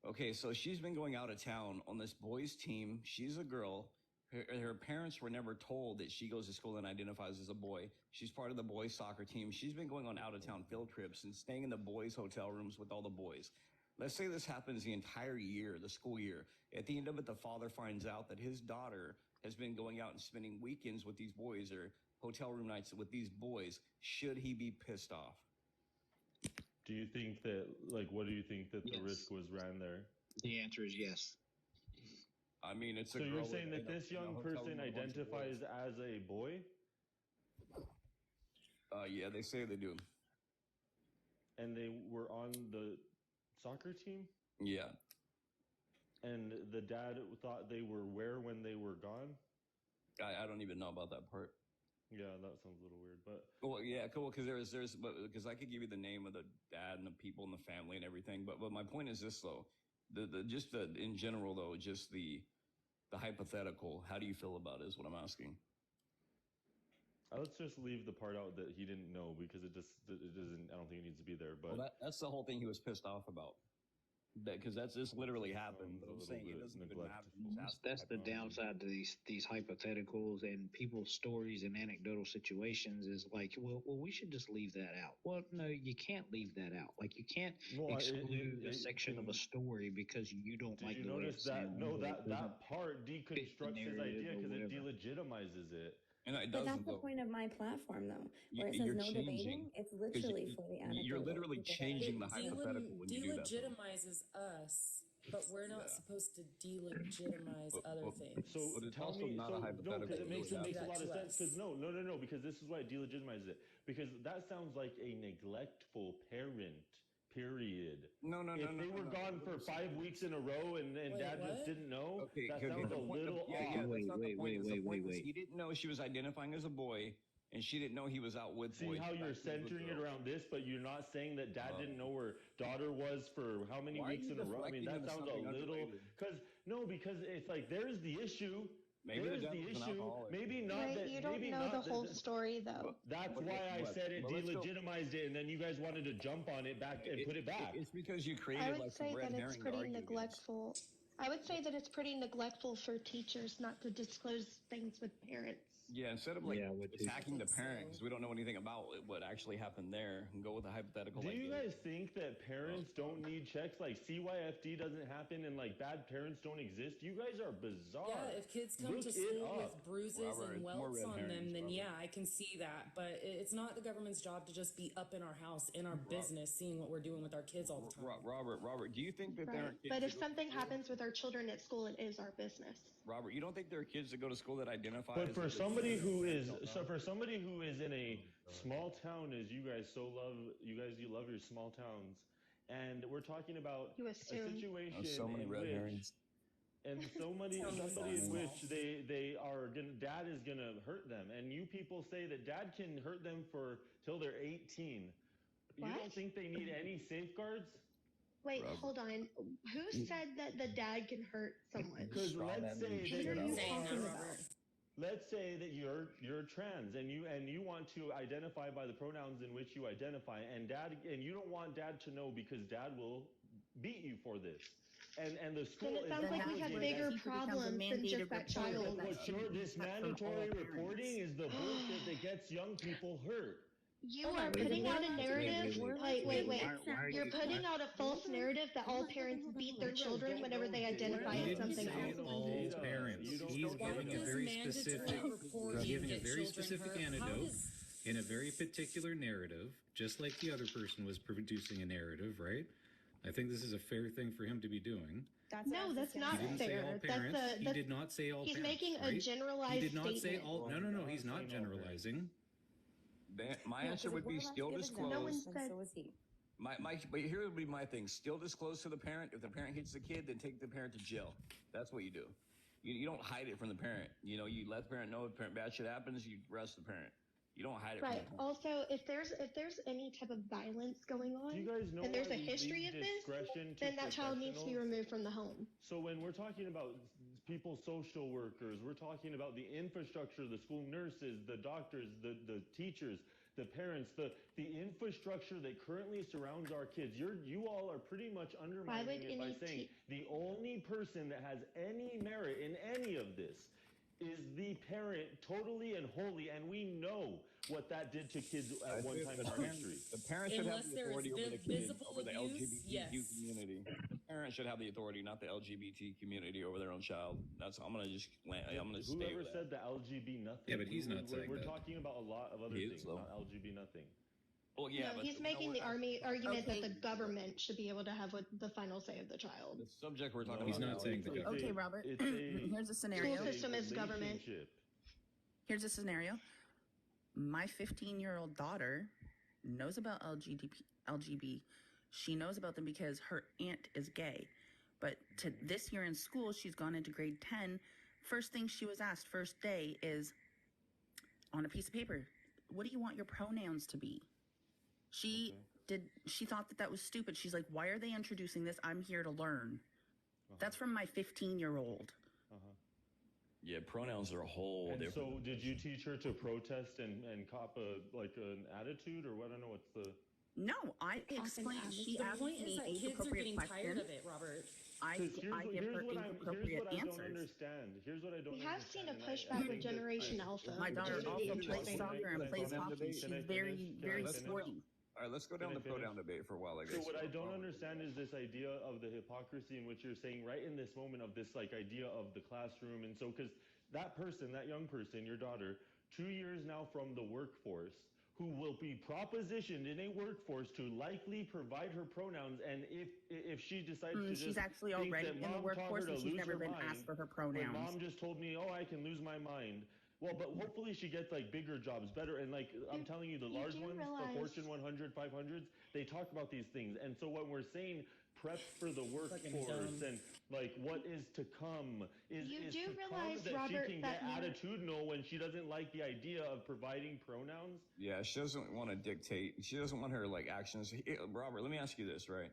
Speaker 19: Okay, so she's been going out of town on this boys' team. She's a girl. Her parents were never told that she goes to school and identifies as a boy. She's part of the boys' soccer team. She's been going on out-of-town field trips and staying in the boys' hotel rooms with all the boys. Let's say this happens the entire year, the school year. At the end of it, the father finds out that his daughter has been going out and spending weekends with these boys or hotel room nights with these boys. Should he be pissed off?
Speaker 20: Do you think that like what do you think that the
Speaker 12: Yes.
Speaker 20: risk was ran there?
Speaker 12: The answer is yes.
Speaker 19: I mean, it's a
Speaker 20: So
Speaker 19: girl
Speaker 20: you're
Speaker 19: with-
Speaker 20: saying that
Speaker 19: in a-
Speaker 20: this
Speaker 19: in a
Speaker 20: young
Speaker 19: hotel
Speaker 20: person
Speaker 19: room with a bunch of boys.
Speaker 20: identifies as a boy?
Speaker 19: Yeah, they say they do.
Speaker 20: And they were on the soccer team?
Speaker 19: Yeah.
Speaker 20: And the dad thought they were where when they were gone?
Speaker 19: I don't even know about that part.
Speaker 20: Yeah, that sounds a little weird, but
Speaker 19: Well, yeah, cool. Because because I could give you the name of the dad and the people and the family and everything. But my point is this though, in general though, just the hypothetical. How do you feel about it? Is what I'm asking.
Speaker 20: let's just leave the part out that he didn't know because it doesn't. I don't think it needs to be there. But
Speaker 19: Well, that's the whole thing he was pissed off about. Because that's just literally happened.
Speaker 20: Sounds
Speaker 19: But
Speaker 20: a
Speaker 19: I'm
Speaker 20: little
Speaker 19: saying it
Speaker 20: bit
Speaker 19: doesn't even
Speaker 20: neglectful.
Speaker 19: matter. Just ask
Speaker 12: That's the
Speaker 19: hypothetical.
Speaker 12: downside to these hypotheticals and people's stories and anecdotal situations is like, well, we should just leave that out. Well, no, you can't leave that out. Like you can't
Speaker 20: Well,
Speaker 12: exclude a section of a story because you don't
Speaker 20: did
Speaker 12: like
Speaker 20: you
Speaker 12: the way
Speaker 20: notice
Speaker 12: it's
Speaker 20: that?
Speaker 12: sounds
Speaker 20: No,
Speaker 12: or it
Speaker 20: that
Speaker 12: doesn't
Speaker 20: part
Speaker 12: fit
Speaker 20: deconstructs
Speaker 12: the
Speaker 20: his
Speaker 12: narrative
Speaker 20: idea
Speaker 12: or
Speaker 20: because it
Speaker 12: whatever.
Speaker 20: delegitimizes it.
Speaker 19: And it
Speaker 4: But that's
Speaker 19: doesn't
Speaker 4: the
Speaker 19: though.
Speaker 4: point of my platform, though, where it
Speaker 19: You're
Speaker 4: says no debating.
Speaker 19: changing.
Speaker 4: It's
Speaker 19: 'Cause
Speaker 4: literally for the anecdotal.
Speaker 19: You're literally
Speaker 4: People that-
Speaker 19: changing the
Speaker 5: It
Speaker 19: hypothetical when you do that. though.
Speaker 5: delegitimizes us, but we're not
Speaker 19: Yeah.
Speaker 5: supposed to delegitimize other things.
Speaker 20: So
Speaker 19: But it's
Speaker 20: tell
Speaker 19: also
Speaker 20: me,
Speaker 19: not a
Speaker 20: so, no,
Speaker 19: hypothetical.
Speaker 20: because it makes
Speaker 5: You do
Speaker 20: a
Speaker 5: that
Speaker 20: lot of
Speaker 5: to
Speaker 20: sense.
Speaker 5: us.
Speaker 20: Because no, because this is why it delegitimizes it. Because that sounds like a neglectful parent. Period.
Speaker 19: No,
Speaker 20: If they were gone for 5 weeks in a row and
Speaker 5: Wait,
Speaker 20: dad
Speaker 5: what?
Speaker 20: just didn't know,
Speaker 19: Okay,
Speaker 20: that
Speaker 19: okay,
Speaker 20: sounds
Speaker 19: the
Speaker 20: a
Speaker 19: point-
Speaker 20: little
Speaker 19: yeah,
Speaker 20: off.
Speaker 19: yeah, that's not the
Speaker 12: Wait,
Speaker 19: point. Is the
Speaker 12: wait,
Speaker 19: point
Speaker 12: wait,
Speaker 19: is
Speaker 12: wait.
Speaker 19: he didn't know she was identifying as a boy, and she didn't know he was out with
Speaker 20: See
Speaker 19: boys.
Speaker 20: how you're
Speaker 19: That's the little
Speaker 20: centering it
Speaker 19: girl.
Speaker 20: around this, but you're not saying that dad didn't know where daughter was for how many
Speaker 19: Why are
Speaker 20: weeks
Speaker 19: you
Speaker 20: in a row? I mean,
Speaker 19: deflecting
Speaker 20: that
Speaker 19: into
Speaker 20: sounds a
Speaker 19: something
Speaker 20: little.
Speaker 19: unrelated?
Speaker 20: Because it's like there's the issue.
Speaker 19: Maybe the
Speaker 2: There's
Speaker 19: dad
Speaker 2: the
Speaker 19: was an
Speaker 2: issue.
Speaker 19: alcoholic.
Speaker 2: Maybe not
Speaker 11: Right,
Speaker 2: that.
Speaker 11: you don't
Speaker 2: maybe
Speaker 11: know
Speaker 2: not
Speaker 11: the
Speaker 2: that-
Speaker 11: whole story though.
Speaker 2: That's
Speaker 19: But-
Speaker 2: why I
Speaker 19: but-
Speaker 2: said it
Speaker 19: but let's go-
Speaker 2: delegitimized it, and then you guys wanted to jump on it back and put it back.
Speaker 19: It's because you created
Speaker 11: I would
Speaker 19: like some
Speaker 11: say
Speaker 19: red
Speaker 11: that it's
Speaker 19: herring to
Speaker 11: pretty
Speaker 19: argue against.
Speaker 11: neglectful. I would say that it's pretty neglectful for teachers not to disclose things with parents.
Speaker 19: Yeah, instead of like
Speaker 12: Yeah, I would too.
Speaker 19: attacking the
Speaker 5: I think
Speaker 19: parent
Speaker 5: so.
Speaker 19: because we don't know anything about what actually happened there, and go with a hypothetical.
Speaker 2: Do
Speaker 19: like
Speaker 2: you
Speaker 19: this.
Speaker 2: guys think that parents don't need checks? Like CYFD doesn't happen and like bad parents don't exist? You guys are bizarre.
Speaker 5: Yeah, if kids come
Speaker 2: Look
Speaker 5: to
Speaker 2: it
Speaker 5: school
Speaker 2: up.
Speaker 5: with bruises
Speaker 19: Robert,
Speaker 5: and
Speaker 19: it's more
Speaker 5: welts
Speaker 19: red
Speaker 5: on them,
Speaker 19: herrings,
Speaker 5: then
Speaker 19: Robert.
Speaker 5: yeah, I can see that. But it's not the government's job to just be up in our house, in our business, seeing what we're doing with our kids all the time.
Speaker 19: Robert, do you think that there
Speaker 11: Right.
Speaker 19: are kids
Speaker 11: But if
Speaker 19: that go-
Speaker 11: something happens with our children at school, it is our business.
Speaker 19: Robert, you don't think there are kids that go to school that identify?
Speaker 2: But
Speaker 19: as
Speaker 2: for
Speaker 19: a-
Speaker 2: somebody who is for somebody who is in a small town, as you guys you love your small towns, and we're talking about
Speaker 11: You
Speaker 2: a
Speaker 11: assume.
Speaker 2: situation
Speaker 19: so many
Speaker 2: in
Speaker 19: red
Speaker 2: which,
Speaker 19: herrings.
Speaker 2: and somebody in which they are gonna, dad is gonna hurt them, and you people say that dad can hurt them for till they're 18. You
Speaker 11: What?
Speaker 2: don't think they need any safeguards?
Speaker 11: Wait,
Speaker 19: Robert.
Speaker 11: hold on. Who said that the dad can hurt someone?
Speaker 2: Because let's say
Speaker 11: What are you
Speaker 2: that
Speaker 11: talking about?
Speaker 2: let's say that you're trans and you want to identify by the pronouns in which you identify, and you don't want dad to know because dad will beat you for this. And the school
Speaker 11: Then it sounds like we have bigger problems than just that child.
Speaker 2: This mandatory reporting is the bullshit that gets young people hurt.
Speaker 11: You are putting out a narrative. Wait. You're putting out a false narrative that all parents beat their children whenever they identify
Speaker 9: He
Speaker 11: as
Speaker 9: didn't
Speaker 11: something
Speaker 9: say
Speaker 11: else.
Speaker 9: all parents. He's giving a very specific. He's giving a very specific anecdote in a very particular narrative, just like the other person was producing a narrative, right? I think this is a fair thing for him to be doing.
Speaker 11: No, that's not
Speaker 9: He didn't say all
Speaker 11: fair.
Speaker 9: parents.
Speaker 11: That's
Speaker 9: He did not say all
Speaker 11: he's
Speaker 9: parents.
Speaker 11: making a
Speaker 9: right?
Speaker 11: generalized
Speaker 9: He did not say
Speaker 11: statement.
Speaker 9: all. No. He's not generalizing.
Speaker 19: My answer would be still disclose.
Speaker 11: No one said.
Speaker 4: So is he.
Speaker 19: But here would be my thing: still disclose to the parent. If the parent hits the kid, then take the parent to jail. That's what you do. You don't hide it from the parent. You let the parent know if bad shit happens. You arrest the parent. You don't hide it from the
Speaker 11: Right.
Speaker 19: parent.
Speaker 11: Also, if there's any type of violence going on,
Speaker 2: Do you guys know
Speaker 11: and there's
Speaker 2: why
Speaker 11: a
Speaker 2: we
Speaker 11: history
Speaker 2: leave
Speaker 11: of this,
Speaker 2: discretion to
Speaker 11: then that child needs to be
Speaker 2: professionals?
Speaker 11: removed from the home.
Speaker 2: So when we're talking about people, social workers, we're talking about the infrastructure, the school nurses, the doctors, the teachers, the parents, the infrastructure that currently surrounds our kids. You all are pretty much undermining it by saying the only person that has any merit in any of this is the parent, totally and wholly, and we know what that did to kids at one time in our history.
Speaker 19: The parents should have
Speaker 5: Unless
Speaker 19: the
Speaker 5: there is
Speaker 19: authority over the kids,
Speaker 5: visible
Speaker 19: over the
Speaker 5: abuse,
Speaker 19: LGBTQ
Speaker 5: yes.
Speaker 19: community. The parents should have the authority, not the LGBT community, over their own child. I'm gonna stay
Speaker 2: Whoever
Speaker 19: with that.
Speaker 2: said the LGB nothing.
Speaker 9: Yeah, but he's not
Speaker 2: we're,
Speaker 9: saying
Speaker 2: we're
Speaker 9: that.
Speaker 2: talking about a lot of other
Speaker 19: He is,
Speaker 2: things,
Speaker 19: though.
Speaker 2: not LGB nothing.
Speaker 19: Well, yeah,
Speaker 11: no,
Speaker 19: but
Speaker 11: he's making the argument
Speaker 4: Okay.
Speaker 11: that the government should be able to have the final say of the child.
Speaker 19: the subject we're talking
Speaker 9: He's
Speaker 19: about.
Speaker 9: not
Speaker 19: now
Speaker 9: saying
Speaker 19: is
Speaker 9: the
Speaker 19: like-
Speaker 9: government.
Speaker 6: Okay, Robert.
Speaker 2: It's a
Speaker 6: Here's a scenario.
Speaker 11: School system is government.
Speaker 2: relationship.
Speaker 6: Here's a scenario. My 15-year-old daughter knows about LGB. She knows about them because her aunt is gay. But this year in school, she's gone into grade 10. First thing she was asked, first day, is on a piece of paper, what do you want your pronouns to be? She thought that was stupid. She's like, why are they introducing this? I'm here to learn. That's from my 15-year-old.
Speaker 19: Yeah, pronouns are a whole
Speaker 2: And
Speaker 19: different.
Speaker 2: so, did you teach her to protest and cop an attitude, or what? I don't know what's the.
Speaker 6: No, I explained. She
Speaker 5: The
Speaker 6: asked
Speaker 5: point is
Speaker 6: me
Speaker 5: that kids are
Speaker 6: age-appropriate
Speaker 5: getting tired
Speaker 6: questions.
Speaker 5: of it, Robert.
Speaker 6: I
Speaker 2: 'Cause
Speaker 6: give her
Speaker 2: here's
Speaker 6: age-appropriate
Speaker 2: what I don't
Speaker 6: answers.
Speaker 2: understand. Here's what I don't.
Speaker 11: We have seen a
Speaker 2: understand, and I
Speaker 11: pushback with
Speaker 2: think that
Speaker 11: Generation
Speaker 2: I-
Speaker 11: Alpha.
Speaker 6: My daughter
Speaker 11: which is
Speaker 6: also
Speaker 11: really
Speaker 6: plays
Speaker 11: interesting.
Speaker 6: soccer and plays hockey. She's very, very sporty.
Speaker 19: All right, let's go down
Speaker 2: Can I
Speaker 19: the pronoun
Speaker 2: finish?
Speaker 19: debate for a while, I guess.
Speaker 2: So what I don't understand is this idea of the hypocrisy in which you're saying right in this moment of this idea of the classroom, and so because that young person, your daughter, 2 years now from the workforce, who will be propositioned in a workforce to likely provide her pronouns, and if she decides to just
Speaker 6: She's actually
Speaker 2: think
Speaker 6: already
Speaker 2: that
Speaker 6: in the
Speaker 2: mom taught her
Speaker 6: workforce
Speaker 2: to
Speaker 6: and she's
Speaker 2: lose
Speaker 6: never
Speaker 2: her
Speaker 6: been
Speaker 2: mind,
Speaker 6: asked for her
Speaker 2: when
Speaker 6: pronouns.
Speaker 2: mom just told me, I can lose my mind. Well, but hopefully she gets bigger jobs, better, and I'm telling you, the large
Speaker 11: do
Speaker 2: ones,
Speaker 11: realize-
Speaker 2: the Fortune 100, 500s, they talk about these things. And so when we're saying prep for the workforce and what is to come is
Speaker 11: You
Speaker 2: is
Speaker 11: do
Speaker 2: to
Speaker 11: realize,
Speaker 2: come that
Speaker 11: Robert,
Speaker 2: she can
Speaker 11: that
Speaker 2: get
Speaker 11: you-
Speaker 2: attitudinal when she doesn't like the idea of providing pronouns.
Speaker 19: Yeah, she doesn't want to dictate. She doesn't want her actions. Robert, let me ask you this, right?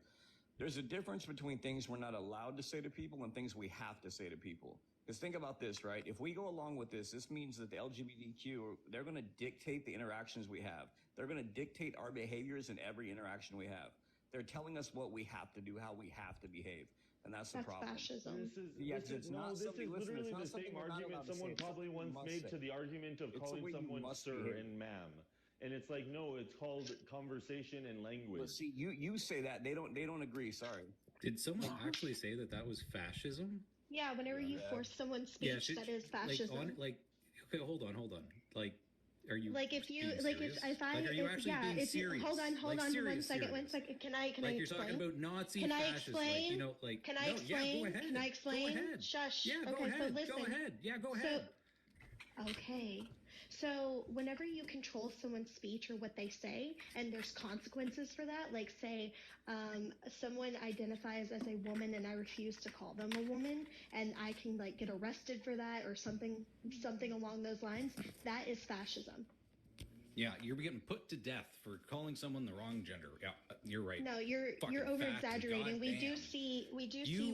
Speaker 19: There's a difference between things we're not allowed to say to people and things we have to say to people. Because think about this, right? If we go along with this means that the LGBTQ, they're going to dictate the interactions we have. They're going to dictate our behaviors in every interaction we have. They're telling us what we have to do, how we have to behave. And that's the problem.
Speaker 11: Fascism.
Speaker 20: This is literally the same argument someone probably once made to the argument of calling someone sir and ma'am. And it's like, no, it's called conversation and language.
Speaker 19: But see, you say that, they don't agree, sorry.
Speaker 9: Did someone actually say that that was fascism?
Speaker 11: Yeah, whenever you force someone's speech, that is fascism.
Speaker 9: Okay, hold on. Like, are you
Speaker 11: like if you
Speaker 9: being
Speaker 11: like
Speaker 9: serious?
Speaker 11: if I
Speaker 9: like, are you actually being
Speaker 11: if
Speaker 9: serious?
Speaker 11: You, hold on
Speaker 9: serious,
Speaker 11: one second. Can I
Speaker 9: like
Speaker 11: explain?
Speaker 9: You're talking about Nazi
Speaker 11: can I
Speaker 9: fascists,
Speaker 11: explain?
Speaker 9: Can I
Speaker 11: explain?
Speaker 9: go ahead.
Speaker 11: Can I explain?
Speaker 9: Go ahead.
Speaker 11: Shush.
Speaker 9: Yeah,
Speaker 11: okay,
Speaker 9: go ahead.
Speaker 11: So listen.
Speaker 9: Go ahead. Yeah, go ahead.
Speaker 11: Okay. So whenever you control someone's speech or what they say, and there's consequences for that, like say someone identifies as a woman and I refuse to call them a woman, and I can like get arrested for that or something along those lines, that is fascism.
Speaker 9: Yeah, you're getting put to death for calling someone the wrong gender. Yeah, you're right.
Speaker 11: No, you're over exaggerating. We do see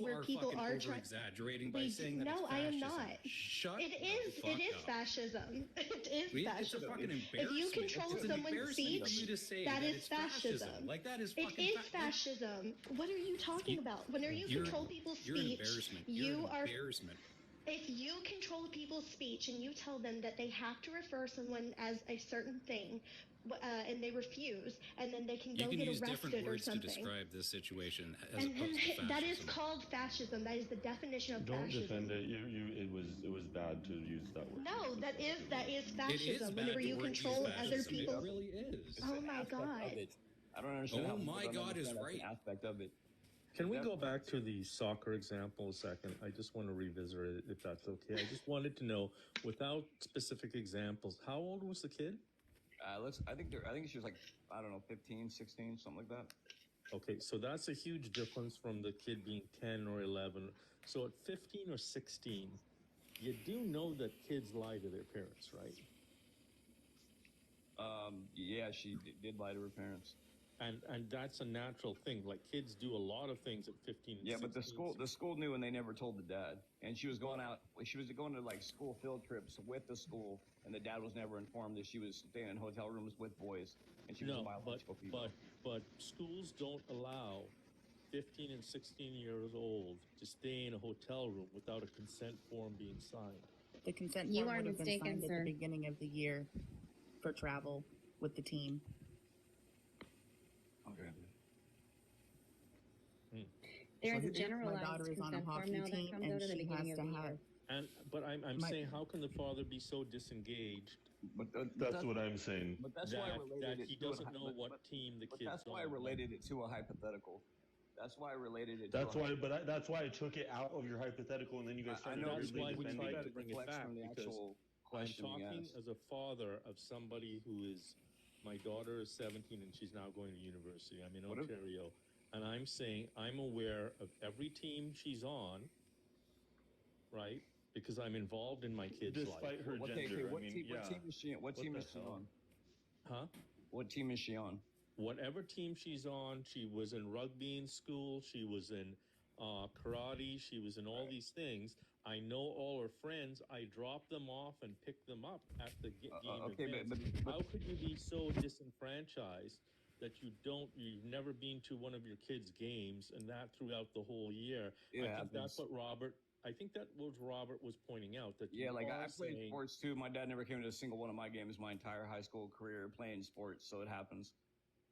Speaker 11: where people are
Speaker 9: over exaggerating by saying that
Speaker 11: no,
Speaker 9: it's
Speaker 11: I am
Speaker 9: fascism.
Speaker 11: not.
Speaker 9: Shut
Speaker 11: It is
Speaker 9: up.
Speaker 11: fascism. It is
Speaker 9: It's a
Speaker 11: fascism.
Speaker 9: fucking
Speaker 11: If you
Speaker 9: embarrassment.
Speaker 11: control
Speaker 9: It's an
Speaker 11: someone's
Speaker 9: embarrassment
Speaker 11: speech,
Speaker 9: for you to say
Speaker 11: that is
Speaker 9: it's
Speaker 11: fascism.
Speaker 9: Like that is
Speaker 11: It
Speaker 9: fucking
Speaker 11: is fascism. What are you talking about? Whenever you control people's
Speaker 9: you're an
Speaker 11: speech,
Speaker 9: embarrassment.
Speaker 11: you
Speaker 9: You're an
Speaker 11: are.
Speaker 9: embarrassment.
Speaker 11: If you control people's speech and you tell them that they have to refer someone as a certain thing, and they refuse, and then they can
Speaker 9: You
Speaker 11: go
Speaker 9: can
Speaker 11: get
Speaker 9: use
Speaker 11: arrested
Speaker 9: different
Speaker 11: or
Speaker 9: words to
Speaker 11: something.
Speaker 9: describe this situation as
Speaker 11: And
Speaker 9: opposed to fascism.
Speaker 11: that is called fascism. That is the definition of
Speaker 20: Don't
Speaker 11: fascism.
Speaker 20: defend it. It was bad to use that word.
Speaker 11: No, that is
Speaker 9: It
Speaker 11: fascism.
Speaker 9: is
Speaker 11: Whenever
Speaker 9: bad
Speaker 11: you
Speaker 9: to
Speaker 11: control
Speaker 9: use
Speaker 11: other
Speaker 9: fascism.
Speaker 11: people.
Speaker 9: It really is.
Speaker 11: Oh my god.
Speaker 19: I don't understand.
Speaker 9: Oh
Speaker 19: how
Speaker 9: my
Speaker 19: people don't
Speaker 9: God is
Speaker 19: understand that's
Speaker 9: right.
Speaker 19: an aspect of it.
Speaker 18: Can we go back to the soccer example a second? I just want to revisit it if that's okay. I just wanted to know, without specific examples, how old was the kid?
Speaker 19: I think she was like, I don't know, 15, 16, something like that.
Speaker 18: Okay, so that's a huge difference from the kid being 10 or 11. So at 15 or 16, you do know that kids lie to their parents, right?
Speaker 19: Yeah, she did lie to her parents.
Speaker 18: And that's a natural thing. Like kids do a lot of things at 15 and
Speaker 19: Yeah,
Speaker 18: 16.
Speaker 19: but the school knew and they never told the dad. And she was going to like school field trips with the school, and the dad was never informed that she was staying in hotel rooms with boys, and she was a biological female.
Speaker 18: But schools don't allow 15 and 16 years old to stay in a hotel room without a consent form being signed.
Speaker 6: The consent
Speaker 13: You
Speaker 6: form
Speaker 13: are
Speaker 6: would have been
Speaker 13: mistaken,
Speaker 6: signed
Speaker 13: sir.
Speaker 6: at the beginning of the year for travel with the team.
Speaker 19: Okay.
Speaker 13: There is a
Speaker 6: If my
Speaker 13: generalized
Speaker 6: daughter is on a
Speaker 13: consent form
Speaker 6: hockey
Speaker 13: now that
Speaker 6: team
Speaker 13: comes
Speaker 6: and
Speaker 13: out at the
Speaker 6: she has
Speaker 13: beginning of
Speaker 6: to
Speaker 13: the
Speaker 6: have.
Speaker 13: year.
Speaker 18: But I'm
Speaker 6: My-
Speaker 18: saying, how can the father be so disengaged
Speaker 20: That's what I'm saying.
Speaker 19: But that's why I related
Speaker 18: that
Speaker 19: it
Speaker 18: he
Speaker 19: to
Speaker 18: doesn't know what team the kid's
Speaker 19: That's why I
Speaker 18: on?
Speaker 19: related it to a hypothetical. That's why I related it.
Speaker 20: That's
Speaker 19: to
Speaker 20: why, that's why I took it out of your hypothetical, and then you guys
Speaker 19: I
Speaker 20: started
Speaker 19: know,
Speaker 18: That's
Speaker 20: really
Speaker 18: why we
Speaker 20: defending
Speaker 18: tried to
Speaker 20: it.
Speaker 18: bring it
Speaker 19: reflects
Speaker 18: back,
Speaker 19: from the
Speaker 18: because
Speaker 19: actual
Speaker 18: I'm
Speaker 19: question you
Speaker 18: talking
Speaker 19: asked.
Speaker 18: as a father of somebody who is, my daughter is 17 and she's now going to university. I'm in Ontario. And I'm saying I'm aware of every team she's on, right? Because I'm involved in my kid's
Speaker 20: Despite
Speaker 18: life.
Speaker 20: her gender,
Speaker 19: what
Speaker 20: I mean,
Speaker 19: team,
Speaker 20: yeah.
Speaker 19: what team is she? What team
Speaker 20: the
Speaker 19: is she
Speaker 20: hell?
Speaker 19: on?
Speaker 18: Huh?
Speaker 19: What team is she on?
Speaker 18: Whatever team she's on, she was in rugby in school, she was in karate, she was in all these things. I know all her friends. I drop them off and pick them up at the game
Speaker 19: okay,
Speaker 18: events.
Speaker 19: but-
Speaker 18: How could you be so disenfranchised that you've never been to one of your kids' games, and that throughout the whole year?
Speaker 19: Yeah,
Speaker 18: I think that's
Speaker 19: happens.
Speaker 18: what Robert was pointing out. That
Speaker 19: Yeah,
Speaker 18: you
Speaker 19: like
Speaker 18: are
Speaker 19: I played
Speaker 18: saying-
Speaker 19: sports too. My dad never came to a single one of my games my entire high school career playing sports, so it happens.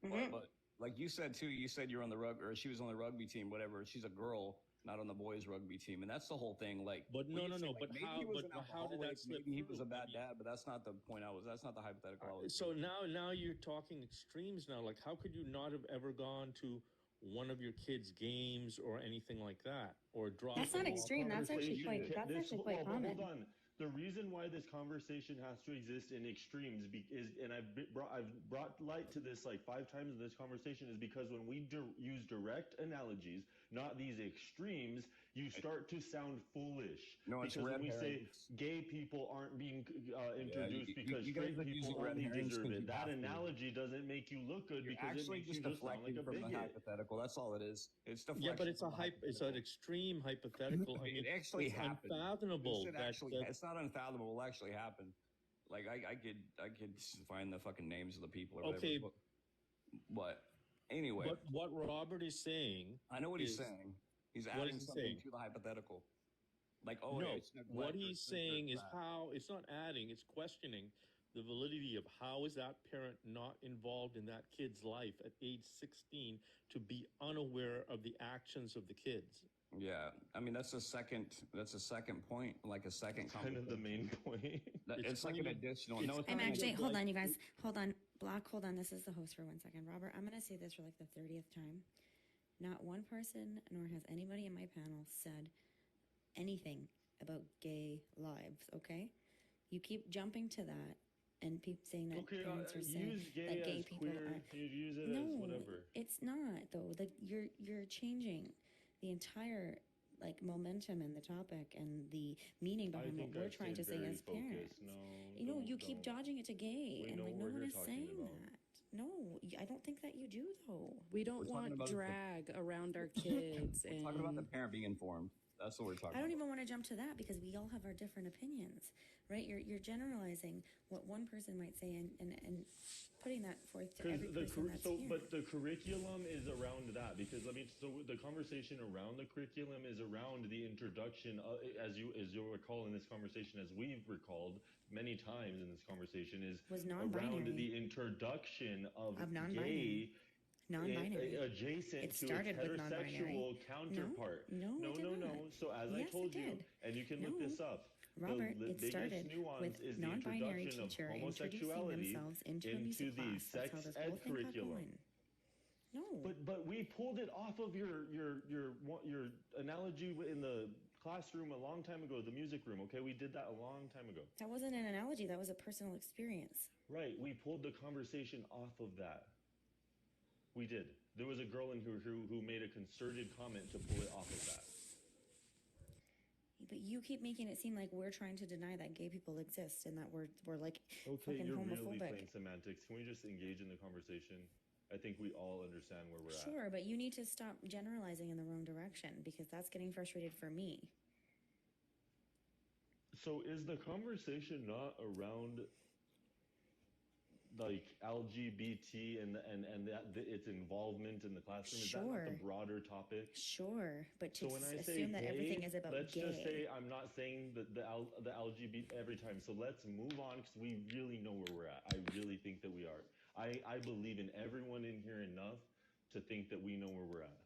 Speaker 19: But like you said too, you said you're on the or she was on the rugby team, whatever. She's a girl, not on the boys rugby team, and that's the whole thing. Like,
Speaker 18: But
Speaker 19: when
Speaker 18: no,
Speaker 19: you
Speaker 18: no,
Speaker 19: say,
Speaker 18: no.
Speaker 19: like,
Speaker 18: But
Speaker 19: maybe
Speaker 18: how?
Speaker 19: he was
Speaker 18: But
Speaker 19: an
Speaker 18: how did
Speaker 19: alcoholic,
Speaker 18: that slip
Speaker 19: maybe he was
Speaker 18: through?
Speaker 19: a bad dad, but that's not the point. That's not the hypothetical. I was.
Speaker 18: So now you're talking extremes now. Like, how could you not have ever gone to one of your kids' games or anything like that, or drop?
Speaker 13: That's not
Speaker 18: them off?
Speaker 13: extreme. That's actually quite. That's actually quite
Speaker 20: but
Speaker 13: common.
Speaker 20: hold on. The reason why this conversation has to exist in extremes is, and I've brought light to this like 5 times in this conversation, is because when we use direct analogies, not these extremes, you start to sound foolish.
Speaker 19: No, it's
Speaker 20: because
Speaker 19: red
Speaker 20: when we say
Speaker 19: herrings.
Speaker 20: gay people aren't being introduced
Speaker 19: you
Speaker 20: because
Speaker 19: guys
Speaker 20: straight
Speaker 19: are using
Speaker 20: people
Speaker 19: red
Speaker 20: only
Speaker 19: herrings
Speaker 20: deserve
Speaker 19: 'cause
Speaker 20: it.
Speaker 19: you
Speaker 20: That
Speaker 19: have to.
Speaker 20: analogy doesn't make you look good
Speaker 19: You're
Speaker 20: because it
Speaker 19: actually
Speaker 20: makes you
Speaker 19: just
Speaker 20: just sound like
Speaker 19: deflecting
Speaker 20: a
Speaker 19: from the
Speaker 20: bigot.
Speaker 19: hypothetical. That's all it is. It's deflection.
Speaker 18: Yeah, but it's
Speaker 19: from the
Speaker 18: it's an extreme hypothetical. I mean,
Speaker 19: It actually
Speaker 18: it's
Speaker 19: happened.
Speaker 18: unfathomable.
Speaker 19: It
Speaker 18: that-
Speaker 19: actually,
Speaker 18: that-
Speaker 19: it's not unfathomable. It actually happened. Like I could find the fucking names of the people or
Speaker 18: Okay.
Speaker 19: whatever. But anyway,
Speaker 18: But what Robert is saying,
Speaker 19: I know what he's
Speaker 18: is-
Speaker 19: saying. He's
Speaker 18: what
Speaker 19: adding
Speaker 18: is he
Speaker 19: something
Speaker 18: saying?
Speaker 19: to the hypothetical. Like, oh,
Speaker 18: no,
Speaker 19: it's neglect
Speaker 18: what
Speaker 19: or
Speaker 18: he's
Speaker 19: this or
Speaker 18: saying is
Speaker 19: that.
Speaker 18: how it's not adding; it's questioning the validity of how is that parent not involved in that kid's life at age 16 to be unaware of the actions of the kids.
Speaker 19: Yeah, I mean that's a second point, like a second.
Speaker 20: Kind of the main point.
Speaker 19: It's like an additional. No, it's
Speaker 4: I'm
Speaker 19: not an
Speaker 4: actually,
Speaker 19: additional-
Speaker 4: hold on, you guys. Hold on. Block, hold on. This is the host for 1 second. Robert, I'm going to say this for like the 30th time. Not one person, nor has anybody in my panel said anything about gay lives, okay? You keep jumping to that and saying that
Speaker 20: Okay,
Speaker 4: parents are saying
Speaker 20: use gay
Speaker 4: that gay
Speaker 20: as
Speaker 4: people
Speaker 20: queer.
Speaker 4: are.
Speaker 20: You use it
Speaker 4: No,
Speaker 20: as whatever.
Speaker 4: it's not though. Like you're changing the entire like momentum and the topic and the meaning
Speaker 20: I
Speaker 4: behind what
Speaker 20: think
Speaker 4: we're
Speaker 20: I've
Speaker 4: trying to
Speaker 20: stayed
Speaker 4: say
Speaker 20: very
Speaker 4: as parents.
Speaker 20: focused. No,
Speaker 4: You know, you
Speaker 20: don't-
Speaker 4: keep
Speaker 20: don't.
Speaker 4: dodging it to gay,
Speaker 20: We
Speaker 4: and
Speaker 20: know
Speaker 4: like
Speaker 20: what
Speaker 4: no
Speaker 20: we're
Speaker 4: one
Speaker 20: here
Speaker 4: is
Speaker 20: talking
Speaker 4: saying
Speaker 20: about.
Speaker 4: that. No, I don't think that you do though.
Speaker 5: We don't
Speaker 19: We're talking
Speaker 5: want
Speaker 19: about the-
Speaker 5: drag around our kids.
Speaker 19: We're
Speaker 5: and
Speaker 19: talking about the parent being informed. That's what we're talking
Speaker 4: I don't
Speaker 19: about.
Speaker 4: even want to jump to that because we all have our different opinions, right? You're generalizing what one person might say and putting that forth to every person that's here.
Speaker 20: But the curriculum is around that because so the conversation around the curriculum is around the introduction of, as you'll recall in this conversation, as we've recalled many times in this conversation,
Speaker 4: Was
Speaker 20: around
Speaker 4: non-binary.
Speaker 20: the introduction of
Speaker 4: non-binary.
Speaker 20: gay.
Speaker 4: Non-binary.
Speaker 20: Adjacent
Speaker 4: It
Speaker 20: to
Speaker 4: started
Speaker 20: its
Speaker 4: with non-binary.
Speaker 20: heterosexual counterpart.
Speaker 4: No, it did not.
Speaker 20: So as I
Speaker 4: Yes,
Speaker 20: told
Speaker 4: it
Speaker 20: you,
Speaker 4: did.
Speaker 20: and you can look
Speaker 4: No.
Speaker 20: this up.
Speaker 4: Robert,
Speaker 20: the
Speaker 4: it
Speaker 20: biggest
Speaker 4: started
Speaker 20: nuance
Speaker 4: with
Speaker 20: is the
Speaker 4: non-binary
Speaker 20: introduction of
Speaker 4: teacher introducing
Speaker 20: homosexuality
Speaker 4: themselves into a music
Speaker 20: the
Speaker 4: class. That's
Speaker 20: sex
Speaker 4: how this
Speaker 20: ed
Speaker 4: whole thing got
Speaker 20: curriculum.
Speaker 4: going. No.
Speaker 20: But we pulled it off of your analogy in the classroom a long time ago, the music room. Okay, we did that a long time ago.
Speaker 4: That wasn't an analogy. That was a personal experience.
Speaker 20: Right, we pulled the conversation off of that. We did. There was a girl in here who made a concerted comment to pull it off of that.
Speaker 4: But you keep making it seem like we're trying to deny that gay people exist and that we're like
Speaker 20: Okay,
Speaker 4: fucking
Speaker 20: you're really
Speaker 4: homophobic.
Speaker 20: playing semantics. Can we just engage in the conversation? I think we all understand where we're at.
Speaker 4: Sure, but you need to stop generalizing in the wrong direction because that's getting frustrated for me.
Speaker 20: So is the conversation not around like LGBT and its involvement in the classroom? Is that not the
Speaker 4: Sure.
Speaker 20: broader topic?
Speaker 4: Sure, but to
Speaker 20: So when I say
Speaker 4: assume that
Speaker 20: gay,
Speaker 4: everything is about
Speaker 20: let's
Speaker 4: gay.
Speaker 20: just say I'm not saying the LGBT every time. So let's move on because we really know where we're at. I really think that we are. I believe in everyone in here enough to think that we know where we're at.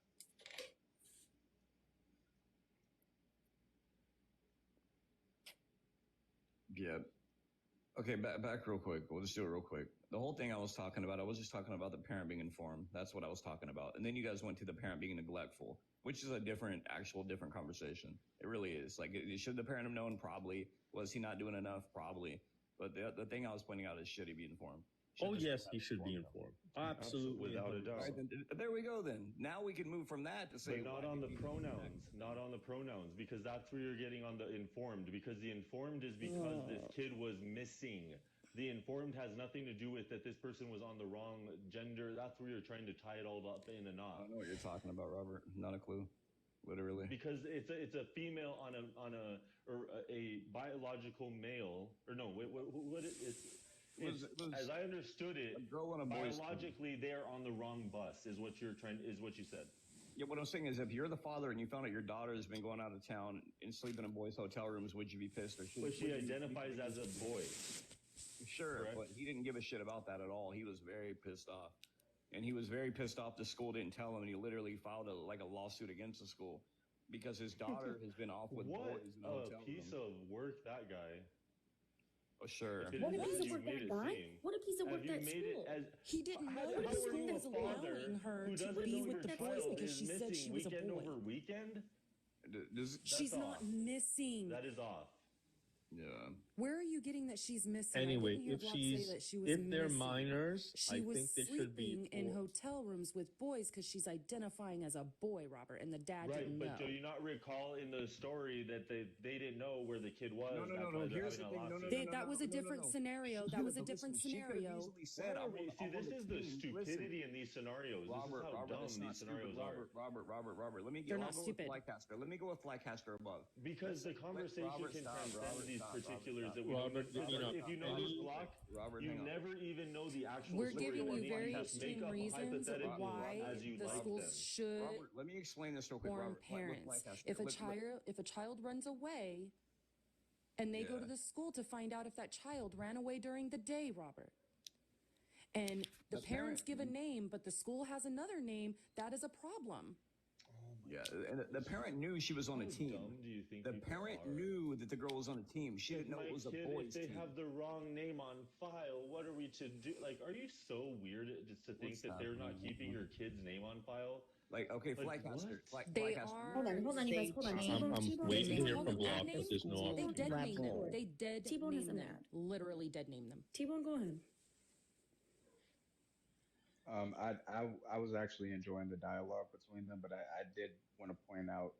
Speaker 19: Yeah. Okay, back real quick. We'll just do it real quick. The whole thing I was talking about, I was just talking about the parent being informed. That's what I was talking about. And then you guys went to the parent being neglectful, which is a different conversation. It really is. Like, should the parent have known? Probably. Was he not doing enough? Probably. But the thing I was pointing out is, should he be informed?
Speaker 18: Oh yes, he should be informed. Absolutely,
Speaker 20: without a doubt.
Speaker 19: All right, then, there we go then. Now we can move from that to say
Speaker 20: But not
Speaker 19: why
Speaker 20: on the
Speaker 19: did he-
Speaker 20: pronouns, not on the pronouns, because that's where you're getting on the informed, because the informed is because this kid was missing. The informed has nothing to do with that this person was on the wrong gender. That's where you're trying to tie it all up in a knot.
Speaker 19: I don't know what you're talking about, Robert. Not a clue. Literally.
Speaker 20: Because it's a female on a biological male, or no, what as I understood it,
Speaker 19: a girl on a boys' team.
Speaker 20: biologically they're on the wrong bus is what you said.
Speaker 19: Yeah, what I'm saying is, if you're the father and you found out your daughter has been going out of town and sleeping in boys' hotel rooms, would you be pissed? Or
Speaker 20: But she identifies as a boy.
Speaker 19: Sure,
Speaker 20: correct?
Speaker 19: but he didn't give a shit about that at all. He was very pissed off, and he was very pissed off the school didn't tell him, and he literally filed a lawsuit against the school because his daughter has been off with
Speaker 20: What
Speaker 19: boys in the hotel
Speaker 20: a piece
Speaker 19: room.
Speaker 20: of work that guy.
Speaker 19: Oh, sure.
Speaker 4: What a piece of
Speaker 20: You
Speaker 4: work
Speaker 20: made
Speaker 4: that
Speaker 20: it
Speaker 4: guy?
Speaker 20: seem.
Speaker 4: What a piece of
Speaker 20: Have
Speaker 4: work
Speaker 20: you
Speaker 4: that
Speaker 20: made it
Speaker 4: school.
Speaker 20: as-
Speaker 5: He didn't
Speaker 20: How-
Speaker 5: know
Speaker 20: how
Speaker 5: the
Speaker 20: are
Speaker 5: school
Speaker 20: you
Speaker 5: was
Speaker 20: a father
Speaker 5: allowing her
Speaker 20: who
Speaker 5: to
Speaker 20: doesn't
Speaker 5: be
Speaker 20: know
Speaker 5: with
Speaker 20: your
Speaker 5: the boys
Speaker 20: child
Speaker 5: because
Speaker 20: is
Speaker 5: she said
Speaker 20: missing
Speaker 5: she was a
Speaker 20: weekend
Speaker 5: boy.
Speaker 20: over weekend?
Speaker 19: Does,
Speaker 5: She's
Speaker 20: That's
Speaker 5: not
Speaker 20: off.
Speaker 5: missing.
Speaker 20: That is off.
Speaker 19: Yeah.
Speaker 5: Where are you getting that she's missing?
Speaker 18: Anyway,
Speaker 5: I didn't hear
Speaker 18: if
Speaker 5: Block
Speaker 18: she's
Speaker 5: say that she was
Speaker 18: if they're
Speaker 5: missing.
Speaker 18: minors,
Speaker 5: She
Speaker 18: I
Speaker 5: was
Speaker 18: think they should be.
Speaker 5: sleeping in hotel rooms with boys because she's identifying as a boy, Robert, and the dad
Speaker 20: Right,
Speaker 5: didn't
Speaker 20: but
Speaker 5: know.
Speaker 20: do you not recall in the story that they didn't know where the kid was?
Speaker 19: No, no,
Speaker 20: that's
Speaker 19: no,
Speaker 20: why
Speaker 19: no.
Speaker 20: they're
Speaker 19: Here's
Speaker 20: having
Speaker 19: the
Speaker 20: a
Speaker 19: thing. No, no,
Speaker 20: lawsuit?
Speaker 19: no,
Speaker 5: That was a different scenario. That was a different scenario.
Speaker 19: Said, I want,
Speaker 20: See, this is the stupidity in these scenarios.
Speaker 19: Robert,
Speaker 20: this is how
Speaker 19: Robert,
Speaker 20: dumb
Speaker 19: it's not
Speaker 20: these scenarios
Speaker 19: stupid.
Speaker 20: are.
Speaker 19: Robert. Let me
Speaker 5: They're
Speaker 19: go.
Speaker 5: not
Speaker 19: I'll go
Speaker 5: stupid.
Speaker 19: with Flycaster. Let me go with Flycaster above.
Speaker 20: Because the conversation can transcend these particulars that we
Speaker 18: Robert,
Speaker 20: don't
Speaker 18: you know,
Speaker 20: if you know this block,
Speaker 19: Robert,
Speaker 20: you
Speaker 19: hang on.
Speaker 20: never even know the actual
Speaker 5: We're
Speaker 20: story.
Speaker 5: giving
Speaker 20: or
Speaker 5: you
Speaker 20: anything.
Speaker 5: very
Speaker 20: Just make
Speaker 5: extreme
Speaker 20: up
Speaker 5: reasons
Speaker 20: hypotheticals
Speaker 5: why
Speaker 20: as you
Speaker 5: the
Speaker 20: like
Speaker 5: schools
Speaker 20: them.
Speaker 5: should
Speaker 19: Robert, let me explain this real quick.
Speaker 5: inform
Speaker 19: Robert,
Speaker 5: parents.
Speaker 19: Flycaster.
Speaker 5: If a child runs away, and they go to
Speaker 19: Yeah.
Speaker 5: the school to find out if that child ran away during the day, Robert, and the parents give a name, but the school has another name, that is a problem.
Speaker 19: Yeah, and the parent knew she was on a
Speaker 20: How
Speaker 19: team.
Speaker 20: dumb do you think
Speaker 19: The
Speaker 20: people
Speaker 19: parent
Speaker 20: are?
Speaker 19: knew that the girl was on a team. She didn't know
Speaker 20: My
Speaker 19: it was a
Speaker 20: kid,
Speaker 19: boys'
Speaker 20: if they
Speaker 19: team.
Speaker 20: have the wrong name on file, what are we to do? Like, are you so weird just to think that they're not keeping your kid's name on file?
Speaker 19: Like, okay,
Speaker 20: Like,
Speaker 19: Flycaster.
Speaker 20: what?
Speaker 5: They
Speaker 19: Flycaster.
Speaker 5: are.
Speaker 13: Hold on, you guys, hold on.
Speaker 18: I'm waiting to hear from Block, but there's no
Speaker 5: They dead named them.
Speaker 13: level.
Speaker 5: They dead
Speaker 13: T-Bone
Speaker 5: named
Speaker 13: isn't
Speaker 5: them.
Speaker 13: that.
Speaker 5: Literally dead named them.
Speaker 13: T-Bone, go ahead.
Speaker 14: I was actually enjoying the dialogue between them, but I did want to point out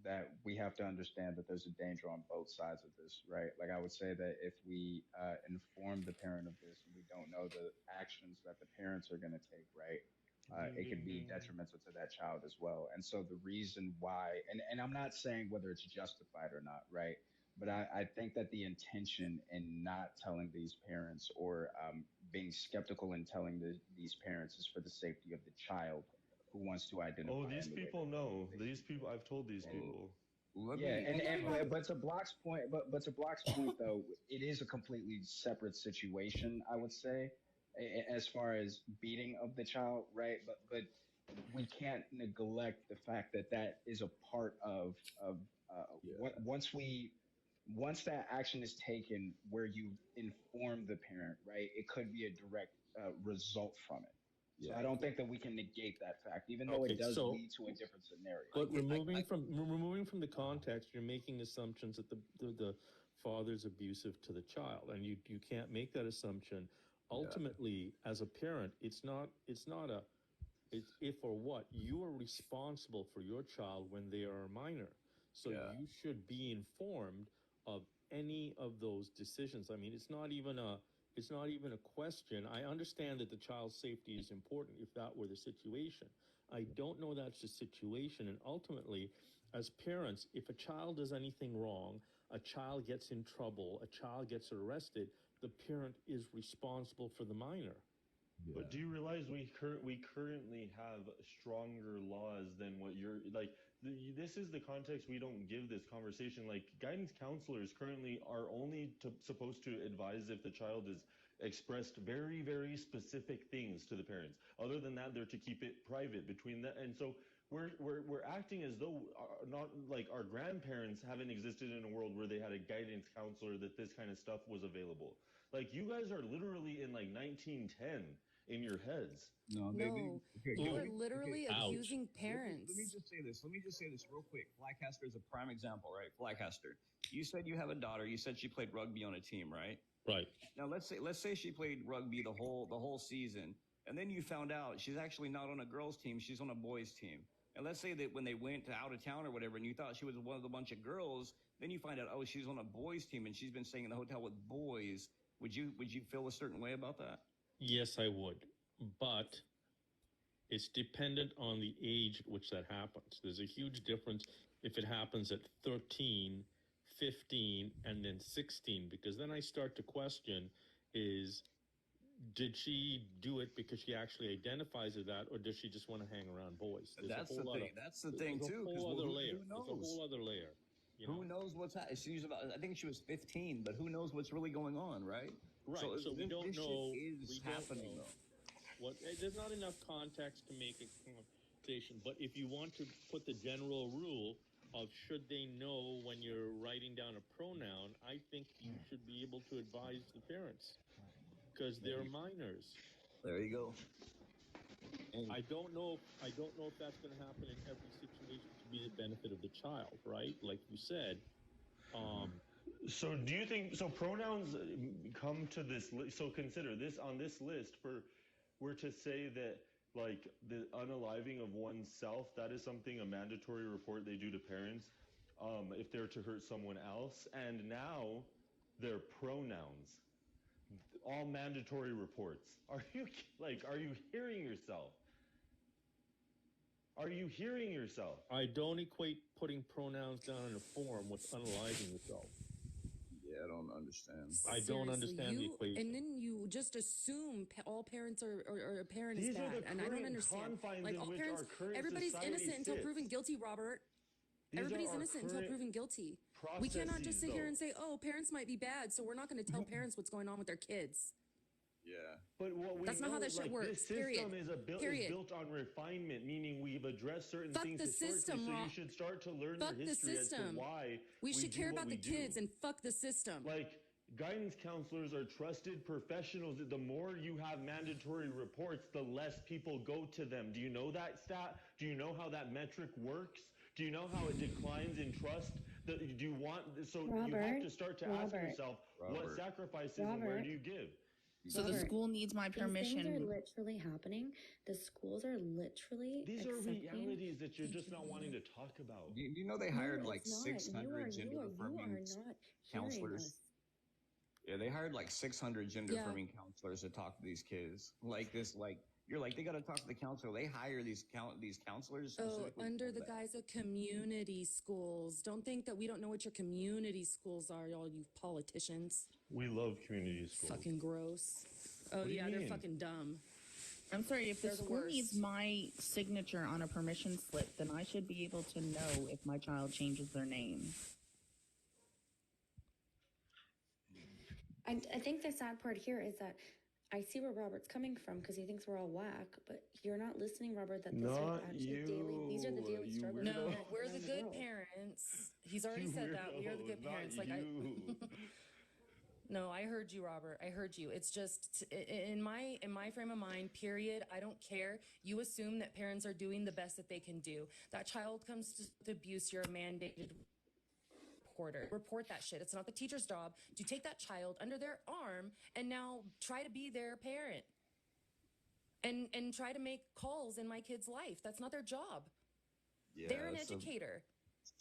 Speaker 14: that we have to understand that there's a danger on both sides of this, right? Like I would say that if we inform the parent of this and we don't know the actions that the parents are going to take, right? It could be detrimental to that child as well. And so the reason why, and I'm not saying whether it's justified or not, right? But I think that the intention in not telling these parents or being skeptical in telling these parents is for the safety of the child who wants to identify.
Speaker 20: Oh, these
Speaker 14: in the way
Speaker 20: people know. These people, I've told these people.
Speaker 14: But to Block's point, but to Block's point though, it is a completely separate situation, I would say, as far as beating of the child, right? But we can't neglect the fact that that is a part of once that action is taken where you inform the parent, right? It could be a direct result from it. So I don't think that we can negate that fact, even though it does lead to a different scenario.
Speaker 18: But removing from the context, you're making assumptions that the father's abusive to the child, and you can't make that assumption. Ultimately, as a parent, it's if or what you are responsible for your child when they are a minor. So you should be informed of any of those decisions. I mean, it's not even a question. I understand that the child's safety is important if that were the situation. I don't know that's the situation. And ultimately, as parents, if a child does anything wrong, a child gets in trouble, a child gets arrested, the parent is responsible for the minor.
Speaker 20: But do you realize we currently have stronger laws than what you're like? This is the context we don't give this conversation. Like guidance counselors currently are only supposed to advise if the child has expressed very, very specific things to the parents. Other than that, they're to keep it private between them. And so we're acting as though not like our grandparents haven't existed in a world where they had a guidance counselor that this kind of stuff was available. Like you guys are literally in like 1910 in your heads.
Speaker 14: No,
Speaker 5: you are literally abusing parents.
Speaker 19: Let me just say this real quick. Flycaster is a prime example, right? Flycaster, you said you have a daughter. You said she played rugby on a team, right?
Speaker 18: Right.
Speaker 19: Now let's say she played rugby the whole season, and then you found out she's actually not on a girls' team. She's on a boys' team. And let's say that when they went to out of town or whatever, and you thought she was one of the bunch of girls, then you find out, oh, she's on a boys' team and she's been staying in the hotel with boys. Would you feel a certain way about that?
Speaker 18: Yes, I would. But it's dependent on the age at which that happens. There's a huge difference if it happens at 13, 15, and then 16, because then I start to question did she do it because she actually identifies as that, or does she just want to hang around boys?
Speaker 19: That's the thing. That's the thing too.
Speaker 18: There's a whole other layer.
Speaker 19: Who knows?
Speaker 18: There's a whole other layer.
Speaker 19: Who knows what's happening? She's about. I think she was 15, but who knows what's really going on, right?
Speaker 18: Right. So we don't know.
Speaker 19: Is happening though.
Speaker 18: There's not enough context to make a conversation. But if you want to put the general rule of should they know when you're writing down a pronoun, I think you should be able to advise the parents because they're minors.
Speaker 19: There you go.
Speaker 18: I don't know if that's going to happen in every situation to be the benefit of the child, right? Like you said,
Speaker 20: So do you think so? Pronouns come to this. So consider this on this list for we're to say that like the unaliving of oneself, that is something a mandatory report they do to parents if they're to hurt someone else, and now they're pronouns, all mandatory reports. Are you hearing yourself? Are you hearing yourself?
Speaker 18: I don't equate putting pronouns down in a form with unaliving yourself.
Speaker 19: Yeah, I don't understand.
Speaker 18: I don't
Speaker 5: Seriously,
Speaker 18: understand the equation.
Speaker 5: And then you just assume all parents or a parent
Speaker 20: These
Speaker 5: is
Speaker 20: are
Speaker 5: bad,
Speaker 20: the
Speaker 5: and I don't
Speaker 20: current
Speaker 5: understand.
Speaker 20: confines
Speaker 5: Like
Speaker 20: in
Speaker 5: all
Speaker 20: which
Speaker 5: parents,
Speaker 20: our current
Speaker 5: everybody's
Speaker 20: society
Speaker 5: innocent until
Speaker 20: sits.
Speaker 5: proven guilty. Robert,
Speaker 20: These are
Speaker 5: everybody's
Speaker 20: our
Speaker 5: innocent until
Speaker 20: current
Speaker 5: proven guilty. We cannot just sit here
Speaker 20: processes,
Speaker 5: and say, "Oh, parents might be bad," so we're not going to tell parents what's going on with their kids.
Speaker 19: Yeah.
Speaker 20: But what we
Speaker 5: That's not how
Speaker 20: know,
Speaker 5: that shit
Speaker 20: like,
Speaker 5: works,
Speaker 20: This system
Speaker 5: period.
Speaker 20: is
Speaker 5: Period.
Speaker 20: built on refinement, meaning we've addressed certain
Speaker 5: Fuck
Speaker 20: things
Speaker 5: the
Speaker 20: historically.
Speaker 5: system,
Speaker 20: So
Speaker 5: Rob.
Speaker 20: you should start to learn
Speaker 5: Fuck
Speaker 20: your
Speaker 5: the
Speaker 20: history as to
Speaker 5: system.
Speaker 20: why
Speaker 5: We should
Speaker 20: do
Speaker 5: care
Speaker 20: what
Speaker 5: about
Speaker 20: we
Speaker 5: the kids
Speaker 20: do.
Speaker 5: and fuck the system.
Speaker 20: Like guidance counselors are trusted professionals. The more you have mandatory reports, the less people go to them. Do you know that stat? Do you know how that metric works? Do you know how it declines in trust? Do you want so you have
Speaker 17: Robert,
Speaker 20: to start to ask
Speaker 17: Robert.
Speaker 20: yourself what
Speaker 19: Robert.
Speaker 20: sacrifices and where
Speaker 17: Robert.
Speaker 20: do you give?
Speaker 6: So the
Speaker 17: Robert,
Speaker 6: school needs my
Speaker 17: These things are
Speaker 6: permission.
Speaker 17: literally happening. The schools are literally
Speaker 20: These are
Speaker 17: accepting.
Speaker 20: realities that you're just not wanting to talk about.
Speaker 19: Do you know they
Speaker 17: No,
Speaker 19: hired
Speaker 17: it's
Speaker 19: like
Speaker 17: not.
Speaker 19: 600 gender
Speaker 17: you
Speaker 19: affirming
Speaker 17: are not hearing
Speaker 19: counselors?
Speaker 17: us.
Speaker 19: Yeah, they hired like 600 gender
Speaker 5: Yeah.
Speaker 19: affirming counselors to talk to these kids. Like this, like you're like they got to talk to the counselor. They hire these counselors
Speaker 5: Oh,
Speaker 19: specifically
Speaker 5: under
Speaker 19: for
Speaker 5: the
Speaker 19: that.
Speaker 5: guise of community schools. Don't think that we don't know what your community schools are, all you politicians.
Speaker 20: We love community schools.
Speaker 5: Fucking gross. Oh,
Speaker 20: What do you
Speaker 5: yeah, they're
Speaker 20: mean?
Speaker 5: fucking dumb.
Speaker 6: I'm sorry, if the
Speaker 5: They're the
Speaker 6: school needs
Speaker 5: worst.
Speaker 6: my signature on a permission slip, then I should be able to know if my child changes their name.
Speaker 17: I think the sad part here is that I see where Robert's coming from because he thinks we're all whack, but you're not listening, Robert. That these are
Speaker 20: Not
Speaker 17: actually daily. These are the
Speaker 20: you,
Speaker 17: daily
Speaker 20: you
Speaker 17: struggles.
Speaker 5: No,
Speaker 20: weirdo.
Speaker 5: we're the
Speaker 17: around
Speaker 5: good
Speaker 17: world.
Speaker 5: parents. He's already
Speaker 20: You
Speaker 5: said that. We are the
Speaker 20: weirdo,
Speaker 5: good
Speaker 20: not
Speaker 5: parents. Like
Speaker 20: you.
Speaker 5: No, I heard you, Robert. I heard you. It's just in my frame of mind, period. I don't care. You assume that parents are doing the best that they can do. That child comes to abuse, you're a mandated reporter. Report that shit. It's not the teacher's job to take that child under their arm and now try to be their parent. And try to make calls in my kid's life. That's not their job.
Speaker 19: Yeah,
Speaker 5: They're an
Speaker 19: it's a
Speaker 5: educator.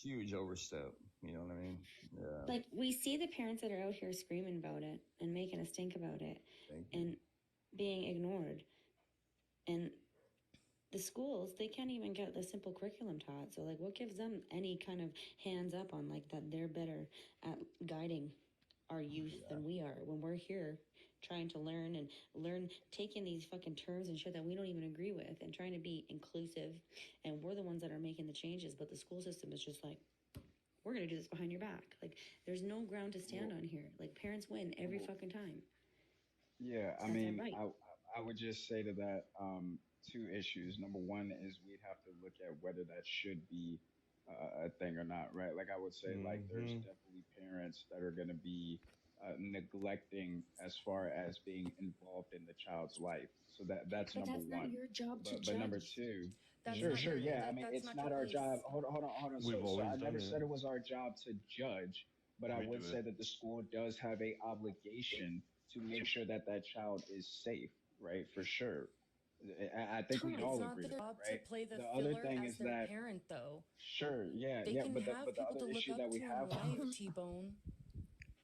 Speaker 19: huge overstep. You know what I mean? Yeah.
Speaker 17: Like we see the parents that are out here screaming about it and making us think about it
Speaker 19: Thank you.
Speaker 17: and being ignored. And the schools, they can't even get the simple curriculum taught. So like what gives them any kind of hands up on like that they're better at guiding our youth than we are when we're here trying to learn taking these fucking terms and shit that we don't even agree with and trying to be inclusive, and we're the ones that are making the changes, but the school system is just like, we're gonna do this behind your back. Like there's no ground to stand on here. Like parents win every fucking time.
Speaker 14: Yeah, I
Speaker 17: That's
Speaker 14: mean,
Speaker 17: right.
Speaker 14: I would just say to that two issues. Number one is we'd have to look at whether that should be a thing or not, right? Like I would say, like there's definitely parents that are going to be neglecting as far as being involved in the child's life. So that's
Speaker 17: But
Speaker 14: number
Speaker 17: that's
Speaker 14: one.
Speaker 17: not your job to
Speaker 14: But number
Speaker 17: judge.
Speaker 14: two,
Speaker 5: That's
Speaker 14: sure,
Speaker 5: not
Speaker 14: sure,
Speaker 5: your-
Speaker 14: yeah.
Speaker 5: that-
Speaker 14: I mean,
Speaker 5: that's
Speaker 14: it's
Speaker 5: not
Speaker 14: not
Speaker 5: your
Speaker 14: our
Speaker 5: place.
Speaker 14: job. Hold on.
Speaker 20: We've
Speaker 14: So
Speaker 20: always
Speaker 14: I
Speaker 20: done
Speaker 14: never
Speaker 20: it.
Speaker 14: said it was our job to judge, but I
Speaker 20: We
Speaker 14: would
Speaker 20: do
Speaker 14: say
Speaker 20: it.
Speaker 14: that the school does have a obligation to make sure that that child is safe, right? For sure. I think we
Speaker 5: It's
Speaker 14: all
Speaker 5: not
Speaker 14: agree
Speaker 5: their
Speaker 14: to that,
Speaker 5: job
Speaker 14: right?
Speaker 5: to play the
Speaker 14: other
Speaker 5: filler
Speaker 14: thing
Speaker 5: as
Speaker 14: is
Speaker 5: their
Speaker 14: that
Speaker 5: parent, though.
Speaker 14: sure, yeah,
Speaker 5: They
Speaker 14: yeah,
Speaker 5: can
Speaker 14: but
Speaker 5: have
Speaker 14: the
Speaker 5: people
Speaker 14: other
Speaker 5: to look
Speaker 14: issue
Speaker 5: up
Speaker 14: that we
Speaker 5: to
Speaker 14: have,
Speaker 5: in life, T-Bone.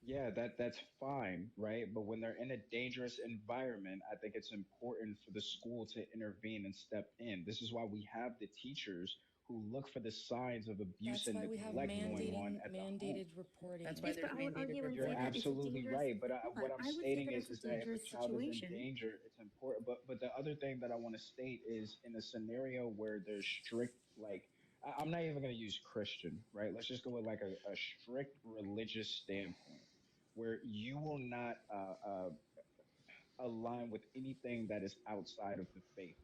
Speaker 14: yeah, that's fine, right? But when they're in a dangerous environment, I think it's important for the school to intervene and step in. This is why we have the teachers who look for the signs of abuse
Speaker 5: That's
Speaker 14: and
Speaker 5: why we have
Speaker 14: neglect going on
Speaker 5: mandated
Speaker 14: at the home.
Speaker 5: mandated reporting.
Speaker 6: That's why
Speaker 17: Yes,
Speaker 6: there's
Speaker 17: but I would argue
Speaker 6: mandated
Speaker 17: and say
Speaker 14: You're
Speaker 17: that it's a
Speaker 14: absolutely
Speaker 17: dangerous.
Speaker 14: right, but
Speaker 17: Hold
Speaker 14: what
Speaker 17: on,
Speaker 14: I'm
Speaker 17: I would say
Speaker 14: stating
Speaker 17: that
Speaker 14: is
Speaker 17: it's a
Speaker 14: that if a
Speaker 17: dangerous
Speaker 14: child is in
Speaker 17: situation.
Speaker 14: danger, it's important. But the other thing that I want to state is in a scenario where there's strict, like, I'm not even going to use Christian, right? Let's just go with like a strict religious standpoint where you will not align with anything that is outside of the faith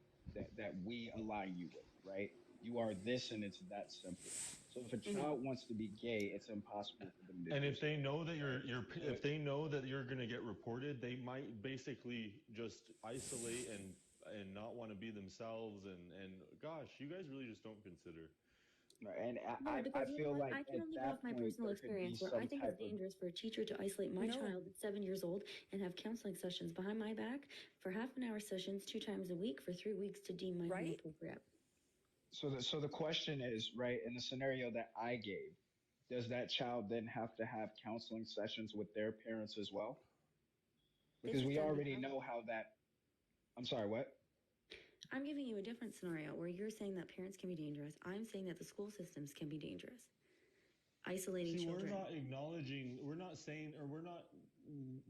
Speaker 14: that we align you with, right? You are this and it's that simple. So if a child wants to be gay, it's impossible for them to
Speaker 20: And
Speaker 14: do
Speaker 20: if they know that if they know that you're going to get reported, they might basically just isolate and not want to be themselves. And gosh, you guys really just don't consider.
Speaker 14: Right, and
Speaker 17: No,
Speaker 14: I
Speaker 17: because you know
Speaker 14: feel
Speaker 17: what?
Speaker 14: like
Speaker 17: I can
Speaker 14: at
Speaker 17: only go
Speaker 14: that
Speaker 17: off my
Speaker 14: point
Speaker 17: personal
Speaker 14: there could be
Speaker 17: experience where I
Speaker 14: some
Speaker 17: think
Speaker 14: type
Speaker 17: it's
Speaker 14: of
Speaker 17: dangerous for a teacher to isolate my
Speaker 5: No.
Speaker 17: child at 7 years old and have counseling sessions behind my back for half an hour sessions 2 times a week for 3 weeks to deem my home
Speaker 5: Right?
Speaker 17: appropriate.
Speaker 14: so the question is, right, in the scenario that I gave, does that child then have to have counseling sessions with their parents as well?
Speaker 17: This
Speaker 14: Because
Speaker 17: is
Speaker 14: we
Speaker 17: gonna be
Speaker 14: already
Speaker 17: hard.
Speaker 14: know how that. I'm sorry, what?
Speaker 17: I'm giving you a different scenario where you're saying that parents can be dangerous. I'm saying that the school systems can be dangerous. Isolating
Speaker 20: See,
Speaker 17: children.
Speaker 20: we're not acknowledging, we're not saying, or we're not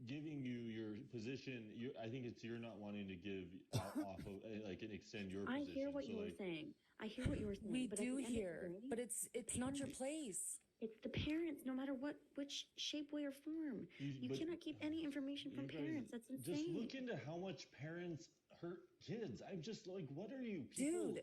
Speaker 20: giving you your position. I think it's you're not wanting to give off of, like, and extend your
Speaker 17: I
Speaker 20: position.
Speaker 17: hear what
Speaker 20: So,
Speaker 17: you were
Speaker 20: like,
Speaker 17: saying. I hear what you were saying.
Speaker 5: We
Speaker 17: but at
Speaker 5: do
Speaker 17: the end of the
Speaker 5: hear,
Speaker 17: day,
Speaker 5: but it's not your place.
Speaker 17: It's the parents, no matter which shape, way, or form. You
Speaker 20: but
Speaker 17: cannot keep any information from
Speaker 20: you guys
Speaker 17: parents. That's insane.
Speaker 20: just look into how much parents hurt kids. I'm just like, what are you people?
Speaker 5: Dude,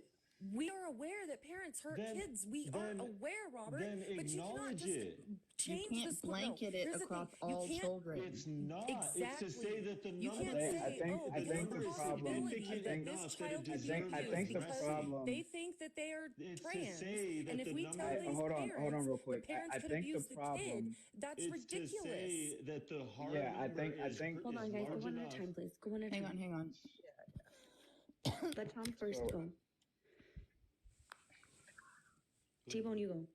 Speaker 5: we are aware that parents hurt
Speaker 20: Then-
Speaker 5: kids. We are
Speaker 20: then-
Speaker 5: aware, Robert.
Speaker 20: then
Speaker 5: But you cannot
Speaker 20: acknowledge
Speaker 5: just
Speaker 20: it.
Speaker 5: change
Speaker 6: You can't
Speaker 5: the school.
Speaker 6: blanket it
Speaker 5: here's the
Speaker 6: across
Speaker 5: thing. You
Speaker 6: all
Speaker 5: can't-
Speaker 6: children.
Speaker 20: It's not.
Speaker 5: Exactly.
Speaker 20: It's to say that the
Speaker 5: You
Speaker 20: number.
Speaker 5: can't
Speaker 14: I
Speaker 5: say,
Speaker 14: think-
Speaker 5: oh,
Speaker 14: I
Speaker 5: there's
Speaker 14: think
Speaker 5: a
Speaker 14: the problem-
Speaker 5: possibility that
Speaker 20: enough
Speaker 5: this
Speaker 20: that it
Speaker 5: child could be
Speaker 20: deserves
Speaker 14: I
Speaker 5: abused
Speaker 14: think the
Speaker 5: because
Speaker 14: problem-
Speaker 5: they think that they are
Speaker 20: It's to
Speaker 5: trans.
Speaker 20: say that
Speaker 5: And if
Speaker 20: the
Speaker 5: we
Speaker 20: number-
Speaker 5: tell these
Speaker 14: hold on
Speaker 5: parents
Speaker 14: real quick.
Speaker 5: the parents
Speaker 14: I
Speaker 5: could
Speaker 14: think the
Speaker 5: abuse the kid,
Speaker 14: problem-
Speaker 5: that's
Speaker 20: It's
Speaker 5: ridiculous.
Speaker 20: to say that the harm
Speaker 14: Yeah, I
Speaker 20: number
Speaker 14: think- I
Speaker 20: is,
Speaker 14: think-
Speaker 20: is
Speaker 17: Hold on, guys. Go
Speaker 20: large
Speaker 17: one at a
Speaker 20: enough.
Speaker 17: time, please. Go one at a
Speaker 6: Hang
Speaker 17: time.
Speaker 6: on, hang on.
Speaker 17: Let Tom first
Speaker 14: So-
Speaker 17: go. T-Bone, you go.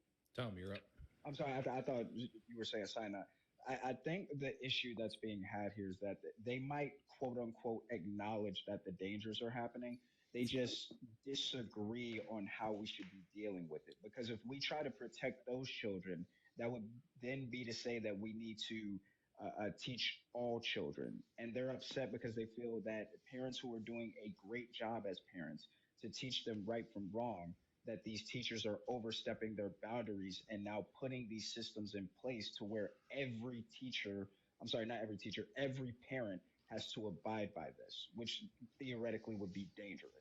Speaker 9: Tom, you're up.
Speaker 14: I'm sorry, I thought you were saying sign up. I think the issue that's being had here is that they might, quote unquote, acknowledge that the dangers are happening. They just disagree on how we should be dealing with it. Because if we try to protect those children, that would then be to say that we need to teach all children. And they're upset because they feel that parents who are doing a great job as parents to teach them right from wrong, that these teachers are overstepping their boundaries and now putting these systems in place to where every teacher, I'm sorry, not every teacher, every parent has to abide by this, which theoretically would be dangerous.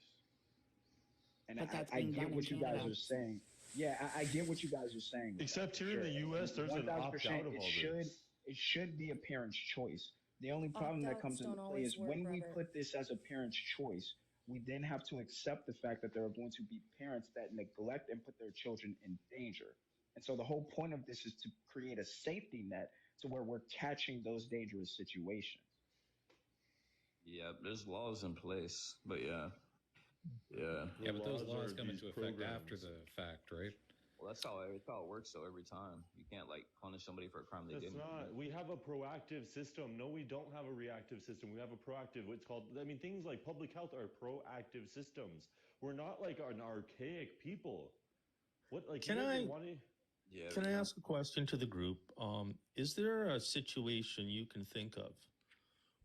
Speaker 14: And
Speaker 6: But that's
Speaker 14: I
Speaker 6: being
Speaker 14: get
Speaker 6: done
Speaker 14: what
Speaker 6: in
Speaker 14: you guys
Speaker 6: Canada.
Speaker 14: are saying. Yeah, I get what you guys are saying. with
Speaker 20: Except
Speaker 14: that,
Speaker 20: here in
Speaker 14: for
Speaker 20: the
Speaker 14: sure.
Speaker 20: U.S., there's an
Speaker 14: 1000%,
Speaker 20: opt-out of all this.
Speaker 14: It should be a parent's choice. The only problem that
Speaker 5: Opt-outs
Speaker 14: comes into
Speaker 5: don't
Speaker 14: play is
Speaker 5: always work,
Speaker 14: when we
Speaker 5: Robert.
Speaker 14: put this as a parent's choice, we then have to accept the fact that there are going to be parents that neglect and put their children in danger. And so the whole point of this is to create a safety net to where we're catching those dangerous situations.
Speaker 15: Yeah, there's laws in place, but yeah.
Speaker 9: Yeah, but those laws
Speaker 20: are
Speaker 9: come
Speaker 20: these
Speaker 9: into effect after
Speaker 20: programs.
Speaker 9: the fact, right?
Speaker 15: Well, that's how it works though every time. You can't like punish somebody for a crime they
Speaker 20: That's
Speaker 15: didn't.
Speaker 20: not. We have a proactive system. No, we don't have a reactive system. We have a proactive. What's called. I mean, things like public health are proactive systems. We're not like an archaic people. What like?
Speaker 18: Can
Speaker 20: you guys
Speaker 18: I-
Speaker 20: want to-
Speaker 15: Yeah.
Speaker 18: Can I ask a question to the group? Is there a situation you can think of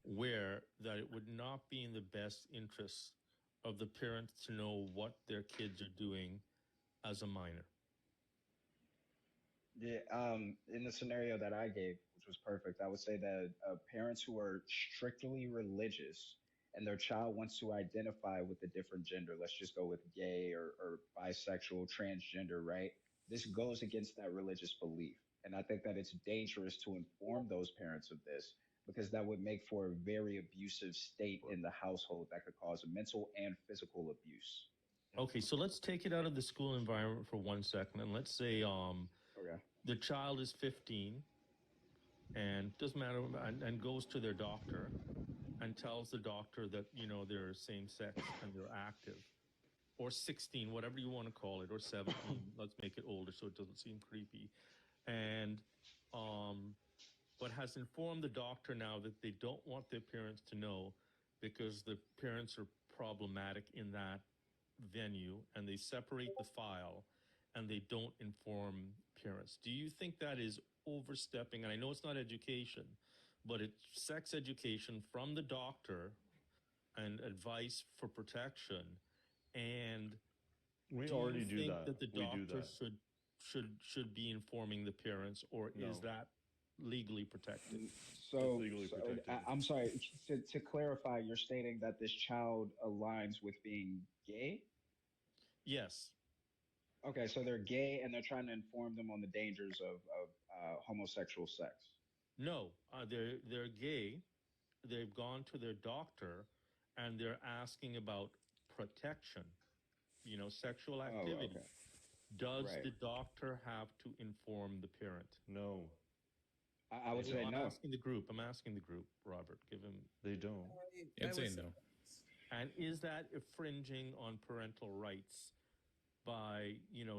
Speaker 18: where that it would not be in the best interest of the parents to know what their kids are doing as a minor?
Speaker 14: Yeah, in the scenario that I gave, which was perfect, I would say that parents who are strictly religious and their child wants to identify with a different gender, let's just go with gay or bisexual, transgender, right? This goes against that religious belief. And I think that it's dangerous to inform those parents of this because that would make for a very abusive state in the household that could cause mental and physical abuse.
Speaker 18: Okay, so let's take it out of the school environment for 1 second, and let's say
Speaker 14: Okay.
Speaker 18: the child is 15 and doesn't matter and goes to their doctor and tells the doctor that they're same sex and they're active, or 16, whatever you want to call it, or 17. Let's make it older so it doesn't seem creepy, and but has informed the doctor now that they don't want their parents to know because the parents are problematic in that venue, and they separate the file and they don't inform parents. Do you think that is overstepping? And I know it's not education, but it's sex education from the doctor and advice for protection. And
Speaker 20: We
Speaker 18: do
Speaker 20: already
Speaker 18: you
Speaker 20: do
Speaker 18: think
Speaker 20: that.
Speaker 18: that the
Speaker 20: We do
Speaker 18: doctor
Speaker 20: that.
Speaker 18: should be informing the parents, or is
Speaker 20: No.
Speaker 18: that legally protected?
Speaker 14: So,
Speaker 20: legally protected.
Speaker 14: I'm sorry, to clarify, you're stating that this child aligns with being gay?
Speaker 18: Yes.
Speaker 14: Okay, so they're gay and they're trying to inform them on the dangers of homosexual sex.
Speaker 18: No, they're gay. They've gone to their doctor and they're asking about protection, sexual activity.
Speaker 14: okay.
Speaker 18: Does
Speaker 14: Right.
Speaker 18: the doctor have to inform the parent?
Speaker 20: No.
Speaker 14: I would say
Speaker 18: I'm
Speaker 14: no.
Speaker 18: asking the group. I'm asking the group. Robert, give him.
Speaker 20: They don't.
Speaker 9: I'm saying no.
Speaker 18: And is that infringing on parental rights by,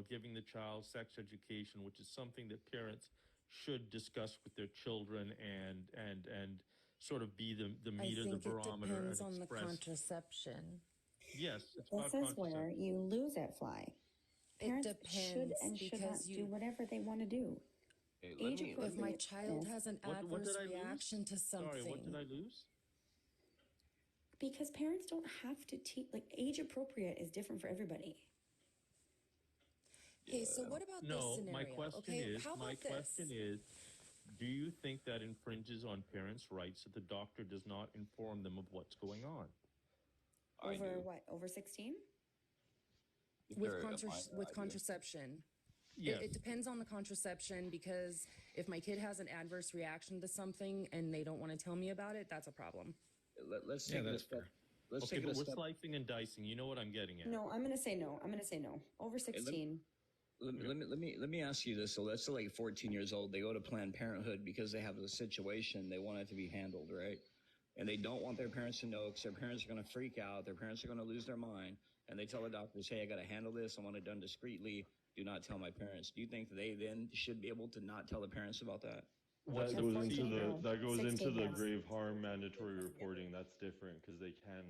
Speaker 18: giving the child sex education, which is something that parents should discuss with their children and sort of be the meter, the barometer,
Speaker 16: it depends
Speaker 18: and
Speaker 16: on the
Speaker 18: express.
Speaker 16: contraception.
Speaker 18: Yes, it's
Speaker 21: This
Speaker 18: about
Speaker 21: is where you lose it, Fly. Parents should
Speaker 16: depends
Speaker 21: and should not
Speaker 16: because
Speaker 21: do whatever they want to do.
Speaker 19: Hey, let
Speaker 21: Age
Speaker 19: me-
Speaker 21: appropriate.
Speaker 16: If my child
Speaker 21: Yes.
Speaker 16: has an
Speaker 18: What
Speaker 16: adverse
Speaker 18: did I lose?
Speaker 16: reaction to something,
Speaker 18: Sorry, what did I lose?
Speaker 21: Because parents don't have to teach, like, age appropriate is different for everybody.
Speaker 16: Okay, so what about this
Speaker 18: No,
Speaker 16: scenario?
Speaker 18: my question
Speaker 16: okay,
Speaker 18: is,
Speaker 16: how about this?
Speaker 18: do you think that infringes on parents' rights that the doctor does not inform them of what's going on?
Speaker 21: Over what? Over 16?
Speaker 16: With contraception.
Speaker 18: Yes.
Speaker 16: It depends on the contraception because if my kid has an adverse reaction to something and they don't want to tell me about it, that's a problem.
Speaker 19: Let's
Speaker 18: Yeah,
Speaker 19: take it a
Speaker 18: that's
Speaker 19: step.
Speaker 18: fair.
Speaker 19: Let's
Speaker 18: Okay,
Speaker 19: take it
Speaker 18: but
Speaker 19: a
Speaker 18: we're
Speaker 19: step.
Speaker 18: slicing and dicing. You know what I'm getting at.
Speaker 21: No, I'm going to say no. I'm going to say no. Over 16.
Speaker 19: Let me ask you this. So let's say like 14 years old, they go to Planned Parenthood because they have a situation they want it to be handled, right? And they don't want their parents to know because their parents are going to freak out. Their parents are going to lose their mind. And they tell the doctors, hey, I got to handle this. I want it done discreetly. Do not tell my parents. Do you think they then should be able to not tell the parents about that?
Speaker 20: That goes into
Speaker 21: 16,
Speaker 20: the
Speaker 21: yes.
Speaker 20: grave harm mandatory reporting. That's different because they can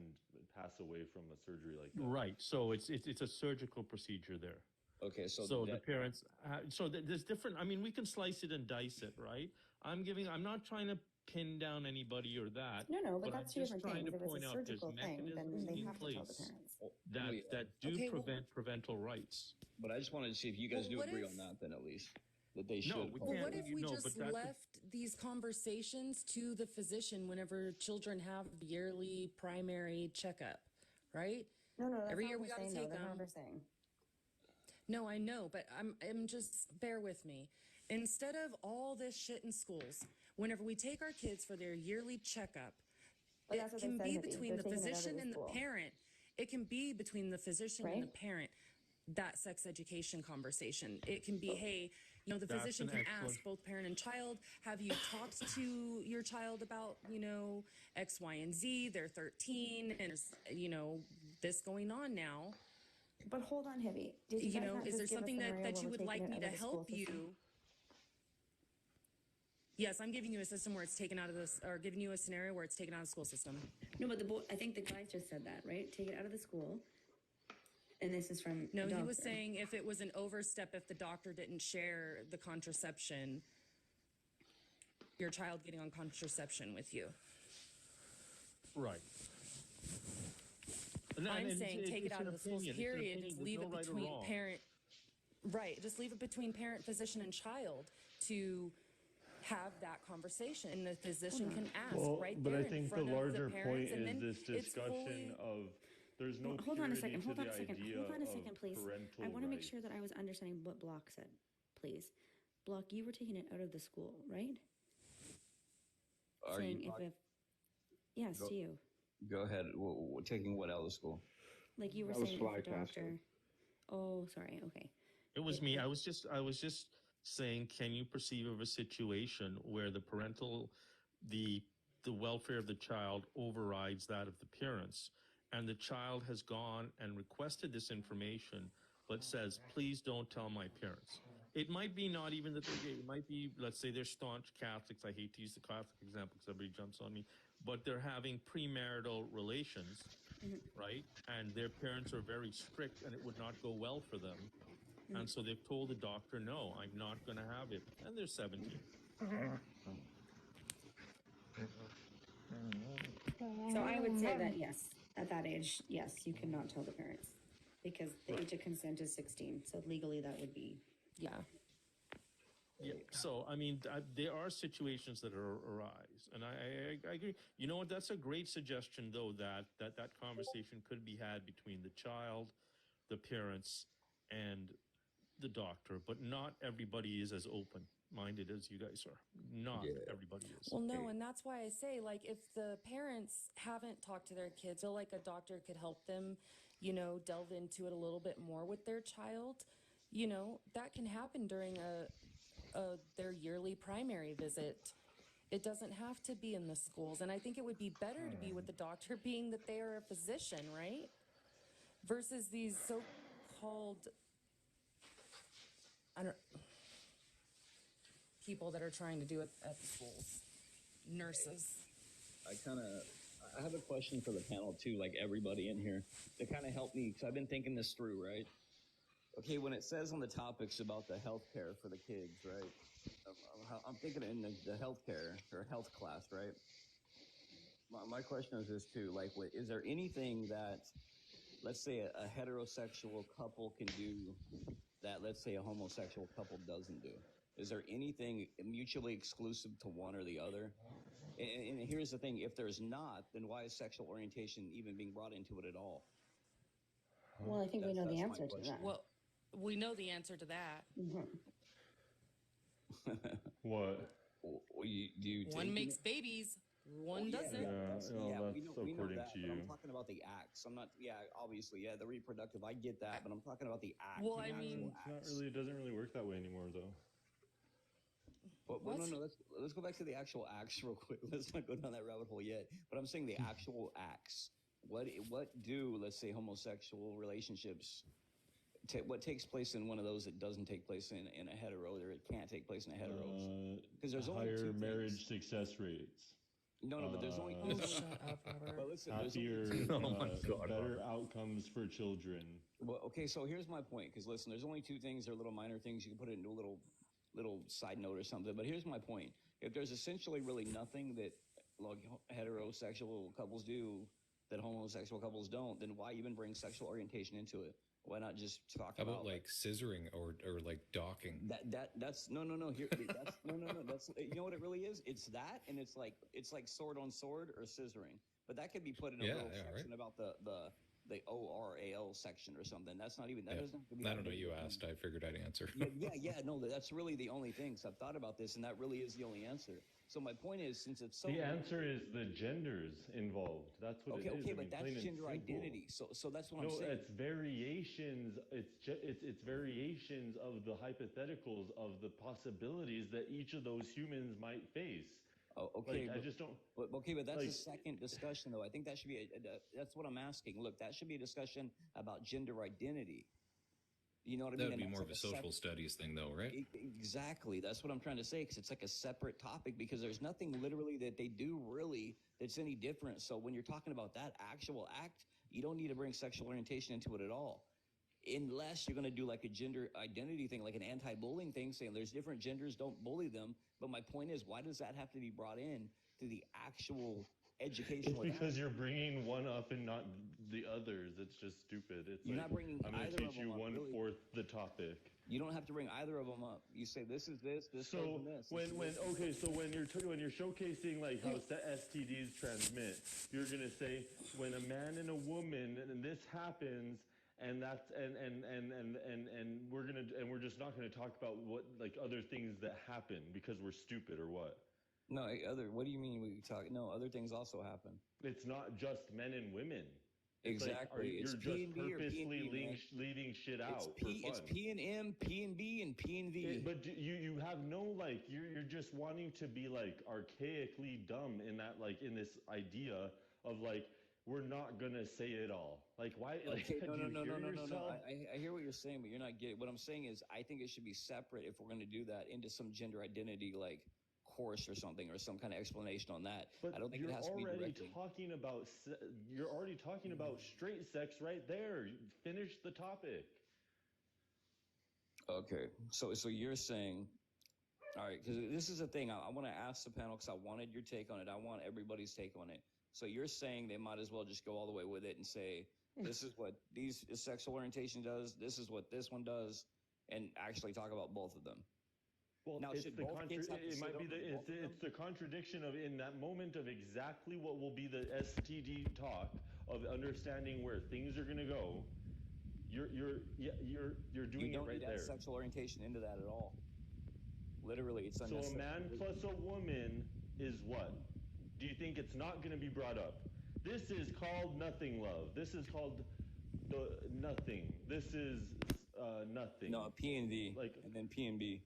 Speaker 20: pass away from a surgery like that.
Speaker 18: Right. So it's a surgical procedure there.
Speaker 19: Okay, so
Speaker 18: the
Speaker 19: that-
Speaker 18: parents. There's different. I mean, we can slice it and dice it, right? I'm not trying to pin down anybody or that.
Speaker 21: No, but
Speaker 18: I'm
Speaker 21: that's two
Speaker 18: just
Speaker 21: different
Speaker 18: trying
Speaker 21: things.
Speaker 18: to
Speaker 21: If
Speaker 18: point
Speaker 21: it's a
Speaker 18: out there's
Speaker 21: surgical thing, then
Speaker 18: mechanisms
Speaker 21: they
Speaker 18: in
Speaker 21: have to tell the
Speaker 18: place
Speaker 21: parents.
Speaker 18: that do
Speaker 16: Okay, well-
Speaker 18: prevent parental rights.
Speaker 19: But I just wanted to see if you guys
Speaker 16: Well,
Speaker 19: do
Speaker 16: what
Speaker 19: agree
Speaker 16: if-
Speaker 19: on that then at least. That they should.
Speaker 18: No, we
Speaker 16: Well,
Speaker 18: can't.
Speaker 16: what if we
Speaker 18: no,
Speaker 16: just
Speaker 18: but that's
Speaker 16: left these conversations to the physician whenever children have the yearly primary checkup, right?
Speaker 21: No, that's
Speaker 16: Every
Speaker 21: not
Speaker 16: year
Speaker 21: what
Speaker 16: we
Speaker 21: we're
Speaker 16: got to
Speaker 21: saying, though.
Speaker 16: take
Speaker 21: That's not
Speaker 16: them.
Speaker 21: what we're saying.
Speaker 16: No, I know, but I'm just bear with me. Instead of all this shit in schools, whenever we take our kids for their yearly checkup,
Speaker 21: But
Speaker 16: it
Speaker 21: that's what they
Speaker 16: can
Speaker 21: said,
Speaker 16: be
Speaker 21: Libby.
Speaker 16: between
Speaker 21: They're
Speaker 16: the
Speaker 21: taking it out of
Speaker 16: physician
Speaker 21: the
Speaker 16: and the
Speaker 21: school.
Speaker 16: parent. It can be between the physician and the
Speaker 21: Right.
Speaker 16: parent. That sex education conversation. It can be, hey, the
Speaker 18: That's
Speaker 16: physician
Speaker 18: an
Speaker 16: can
Speaker 18: excellent-
Speaker 16: ask both parent and child, have you talked to your child about, X, Y, and Z? They're 13 and there's, this going on now.
Speaker 21: But hold on, Heavy. Did you guys not
Speaker 16: Is
Speaker 21: just
Speaker 16: there
Speaker 21: give a
Speaker 16: something that
Speaker 21: scenario
Speaker 16: you
Speaker 21: where
Speaker 16: would
Speaker 21: we're
Speaker 16: like
Speaker 21: taking
Speaker 16: me
Speaker 21: it
Speaker 16: to
Speaker 21: out of the school
Speaker 16: help you?
Speaker 21: system?
Speaker 16: Yes, I'm giving you a system where it's taken out of this, or giving you a scenario where it's taken out of the school system.
Speaker 21: No, but I think the guys just said that, right? Take it out of the school. And this is from
Speaker 16: No,
Speaker 21: a
Speaker 16: he
Speaker 21: doctor.
Speaker 16: was saying if it was an overstep, if the doctor didn't share the contraception, your child getting on contraception with you.
Speaker 18: Right.
Speaker 16: I'm saying take it
Speaker 18: it's
Speaker 16: out
Speaker 18: an
Speaker 16: of the schools,
Speaker 18: opinion. It's an
Speaker 16: period.
Speaker 18: opinion.
Speaker 16: Just
Speaker 18: There's
Speaker 16: leave
Speaker 18: no
Speaker 16: it
Speaker 18: right or
Speaker 16: between
Speaker 18: wrong.
Speaker 16: parent. Right. Just leave it between parent, physician, and child to have that conversation. And the physician can ask
Speaker 20: Well,
Speaker 16: right
Speaker 20: but
Speaker 16: there
Speaker 20: I
Speaker 16: in
Speaker 20: think the
Speaker 16: front of
Speaker 20: larger
Speaker 16: the parents.
Speaker 20: point
Speaker 16: And
Speaker 20: is
Speaker 16: then
Speaker 20: this
Speaker 16: it's
Speaker 20: discussion
Speaker 16: fully-
Speaker 20: of there's no
Speaker 21: Hold on a
Speaker 20: purity
Speaker 21: second.
Speaker 20: to
Speaker 21: Hold on
Speaker 20: the
Speaker 21: a second.
Speaker 20: idea
Speaker 21: Hold on a
Speaker 20: of
Speaker 21: second, please.
Speaker 20: parental
Speaker 21: I want to make
Speaker 20: rights.
Speaker 21: sure that I was understanding what Block said, please. Block, you were taking it out of the school, right?
Speaker 19: Are
Speaker 21: Saying
Speaker 19: you
Speaker 21: if yes,
Speaker 19: Go-
Speaker 21: to you.
Speaker 19: Go ahead. Taking what out of the school?
Speaker 21: Like you were
Speaker 14: That was
Speaker 21: saying,
Speaker 14: Fly
Speaker 21: if the
Speaker 14: Castle.
Speaker 21: doctor. Oh, sorry. Okay.
Speaker 18: It was me. I was just saying, can you perceive of a situation where the welfare of the child overrides that of the parents, and the child has gone and requested this information, but says, please don't tell my parents. It might be not even that they're gay. It might be, let's say they're staunch Catholics. I hate to use the Catholic example because everybody jumps on me, but they're having premarital relations, right? And their parents are very strict and it would not go well for them. And so they've told the doctor, no, I'm not going to have it. And they're 17.
Speaker 21: So I would say that yes, at that age, yes, you cannot tell the parents because the age of consent is 16. So legally, that would be
Speaker 16: yeah.
Speaker 18: Yeah. So, I mean, there are situations that arise, and I agree. You know what? That's a great suggestion, though, that conversation could be had between the child, the parents, and the doctor. But not everybody is as open-minded as you guys are. Not everybody is.
Speaker 16: Well, no, and that's why I say, like, if the parents haven't talked to their kids, or like a doctor could help them, delve into it a little bit more with their child, You know, that can happen during their yearly primary visit. It doesn't have to be in the schools. And I think it would be better to be with the doctor, being that they are a physician, right? Versus these so-called, I don't, people that are trying to do it at the schools. Nurses.
Speaker 15: I have a question for the panel too, like everybody in here, to kind of help me, because I've been thinking this through, right? Okay, when it says on the topics about the health care for the kids, right? I'm thinking in the healthcare or health class, right? My question is this too, like, is there anything that, let's say a heterosexual couple can do that, let's say a homosexual couple doesn't do? Is there anything mutually exclusive to one or the other? And here's the thing, if there's not, then why is sexual orientation even being brought into it at all?
Speaker 21: Well, I think we know the
Speaker 15: That's my
Speaker 21: answer to
Speaker 15: question.
Speaker 21: that.
Speaker 16: Well, we know the answer to that.
Speaker 20: What?
Speaker 16: One makes babies, one doesn't.
Speaker 20: we know according
Speaker 15: that,
Speaker 20: to
Speaker 15: but
Speaker 20: you.
Speaker 15: I'm talking about the acts. I'm not, obviously, the reproductive, I get that, but I'm talking about the act.
Speaker 16: Well,
Speaker 15: the
Speaker 16: I
Speaker 15: actual
Speaker 16: mean-
Speaker 15: acts.
Speaker 20: It doesn't really work that way anymore, though.
Speaker 15: Well, no, let's go back to the actual acts real quick. Let's not go down that rabbit hole yet. But I'm saying the actual acts. What do, let's say, homosexual relationships? What takes place in one of those that doesn't take place in a hetero, or it can't take place in a hetero? Because there's only
Speaker 20: higher
Speaker 15: two
Speaker 20: marriage success rates.
Speaker 15: No, but there's only.
Speaker 16: Shut up, Robert.
Speaker 15: But listen,
Speaker 20: Happier, better outcomes for children.
Speaker 15: Well, okay, so here's my point. Because listen, there's only two things. They're little minor things. You can put it into a little side note or something. But here's my point. If there's essentially really nothing that like heterosexual couples do that homosexual couples don't, then why even bring sexual orientation into it? Why not just talk
Speaker 9: How
Speaker 15: about
Speaker 9: about like scissoring or like docking?
Speaker 15: That's no. Here, that's no. That's, you know what it really is? It's that, and it's like sword on sword or scissoring. But that could be put in a little section about the ORAL section or something. That's not even that doesn't have to be.
Speaker 9: I don't know. You asked. I figured I'd answer.
Speaker 15: No, that's really the only thing. So I've thought about this, and that really is the only answer. So my point is, since it's so
Speaker 20: The answer is the genders involved. That's what it is.
Speaker 15: Okay,
Speaker 20: I
Speaker 15: but
Speaker 20: mean,
Speaker 15: that's
Speaker 20: plain and
Speaker 15: gender
Speaker 20: simple.
Speaker 15: identity. So that's what I'm saying.
Speaker 20: No, it's variations. It's variations of the hypotheticals of the possibilities that each of those humans might face.
Speaker 15: Oh, okay.
Speaker 20: Like, I just don't.
Speaker 15: But that's
Speaker 20: like,
Speaker 15: a second discussion, though. I think that should be. That's what I'm asking. Look, that should be a discussion about gender identity. You know what I mean?
Speaker 9: That would be
Speaker 15: And
Speaker 9: more of
Speaker 15: that's
Speaker 9: a
Speaker 15: like
Speaker 9: social studies thing, though, right?
Speaker 15: Exactly. That's what I'm trying to say, because it's like a separate topic, because there's nothing literally that they do really that's any different. So when you're talking about that actual act, you don't need to bring sexual orientation into it at all. Unless you're going to do like a gender identity thing, like an anti-bullying thing, saying there's different genders, don't bully them. But my point is, why does that have to be brought in to the actual educational?
Speaker 20: It's because you're bringing one up and not the others. It's just stupid. It's
Speaker 15: You're
Speaker 20: like,
Speaker 15: not bringing
Speaker 20: I'm going
Speaker 15: either
Speaker 20: to
Speaker 15: of
Speaker 20: teach you
Speaker 15: them up, really.
Speaker 20: 1/4 the topic.
Speaker 15: You don't have to bring either of them up. You say this is this, this
Speaker 20: So
Speaker 15: goes in this.
Speaker 20: when you're showcasing like how STDs transmit, you're gonna say when a man and a woman and this happens, and that's and we're just not gonna talk about what like other things that happen because we're stupid or what?
Speaker 15: No, what do you mean we talk? No, other things also happen.
Speaker 20: It's not just men and women. It's
Speaker 15: Exactly.
Speaker 20: Like,
Speaker 15: It's
Speaker 20: you're
Speaker 15: P
Speaker 20: just
Speaker 15: and B or
Speaker 20: purposely
Speaker 15: P and B, man.
Speaker 20: leaving shit out
Speaker 15: It's
Speaker 20: for
Speaker 15: P,
Speaker 20: fun.
Speaker 15: it's P and M, P and B, and P and V.
Speaker 20: But you have no like you're just wanting to be like archaically dumb in that like in this idea of like we're not gonna say it all. Like why? Like,
Speaker 15: Okay, no.
Speaker 20: do you hear yourself?
Speaker 15: I hear what you're saying, but you're not getting. What I'm saying is, I think it should be separate if we're going to do that into some gender identity like course or something, or some kind of explanation on that.
Speaker 20: But
Speaker 15: I don't think it has to be directly.
Speaker 20: You're already talking about straight sex right there. Finish the topic.
Speaker 15: Okay, so you're saying, all right, because this is the thing. I want to ask the panel because I wanted your take on it. I want everybody's take on it. So you're saying they might as well just go all the way with it and say, this is what these sexual orientation does, this is what this one does, and actually talk about both of them.
Speaker 20: Well,
Speaker 15: now,
Speaker 20: it's
Speaker 15: should
Speaker 20: the
Speaker 15: both kids have to
Speaker 20: it
Speaker 15: sit
Speaker 20: might be
Speaker 15: over both of them?
Speaker 20: it's the contradiction of in that moment of exactly what will be the STD talk of understanding where things are going to go. You're doing
Speaker 15: You don't
Speaker 20: it right
Speaker 15: need to add
Speaker 20: there.
Speaker 15: sexual orientation into that at all. Literally, it's
Speaker 20: So a
Speaker 15: unnecessary.
Speaker 20: man plus a woman is what? Do you think it's not going to be brought up? This is called nothing love. This is called the nothing. This is nothing.
Speaker 15: No, P and D,
Speaker 20: Like,
Speaker 15: and then P and B.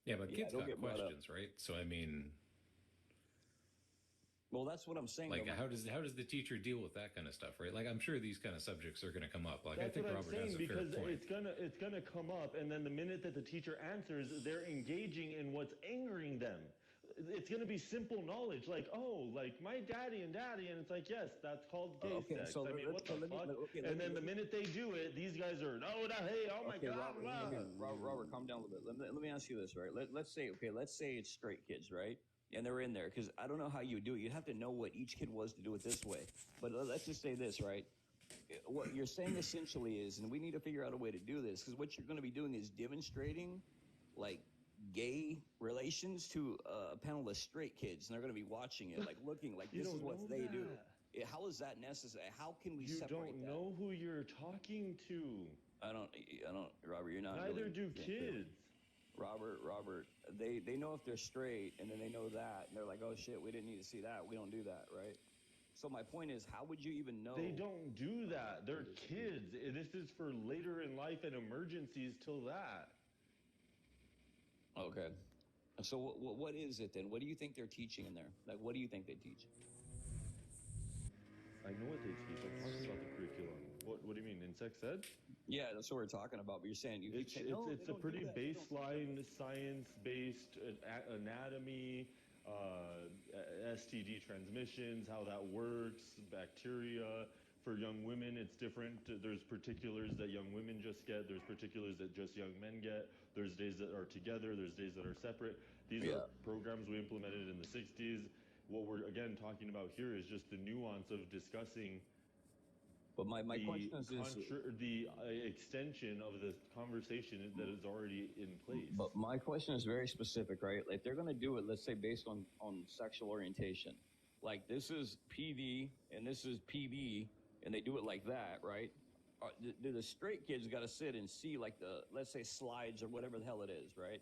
Speaker 9: Yeah, but
Speaker 15: Yeah,
Speaker 9: kids
Speaker 15: don't
Speaker 9: got
Speaker 15: get brought up.
Speaker 9: questions, right? So I mean,
Speaker 15: Well, that's what I'm saying.
Speaker 9: like,
Speaker 15: though.
Speaker 9: how does the teacher deal with that kind of stuff, right? Like, I'm sure these kind of subjects are going to come up. Like,
Speaker 20: that's
Speaker 9: I think
Speaker 20: what I'm
Speaker 9: Robert
Speaker 20: saying,
Speaker 9: has a fair
Speaker 20: because
Speaker 9: point.
Speaker 20: it's gonna come up, and then the minute that the teacher answers, they're engaging in what's angering them. It's gonna be simple knowledge, like, oh, like my daddy, and it's like, yes, that's called gay
Speaker 15: Okay,
Speaker 20: sex.
Speaker 15: so
Speaker 20: I mean, what the fuck? And then the minute they do it, these guys are, no, no, hey, oh my
Speaker 15: Okay,
Speaker 20: god,
Speaker 15: Robert, calm down a little bit. Let me ask you this, right? Let's say it's straight kids, right? And they're in there because I don't know how you would do it. You'd have to know what each kid was to do it this way. But let's just say this, right? What you're saying essentially is, and we need to figure out a way to do this, because what you're going to be doing is demonstrating, like, gay relations to a panel of straight kids, and they're going to be watching it, like, looking like
Speaker 20: You
Speaker 15: this is
Speaker 20: don't
Speaker 15: what
Speaker 20: know
Speaker 15: they do.
Speaker 20: that.
Speaker 15: How is that necessary? How can we
Speaker 20: You
Speaker 15: separate
Speaker 20: don't
Speaker 15: that?
Speaker 20: know who you're talking to.
Speaker 15: I don't, Robert, you're not.
Speaker 20: Neither
Speaker 15: really
Speaker 20: do
Speaker 15: being
Speaker 20: kids.
Speaker 15: fair. Robert, they know if they're straight, and then they know that, and they're like, oh shit, we didn't need to see that. We don't do that, right? So my point is, how would you even know?
Speaker 20: They don't do that. They're kids. This is for later in life and emergencies till that.
Speaker 15: Okay. So what is it then? What do you think they're teaching in there? Like, what do you think they teach?
Speaker 20: I know what they teach. I'm talking about the curriculum. What do you mean, in sex ed?
Speaker 15: Yeah, that's what we're talking about. But you're saying
Speaker 20: It's a pretty baseline science-based anatomy, STD transmissions, how that works, bacteria. For young women, it's different. There's particulars that young women just get. There's particulars that just young men get. There's days that are together. There's days that are separate. These are programs we implemented in the 60s. What we're, again, talking about here is just the nuance of discussing
Speaker 15: But my question is
Speaker 20: the extension of the conversation that is already in place.
Speaker 15: But my question is very specific, right? Like, they're going to do it, let's say, based on sexual orientation. Like, this is PV and this is PB, and they do it like that, right? Do the straight kids got to sit and see, like, let's say, slides or whatever the hell it is, right?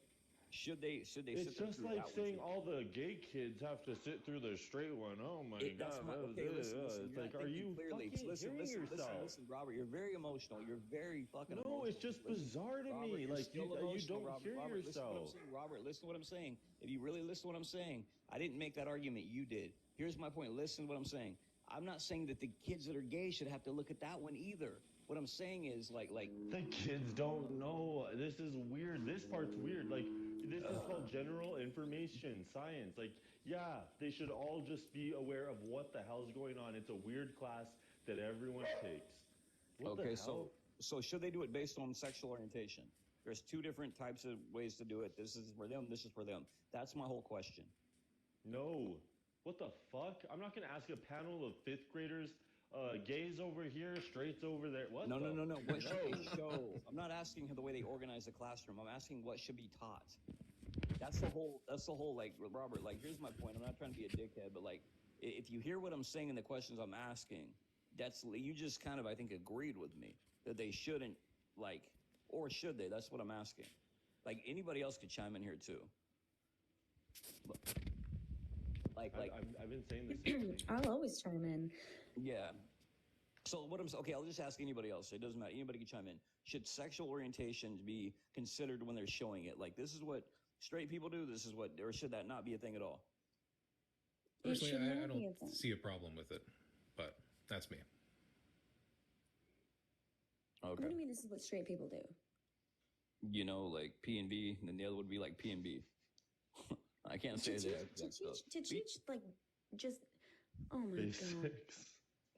Speaker 15: Should they
Speaker 20: It's
Speaker 15: sit
Speaker 20: just
Speaker 15: through
Speaker 20: like
Speaker 15: that
Speaker 20: saying all the gay kids have to sit through the straight one. Oh my god,
Speaker 15: listen,
Speaker 20: it's like, are you
Speaker 15: clearly?
Speaker 20: fucking
Speaker 15: Listen,
Speaker 20: hearing yourself?
Speaker 15: listen, Robert, you're very emotional. You're very fucking emotional.
Speaker 20: No, it's just bizarre to me.
Speaker 15: You're
Speaker 20: Like,
Speaker 15: still
Speaker 20: you
Speaker 15: emotional,
Speaker 20: don't hear
Speaker 15: Robert, listen to what I'm
Speaker 20: yourself.
Speaker 15: saying. Robert, listen to what I'm saying. If you really listen to what I'm saying, I didn't make that argument. You did. Here's my point. Listen to what I'm saying. I'm not saying that the kids that are gay should have to look at that one either. What I'm saying is, like
Speaker 20: the kids don't know. This is weird. This part's weird. Like, this is called general information science. Like, yeah, they should all just be aware of what the hell's going on. It's a weird class that everyone takes. What the
Speaker 15: okay,
Speaker 20: hell?
Speaker 15: so should they do it based on sexual orientation? There's two different types of ways to do it. This is for them. This is for them. That's my whole question.
Speaker 20: No. What the fuck? I'm not going to ask a panel of fifth graders, gays over here, straights over there. What?
Speaker 15: No.
Speaker 20: the-
Speaker 15: What should they show? I'm not asking the way they organize the classroom. I'm asking what should be taught. That's the whole, like, Robert, like, here's my point. I'm not trying to be a dickhead, but, like, if you hear what I'm saying and the questions I'm asking, you just kind of, I think, agreed with me that they shouldn't, like, or should they? That's what I'm asking. Like, anybody else could chime in here too. But,
Speaker 20: I've been saying the same thing.
Speaker 21: I'll always chime in.
Speaker 15: Yeah. So okay, I'll just ask anybody else. It doesn't matter. Anybody can chime in. Should sexual orientation be considered when they're showing it? Like, this is what straight people do. This is what, or should that not be a thing at all?
Speaker 9: Personally, I don't see a problem with it, but that's me.
Speaker 15: Okay.
Speaker 21: What do you mean this is what straight people do?
Speaker 15: You know, like P and B, and then the other would be like P and B. I can't say that.
Speaker 21: To teach, like, just, oh my god.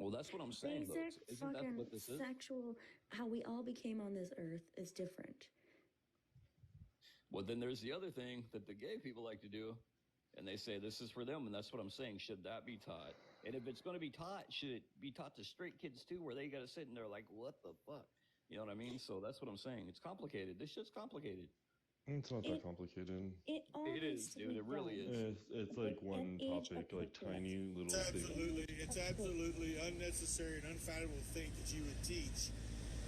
Speaker 15: Well, that's what I'm saying, though.
Speaker 21: Basic
Speaker 15: Isn't that
Speaker 21: fucking
Speaker 15: what this is?
Speaker 21: sexual, how we all became on this earth is different.
Speaker 15: Well, then there's the other thing that the gay people like to do, and they say this is for them, and that's what I'm saying. Should that be taught? And if it's going to be taught, should it be taught to straight kids too, where they got to sit and they're like, what the fuck? You know what I mean? So that's what I'm saying. It's complicated. This shit's complicated.
Speaker 20: It's not that complicated.
Speaker 21: It
Speaker 15: is, dude. It really is.
Speaker 20: It's like one topic, like tiny little thing.
Speaker 8: It's absolutely unnecessary and unfathomable to think that you would teach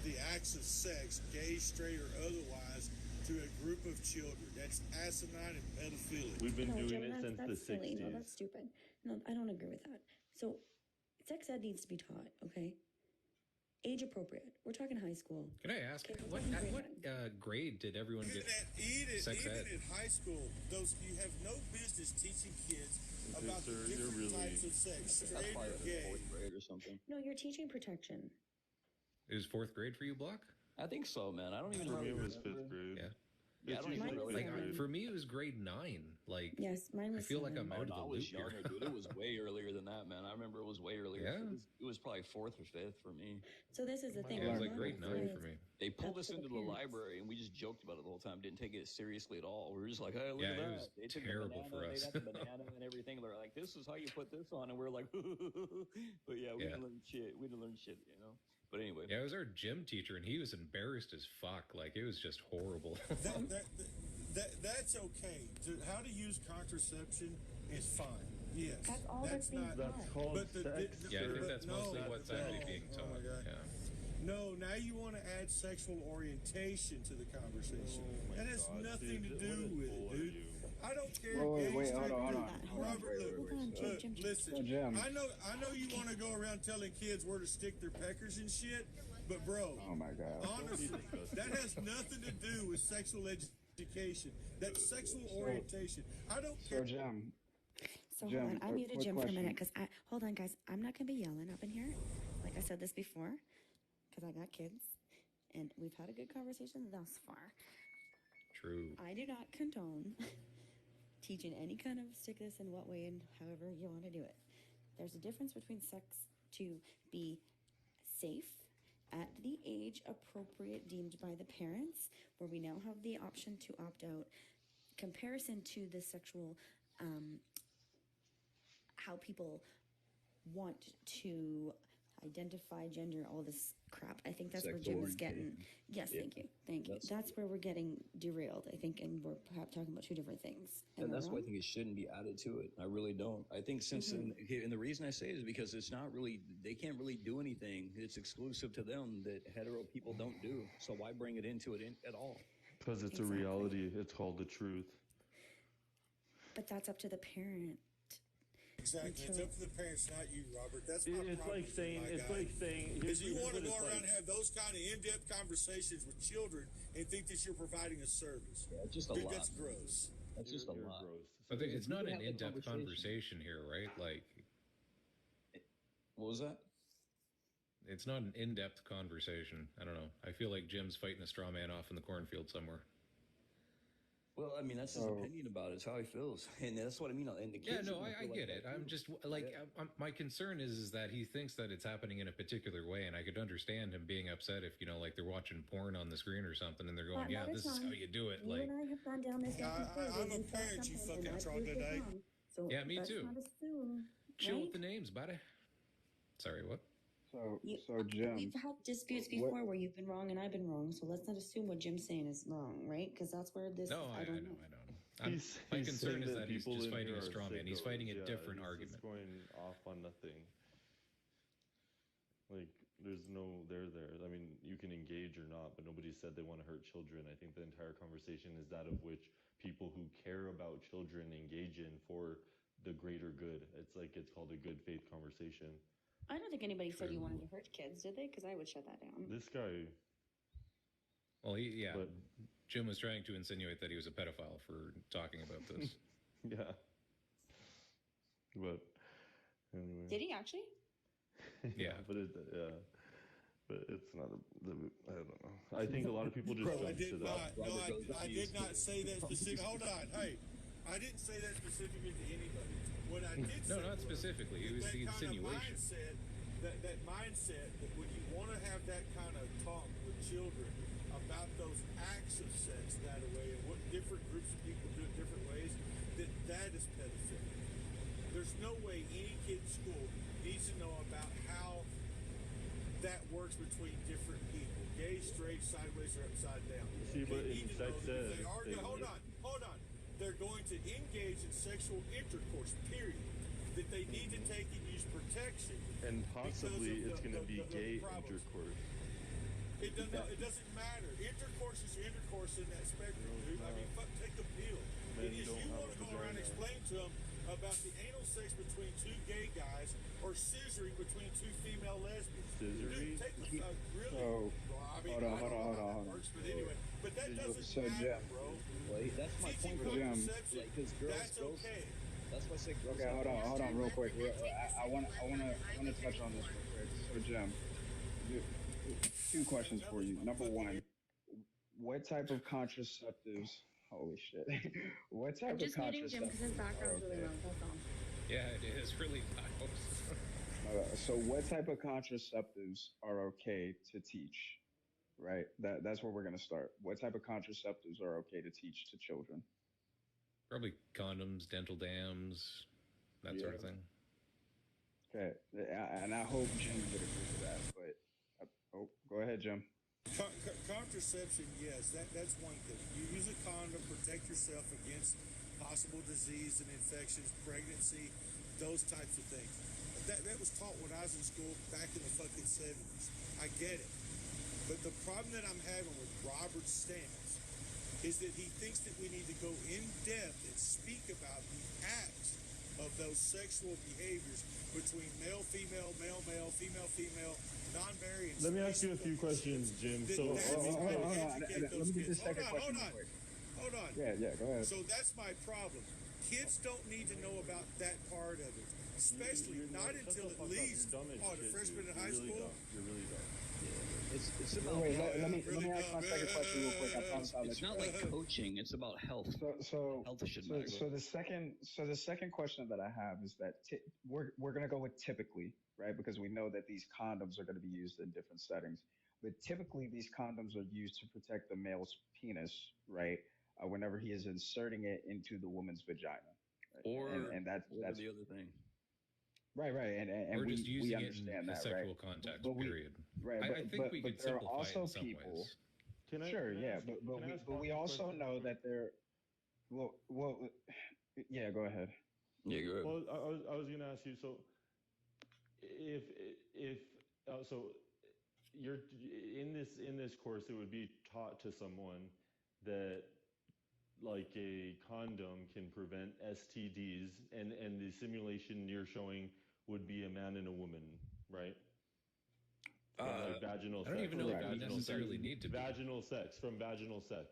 Speaker 8: the acts of sex, gay, straight, or otherwise, to a group of children. That's asinine and pedophilic.
Speaker 20: We've been doing
Speaker 21: Jim,
Speaker 20: it since the
Speaker 21: that's silly.
Speaker 20: 60s.
Speaker 21: No, that's stupid. No, I don't agree with that. So, sex ed needs to be taught, okay? age appropriate. We're talking high school.
Speaker 9: Can I ask,
Speaker 21: Okay,
Speaker 9: what
Speaker 21: grade
Speaker 9: grade did everyone get sex
Speaker 8: Even
Speaker 9: ed?
Speaker 8: in high school, you have no business teaching kids about the
Speaker 20: sir, you're
Speaker 8: different
Speaker 20: really-
Speaker 8: types of sex,
Speaker 15: That's
Speaker 8: straight
Speaker 15: probably
Speaker 8: or
Speaker 15: like
Speaker 8: gay.
Speaker 15: 4th grade or something.
Speaker 21: No, you're teaching protection.
Speaker 9: It was 4th grade for you, Block?
Speaker 15: I think so, man. I don't even
Speaker 20: For
Speaker 15: know.
Speaker 20: me, it was 5th grade.
Speaker 9: Yeah.
Speaker 15: Yeah, I don't even
Speaker 21: Mine
Speaker 15: know.
Speaker 21: was
Speaker 9: Like,
Speaker 21: seven.
Speaker 9: for me, it was grade 9. Like,
Speaker 21: Yes, mine
Speaker 9: I
Speaker 21: was
Speaker 9: feel like
Speaker 21: seven.
Speaker 9: I'm out of
Speaker 15: I
Speaker 9: the
Speaker 15: was
Speaker 9: loop here.
Speaker 15: younger, dude. It was way earlier than that, man. I remember it was way earlier.
Speaker 9: Yeah?
Speaker 15: It was probably 4th or 5th for me.
Speaker 21: So this is the thing.
Speaker 9: Yeah, it was
Speaker 21: we're
Speaker 9: like
Speaker 21: not
Speaker 9: grade 9
Speaker 21: afraid.
Speaker 9: for me.
Speaker 15: They pulled
Speaker 21: Up
Speaker 15: us
Speaker 21: to the
Speaker 15: into the
Speaker 21: parents.
Speaker 15: library and we just joked about it the whole time. Didn't take it seriously at all. We were just like, hey, look
Speaker 9: Yeah,
Speaker 15: at
Speaker 9: it
Speaker 15: that.
Speaker 9: was
Speaker 15: They took
Speaker 9: terrible
Speaker 15: the
Speaker 9: for
Speaker 15: banana,
Speaker 9: us.
Speaker 15: They got the banana and everything. They're like, this is how you put this on. And we're like, but yeah, we
Speaker 9: Yeah.
Speaker 15: didn't learn shit. We didn't learn shit, you know? But anyway.
Speaker 9: Yeah, it was our gym teacher, and he was embarrassed as fuck. Like, it was just horrible.
Speaker 8: That's okay. How to use contraception is fine. Yes,
Speaker 21: That's all that's being
Speaker 8: not.
Speaker 20: That's called
Speaker 8: But
Speaker 20: sex.
Speaker 9: Yeah, I think
Speaker 8: but
Speaker 9: that's
Speaker 8: no,
Speaker 9: mostly what's actually
Speaker 8: no.
Speaker 9: being
Speaker 8: Oh
Speaker 9: taught.
Speaker 8: my God.
Speaker 9: Yeah.
Speaker 8: No, now you want to add sexual orientation to the conversation. That has nothing to do with it, dude. I don't care.
Speaker 14: Wait,
Speaker 8: gay,
Speaker 14: hold
Speaker 8: straight,
Speaker 14: on.
Speaker 8: Robert,
Speaker 21: Hold on,
Speaker 8: look,
Speaker 21: Jim.
Speaker 8: listen.
Speaker 14: So, Jim.
Speaker 8: I know you want to go around telling kids where to stick their peckers and shit, but bro,
Speaker 14: Oh my God.
Speaker 8: honestly, that has nothing to do with sexual education. That's sexual orientation. I don't
Speaker 14: So,
Speaker 8: care.
Speaker 14: Jim.
Speaker 21: So
Speaker 14: Jim,
Speaker 21: hold on, I
Speaker 14: quick-
Speaker 21: muted
Speaker 14: quick
Speaker 21: Jim for a
Speaker 14: question.
Speaker 21: minute because hold on, guys. I'm not gonna be yelling up in here. Like I said this before, because I got kids, and we've had a good conversation thus far.
Speaker 9: True.
Speaker 21: I do not condone teaching any kind of stick this in what way and however you want to do it. There's a difference between sex to be safe at the age appropriate deemed by the parents, where we now have the option to opt out, comparison to the sexual, how people want to identify gender, all this crap. I think that's where
Speaker 15: Sexual
Speaker 21: Jim is getting.
Speaker 15: orientation.
Speaker 21: Yes,
Speaker 15: Yeah.
Speaker 21: thank you.
Speaker 15: That's-
Speaker 21: That's where we're getting derailed, I think, and we're perhaps talking about two different things. Am
Speaker 15: And
Speaker 21: I
Speaker 15: that's why I
Speaker 21: wrong?
Speaker 15: think it shouldn't be added to it. I really don't. I think since, and the reason I say it is because it's not really, they can't really do anything. It's exclusive to them that hetero people don't do. So why bring it into it at all?
Speaker 20: Because it's
Speaker 21: Exactly.
Speaker 20: a reality. It's called the truth.
Speaker 21: But that's up to the parent.
Speaker 8: Exactly. It's up to the parents, not you, Robert. That's my
Speaker 20: It's
Speaker 8: problem
Speaker 20: like
Speaker 8: with
Speaker 20: saying,
Speaker 8: my
Speaker 20: it's
Speaker 8: guy.
Speaker 20: like saying,
Speaker 8: Is you want to
Speaker 20: here's
Speaker 8: go
Speaker 20: what
Speaker 8: around
Speaker 20: it's
Speaker 8: and have those kind of in-depth conversations with children and think that you're providing a service.
Speaker 15: Yeah, it's just a
Speaker 8: Dude,
Speaker 15: lot.
Speaker 8: that's gross.
Speaker 15: That's just a
Speaker 20: You're
Speaker 15: lot.
Speaker 20: gross.
Speaker 9: But it's
Speaker 15: if we
Speaker 9: not
Speaker 15: could
Speaker 9: an
Speaker 15: have a
Speaker 9: in-depth
Speaker 15: conversation-
Speaker 9: conversation here, right? Like,
Speaker 15: What was that?
Speaker 9: it's not an in-depth conversation. I don't know. I feel like Jim's fighting a straw man off in the cornfield somewhere.
Speaker 15: Well, I mean, that's his opinion about it. It's how he feels. And that's what I mean. And the
Speaker 9: Yeah,
Speaker 15: kids
Speaker 9: no,
Speaker 15: are gonna
Speaker 9: I
Speaker 15: feel like
Speaker 9: get
Speaker 15: that
Speaker 9: it. I'm
Speaker 15: too.
Speaker 9: just like, my concern is that he thinks that it's happening in a particular way, and I could understand him being upset if, you know, like they're watching porn on the screen or something, and they're going, yeah, this is how you do it.
Speaker 21: You
Speaker 9: Like,
Speaker 21: and I have gone down this
Speaker 8: Yeah, I'm a parent, you fucking troglodyte.
Speaker 21: So
Speaker 9: Yeah, me
Speaker 21: let's
Speaker 9: too.
Speaker 21: not assume,
Speaker 9: chill
Speaker 21: right?
Speaker 9: with the names, buddy. Sorry, what?
Speaker 21: So
Speaker 14: Jim.
Speaker 21: We've had disputes
Speaker 14: what-
Speaker 21: before where you've been wrong and I've been wrong. So let's not assume what Jim's saying is wrong, right? Because that's where this.
Speaker 9: No, I
Speaker 21: don't
Speaker 9: know.
Speaker 20: My
Speaker 9: My concern is that he's
Speaker 20: people
Speaker 9: just
Speaker 20: in
Speaker 9: fighting
Speaker 20: here
Speaker 9: a
Speaker 20: are
Speaker 9: straw man. He's
Speaker 20: sickos.
Speaker 9: fighting a
Speaker 20: Yeah,
Speaker 9: different
Speaker 20: he's
Speaker 9: argument.
Speaker 20: just going off on nothing. Like, there's no there. I mean, you can engage or not, but nobody said they want to hurt children. I think the entire conversation is that of which people who care about children engage in for the greater good. It's called a good faith conversation.
Speaker 21: I don't think anybody said you wanted to hurt kids, did they? Because I would shut that down.
Speaker 20: This guy,
Speaker 9: Well, Jim was trying to insinuate that he was a pedophile for talking about this.
Speaker 20: yeah. But anyway.
Speaker 21: Did he actually?
Speaker 9: Yeah.
Speaker 20: But it's not I don't know. I think a lot of people just
Speaker 8: I
Speaker 20: jump
Speaker 8: did
Speaker 20: to that.
Speaker 8: not. No, I did not say that specific. Hold on. Hey, I didn't say that specifically to anybody. What I did say
Speaker 9: No, not specifically. It was the insinuation.
Speaker 8: That mindset that when you want to have that kind of talk with children about those acts of sex that way and what different groups of people do it different ways, that is pedophilia. There's no way any kid in school needs to know about how that works between different people, gay, straight, sideways, or upside down.
Speaker 20: See, but
Speaker 8: They
Speaker 20: in
Speaker 8: need to know
Speaker 20: sex
Speaker 8: that if
Speaker 20: ed,
Speaker 8: they are
Speaker 20: they-
Speaker 8: hold on. They're going to engage in sexual intercourse, period. That they need to take and use protection.
Speaker 20: And
Speaker 8: because
Speaker 20: possibly
Speaker 8: of
Speaker 20: it's going to be
Speaker 8: the
Speaker 20: gay
Speaker 8: problems.
Speaker 20: intercourse.
Speaker 8: It doesn't matter. Intercourse is intercourse in that spectrum, dude. I mean, fuck, take a pill.
Speaker 20: Men
Speaker 8: It is
Speaker 20: don't
Speaker 8: you
Speaker 20: have
Speaker 8: want to
Speaker 20: a
Speaker 8: go around and
Speaker 20: vagina.
Speaker 8: explain to them about the anal sex between two gay guys or scissoring between two female lesbians.
Speaker 2: Scissoring?
Speaker 8: Dude, take the really.
Speaker 14: So,
Speaker 8: Well, I mean,
Speaker 14: hold on,
Speaker 8: I don't know how that
Speaker 14: hold on.
Speaker 8: works, but anyway, but that doesn't
Speaker 14: So,
Speaker 8: matter,
Speaker 14: Jim.
Speaker 8: bro.
Speaker 15: Well, that's my
Speaker 8: Teaching
Speaker 15: point.
Speaker 8: contraception,
Speaker 15: Like, because girls,
Speaker 8: that's okay.
Speaker 15: That's why I say girls.
Speaker 14: Okay, hold on, real quick. I want to touch on this real quick. So, Jim, two questions for you. Number one, what type of contraceptives? Holy shit! What type
Speaker 21: I'm just
Speaker 14: of
Speaker 21: muting Jim because his
Speaker 14: contraceptives?
Speaker 21: background's really loud. That's all.
Speaker 9: Yeah, it is really loud.
Speaker 14: So, what type of contraceptives are okay to teach? Right. That's where we're gonna start. What type of contraceptives are okay to teach to children?
Speaker 9: Probably condoms, dental dams, that sort of thing.
Speaker 14: Okay, and I hope Jim would agree to that. But go ahead, Jim.
Speaker 8: Contraception, yes, that's one thing. You use a condom, protect yourself against possible disease and infections, pregnancy, those types of things. That was taught when I was in school back in the fucking 70s. I get it. But the problem that I'm having with Robert's stance is that he thinks that we need to go in depth and speak about the acts of those sexual behaviors between male, female, male, male, female, female, non-binary.
Speaker 2: Let me ask you a few questions, Jim. So,
Speaker 14: Hold on. Let me get this second question real quick.
Speaker 8: Hold on.
Speaker 14: Yeah, go ahead.
Speaker 8: So that's my problem. Kids don't need to know about that part of it, especially not until at least the freshman in high school.
Speaker 2: You're really dumb.
Speaker 15: It's about.
Speaker 14: Wait, let me ask my second question real quick. I promise I'll let
Speaker 15: It's
Speaker 14: you
Speaker 15: not
Speaker 14: go.
Speaker 15: like coaching. It's about health. Health should matter.
Speaker 14: So the second question that I have is that we're gonna go with typically, right? Because we know that these condoms are going to be used in different settings. But typically, these condoms are used to protect the male's penis, right? Whenever he is inserting it into the woman's vagina. Right?
Speaker 15: Or
Speaker 14: and that's
Speaker 15: the other thing.
Speaker 14: Right, and
Speaker 9: Or just
Speaker 14: we
Speaker 9: using it
Speaker 14: understand
Speaker 9: in
Speaker 14: that,
Speaker 9: sexual
Speaker 14: right?
Speaker 9: context,
Speaker 14: But
Speaker 9: period.
Speaker 14: Right,
Speaker 9: I think we could
Speaker 14: there are
Speaker 9: simplify it
Speaker 14: also
Speaker 9: in some
Speaker 14: people.
Speaker 9: ways.
Speaker 14: But we also know that there. Well, yeah. Go ahead.
Speaker 15: Yeah, go ahead.
Speaker 2: Well, I was gonna ask you. So, if so, you're in this course, it would be taught to someone that like a condom can prevent STDs, and the simulation you're showing would be a man and a woman, right? Like vaginal
Speaker 9: I don't
Speaker 2: sex.
Speaker 9: even know if
Speaker 2: Vaginal
Speaker 9: we necessarily
Speaker 2: sex.
Speaker 9: need to be.
Speaker 2: Vaginal sex from vaginal sex.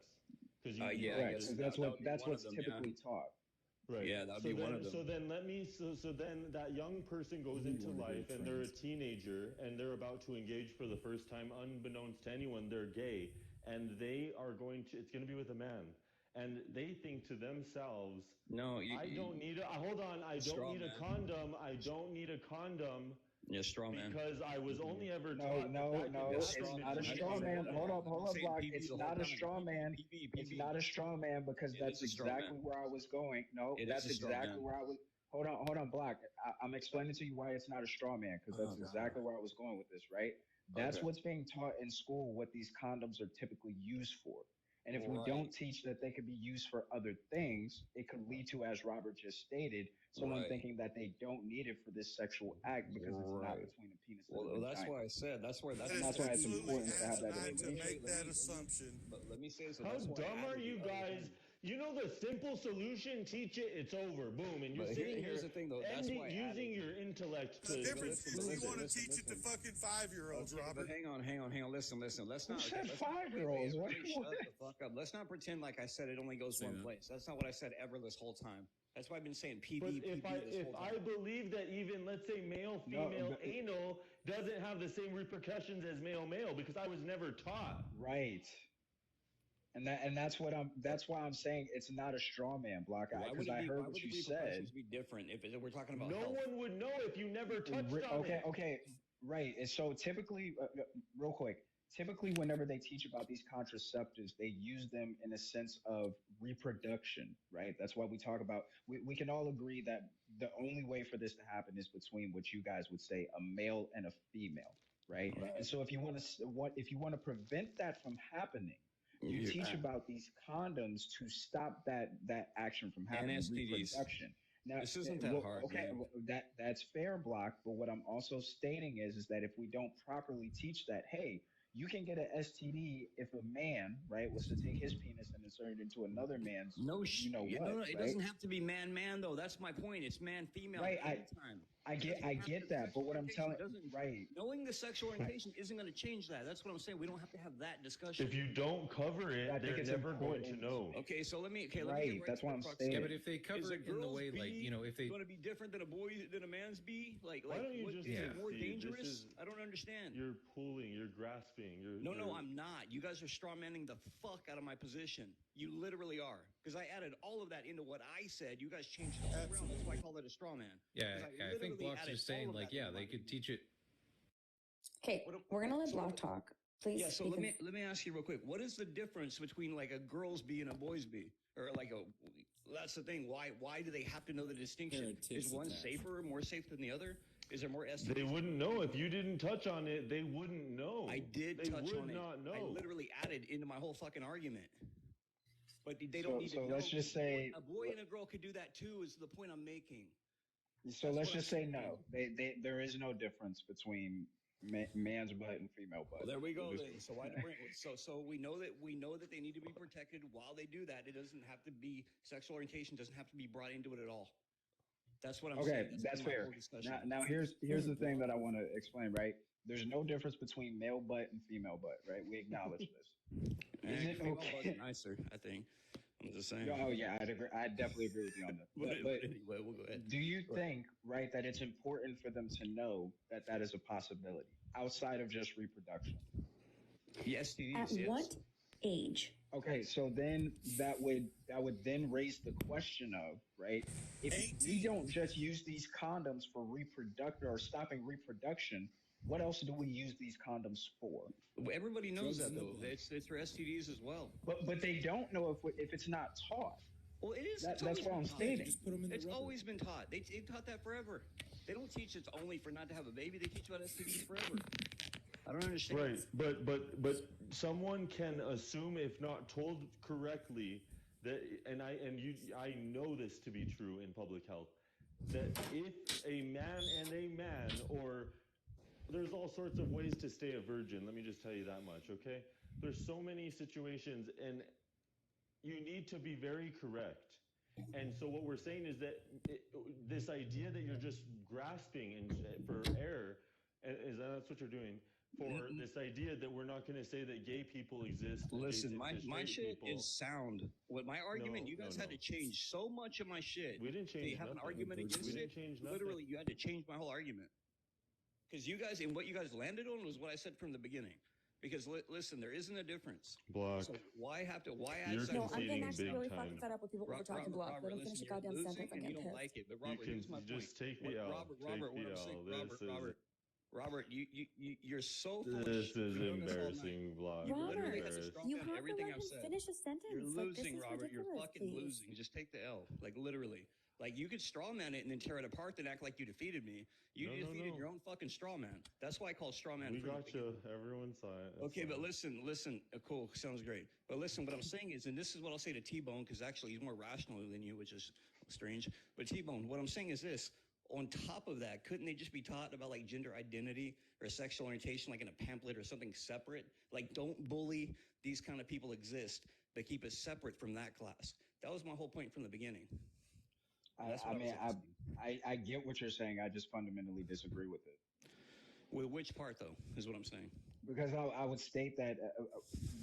Speaker 2: Because
Speaker 14: Correct. So that's what's typically taught.
Speaker 2: Right.
Speaker 15: Yeah, that would
Speaker 2: so
Speaker 15: be
Speaker 2: then,
Speaker 15: one of them.
Speaker 2: So then that young person goes into life and they're a teenager and they're about to engage for the first time, unbeknownst to anyone, they're gay, and they are it's going to be with a man. And they think to themselves,
Speaker 15: no,
Speaker 2: I don't need a condom. I don't need a condom.
Speaker 15: Yeah, straw man.
Speaker 2: Because I was only ever
Speaker 14: No,
Speaker 2: taught
Speaker 14: it's not a straw man. Hold up, Block. It's not a straw man. It's not a straw man because that's exactly where I was going. No, that's exactly where I was. Hold on, Block. I'm explaining to you why it's not a straw man because that's exactly where I was going with this, right? That's what's being taught in school, what these condoms are typically used for. And if we don't teach that they could be used for other things, it could lead to, as Robert just stated, someone thinking that they don't need it for this sexual act because it's not between a penis and a vagina.
Speaker 15: That's why I said that's why
Speaker 14: it's important to have that
Speaker 8: to make that assumption.
Speaker 15: But let me say this.
Speaker 2: How dumb are you guys? You know the simple solution, teach it, it's over. Boom. And you're sitting
Speaker 15: here's
Speaker 2: here
Speaker 15: the thing, though. That's why
Speaker 2: using your intellect to...
Speaker 8: The difference is you want to teach it to fucking 5-year-olds, Robert.
Speaker 15: But hang on. Listen. Let's not...
Speaker 14: Who said 5-year-olds?
Speaker 15: Shut the fuck up. Let's not pretend like I said it only goes one place. That's not what I said ever this whole time. That's why I've been saying PB,
Speaker 2: But
Speaker 15: PB this whole time.
Speaker 2: I believe that even, let's say, male-female anal doesn't have the same repercussions as male-male because I was never taught.
Speaker 14: Right. And that's why I'm saying it's not a straw man, Block. Because I heard what you said.
Speaker 15: Be different if we're talking about
Speaker 2: no
Speaker 15: health.
Speaker 2: one would know if you never touched on it.
Speaker 14: Okay, right. And so typically, real quick, whenever they teach about these contraceptives, they use them in a sense of reproduction, right? That's why we talk about. We can all agree that the only way for this to happen is between what you guys would say a male and a female, right? And so if you want to prevent that from happening. You teach about these condoms to stop that action from happening.
Speaker 15: And STDs.
Speaker 14: Reproduction. Now,
Speaker 15: this isn't that hard.
Speaker 14: Okay, that's fair, Block. But what I'm also stating is that if we don't properly teach that, hey, you can get an STD if a man, right, was to take his penis and insert it into another man's.
Speaker 15: No,
Speaker 14: what,
Speaker 15: no, it
Speaker 14: right?
Speaker 15: doesn't have to be man though. That's my point. It's man female.
Speaker 14: Right,
Speaker 15: anytime.
Speaker 14: I get that, but what I'm telling, right?
Speaker 15: Knowing the sexual orientation isn't going to change that. That's what I'm saying. We don't have to have that discussion.
Speaker 20: If you don't cover it,
Speaker 14: I think
Speaker 20: they're
Speaker 14: it's
Speaker 20: never going
Speaker 14: important.
Speaker 20: to know.
Speaker 15: Okay, so let me get
Speaker 14: Right, that's
Speaker 15: to
Speaker 14: what
Speaker 15: the
Speaker 14: I'm
Speaker 15: crux.
Speaker 14: saying.
Speaker 9: Yeah, but if they cover
Speaker 15: Is a
Speaker 9: it in the
Speaker 15: girl's
Speaker 9: way, like,
Speaker 15: bee
Speaker 9: you know, if they
Speaker 15: going to be different than a man's bee? Like,
Speaker 20: Why don't you
Speaker 15: what,
Speaker 20: just
Speaker 15: is it
Speaker 20: concede?
Speaker 15: more
Speaker 20: This
Speaker 15: dangerous?
Speaker 20: is-
Speaker 15: I don't understand.
Speaker 20: You're pulling, you're grasping,
Speaker 15: No, I'm not. You guys are strawmanning the fuck out of my position. You literally are. Because I added all of that into what I said. You guys changed it all around. That's why I call it a straw man.
Speaker 9: Yeah,
Speaker 15: 'Cause
Speaker 9: I think
Speaker 15: literally
Speaker 9: Block's
Speaker 15: added
Speaker 9: just
Speaker 15: all
Speaker 9: saying,
Speaker 15: of
Speaker 9: like,
Speaker 15: that
Speaker 9: yeah,
Speaker 15: into
Speaker 9: they
Speaker 15: my
Speaker 9: could teach it.
Speaker 21: Okay, we're gonna let Block talk, please.
Speaker 15: Yeah, so
Speaker 21: because-
Speaker 15: let me ask you real quick. What is the difference between like a girl's bee and a boy's bee? Or like a that's the thing. Why do they have to know the distinction? Is one safer or more safe than the other? Is there more STDs?
Speaker 20: They wouldn't know if you didn't touch on it. They wouldn't know.
Speaker 15: I did
Speaker 20: They
Speaker 15: touch
Speaker 20: would
Speaker 15: on it.
Speaker 20: not know.
Speaker 15: I literally added into my whole fucking argument. But they
Speaker 14: So-
Speaker 15: don't need
Speaker 14: so
Speaker 15: to know.
Speaker 14: let's just say-
Speaker 15: a boy and a girl could do that too. Is the point I'm making?
Speaker 14: So
Speaker 15: That's
Speaker 14: let's
Speaker 15: what
Speaker 14: just
Speaker 15: I'm
Speaker 14: say
Speaker 15: saying.
Speaker 14: no. There is no difference between man's butt and female butt.
Speaker 15: Well, there we go.
Speaker 14: We'll
Speaker 15: Then. So why to bring? So we know that they need to be protected while they do that. It doesn't have to be sexual orientation. Doesn't have to be brought into it at all. That's what I'm
Speaker 14: Okay,
Speaker 15: saying.
Speaker 14: that's
Speaker 15: my
Speaker 14: fair.
Speaker 15: whole discussion.
Speaker 14: Now here's the thing that I want to explain. Right, there's no difference between male butt and female butt. Right, we acknowledge this. Is it
Speaker 15: female
Speaker 14: okay?
Speaker 15: butt's nicer, I think. I'm just saying.
Speaker 14: Oh yeah, I'd agree. I definitely agree with you on that.
Speaker 15: But anyway, we'll go ahead.
Speaker 14: Do you think, right, that it's important for them to know that that is a possibility outside of just reproduction?
Speaker 15: Yes,
Speaker 21: At what age?
Speaker 14: Okay, so then that would then raise the question of, right, if we don't just use these condoms for reproduction or stopping reproduction, what else do we use these condoms for?
Speaker 15: Everybody knows that though. It's for STDs as well.
Speaker 14: But they don't know if it's not taught.
Speaker 15: Well, it is.
Speaker 14: That's what I'm stating.
Speaker 15: It's always been taught. They taught that forever. They don't teach it's only for not to have a baby. They teach about STDs forever. I don't understand.
Speaker 20: Right, but someone can assume, if not told correctly, that I know this to be true in public health, that if a man and a man, or there's all sorts of ways to stay a virgin. Let me just tell you that much, okay? There's so many situations, and you need to be very correct. And so what we're saying is that this idea that you're just grasping for air, that's what you're doing. For this idea that we're not going to say that gay people exist.
Speaker 15: Listen,
Speaker 20: adjacent to
Speaker 15: my
Speaker 20: straight
Speaker 15: shit
Speaker 20: people.
Speaker 15: is sound. What my argument, you guys had to change so much of my shit.
Speaker 20: We didn't change
Speaker 15: You have an
Speaker 20: nothing.
Speaker 15: argument
Speaker 20: We
Speaker 15: against
Speaker 20: didn't
Speaker 15: it.
Speaker 20: change nothing.
Speaker 15: Literally, you had to change my whole argument. Because you guys, and what you guys landed on was what I said from the beginning. Because listen, there isn't a difference.
Speaker 2: Block.
Speaker 15: So why add
Speaker 2: You're
Speaker 15: second?
Speaker 2: No, I'm getting
Speaker 4: actually really fucking fed up with people overtalking Block. Let him finish a goddamn
Speaker 15: losing
Speaker 4: sentence. I'm
Speaker 15: and you
Speaker 4: getting
Speaker 15: don't
Speaker 4: pissed.
Speaker 15: like it. But
Speaker 20: You
Speaker 15: Robert,
Speaker 20: can
Speaker 15: here's my
Speaker 20: just
Speaker 15: point.
Speaker 20: take the L.
Speaker 15: Robert,
Speaker 20: Take
Speaker 15: what
Speaker 20: the
Speaker 15: I'm
Speaker 20: L.
Speaker 15: saying, Robert, you're so foolish.
Speaker 20: This is
Speaker 15: You're doing this all night.
Speaker 20: embarrassing, Block.
Speaker 15: You
Speaker 4: Robert,
Speaker 15: literally have to
Speaker 20: Embarrassed.
Speaker 15: straw
Speaker 4: you
Speaker 15: man
Speaker 4: have to
Speaker 15: everything
Speaker 4: let
Speaker 15: I've
Speaker 4: him
Speaker 15: said.
Speaker 4: finish a sentence.
Speaker 15: You're
Speaker 4: Like, this
Speaker 15: losing,
Speaker 4: is
Speaker 15: Robert. You're
Speaker 4: ridiculous,
Speaker 15: fucking
Speaker 4: please.
Speaker 15: losing. Just take the L. Like literally. Like you could straw man it and then tear it apart and act like you defeated me. You
Speaker 20: No,
Speaker 15: defeated
Speaker 20: no.
Speaker 15: your own fucking straw man. That's why I call straw man.
Speaker 20: We
Speaker 15: from the
Speaker 20: got you. Everyone saw it. It's
Speaker 15: Okay, but
Speaker 20: fine.
Speaker 15: listen. Cool, sounds great. But listen, what I'm saying is, and this is what I'll say to T-Bone, because actually he's more rational than you, which is strange. But T-Bone, what I'm saying is this. On top of that, couldn't they just be taught about like gender identity or sexual orientation, like in a pamphlet or something separate? Like, don't bully these kind of people exist, but keep it separate from that class. That was my whole point from the beginning. That's what
Speaker 14: I get what you're saying. I just fundamentally disagree with it.
Speaker 15: With which part, though, is what I'm saying.
Speaker 14: Because I would state that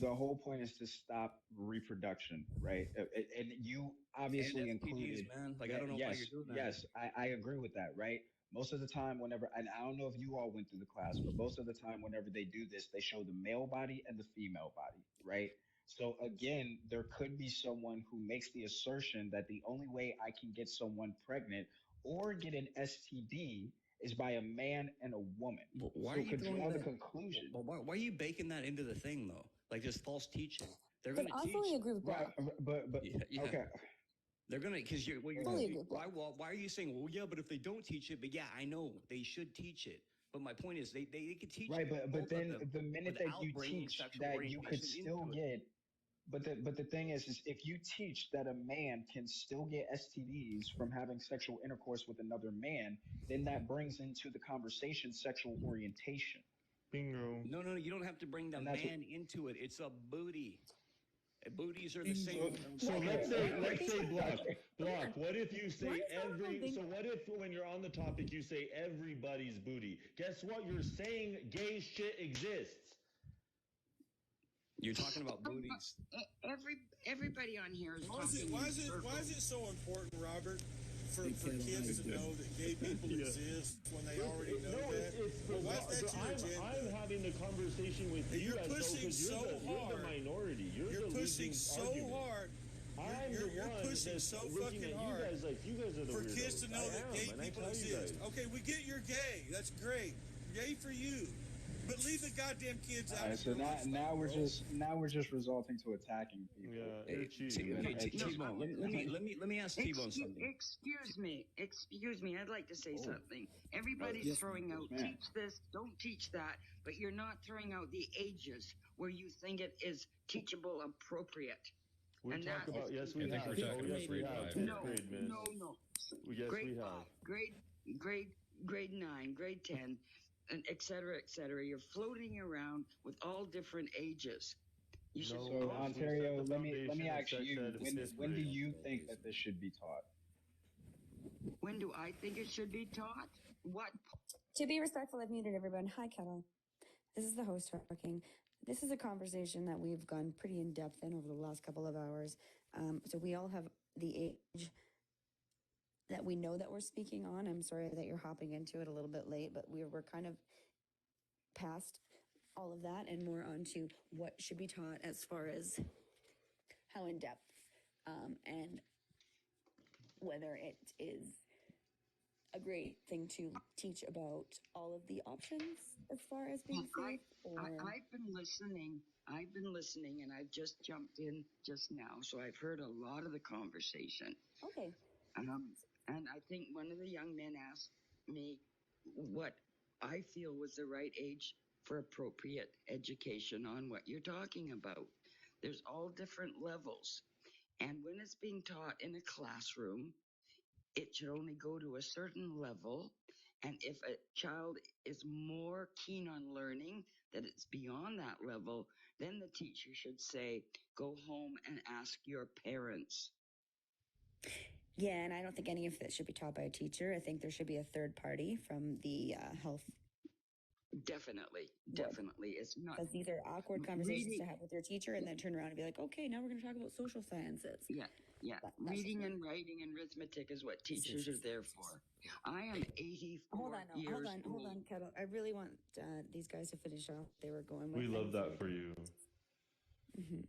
Speaker 14: the whole point is to stop reproduction, right? And you obviously
Speaker 15: And STDs,
Speaker 14: included.
Speaker 15: man. Like, I don't know why
Speaker 14: yes,
Speaker 15: you're doing that.
Speaker 14: Yes, I agree with that, right? Most of the time, whenever, and I don't know if you all went through the class, but most of the time, whenever they do this, they show the male body and the female body, right? So again, there could be someone who makes the assertion that the only way I can get someone pregnant or get an STD is by a man and a woman.
Speaker 15: Why
Speaker 14: so
Speaker 15: are you
Speaker 14: could
Speaker 15: throwing
Speaker 14: draw the
Speaker 15: that-
Speaker 14: conclusion.
Speaker 15: Why are you baking that into the thing, though? Like this false teaching. They're
Speaker 4: But
Speaker 15: going
Speaker 4: I
Speaker 15: to
Speaker 4: fully
Speaker 15: teach.
Speaker 4: agree with Block.
Speaker 14: But
Speaker 15: Yeah.
Speaker 14: okay.
Speaker 15: They're gonna because you're
Speaker 4: Fully agree with
Speaker 15: why are you saying, well, yeah, but if they don't teach it, but yeah, I know they should teach it. But my point is they could teach
Speaker 14: Right,
Speaker 15: it,
Speaker 14: but
Speaker 15: both
Speaker 14: then
Speaker 15: of them,
Speaker 14: the minute that
Speaker 15: without
Speaker 14: you
Speaker 15: bringing
Speaker 14: teach
Speaker 15: sexual
Speaker 14: that you could
Speaker 15: orientation
Speaker 14: still
Speaker 15: into it.
Speaker 14: get, but the thing is if you teach that a man can still get STDs from having sexual intercourse with another man, then that brings into the conversation sexual orientation.
Speaker 2: Bingo.
Speaker 15: No, you don't have to bring the
Speaker 14: And that's
Speaker 15: man into it. It's a booty. Booties are the same.
Speaker 2: So let's say block. What if you say so what if when you're on the topic you say everybody's booty? Guess what? You're saying gay shit exists.
Speaker 15: You're talking about booties.
Speaker 1: Everybody on here is
Speaker 8: Why is it so important, Robert, for kids to know that gay people exist when they already know that? Why is that your agenda?
Speaker 2: I'm having the conversation with you
Speaker 8: You're
Speaker 2: guys,
Speaker 8: pushing
Speaker 2: though, 'cause
Speaker 8: so
Speaker 2: you're
Speaker 8: hard.
Speaker 2: the minority. You're the
Speaker 8: pushing
Speaker 2: losing
Speaker 8: so
Speaker 2: argument.
Speaker 8: hard.
Speaker 2: I'm the
Speaker 8: You're
Speaker 2: one
Speaker 8: pushing
Speaker 2: that's
Speaker 8: so
Speaker 2: looking
Speaker 8: fucking
Speaker 2: at
Speaker 8: hard.
Speaker 2: you guys like you guys are the
Speaker 8: For
Speaker 2: weirdos.
Speaker 8: kids to know
Speaker 2: I
Speaker 8: that
Speaker 2: am,
Speaker 8: gay
Speaker 2: and I
Speaker 8: people
Speaker 2: tell you
Speaker 8: exist.
Speaker 2: guys.
Speaker 8: Okay, we get you're gay. That's great. Yay for you. But leave the goddamn kids out.
Speaker 14: All right,
Speaker 8: of
Speaker 14: so
Speaker 8: your
Speaker 14: now,
Speaker 8: life,
Speaker 14: now we're
Speaker 8: bro.
Speaker 14: just resulting to attacking people.
Speaker 2: Yeah, you're cheating.
Speaker 15: Okay,
Speaker 14: It's just-
Speaker 15: T-Bone, let me ask T-Bone something.
Speaker 1: Excuse me. I'd like to say something. Everybody's
Speaker 14: yes,
Speaker 1: throwing out
Speaker 14: ma'am.
Speaker 1: teach this, don't teach that, but you're not throwing out the ages where you think it is teachable, appropriate.
Speaker 2: We
Speaker 1: And
Speaker 2: talk
Speaker 1: that
Speaker 2: about
Speaker 1: is-
Speaker 2: yes we
Speaker 9: I think
Speaker 2: have.
Speaker 9: we're talking about grade 5.
Speaker 2: 10th
Speaker 1: No,
Speaker 2: grade, miss.
Speaker 1: no.
Speaker 2: Yes,
Speaker 1: grade
Speaker 2: we
Speaker 1: 5,
Speaker 2: have.
Speaker 1: grade 9, grade 10, and et cetera, et cetera. You're floating around with all different ages. You should.
Speaker 14: So Ontario, let me
Speaker 2: foundation of
Speaker 14: ask
Speaker 2: sex
Speaker 14: you,
Speaker 2: ed in fifth
Speaker 14: when do
Speaker 2: grade.
Speaker 14: you think that this should be taught?
Speaker 1: When do I think it should be taught? What?
Speaker 4: To be respectful, I've muted everyone. Hi, Kettle. This is the host talking. This is a conversation that we've gone pretty in depth in over the last couple of hours. So we all have the age that we know that we're speaking on. I'm sorry that you're hopping into it a little bit late, but we're kind of past all of that and more onto what should be taught as far as how in depth and whether it is a great thing to teach about all of the options as far as being safe.
Speaker 1: I've been listening, and I've just jumped in just now, so I've heard a lot of the conversation.
Speaker 4: Okay.
Speaker 1: And I think one of the young men asked me what I feel was the right age for appropriate education on what you're talking about. There's all different levels. And when it's being taught in a classroom, it should only go to a certain level. And if a child is more keen on learning that it's beyond that level, then the teacher should say, go home and ask your parents.
Speaker 4: Yeah, and I don't think any of this should be taught by a teacher. I think there should be a third party from the health.
Speaker 1: Definitely. It's not.
Speaker 4: Because these are awkward conversations
Speaker 1: Reading-
Speaker 4: to have with your teacher and then turn around and be like, okay, now we're going to talk about social sciences.
Speaker 1: Yeah.
Speaker 4: That's
Speaker 1: Reading
Speaker 4: just-
Speaker 1: and writing and arithmetic is what teachers are there for. I am 84
Speaker 4: Hold
Speaker 1: years
Speaker 4: on, Kettle. I really want these guys to finish off. They were going with
Speaker 2: We love
Speaker 4: things.
Speaker 2: that for you.
Speaker 4: Mm-hmm.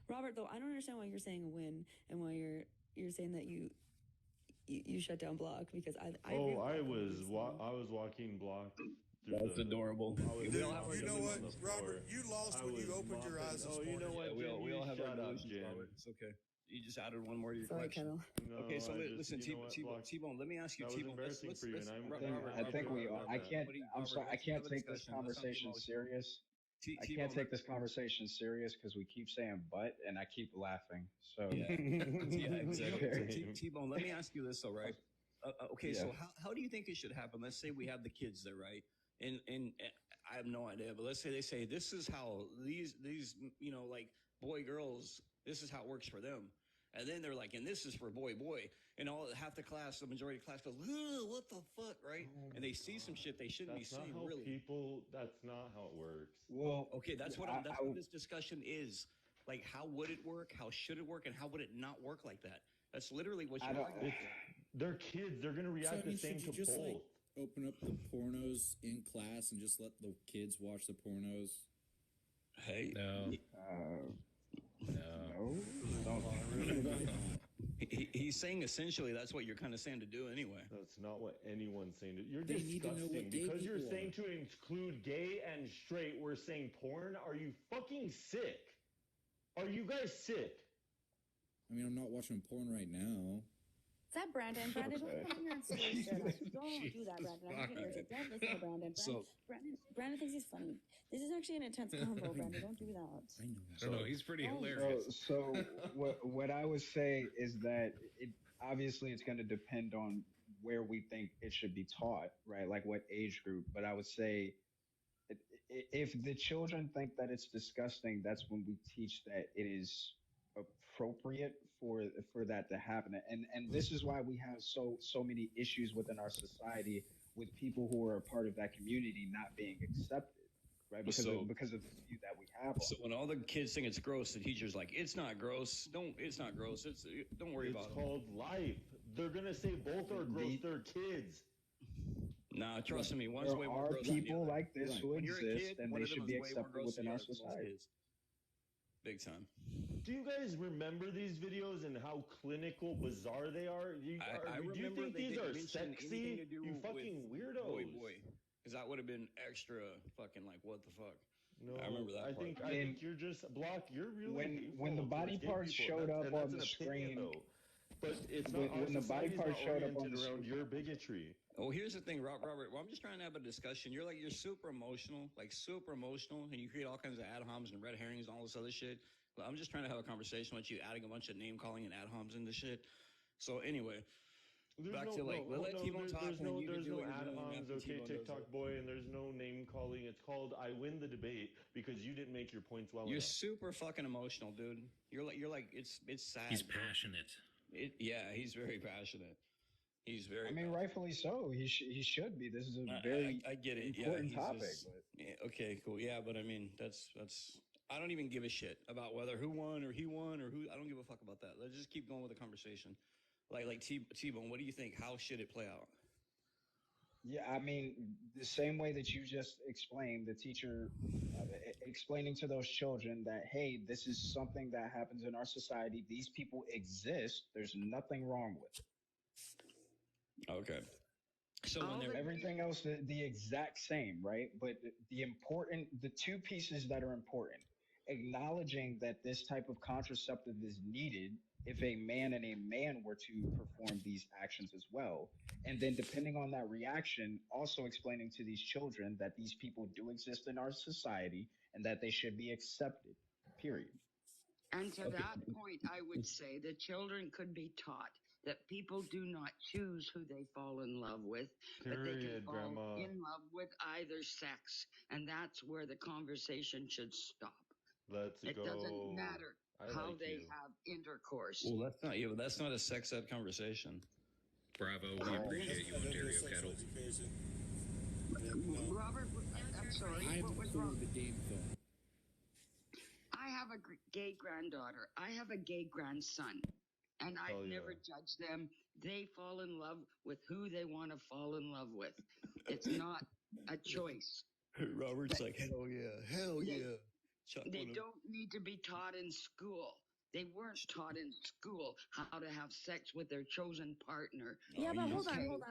Speaker 4: Robert, though, I don't understand why you're saying a win and why you're saying that you shut down Block because I agree with Block.
Speaker 2: I was walking Block.
Speaker 15: That's adorable.
Speaker 8: Dude, you know what, Robert? You lost when you opened your eyes this morning.
Speaker 2: You know what?
Speaker 15: Yeah, we all have our
Speaker 2: shut up,
Speaker 15: emotions,
Speaker 2: Jen.
Speaker 15: Robert. It's okay. You just added one more to your
Speaker 4: Sorry,
Speaker 15: collection.
Speaker 4: Kettle.
Speaker 15: Okay, so
Speaker 2: No, I just-
Speaker 15: listen,
Speaker 2: you know what, Block?
Speaker 15: T-Bone, let me ask you,
Speaker 2: That was
Speaker 15: T-Bone.
Speaker 2: embarrassing for you, and
Speaker 14: I think we all. I can't. I'm sorry. I can't take this conversation serious. I can't take this conversation serious because we keep saying "but" and I keep laughing. So
Speaker 15: Yeah, exactly. T-Bone, let me ask you this, though, right? Okay, so
Speaker 14: Yeah.
Speaker 15: how do you think it should happen? Let's say we have the kids there, right? And I have no idea, but let's say they say this is how these like boy girls, this is how it works for them, and then they're like, and this is for boy, and half the class, the majority of the class goes, ugh, what the fuck, right? And they see some shit they shouldn't be
Speaker 2: That's not
Speaker 15: seeing,
Speaker 2: how
Speaker 15: really.
Speaker 2: That's not how it works.
Speaker 14: Well,
Speaker 15: Okay, that's what this discussion is. Like, how would it work? How should it work? And how would it not work like that? That's literally what you're arguing.
Speaker 2: They're kids. They're gonna react the same to
Speaker 22: should you just
Speaker 2: both.
Speaker 22: open up the pornos in class and just let the kids watch the pornos?
Speaker 15: Hey,
Speaker 9: No.
Speaker 15: He's saying essentially that's what you're kind of saying to do anyway.
Speaker 2: That's not what anyone's saying. You're
Speaker 22: They need to know
Speaker 2: disgusting
Speaker 22: what gay
Speaker 2: because you're
Speaker 22: people
Speaker 2: saying to include gay and straight. We're saying porn. Are you fucking sick? Are you guys sick?
Speaker 22: I mean, I'm not watching porn right now.
Speaker 4: Is that Brandon? Brandon, don't come here and say shit. Don't do that, Brandon. I'm getting irritated. Don't listen to Brandon. Brandon thinks he's funny. This is actually an intense convo, Brandon. Don't do that.
Speaker 9: I don't know. He's pretty hilarious.
Speaker 14: So what I would say is that obviously it's going to depend on where we think it should be taught, right? Like what age group. But I would say If the children think that it's disgusting, that's when we teach that it is appropriate for that to happen. And this is why we have so many issues within our society with people who are a part of that community not being accepted, right? Because of the view that we have.
Speaker 7: So when all the kids think it's gross, the teacher's like, "It's not gross. It's not gross. Don't worry about it."
Speaker 20: It's called life. They're gonna say both are gross. They're kids.
Speaker 7: Nah, trust me. One's
Speaker 14: There
Speaker 7: way more
Speaker 14: are
Speaker 7: gross than the
Speaker 14: people
Speaker 7: other.
Speaker 14: like this who
Speaker 7: When you're a
Speaker 14: exist,
Speaker 7: kid,
Speaker 14: and
Speaker 7: one
Speaker 14: they
Speaker 7: of them
Speaker 14: should be
Speaker 7: is way more
Speaker 14: accepted
Speaker 7: gross
Speaker 14: within
Speaker 7: than
Speaker 14: our
Speaker 7: the other. Most
Speaker 14: society.
Speaker 7: kids. Big time.
Speaker 20: Do you guys remember these videos and how clinical, bizarre they are? Do you
Speaker 7: remember
Speaker 20: think
Speaker 7: they
Speaker 20: these
Speaker 7: didn't
Speaker 20: are
Speaker 7: mention
Speaker 20: sexy?
Speaker 7: anything to do
Speaker 20: You fucking weirdos.
Speaker 7: Boy. Because that would have been extra fucking like, what the fuck?
Speaker 20: No,
Speaker 7: I remember that
Speaker 20: I
Speaker 7: part.
Speaker 20: think you're just Block. You're really
Speaker 14: when the
Speaker 20: hateful
Speaker 14: body
Speaker 20: towards gay
Speaker 14: parts
Speaker 20: people.
Speaker 14: showed
Speaker 20: That's-
Speaker 14: up
Speaker 20: and
Speaker 14: on
Speaker 20: that's
Speaker 14: the
Speaker 20: an opinion,
Speaker 14: screen,
Speaker 20: though. But it's
Speaker 14: when-
Speaker 20: not. Our
Speaker 14: when the body
Speaker 20: society's
Speaker 14: parts
Speaker 20: not
Speaker 14: showed up on
Speaker 20: oriented
Speaker 14: the
Speaker 20: around
Speaker 14: screen.
Speaker 20: your bigotry.
Speaker 7: Oh, here's the thing, Robert. Well, I'm just trying to have a discussion. You're super emotional, and you create all kinds of ad homs and red herrings and all this other shit. But I'm just trying to have a conversation with you, adding a bunch of name calling and ad homs into shit. So anyway, back to let T-Bone talk.
Speaker 20: There's no
Speaker 7: ad
Speaker 20: ad homs, okay, TikTok boy, and there's no name calling. It's called I win the debate because you didn't make your points well
Speaker 7: You're
Speaker 20: enough.
Speaker 7: super fucking emotional, dude. You're like it's sad.
Speaker 9: He's
Speaker 7: bro.
Speaker 9: passionate.
Speaker 7: Yeah, he's very passionate. He's very.
Speaker 14: I mean, rightfully so. He should be. This is a very
Speaker 7: I get it.
Speaker 14: important
Speaker 7: he's
Speaker 14: topic.
Speaker 7: just- yeah, okay, cool. Yeah, but I mean, that's. I don't even give a shit about whether who won or he won or who. I don't give a fuck about that. Let's just keep going with the conversation. Like T-Bone, what do you think? How should it play out?
Speaker 14: Yeah, I mean, the same way that you just explained, the teacher explaining to those children that, hey, this is something that happens in our society. These people exist. There's nothing wrong with it.
Speaker 7: Okay. So
Speaker 14: everything else, the exact same, right? But the two pieces that are important, acknowledging that this type of contraceptive is needed if a man and a man were to perform these actions as well. And then depending on that reaction, also explaining to these children that these people do exist in our society and that they should be accepted, period.
Speaker 1: And to that point, I would say the children could be taught that people do not choose who they fall in love with, but they can
Speaker 20: Period,
Speaker 1: fall
Speaker 20: Grandma.
Speaker 1: in love with either sex. And that's where the conversation should stop.
Speaker 20: Let's
Speaker 1: It
Speaker 20: go.
Speaker 1: doesn't matter
Speaker 20: I
Speaker 1: how
Speaker 20: like
Speaker 1: they
Speaker 20: you.
Speaker 1: have intercourse.
Speaker 7: Well, that's not a sex ed conversation.
Speaker 9: Bravo, we appreciate you, Ontario Kettle.
Speaker 1: Robert, I'm sorry.
Speaker 22: I'm
Speaker 1: What was
Speaker 22: cool
Speaker 1: wrong?
Speaker 22: with the game thing.
Speaker 1: I have a gay granddaughter. I have a gay grandson. And I've
Speaker 20: Oh, yeah.
Speaker 1: never judged them. They fall in love with who they want to fall in love with. It's not a choice.
Speaker 7: Robert's like, hell yeah, hell yeah.
Speaker 1: They don't need to be taught in school. They weren't taught in school how to have sex with their chosen partner.
Speaker 4: Yeah, but hold on,
Speaker 1: Okay.
Speaker 4: hold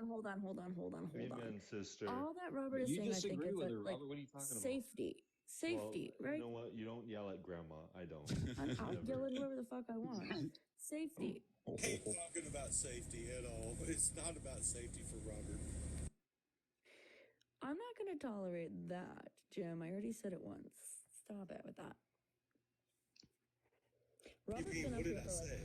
Speaker 4: on.
Speaker 20: Amen, sister.
Speaker 4: All that Robert is
Speaker 7: You
Speaker 4: saying, I think,
Speaker 7: disagree
Speaker 4: is
Speaker 7: with
Speaker 4: that,
Speaker 7: her,
Speaker 4: like,
Speaker 7: Robert. What are you talking about?
Speaker 4: safety,
Speaker 20: Well,
Speaker 4: right?
Speaker 20: You know what? You don't yell at Grandma. I don't.
Speaker 4: I'll
Speaker 20: Never.
Speaker 4: yell at whoever the fuck I want. Safety.
Speaker 8: Ain't talking about safety at all. It's not about safety for Robert.
Speaker 4: I'm not going to tolerate that, Jim. I already said it once. Stop it with that. Robert's been up
Speaker 8: What
Speaker 4: here
Speaker 8: did I
Speaker 4: for like,
Speaker 8: say?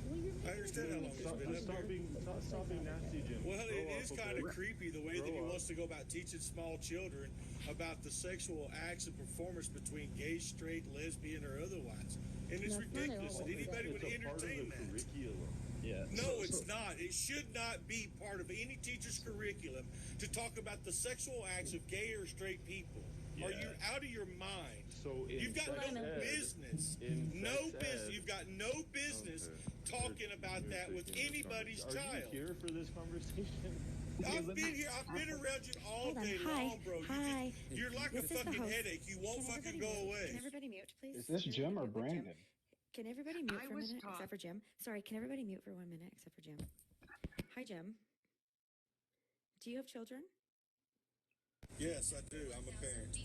Speaker 4: well, you're
Speaker 8: I understand how long it's been up here.
Speaker 20: Stop being nasty, Jim.
Speaker 8: Well,
Speaker 20: Grow
Speaker 8: it
Speaker 20: up,
Speaker 8: is
Speaker 20: okay?
Speaker 8: kind of creepy the way that he
Speaker 20: Grow up.
Speaker 8: wants to go about teaching small children about the sexual acts and performance between gay, straight, lesbian, or otherwise. And it's
Speaker 4: That's not
Speaker 8: ridiculous
Speaker 4: at all
Speaker 8: that anybody
Speaker 20: It's
Speaker 8: would
Speaker 20: a part of
Speaker 8: entertain
Speaker 20: the
Speaker 8: that.
Speaker 20: curriculum.
Speaker 7: Yeah.
Speaker 8: No, it's not. It should not be part of any teacher's curriculum to talk about the sexual acts of gay or straight people. Are you out of your mind?
Speaker 20: So in
Speaker 8: You've got
Speaker 20: sex
Speaker 8: no
Speaker 20: ed-
Speaker 8: business.
Speaker 20: in
Speaker 8: No
Speaker 20: sex
Speaker 8: business.
Speaker 20: ed-
Speaker 8: You've got no business
Speaker 20: Okay.
Speaker 8: talking about
Speaker 20: You're
Speaker 8: that with
Speaker 20: taking this
Speaker 8: anybody's
Speaker 20: conversation.
Speaker 8: child.
Speaker 20: Are you here for this conversation?
Speaker 8: I've been here. I've been around you all
Speaker 21: Hold on.
Speaker 8: day
Speaker 21: Hi.
Speaker 8: long, bro.
Speaker 21: Hi.
Speaker 8: You're like
Speaker 21: This
Speaker 8: a
Speaker 21: is the
Speaker 8: fucking
Speaker 21: host.
Speaker 8: headache. You won't
Speaker 21: Can
Speaker 8: fucking
Speaker 21: everybody
Speaker 8: go
Speaker 21: mute?
Speaker 8: away.
Speaker 21: Can everybody mute, please?
Speaker 14: Is this
Speaker 21: Can
Speaker 14: Jim or
Speaker 21: everybody mute?
Speaker 14: Brandon?
Speaker 21: Can everybody mute
Speaker 1: I
Speaker 21: for a
Speaker 1: was
Speaker 21: minute,
Speaker 1: taught-
Speaker 21: except for Jim? Sorry, can everybody mute for 1 minute, except for Jim? Hi, Jim. Do you have children?
Speaker 8: Yes, I do. I'm a parent.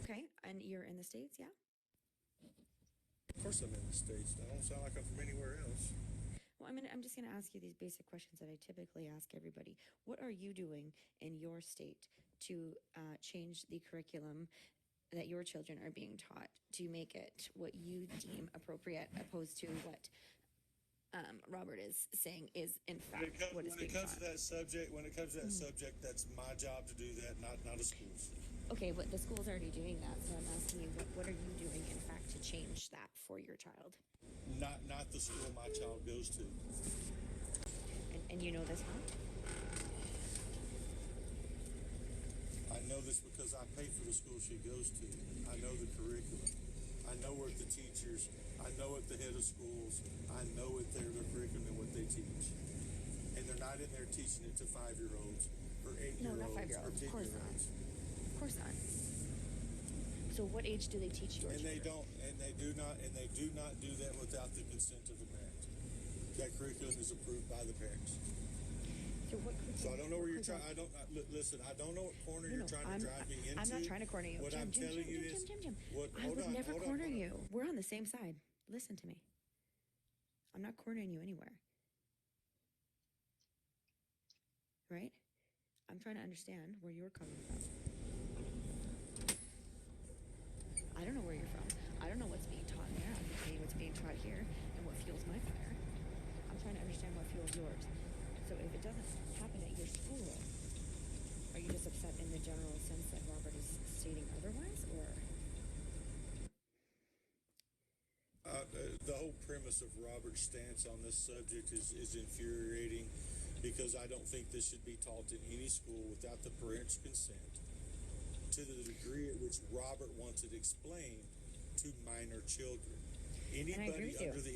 Speaker 21: Okay, and you're in the States, yeah?
Speaker 8: Of course, I'm in the States. I don't sound like I'm from anywhere else.
Speaker 21: Well, I'm just going to ask you these basic questions that I typically ask everybody. What are you doing in your state to change the curriculum that your children are being taught to make it what you deem appropriate, opposed to what Robert is saying is in fact what is
Speaker 8: When
Speaker 21: being
Speaker 8: it comes
Speaker 21: taught?
Speaker 8: to that subject, that's my job to do that, not a school's.
Speaker 21: Okay, but the school's already doing that, so I'm asking you, what are you doing, in fact, to change that for your child?
Speaker 8: Not the school my child goes to.
Speaker 21: And you know this, huh?
Speaker 8: I know this because I pay for the school she goes to. I know the curriculum. I know what the teachers, I know what the head of schools, I know what their curriculum and what they teach. And they're not in there teaching it to 5-year-olds or 8-year-olds.
Speaker 21: No, not
Speaker 8: or
Speaker 21: 5-year-olds. Of course not.
Speaker 8: 10-year-olds.
Speaker 21: Of course not. So what age do they teach your
Speaker 8: And
Speaker 21: children?
Speaker 8: they do not do that without the consent of the parent. That curriculum is approved by the parents. So I don't know where you're trying. Listen. I don't know what corner you're trying to drive me into.
Speaker 21: I'm not trying to corner you.
Speaker 8: What
Speaker 21: Jim,
Speaker 8: I'm
Speaker 21: Jim,
Speaker 8: telling
Speaker 21: Jim,
Speaker 8: you
Speaker 21: Jim,
Speaker 8: is,
Speaker 21: Jim, Jim, Jim. I
Speaker 8: hold
Speaker 21: would
Speaker 8: on,
Speaker 21: never
Speaker 8: hold on,
Speaker 21: corner
Speaker 8: hold on.
Speaker 21: you. We're on the same side. Listen to me. I'm not cornering you anywhere. Right? I'm trying to understand where you're coming from. I don't know where you're from. I don't know what's being taught there. I can tell you what's being taught here and what fuels my fire. I'm trying to understand what fuels yours. So if it doesn't happen at your school, are you just upset in the general sense that Robert is stating otherwise, or?
Speaker 8: The whole premise of Robert's stance on this subject is infuriating because I don't think this should be taught in any school without the parents' consent to the degree at which Robert wants it explained to minor children. Anybody under the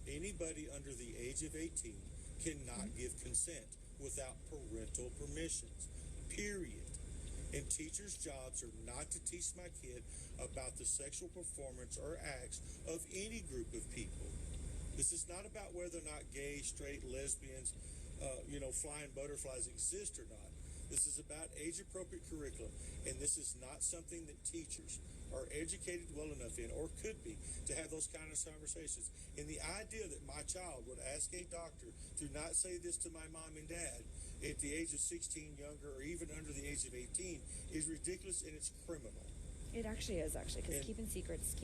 Speaker 8: anybody under the age of 18 cannot give consent without parental permissions. Period. And teachers' jobs are not to teach my kid about the sexual performance or acts of any group of people. This is not about whether or not gay, straight, lesbians, flying butterflies exist or not. This is about age-appropriate curriculum, and this is not something that teachers are educated well enough in, or could be, to have those kind of conversations. And the idea that my child would ask a doctor to not say this to my mom and dad at the age of 16, younger, or even under the age of 18 is ridiculous, and it's criminal.
Speaker 21: It actually is, because keeping secrets,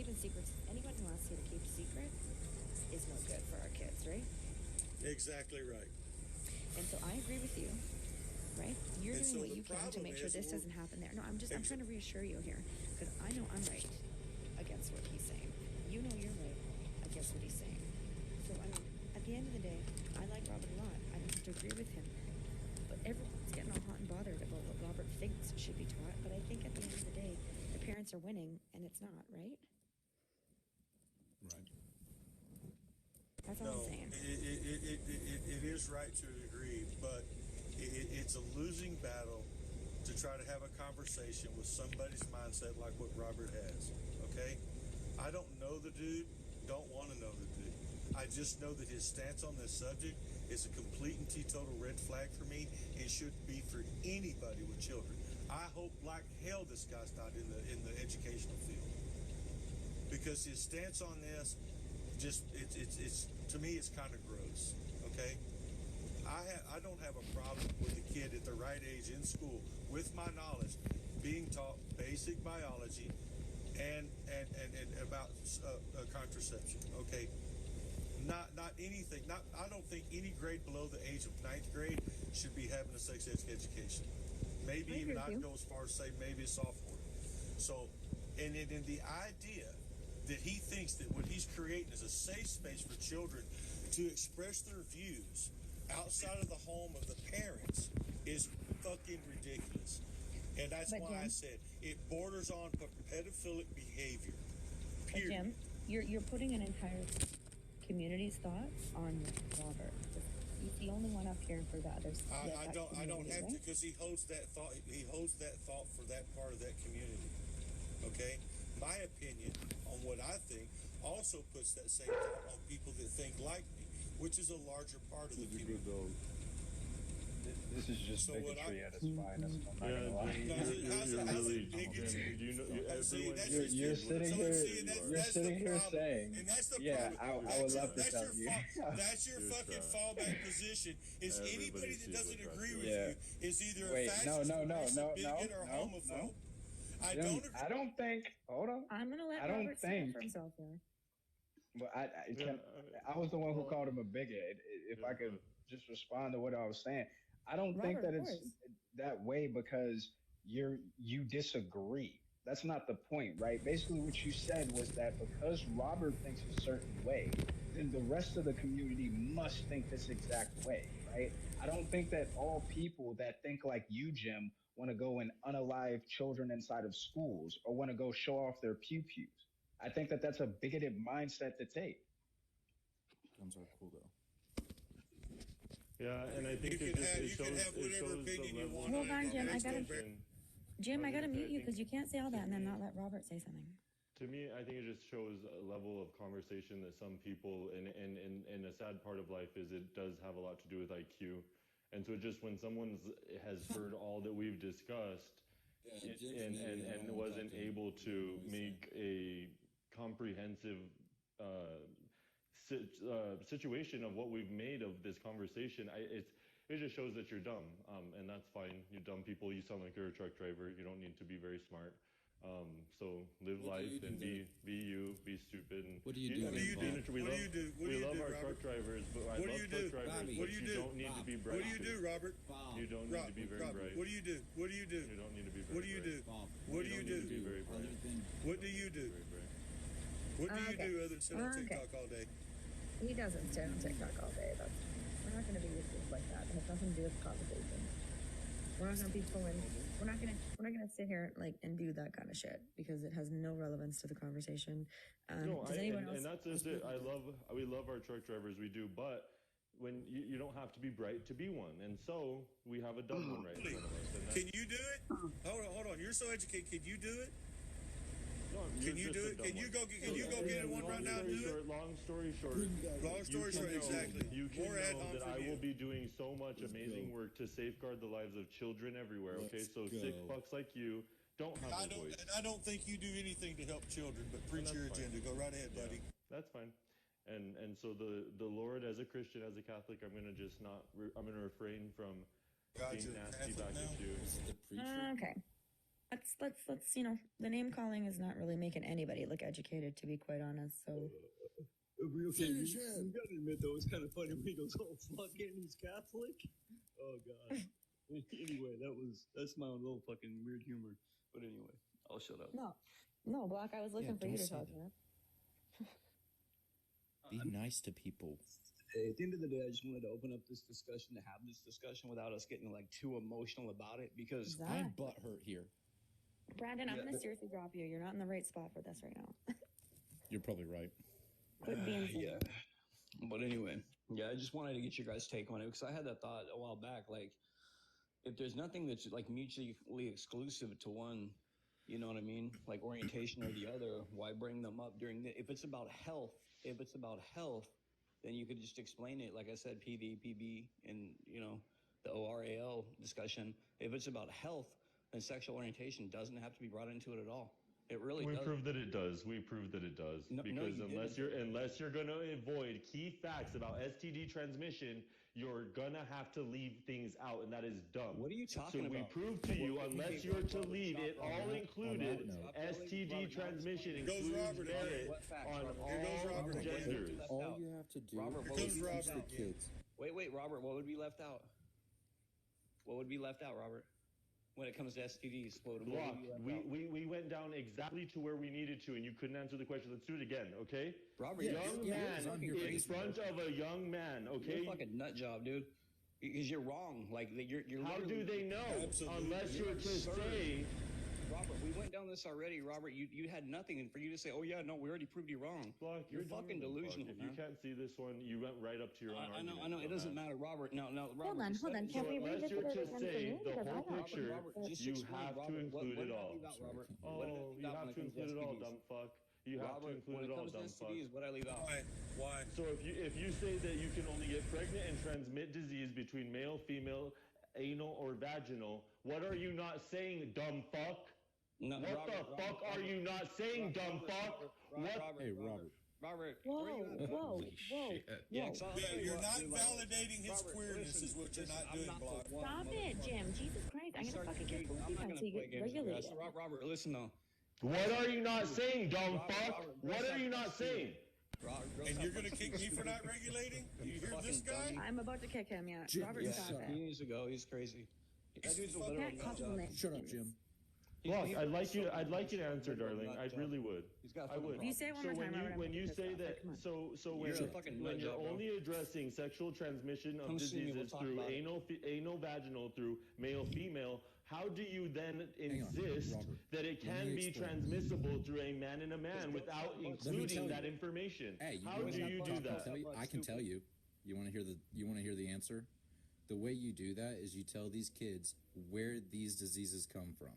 Speaker 21: anyone who asks you to keep a secret is no good for our kids, right?
Speaker 8: Exactly right.
Speaker 21: And so I agree with you, right? You're
Speaker 8: And
Speaker 21: doing
Speaker 8: so
Speaker 21: what
Speaker 8: the
Speaker 21: you can to
Speaker 8: problem
Speaker 21: make sure
Speaker 8: is
Speaker 21: this doesn't happen there. No, I'm trying to reassure you here, because I know I'm right against what he's saying. You know you're right against what he's saying. So I mean, at the end of the day, I like Robert a lot. I don't have to agree with him. But everyone's getting all hot and bothered about what Robert thinks should be taught. But I think at the end of the day, the parents are winning, and it's not, right?
Speaker 8: Right.
Speaker 21: That's all I'm saying.
Speaker 8: It is right to a degree, but it's a losing battle to try to have a conversation with somebody's mindset like what Robert has, okay? I don't know the dude, don't want to know the dude. I just know that his stance on this subject is a complete and teetotal red flag for me and should be for anybody with children. I hope like hell this guy's not in the educational field, because his stance on this it's to me it's kind of gross. Okay, I don't have a problem with a kid at the right age in school, with my knowledge, being taught basic biology and about contraception. Okay, not anything. I don't think any grade below the age of 9th grade should be having a sex ed education. Maybe even I'd go as far as say maybe a sophomore. So, and then the idea that he thinks that what he's creating is a safe space for children to express their views outside of the home of the parents is fucking ridiculous. And that's why I said it borders on pedophilic behavior. Period.
Speaker 21: Jim, you're putting an entire community's thoughts on Robert. He's the only one up here for the others.
Speaker 8: I don't have to, because he holds that thought. He holds that thought for that part of that community. Okay, my opinion on what I think also puts that same thought on people that think like me, which is a larger part of the community.
Speaker 14: This is just bigotry at its finest. I'm not gonna lie. You're sitting here saying, yeah, I would love to tell you.
Speaker 8: That's your fucking fallback position. Is anybody that doesn't agree with you is either a fascist, bigot, or homophobe.
Speaker 14: I don't think. Hold on.
Speaker 21: I'm gonna let Robert speak for himself here.
Speaker 14: Well, I was the one who called him a bigot. If I could just respond to what I was saying, I don't think that it's that way, because you disagree. That's not the point, right? Basically, what you said was that because Robert thinks a certain way, then the rest of the community must think this exact way, right? I don't think that all people that think like you, Jim, want to go and unalive children inside of schools or want to go show off their pew-pews. I think that that's a bigoted mindset to take.
Speaker 22: Guns are cool, though.
Speaker 2: Yeah, and I think
Speaker 8: You
Speaker 2: it
Speaker 8: can
Speaker 2: just
Speaker 8: have-
Speaker 2: it
Speaker 8: you can
Speaker 2: shows,
Speaker 8: have
Speaker 2: it
Speaker 8: whatever
Speaker 2: shows the
Speaker 8: opinion you
Speaker 2: level.
Speaker 8: want
Speaker 17: Hold on, Jim. I gotta,
Speaker 2: And
Speaker 17: Jim, I gotta mute you
Speaker 2: think-
Speaker 17: because you can't say all that and then not let Robert say something.
Speaker 2: To me, I think it just shows a level of conversation that some people, and a sad part of life is it does have a lot to do with IQ. And so just when someone has heard all that we've discussed and wasn't able to make a comprehensive situation of what we've made of this conversation, it just shows that you're dumb, and that's fine. You dumb people, you sound like you're a truck driver. You don't need to be very smart. So live life and be you, be stupid. And
Speaker 22: What do you do?
Speaker 8: What do you do?
Speaker 2: We
Speaker 8: What
Speaker 2: love,
Speaker 8: do you do? What do
Speaker 2: we
Speaker 8: you
Speaker 2: love
Speaker 8: do,
Speaker 2: our
Speaker 8: Robert?
Speaker 2: truck drivers, but I
Speaker 8: What do
Speaker 2: love
Speaker 8: you
Speaker 2: truck
Speaker 8: do?
Speaker 2: drivers,
Speaker 8: Bobby,
Speaker 2: but
Speaker 8: what do you do?
Speaker 2: don't need to be bright.
Speaker 8: What do you do, Robert?
Speaker 2: You don't need to be very
Speaker 8: Robert,
Speaker 2: bright.
Speaker 8: what do you do? What do you do?
Speaker 2: You don't need to be very
Speaker 8: What do you do?
Speaker 2: bright.
Speaker 8: What do you
Speaker 2: don't
Speaker 8: do?
Speaker 2: need to be very bright.
Speaker 8: What do you do?
Speaker 2: Very bright.
Speaker 8: What do you
Speaker 4: Okay.
Speaker 8: do other than sit on
Speaker 4: Okay.
Speaker 8: TikTok all day?
Speaker 4: He doesn't stay on TikTok all day. We're not going to be ruthless like that. It has nothing to do with the conversation. We're not going to be pulling. We're not going to sit here and do that kind of shit because it has no relevance to the conversation.
Speaker 2: No,
Speaker 4: Does anyone else?
Speaker 2: and that's just it. We love our truck drivers, we do, but when you don't have to be bright to be one, and so we have a dumb one right in front of us. And
Speaker 8: Can you do it? Hold on. You're so educated. Can you do it? Can you do it? Can you go get in one right now and do it?
Speaker 2: Long story short.
Speaker 8: Long story short, exactly.
Speaker 2: You can
Speaker 8: More ad
Speaker 2: know
Speaker 8: hoc
Speaker 2: that
Speaker 8: from
Speaker 2: I will
Speaker 8: you.
Speaker 2: be doing so much amazing work to safeguard the lives of children everywhere. Okay, so sick fucks like you don't have a voice.
Speaker 8: I don't think you do anything to help children, but preach your agenda. Go right ahead, buddy.
Speaker 2: That's fine. And so the Lord, as a Christian, as a Catholic, I'm gonna just not. I'm gonna refrain from being nasty back at you.
Speaker 17: Okay. Let's the name calling is not really making anybody look educated, to be quite honest. So
Speaker 3: Okay, you gotta admit though, it's kind of funny when he goes, "Oh fuck it, he's Catholic." Oh god. Anyway, that's my own little fucking weird humor. But anyway, I'll shut up.
Speaker 17: no, Block. I was looking for you to
Speaker 22: don't say
Speaker 17: talk,
Speaker 22: that.
Speaker 17: man.
Speaker 22: Be nice to people.
Speaker 15: At the end of the day, I just wanted to open up this discussion to have this discussion without us getting like too emotional about it because
Speaker 22: I'm butthurt here.
Speaker 17: Brandon, I'm
Speaker 15: Yeah,
Speaker 17: gonna
Speaker 15: but-
Speaker 17: seriously drop you. You're not in the right spot for this right now.
Speaker 22: You're probably right.
Speaker 17: Quit being so
Speaker 15: yeah. But anyway, yeah, I just wanted to get your guys' take on it because I had that thought a while back. Like, if there's nothing that's like mutually exclusive to one, you know what I mean, like orientation or the other, why bring them up during the? If it's about health, then you could just explain it. Like I said, PD, PB, and the ORAL discussion. If it's about health, then sexual orientation doesn't have to be brought into it at all. It really
Speaker 2: We
Speaker 15: does.
Speaker 2: proved that it does. We proved that it does.
Speaker 15: No,
Speaker 2: because
Speaker 15: you
Speaker 2: unless
Speaker 15: didn't.
Speaker 2: you're gonna avoid key facts about STD transmission, you're gonna have to leave things out, and that is dumb.
Speaker 15: What are you talking
Speaker 2: so we
Speaker 15: about?
Speaker 2: proved to you,
Speaker 15: What-
Speaker 2: unless
Speaker 15: okay,
Speaker 2: you're to
Speaker 15: Robert,
Speaker 2: leave
Speaker 15: stop,
Speaker 2: it all
Speaker 15: Robert.
Speaker 2: included,
Speaker 15: Stop,
Speaker 2: STD
Speaker 15: Robert,
Speaker 2: transmission
Speaker 8: Here goes
Speaker 2: includes
Speaker 8: Robert again.
Speaker 2: merit
Speaker 15: What facts,
Speaker 2: on
Speaker 15: Robert?
Speaker 8: Here goes
Speaker 2: all
Speaker 8: Robert again.
Speaker 2: genders.
Speaker 22: All you have to do
Speaker 15: Robert, what
Speaker 8: Here
Speaker 15: would
Speaker 8: comes
Speaker 15: be left
Speaker 8: Robert
Speaker 15: out?
Speaker 8: again.
Speaker 22: kids.
Speaker 15: Wait, Robert, what would be left out? What would be left out, Robert? When it comes to STDs, what would
Speaker 2: Block.
Speaker 15: be left out?
Speaker 2: We went down exactly to where we needed to, and you couldn't answer the question. Let's do it again, okay?
Speaker 15: Robert,
Speaker 2: young
Speaker 15: you're
Speaker 2: man
Speaker 15: fucking
Speaker 2: in
Speaker 15: crazy,
Speaker 2: front
Speaker 15: bro.
Speaker 2: of a young man, okay?
Speaker 15: You're a fucking nut job, dude. Because you're wrong. Like you're.
Speaker 2: How do
Speaker 15: literally-
Speaker 2: they know?
Speaker 8: Absolutely.
Speaker 2: Unless you're to
Speaker 15: absurd.
Speaker 2: say,
Speaker 15: Robert, we went down this already. Robert, you had nothing, and for you to say, "Oh yeah, no, we already proved you wrong."
Speaker 2: Block,
Speaker 15: You're
Speaker 2: dumber
Speaker 15: fucking
Speaker 2: than Block.
Speaker 15: delusional,
Speaker 2: If
Speaker 15: man.
Speaker 2: you can't see this one, you went right up to your own
Speaker 15: I know.
Speaker 2: argument.
Speaker 15: It doesn't
Speaker 2: dumbass.
Speaker 15: matter, Robert. No, Robert.
Speaker 17: Hold on.
Speaker 15: just
Speaker 17: Can
Speaker 2: So
Speaker 17: we
Speaker 2: unless
Speaker 17: revisit
Speaker 2: you're
Speaker 17: it
Speaker 2: to
Speaker 17: again for
Speaker 2: say
Speaker 17: me?
Speaker 2: the
Speaker 17: Because I
Speaker 2: whole
Speaker 17: don't.
Speaker 2: picture,
Speaker 15: just
Speaker 2: you
Speaker 15: explain,
Speaker 2: have to
Speaker 15: Robert,
Speaker 2: include
Speaker 15: what
Speaker 2: it
Speaker 15: did I
Speaker 2: all.
Speaker 15: leave out, Robert?
Speaker 2: Oh,
Speaker 15: What did I leave
Speaker 2: you
Speaker 15: out
Speaker 2: have
Speaker 15: when
Speaker 2: to
Speaker 15: it comes
Speaker 2: include it all,
Speaker 15: STDs?
Speaker 2: dumb fuck. You have to
Speaker 15: Robert,
Speaker 2: include
Speaker 15: when
Speaker 2: it
Speaker 15: it
Speaker 2: all,
Speaker 15: comes to
Speaker 2: dumb fuck.
Speaker 15: STDs, what I leave out?
Speaker 8: Why?
Speaker 2: So if you say that you can only get pregnant and transmit disease between male, female, anal, or vaginal, what are you not saying, dumb fuck?
Speaker 15: No,
Speaker 2: What
Speaker 15: Robert,
Speaker 2: the fuck
Speaker 15: Robert,
Speaker 2: are you not saying, dumb fuck? What?
Speaker 15: Robert,
Speaker 22: Hey, Robert.
Speaker 15: Robert,
Speaker 17: Whoa,
Speaker 15: where you at?
Speaker 17: whoa,
Speaker 22: Holy
Speaker 17: whoa.
Speaker 22: shit.
Speaker 15: Yeah,
Speaker 17: Whoa.
Speaker 15: so I'll
Speaker 8: Yeah,
Speaker 15: tell you
Speaker 8: you're
Speaker 15: what,
Speaker 8: not
Speaker 15: we like-
Speaker 8: validating his
Speaker 15: Robert,
Speaker 8: queerness
Speaker 15: listen,
Speaker 8: is what you're not
Speaker 15: I'm
Speaker 8: doing,
Speaker 15: not the
Speaker 8: Block.
Speaker 15: one
Speaker 17: Stop it,
Speaker 15: motherfucker.
Speaker 17: Jim. Jesus Christ. I'm
Speaker 15: You
Speaker 17: gonna
Speaker 15: start
Speaker 17: fucking
Speaker 15: to
Speaker 17: get
Speaker 15: I'm not
Speaker 17: you
Speaker 15: gonna
Speaker 17: until you
Speaker 15: play
Speaker 17: get
Speaker 15: games with you guys.
Speaker 17: regulated.
Speaker 15: So, Robert, listen though.
Speaker 2: What are you not saying, dumb
Speaker 15: Robert,
Speaker 2: fuck?
Speaker 15: Robert,
Speaker 2: What
Speaker 15: gross
Speaker 2: are you
Speaker 15: up
Speaker 2: not
Speaker 15: fucks you.
Speaker 2: saying?
Speaker 8: And you're going to kick me for not regulating? You hear this guy?
Speaker 17: I'm about to kick him, yeah.
Speaker 22: Jim,
Speaker 17: Robert,
Speaker 15: Yeah,
Speaker 17: stop
Speaker 15: he
Speaker 17: it.
Speaker 15: needs to go. He's crazy. That dude's a literal
Speaker 13: Can't
Speaker 15: nut
Speaker 13: compliment.
Speaker 15: job.
Speaker 22: Shut up, Jim.
Speaker 2: Block,
Speaker 15: He's
Speaker 2: I'd like you.
Speaker 15: so
Speaker 2: I'd like you to answer,
Speaker 15: literal
Speaker 2: darling.
Speaker 15: nut
Speaker 2: I
Speaker 15: job.
Speaker 2: really would.
Speaker 15: He's got
Speaker 2: I would.
Speaker 15: fucking
Speaker 4: If you say it one
Speaker 2: So
Speaker 4: more time, I'm
Speaker 2: when
Speaker 4: gonna
Speaker 2: you
Speaker 4: get
Speaker 2: say
Speaker 4: pissed off.
Speaker 2: that,
Speaker 4: Come on.
Speaker 2: so
Speaker 15: You're a
Speaker 2: when
Speaker 15: fucking
Speaker 2: when
Speaker 15: nut
Speaker 2: you're
Speaker 15: job, bro.
Speaker 2: only addressing sexual transmission of
Speaker 15: Come see me, we'll
Speaker 2: diseases
Speaker 15: talk
Speaker 2: through
Speaker 15: about it.
Speaker 2: anal vaginal through male female, how do you then
Speaker 22: Hang on,
Speaker 2: insist
Speaker 22: Robert.
Speaker 2: that it
Speaker 22: Let
Speaker 2: can
Speaker 22: me
Speaker 2: be
Speaker 22: explain.
Speaker 2: transmissible through a man and a man without
Speaker 22: tell
Speaker 2: including that
Speaker 22: you.
Speaker 2: information?
Speaker 22: Hey, you
Speaker 2: How
Speaker 22: want
Speaker 2: do
Speaker 22: to
Speaker 2: you do that?
Speaker 22: I can tell you. You want to hear the answer? The way you do that is you tell these kids where these diseases come from,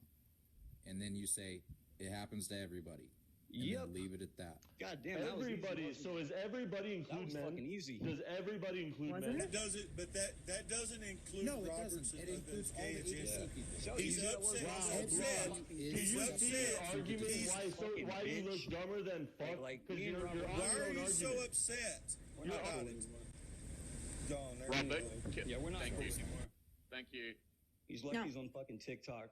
Speaker 22: and then you say it happens to everybody, and then leave it at that.
Speaker 15: God damn, that was easy,
Speaker 2: Everybody.
Speaker 15: wasn't
Speaker 2: So
Speaker 15: it?
Speaker 2: is everybody
Speaker 15: That
Speaker 2: include
Speaker 15: was
Speaker 2: men?
Speaker 15: fucking easy.
Speaker 2: Does everybody include
Speaker 13: Wasn't
Speaker 2: men?
Speaker 13: it?
Speaker 8: That doesn't include
Speaker 22: No, it
Speaker 8: Roberts.
Speaker 22: doesn't. It includes all the
Speaker 8: gay
Speaker 22: ABC
Speaker 8: agenda.
Speaker 22: people.
Speaker 15: So
Speaker 8: He's
Speaker 15: easy that
Speaker 8: upset.
Speaker 15: was.
Speaker 8: He's
Speaker 15: Wow.
Speaker 8: upset.
Speaker 2: Do
Speaker 8: He's
Speaker 2: you
Speaker 8: upset.
Speaker 2: see your argument
Speaker 8: He's
Speaker 2: why
Speaker 15: fucking
Speaker 2: why you look
Speaker 15: bitch.
Speaker 2: dumber than fuck?
Speaker 15: Like,
Speaker 2: Because
Speaker 15: me and
Speaker 2: you're
Speaker 15: Robert-
Speaker 2: on
Speaker 8: Why
Speaker 2: your
Speaker 8: are
Speaker 2: own
Speaker 8: you so
Speaker 2: argument.
Speaker 8: upset
Speaker 15: We're not
Speaker 8: about
Speaker 15: arguing
Speaker 8: it?
Speaker 15: anymore.
Speaker 8: Gone. There
Speaker 10: Robert,
Speaker 8: we go.
Speaker 15: Yeah, we're not
Speaker 10: Thank
Speaker 15: cool
Speaker 10: you.
Speaker 15: anymore.
Speaker 10: Thank you.
Speaker 15: He's lucky
Speaker 4: No.
Speaker 15: he's on fucking TikTok.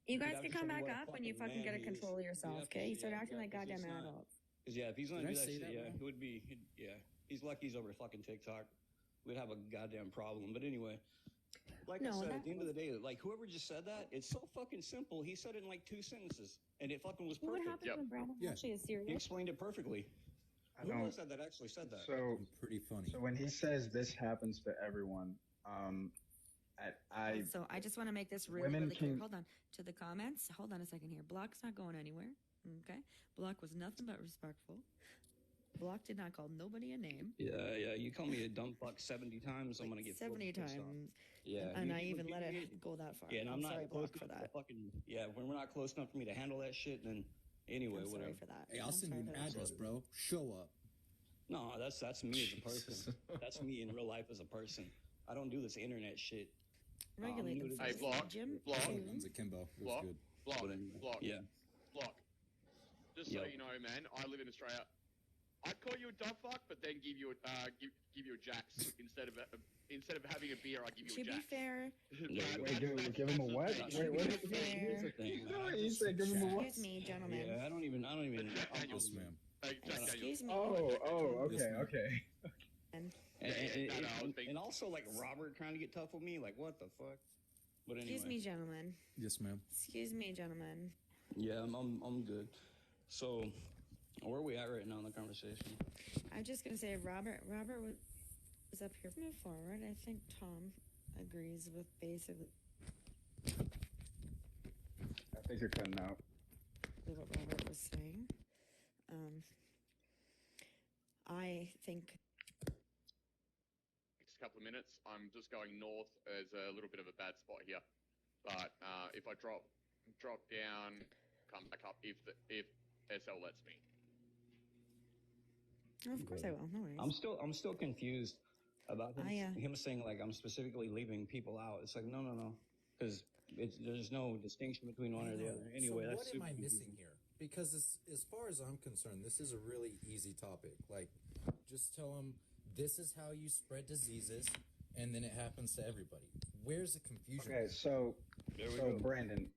Speaker 4: You
Speaker 15: You'd
Speaker 4: guys
Speaker 15: have
Speaker 4: can
Speaker 15: to
Speaker 4: come
Speaker 15: show me
Speaker 4: back
Speaker 15: what a
Speaker 4: up when you
Speaker 15: fucking
Speaker 4: fucking
Speaker 15: man
Speaker 4: get a
Speaker 15: he is.
Speaker 4: control of
Speaker 15: You'd
Speaker 4: yourself,
Speaker 15: have to-
Speaker 4: okay? You start
Speaker 15: yeah,
Speaker 4: acting like
Speaker 15: 'cause
Speaker 4: goddamn
Speaker 15: it's not-
Speaker 4: adults.
Speaker 15: Because yeah, if he's gonna
Speaker 22: Did I
Speaker 15: do that
Speaker 22: say
Speaker 15: shit,
Speaker 22: that
Speaker 15: yeah,
Speaker 22: wrong?
Speaker 15: it would be. Yeah, he's lucky he's over fucking TikTok. We'd have a goddamn problem. But anyway, like I
Speaker 4: No,
Speaker 15: said,
Speaker 4: that
Speaker 15: at the end of the day, like whoever just said that, it's so fucking simple. He said it in like 2 sentences, and it fucking was
Speaker 4: What
Speaker 15: perfect.
Speaker 4: happens when Brandon
Speaker 22: Yeah.
Speaker 4: actually is
Speaker 15: He
Speaker 4: serious?
Speaker 15: explained it perfectly.
Speaker 14: I
Speaker 15: Who
Speaker 14: don't.
Speaker 15: was that actually said that?
Speaker 14: So
Speaker 22: Pretty funny.
Speaker 14: so when he says this happens to everyone, I
Speaker 4: So I just want to make this really,
Speaker 14: Women
Speaker 4: really clear.
Speaker 14: can-
Speaker 4: Hold on to the comments. Hold on a second here. Block's not going anywhere. Okay. Block was nothing but respectful. Block did not call nobody a name.
Speaker 15: Yeah. You call me a dumb fuck 70 times, I'm gonna get
Speaker 4: 70
Speaker 15: pissed off.
Speaker 4: times.
Speaker 15: Yeah,
Speaker 4: And
Speaker 15: you-
Speaker 4: I
Speaker 15: you-
Speaker 4: even
Speaker 15: you-
Speaker 4: let
Speaker 15: you-
Speaker 4: it go that far.
Speaker 15: Yeah, and I'm not
Speaker 4: sorry,
Speaker 15: close
Speaker 4: Block, for
Speaker 15: enough
Speaker 4: that.
Speaker 15: to fucking. Yeah, when we're not close enough for me to handle that shit, then anyway,
Speaker 4: I'm sorry
Speaker 15: whatever.
Speaker 4: for that.
Speaker 22: Hey, I'll
Speaker 4: I'm
Speaker 22: send you
Speaker 4: sorry
Speaker 22: an
Speaker 4: for that.
Speaker 22: address, bro. Show up.
Speaker 15: No, that's me as a person. That's me in real life as a person. I don't do this internet shit.
Speaker 4: Regulate
Speaker 15: new to
Speaker 4: themselves.
Speaker 15: this.
Speaker 10: Block.
Speaker 4: Jim,
Speaker 10: Block.
Speaker 22: One's a Kimbo. It was
Speaker 10: Block.
Speaker 22: good.
Speaker 10: Block.
Speaker 15: But anyway,
Speaker 10: Block.
Speaker 15: yeah.
Speaker 10: Block. Just so
Speaker 15: Yep.
Speaker 10: you know, man, I live in Australia. I'd call you a dumb fuck, but then give you a give you a Jax instead of having a beer. I give you
Speaker 4: to
Speaker 10: a
Speaker 4: be
Speaker 10: Jax.
Speaker 4: fair,
Speaker 14: give him a what? Wait, what?
Speaker 4: to be fair,
Speaker 14: You said give him a what?
Speaker 4: excuse me, gentlemen.
Speaker 15: Yeah, I don't even.
Speaker 22: Yes, ma'am.
Speaker 10: Jack Daniels.
Speaker 4: Excuse me.
Speaker 14: Oh,
Speaker 22: Yes,
Speaker 14: okay,
Speaker 22: ma'am.
Speaker 14: okay.
Speaker 15: And,
Speaker 10: Yeah, no, I was thinking-
Speaker 15: and also like Robert trying to get tough with me, like what the fuck? But anyway,
Speaker 4: Excuse me, gentlemen.
Speaker 22: Yes, ma'am.
Speaker 4: Excuse me, gentlemen.
Speaker 15: yeah, I'm good. So, where are we at right now in the conversation?
Speaker 4: I'm just gonna say Robert was up here. Move forward. I think Tom agrees with basically
Speaker 14: I think you're cutting out.
Speaker 4: what Robert was saying. I think
Speaker 10: Next couple of minutes, I'm just going north. There's a little bit of a bad spot here, but if I drop down, come back up if SL lets me.
Speaker 4: of course I will. No worries.
Speaker 15: I'm still confused about him, him saying like I'm specifically leaving people out. It's like no, because there's no distinction between one or the other. Anyway,
Speaker 12: so
Speaker 15: that's
Speaker 12: what am
Speaker 15: super
Speaker 12: I missing
Speaker 15: confusing.
Speaker 12: here? Because as far as I'm concerned, this is a really easy topic. Like, just tell them this is how you spread diseases, and then it happens to everybody. Where's the confusion?
Speaker 14: Okay, so
Speaker 15: There we
Speaker 14: so
Speaker 15: go.
Speaker 14: Brandon,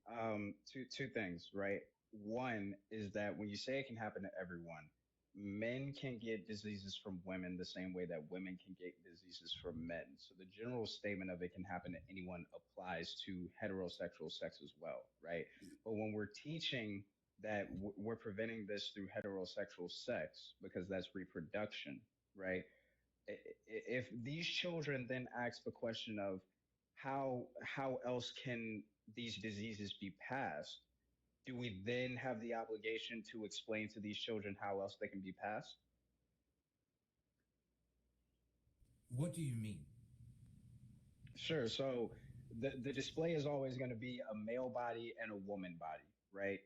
Speaker 14: two things, right? One is that when you say it can happen to everyone, men can get diseases from women the same way that women can get diseases from men. So the general statement of it can happen to anyone applies to heterosexual sex as well, right? But when we're teaching that we're preventing this through heterosexual sex because that's reproduction, right? If these children then ask the question of how else can these diseases be passed, do we then have the obligation to explain to these children how else they can be passed?
Speaker 12: What do you mean?
Speaker 14: Sure. So the display is always going to be a male body and a woman body, right?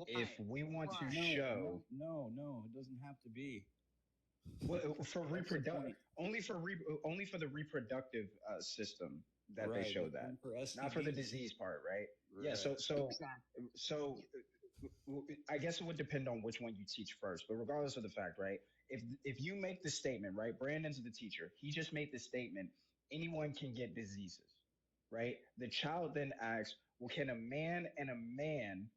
Speaker 14: If we want to show
Speaker 15: no, it doesn't have to be.
Speaker 14: well, for reproductive, only for the reproductive system that they
Speaker 15: Right,
Speaker 14: show
Speaker 15: but
Speaker 14: that,
Speaker 15: then for
Speaker 14: not for the
Speaker 15: STDs
Speaker 14: disease part, right? Yeah.
Speaker 15: Right.
Speaker 14: So I guess it would depend on which one you teach first. But regardless of the fact, right? If you make the statement, right? Brandon's the teacher. He just made the statement. Anyone can get diseases, right? The child then asks, well, can a man and a man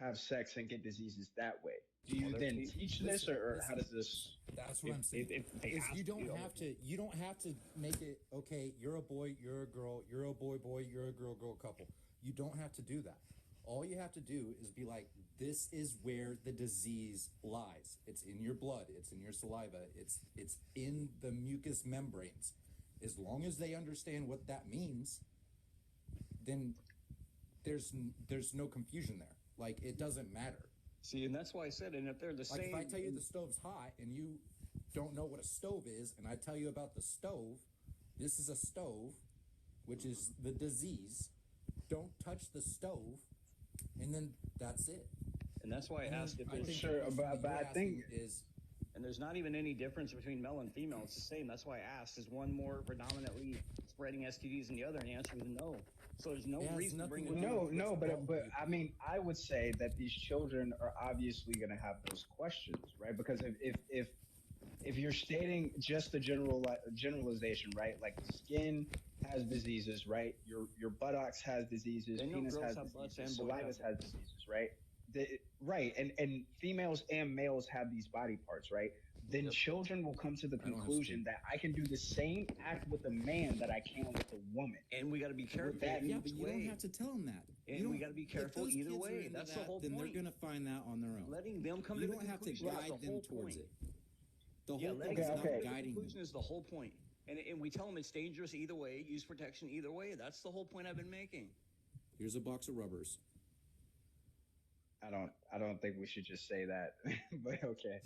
Speaker 14: have sex and get diseases that way. Do you
Speaker 22: Well,
Speaker 14: then
Speaker 22: there's-
Speaker 14: teach
Speaker 22: listen,
Speaker 14: this, or
Speaker 22: listen.
Speaker 14: how does this?
Speaker 22: That's what I'm saying.
Speaker 7: if they
Speaker 22: Is
Speaker 7: ask
Speaker 22: you don't
Speaker 7: you,
Speaker 22: have to. You don't have to make it okay. You're a boy. You're a girl. You're a boy. Boy. You're a girl. Girl couple. You don't have to do that. All you have to do is be like, this is where the disease lies. It's in your blood. It's in your saliva. It's in the mucous membranes. As long as they understand what that means, then there's no confusion there. Like, it doesn't matter.
Speaker 7: See, and that's why I said, and if they're the
Speaker 22: Like,
Speaker 7: same,
Speaker 22: if I tell you the stove's hot and you don't know what a stove is, and I tell you about the stove, this is a stove, which is the disease. Don't touch the stove, and then that's it.
Speaker 7: and that's why I asked if
Speaker 22: I
Speaker 7: it's
Speaker 22: think
Speaker 14: Sure,
Speaker 22: the question
Speaker 14: but
Speaker 22: that
Speaker 14: I
Speaker 22: you're
Speaker 14: think-
Speaker 22: asking is
Speaker 7: and there's not even any difference between male and female. It's the same. That's why I asked: is one more predominantly spreading STDs than the other? And the answer is no. So there's no
Speaker 22: It has
Speaker 7: reason to bring it
Speaker 22: nothing to
Speaker 7: up.
Speaker 22: do
Speaker 14: No,
Speaker 22: with what's
Speaker 14: but
Speaker 22: wrong with
Speaker 14: I mean, I would say that these children are obviously going to have those questions, right? Because if you're stating just the generalization, right? Like skin has diseases, right? Your buttocks has diseases,
Speaker 7: They know
Speaker 14: penis
Speaker 7: girls
Speaker 14: has
Speaker 7: have butts
Speaker 14: diseases,
Speaker 7: and boys
Speaker 14: saliva
Speaker 7: have
Speaker 14: has diseases, right? Right, and females and males have these body parts, right? Then children will come to the conclusion that I can do the same act with a man that I can with a woman.
Speaker 7: And we got to be careful.
Speaker 14: that
Speaker 22: Yeah,
Speaker 7: each
Speaker 22: but you
Speaker 7: way.
Speaker 22: don't have to tell them that.
Speaker 7: And
Speaker 22: You
Speaker 7: we
Speaker 22: don't-
Speaker 7: got to be
Speaker 22: if
Speaker 7: careful
Speaker 22: those
Speaker 7: either
Speaker 22: kids are
Speaker 7: way.
Speaker 22: into
Speaker 7: That's the
Speaker 22: that,
Speaker 7: whole
Speaker 22: then
Speaker 7: point.
Speaker 22: they're going to find that on their own.
Speaker 7: Letting them come
Speaker 22: You
Speaker 7: to
Speaker 22: don't
Speaker 7: the
Speaker 22: have to
Speaker 7: conclusion is the
Speaker 22: guide them
Speaker 7: whole
Speaker 22: towards
Speaker 7: point.
Speaker 22: it. The
Speaker 7: Yeah,
Speaker 22: whole
Speaker 7: letting
Speaker 22: thing is
Speaker 7: them
Speaker 22: not
Speaker 7: come to the
Speaker 22: guiding them.
Speaker 7: conclusion is the whole point. And we tell them it's dangerous either way. Use protection either way. That's the whole point I've been making.
Speaker 22: Here's a box of rubbers.
Speaker 14: I don't think we should just say that, but okay.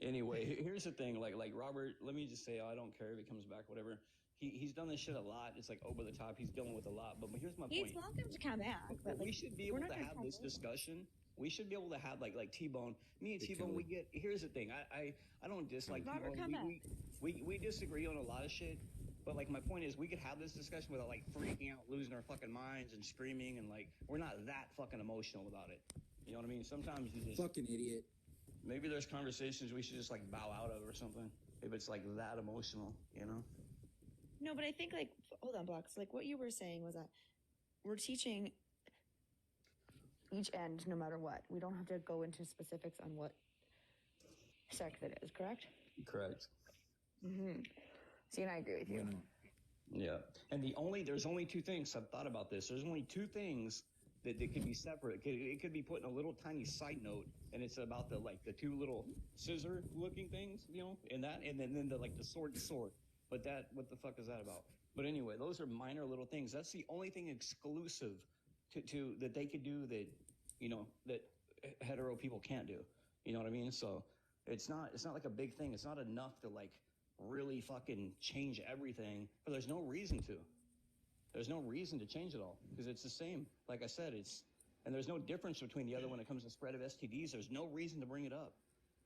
Speaker 7: Anyway, here's the thing. Like Robert, let me just say, I don't care if he comes back, whatever. He's done this shit a lot. It's like over the top. He's dealing with a lot. But here's my
Speaker 21: He's
Speaker 7: point.
Speaker 21: welcome to come back, but
Speaker 7: we
Speaker 21: like,
Speaker 7: should be
Speaker 21: we're
Speaker 7: able
Speaker 21: not
Speaker 7: to
Speaker 21: gonna
Speaker 7: have
Speaker 21: tell
Speaker 7: this
Speaker 21: him.
Speaker 7: discussion. We should be able to have like T-Bone. Me and
Speaker 22: Hey,
Speaker 7: T-Bone,
Speaker 22: Kelly.
Speaker 7: we get. Here's the thing. I don't dislike
Speaker 21: Robert,
Speaker 7: T-Bone.
Speaker 21: come
Speaker 7: We disagree on a lot of shit. But like my point is, we could have this discussion without like freaking out, losing our fucking minds, and screaming, and like we're not that fucking emotional about it. You know what I mean? Sometimes you just
Speaker 22: Fucking idiot.
Speaker 7: maybe there's conversations we should just like bow out of or something if it's like that emotional. You know?
Speaker 21: No, but I think like hold on, Blocks. Like what you were saying was that we're teaching each end no matter what. We don't have to go into specifics on what sex it is, correct?
Speaker 7: Correct.
Speaker 21: Mm-hmm. See, and I agree with you.
Speaker 22: Why not?
Speaker 7: Yeah, and there's only two things. I've thought about this. There's only two things that could be separate. It could be put in a little tiny side note, and it's about the two little scissor looking things, you know, and then the sword to sword. But what the fuck is that about? But anyway, those are minor little things. That's the only thing exclusive to that they could do that, you know, that hetero people can't do. You know what I mean? So it's not like a big thing. It's not enough to like really fucking change everything, but there's no reason to. There's no reason to change it all because it's the same. Like I said, and there's no difference between the other when it comes to spread of STDs. There's no reason to bring it up.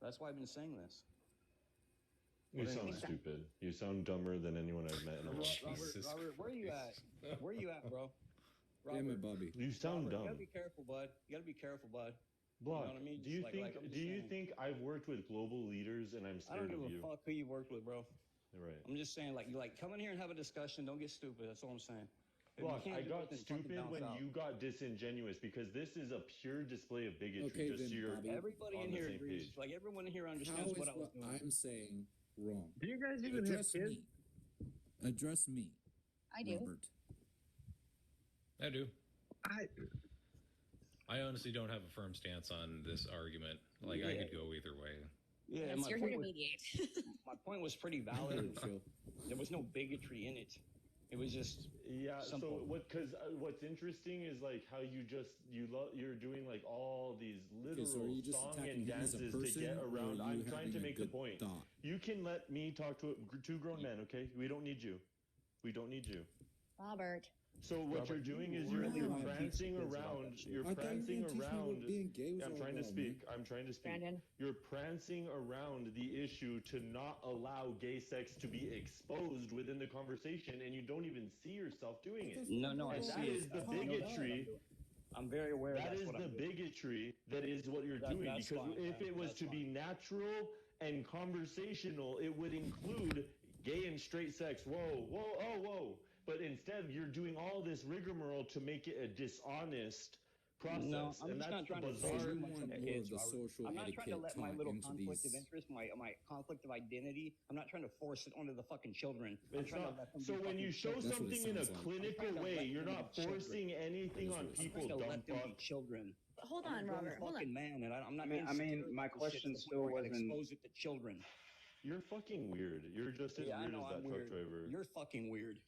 Speaker 7: That's why I've been saying this.
Speaker 20: You
Speaker 7: What
Speaker 20: sound
Speaker 7: anyway.
Speaker 20: stupid. You sound dumber than anyone I've met in a while.
Speaker 7: Robert, where you at? Where you at, bro?
Speaker 22: Damn it, Bobby.
Speaker 20: You sound
Speaker 7: Robert,
Speaker 20: dumb.
Speaker 7: You gotta be careful, bud. You gotta be careful, bud.
Speaker 20: Block.
Speaker 7: You know what I mean?
Speaker 20: Do you
Speaker 7: Just
Speaker 20: think?
Speaker 7: I'm
Speaker 20: do
Speaker 7: just
Speaker 20: you
Speaker 7: saying.
Speaker 20: think I've worked with global leaders and I'm
Speaker 7: I don't
Speaker 20: scared
Speaker 7: give
Speaker 20: of
Speaker 7: a
Speaker 20: you?
Speaker 7: fuck who you worked with, bro.
Speaker 20: Right.
Speaker 7: I'm just saying, like come in here and have a discussion. Don't get stupid. That's all I'm saying. If you
Speaker 20: Block.
Speaker 7: can't
Speaker 20: I
Speaker 7: do
Speaker 20: got
Speaker 7: it, then fucking
Speaker 20: stupid
Speaker 7: bounce
Speaker 20: when
Speaker 7: out.
Speaker 20: you got disingenuous because this is a pure display of bigotry.
Speaker 22: Okay,
Speaker 20: just
Speaker 22: then,
Speaker 20: so you're
Speaker 22: Bobby.
Speaker 7: Everybody
Speaker 20: on
Speaker 7: in
Speaker 20: the
Speaker 7: here
Speaker 20: same
Speaker 7: agrees.
Speaker 20: page.
Speaker 7: Like everyone in here
Speaker 22: How
Speaker 7: understands
Speaker 22: is
Speaker 7: what I was
Speaker 22: what
Speaker 7: doing.
Speaker 22: I'm saying wrong?
Speaker 8: Do you guys even have
Speaker 22: Address
Speaker 8: kids?
Speaker 22: me. Address me.
Speaker 21: I do.
Speaker 22: Robert.
Speaker 9: I do.
Speaker 8: I
Speaker 9: I honestly don't have a firm stance on this argument. Like, I could go either way.
Speaker 7: Yeah,
Speaker 21: Yes,
Speaker 7: my
Speaker 21: you're here
Speaker 7: point
Speaker 21: to
Speaker 7: was-
Speaker 21: mediate.
Speaker 7: My point was pretty valid. There was no bigotry in it. It was just
Speaker 20: Yeah.
Speaker 7: simple.
Speaker 20: So what's interesting is like how you're doing like all these literal
Speaker 22: so are you just
Speaker 20: song
Speaker 22: attacking
Speaker 20: and
Speaker 22: him as a
Speaker 20: dances to
Speaker 22: person,
Speaker 20: get
Speaker 22: or
Speaker 20: around.
Speaker 22: are you
Speaker 20: I'm trying
Speaker 22: having
Speaker 20: to
Speaker 22: a
Speaker 20: make the
Speaker 22: good
Speaker 20: point.
Speaker 22: thought?
Speaker 20: You can let me talk to two grown men, okay? We don't need you. We don't need you.
Speaker 21: Robert.
Speaker 20: So what you're doing is you're prancing around. You're
Speaker 22: I thought you were
Speaker 20: prancing
Speaker 22: gonna teach me
Speaker 20: around.
Speaker 22: what being gay was
Speaker 20: I'm
Speaker 22: all
Speaker 20: trying to
Speaker 22: about,
Speaker 20: speak.
Speaker 22: man.
Speaker 20: I'm trying to speak.
Speaker 21: Brandon.
Speaker 20: You're prancing around the issue to not allow gay sex to be exposed within the conversation, and you don't even see yourself doing it.
Speaker 7: No, I
Speaker 20: And
Speaker 7: see
Speaker 20: that
Speaker 7: it.
Speaker 20: is the
Speaker 7: I know that.
Speaker 20: bigotry.
Speaker 7: I'm very aware.
Speaker 20: That
Speaker 7: that's
Speaker 20: is
Speaker 7: what
Speaker 20: the
Speaker 7: I'm doing.
Speaker 20: bigotry. That is what you're
Speaker 7: That-
Speaker 20: doing.
Speaker 7: that's
Speaker 20: Because
Speaker 7: fine,
Speaker 20: if it was
Speaker 7: that's
Speaker 20: to be natural and conversational, it would include gay and straight sex. Whoa. But instead, you're doing all this rigmarole to make it a dishonest
Speaker 2: process.
Speaker 15: No, I'm
Speaker 2: and
Speaker 15: just
Speaker 2: that's
Speaker 15: not trying
Speaker 2: the
Speaker 15: to force
Speaker 2: bizarre.
Speaker 15: too much on the
Speaker 22: more
Speaker 15: kids.
Speaker 22: of the
Speaker 15: Robert.
Speaker 22: social
Speaker 15: I'm not trying to
Speaker 22: etiquette
Speaker 15: let my
Speaker 22: taught
Speaker 15: little
Speaker 22: into
Speaker 15: conflict
Speaker 22: these-
Speaker 15: of interest, my conflict of identity. I'm not trying to force it onto the fucking children. I'm
Speaker 2: It's
Speaker 15: trying
Speaker 2: not.
Speaker 15: to let them
Speaker 2: So
Speaker 15: be
Speaker 2: when you
Speaker 15: fucking
Speaker 2: show
Speaker 15: children.
Speaker 2: something in a clinical
Speaker 15: I'm trying to
Speaker 2: way,
Speaker 15: let
Speaker 2: you're
Speaker 15: them
Speaker 2: not
Speaker 15: be children.
Speaker 2: forcing anything on people,
Speaker 15: I'm trying to
Speaker 2: dumb
Speaker 15: let them be
Speaker 2: fuck.
Speaker 15: children.
Speaker 4: Hold
Speaker 15: I'm
Speaker 4: on,
Speaker 15: a grown
Speaker 4: Robert. Hold
Speaker 15: fucking
Speaker 4: on.
Speaker 15: man, and I'm not
Speaker 14: I mean,
Speaker 15: being
Speaker 14: I mean,
Speaker 15: scared
Speaker 14: my
Speaker 15: of this shit
Speaker 14: question
Speaker 15: to the point
Speaker 14: still
Speaker 15: where I gotta
Speaker 14: wasn't.
Speaker 15: expose it to children.
Speaker 2: You're fucking weird. You're just as
Speaker 15: Yeah, I
Speaker 2: weird
Speaker 15: know
Speaker 2: as that
Speaker 15: I'm
Speaker 2: truck
Speaker 15: weird.
Speaker 2: driver.
Speaker 15: You're fucking weird.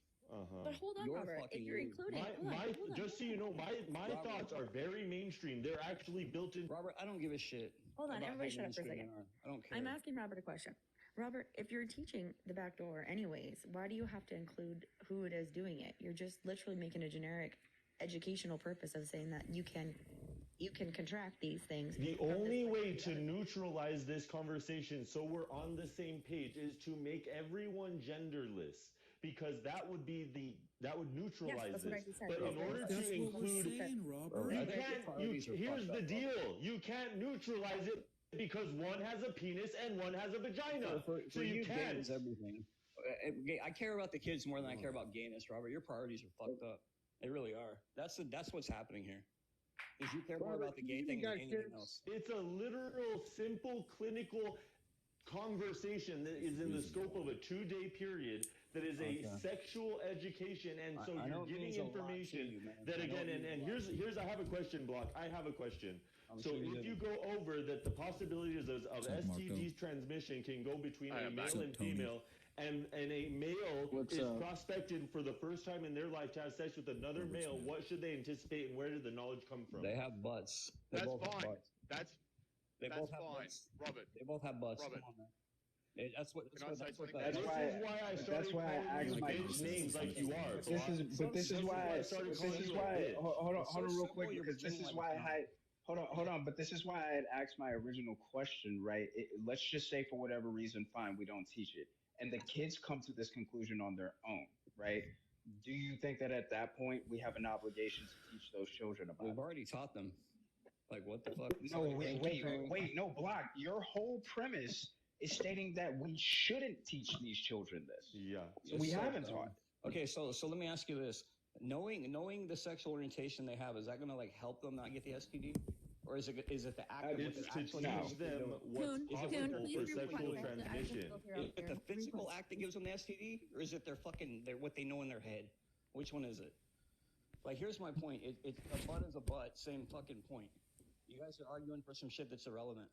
Speaker 4: But hold on,
Speaker 15: You're
Speaker 4: Robert.
Speaker 15: fucking
Speaker 4: If you're
Speaker 15: weird.
Speaker 4: including, hold on, hold on.
Speaker 2: Just so you know, my
Speaker 15: Robert.
Speaker 2: thoughts are very mainstream. They're actually built in.
Speaker 15: Robert, I don't give a shit.
Speaker 4: Hold on,
Speaker 15: about
Speaker 4: everybody
Speaker 15: how
Speaker 4: shut up for a
Speaker 15: mainstream
Speaker 4: second.
Speaker 15: they are. I don't care.
Speaker 4: I'm asking Robert a question. Robert, if you're teaching the back door anyways, why do you have to include who it is doing it? You're just literally making a generic educational purpose of saying that you can contract these things.
Speaker 2: The only way to neutralize this conversation so we're on the same page is to make everyone genderless. Because that would neutralize
Speaker 4: that's what I
Speaker 2: this.
Speaker 4: just said.
Speaker 2: But in
Speaker 4: Robert.
Speaker 2: order
Speaker 4: That's
Speaker 2: to
Speaker 4: what we're
Speaker 2: include,
Speaker 4: saying,
Speaker 22: Robert.
Speaker 2: you
Speaker 15: I think your
Speaker 2: can't.
Speaker 15: priorities are
Speaker 2: Here's
Speaker 15: fucked
Speaker 2: the
Speaker 15: up,
Speaker 2: deal:
Speaker 15: Robert.
Speaker 2: you can't neutralize it because one has a penis and one has a vagina.
Speaker 15: For
Speaker 2: so you
Speaker 15: you,
Speaker 2: can't.
Speaker 15: gayness everything. I care about the kids more than I care about gayness, Robert. Your priorities are fucked up. They really are. That's what's happening here. Is you care more about the gay thing than anything else.
Speaker 2: It's a literal, simple, clinical conversation that is in the scope of a 2-day period that is a sexual education, and so
Speaker 15: I know
Speaker 2: you're
Speaker 15: it
Speaker 2: getting
Speaker 15: means a lot to
Speaker 2: information
Speaker 15: you, man.
Speaker 2: that
Speaker 15: I know
Speaker 2: again,
Speaker 15: it
Speaker 2: and
Speaker 15: means a lot.
Speaker 2: here's I have a question, Block. I have a question. So
Speaker 15: sure you
Speaker 2: if
Speaker 15: do.
Speaker 2: you go over that the possibilities of STDs transmission can go between a male and female, and a male is prospected for the first time in their life to have sex with another male, what should they anticipate and where did the knowledge come from?
Speaker 15: They have butts. They
Speaker 10: That's
Speaker 15: both have
Speaker 10: fine.
Speaker 15: butts.
Speaker 10: That's
Speaker 15: both have
Speaker 10: fine,
Speaker 15: butts.
Speaker 10: Robert.
Speaker 15: They both have butts.
Speaker 10: Robert.
Speaker 15: Come on, man. That's what.
Speaker 10: Can I say something?
Speaker 14: That's
Speaker 2: This
Speaker 14: why.
Speaker 2: is why I started
Speaker 14: That's why I
Speaker 2: calling
Speaker 14: asked
Speaker 2: you
Speaker 14: my
Speaker 2: bitch names like you are.
Speaker 14: This is why. Hold on, real quick,
Speaker 15: you're
Speaker 14: because this
Speaker 15: pretending
Speaker 14: is
Speaker 15: like
Speaker 14: why
Speaker 15: it's
Speaker 14: I. Hold on, but this is why I had asked my original question, right? Let's just say for whatever reason, fine, we don't teach it, and the kids come to this conclusion on their own, right? Do you think that at that point we have an obligation to teach those children about
Speaker 15: We've
Speaker 14: it?
Speaker 15: already taught them. Like what the fuck?
Speaker 14: No, wait, no, Block. Your whole premise is stating that we shouldn't teach these children this.
Speaker 2: Yeah.
Speaker 14: So we haven't taught.
Speaker 15: Okay, so let me ask you this: knowing the sexual orientation they have, is that going to like help them not get the STD, or is it the act of what
Speaker 2: It's
Speaker 15: they're
Speaker 2: to
Speaker 15: actually
Speaker 2: teach them what's possible for sexual transmission.
Speaker 15: Is it the physical act that gives them the STD, or is it their what they know in their head? Which one is it? Like, here's my point. A butt is a butt. Same fucking point. You guys are arguing for some shit that's irrelevant.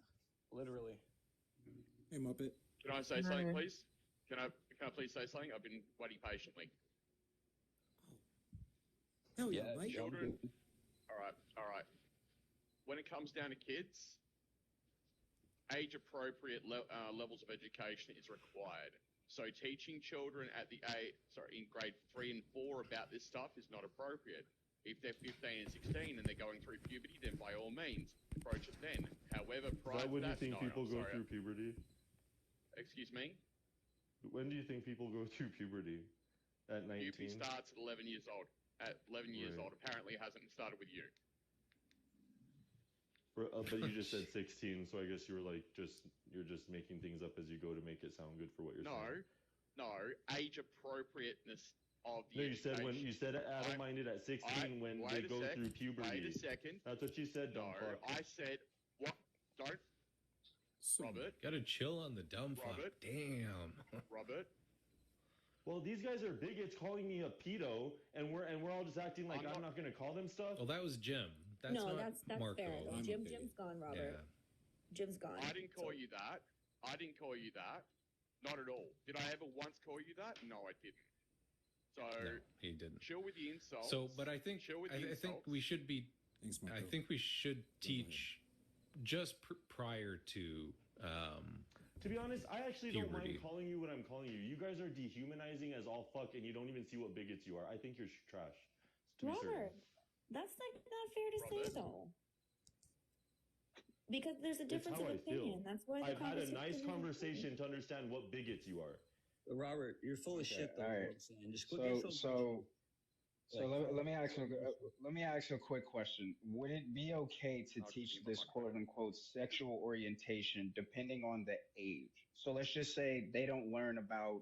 Speaker 15: Literally.
Speaker 22: Hey, Muppet.
Speaker 10: Can I say something, please? Can I please say something? I've been waiting patiently.
Speaker 22: Hell yeah, Mike.
Speaker 10: Children. All right. When it comes down to kids, age-appropriate levels of education is required. So teaching children in grade 3 and 4 about this stuff is not appropriate. If they're 15 and 16 and they're going through puberty, then by all means, approach it then. However, prior to
Speaker 2: When do you
Speaker 10: that,
Speaker 2: think
Speaker 10: no,
Speaker 2: people
Speaker 10: I'm
Speaker 2: go
Speaker 10: sorry.
Speaker 2: through puberty?
Speaker 10: Excuse me?
Speaker 2: When do you think people go through puberty? At 19?
Speaker 10: Puberty starts at 11 years old. At 11 years
Speaker 2: Right.
Speaker 10: old. Apparently it hasn't started with you.
Speaker 2: But you just said 16, so I guess you're just making things up as you go to make it sound good for what you're saying.
Speaker 10: No. Age appropriateness of the
Speaker 2: No, you said
Speaker 10: education.
Speaker 2: you said adult-minded at 16 when they go through puberty.
Speaker 10: Wait a second.
Speaker 2: That's what you said, dumb fuck.
Speaker 10: I said what? Don't. Robert.
Speaker 9: Gotta chill on the dumb fuck.
Speaker 10: Robert.
Speaker 9: Damn.
Speaker 10: Robert.
Speaker 2: Well, these guys are bigots calling me a pedo, and we're all just acting like I'm not gonna call them stuff.
Speaker 9: Well, that was Jim. That's
Speaker 4: no,
Speaker 9: not
Speaker 4: that's
Speaker 9: Marco.
Speaker 4: fair. Though. Jim's gone, Robert.
Speaker 9: Yeah.
Speaker 4: Jim's gone.
Speaker 10: I didn't call you that. Not at all. Did I ever once call you that? No, I didn't. So
Speaker 9: No, he didn't.
Speaker 10: chill with the insults.
Speaker 9: So, but I think
Speaker 10: chill with the
Speaker 9: I think
Speaker 10: insults.
Speaker 9: we should be.
Speaker 22: Thanks, Marco.
Speaker 9: I think we should teach just prior to.
Speaker 2: To be honest, I actually don't
Speaker 9: Puberty.
Speaker 2: mind calling you what I'm calling you. You guys are dehumanizing as all fuck, and you don't even see what bigots you are. I think you're trash. To be certain.
Speaker 4: Robert, that's like not fair to say though. Because there's a
Speaker 2: It's
Speaker 4: difference
Speaker 2: how
Speaker 4: of
Speaker 2: I
Speaker 4: opinion.
Speaker 2: feel.
Speaker 4: That's why the
Speaker 2: I've had a
Speaker 4: conversation
Speaker 2: nice
Speaker 4: is
Speaker 2: conversation to understand what bigots you are.
Speaker 15: Robert, you're full of shit though.
Speaker 14: all right.
Speaker 15: Is what I'm saying. Just quit being
Speaker 14: So let me ask you a quick question. Would it be okay to teach this quote unquote sexual orientation depending on the age? So let's just say they don't learn about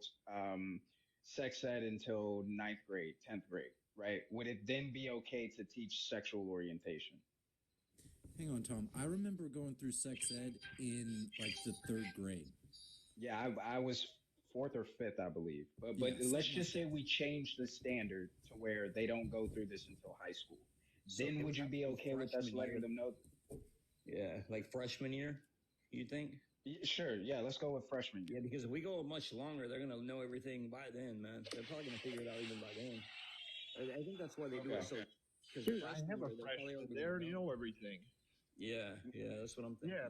Speaker 14: sex ed until 9th grade, 10th grade, right? Would it then be okay to teach sexual orientation?
Speaker 12: Hang on, Tom. I remember going through sex ed in like the 3rd grade.
Speaker 14: Yeah, I was 4th or 5th, I believe. But
Speaker 12: Yeah,
Speaker 14: let's
Speaker 12: something
Speaker 14: just
Speaker 12: like
Speaker 14: say we changed the standard to where they don't go through this until high school.
Speaker 15: So
Speaker 14: Then
Speaker 15: it
Speaker 14: would you
Speaker 15: would
Speaker 14: be
Speaker 15: be
Speaker 14: okay with us
Speaker 15: freshman
Speaker 14: letting
Speaker 15: year.
Speaker 14: them know?
Speaker 15: Yeah, like freshman year, you think?
Speaker 14: Sure. Yeah, let's go with freshman year.
Speaker 15: Yeah, because if we go much longer, they're gonna know everything by then, man. They're probably gonna figure it out even by then. I think that's why they do it so. Because
Speaker 6: Dude, I have a
Speaker 15: they're probably
Speaker 6: freshman.
Speaker 15: already
Speaker 6: They already know everything.
Speaker 15: Yeah, that's what I'm thinking.
Speaker 6: Yeah,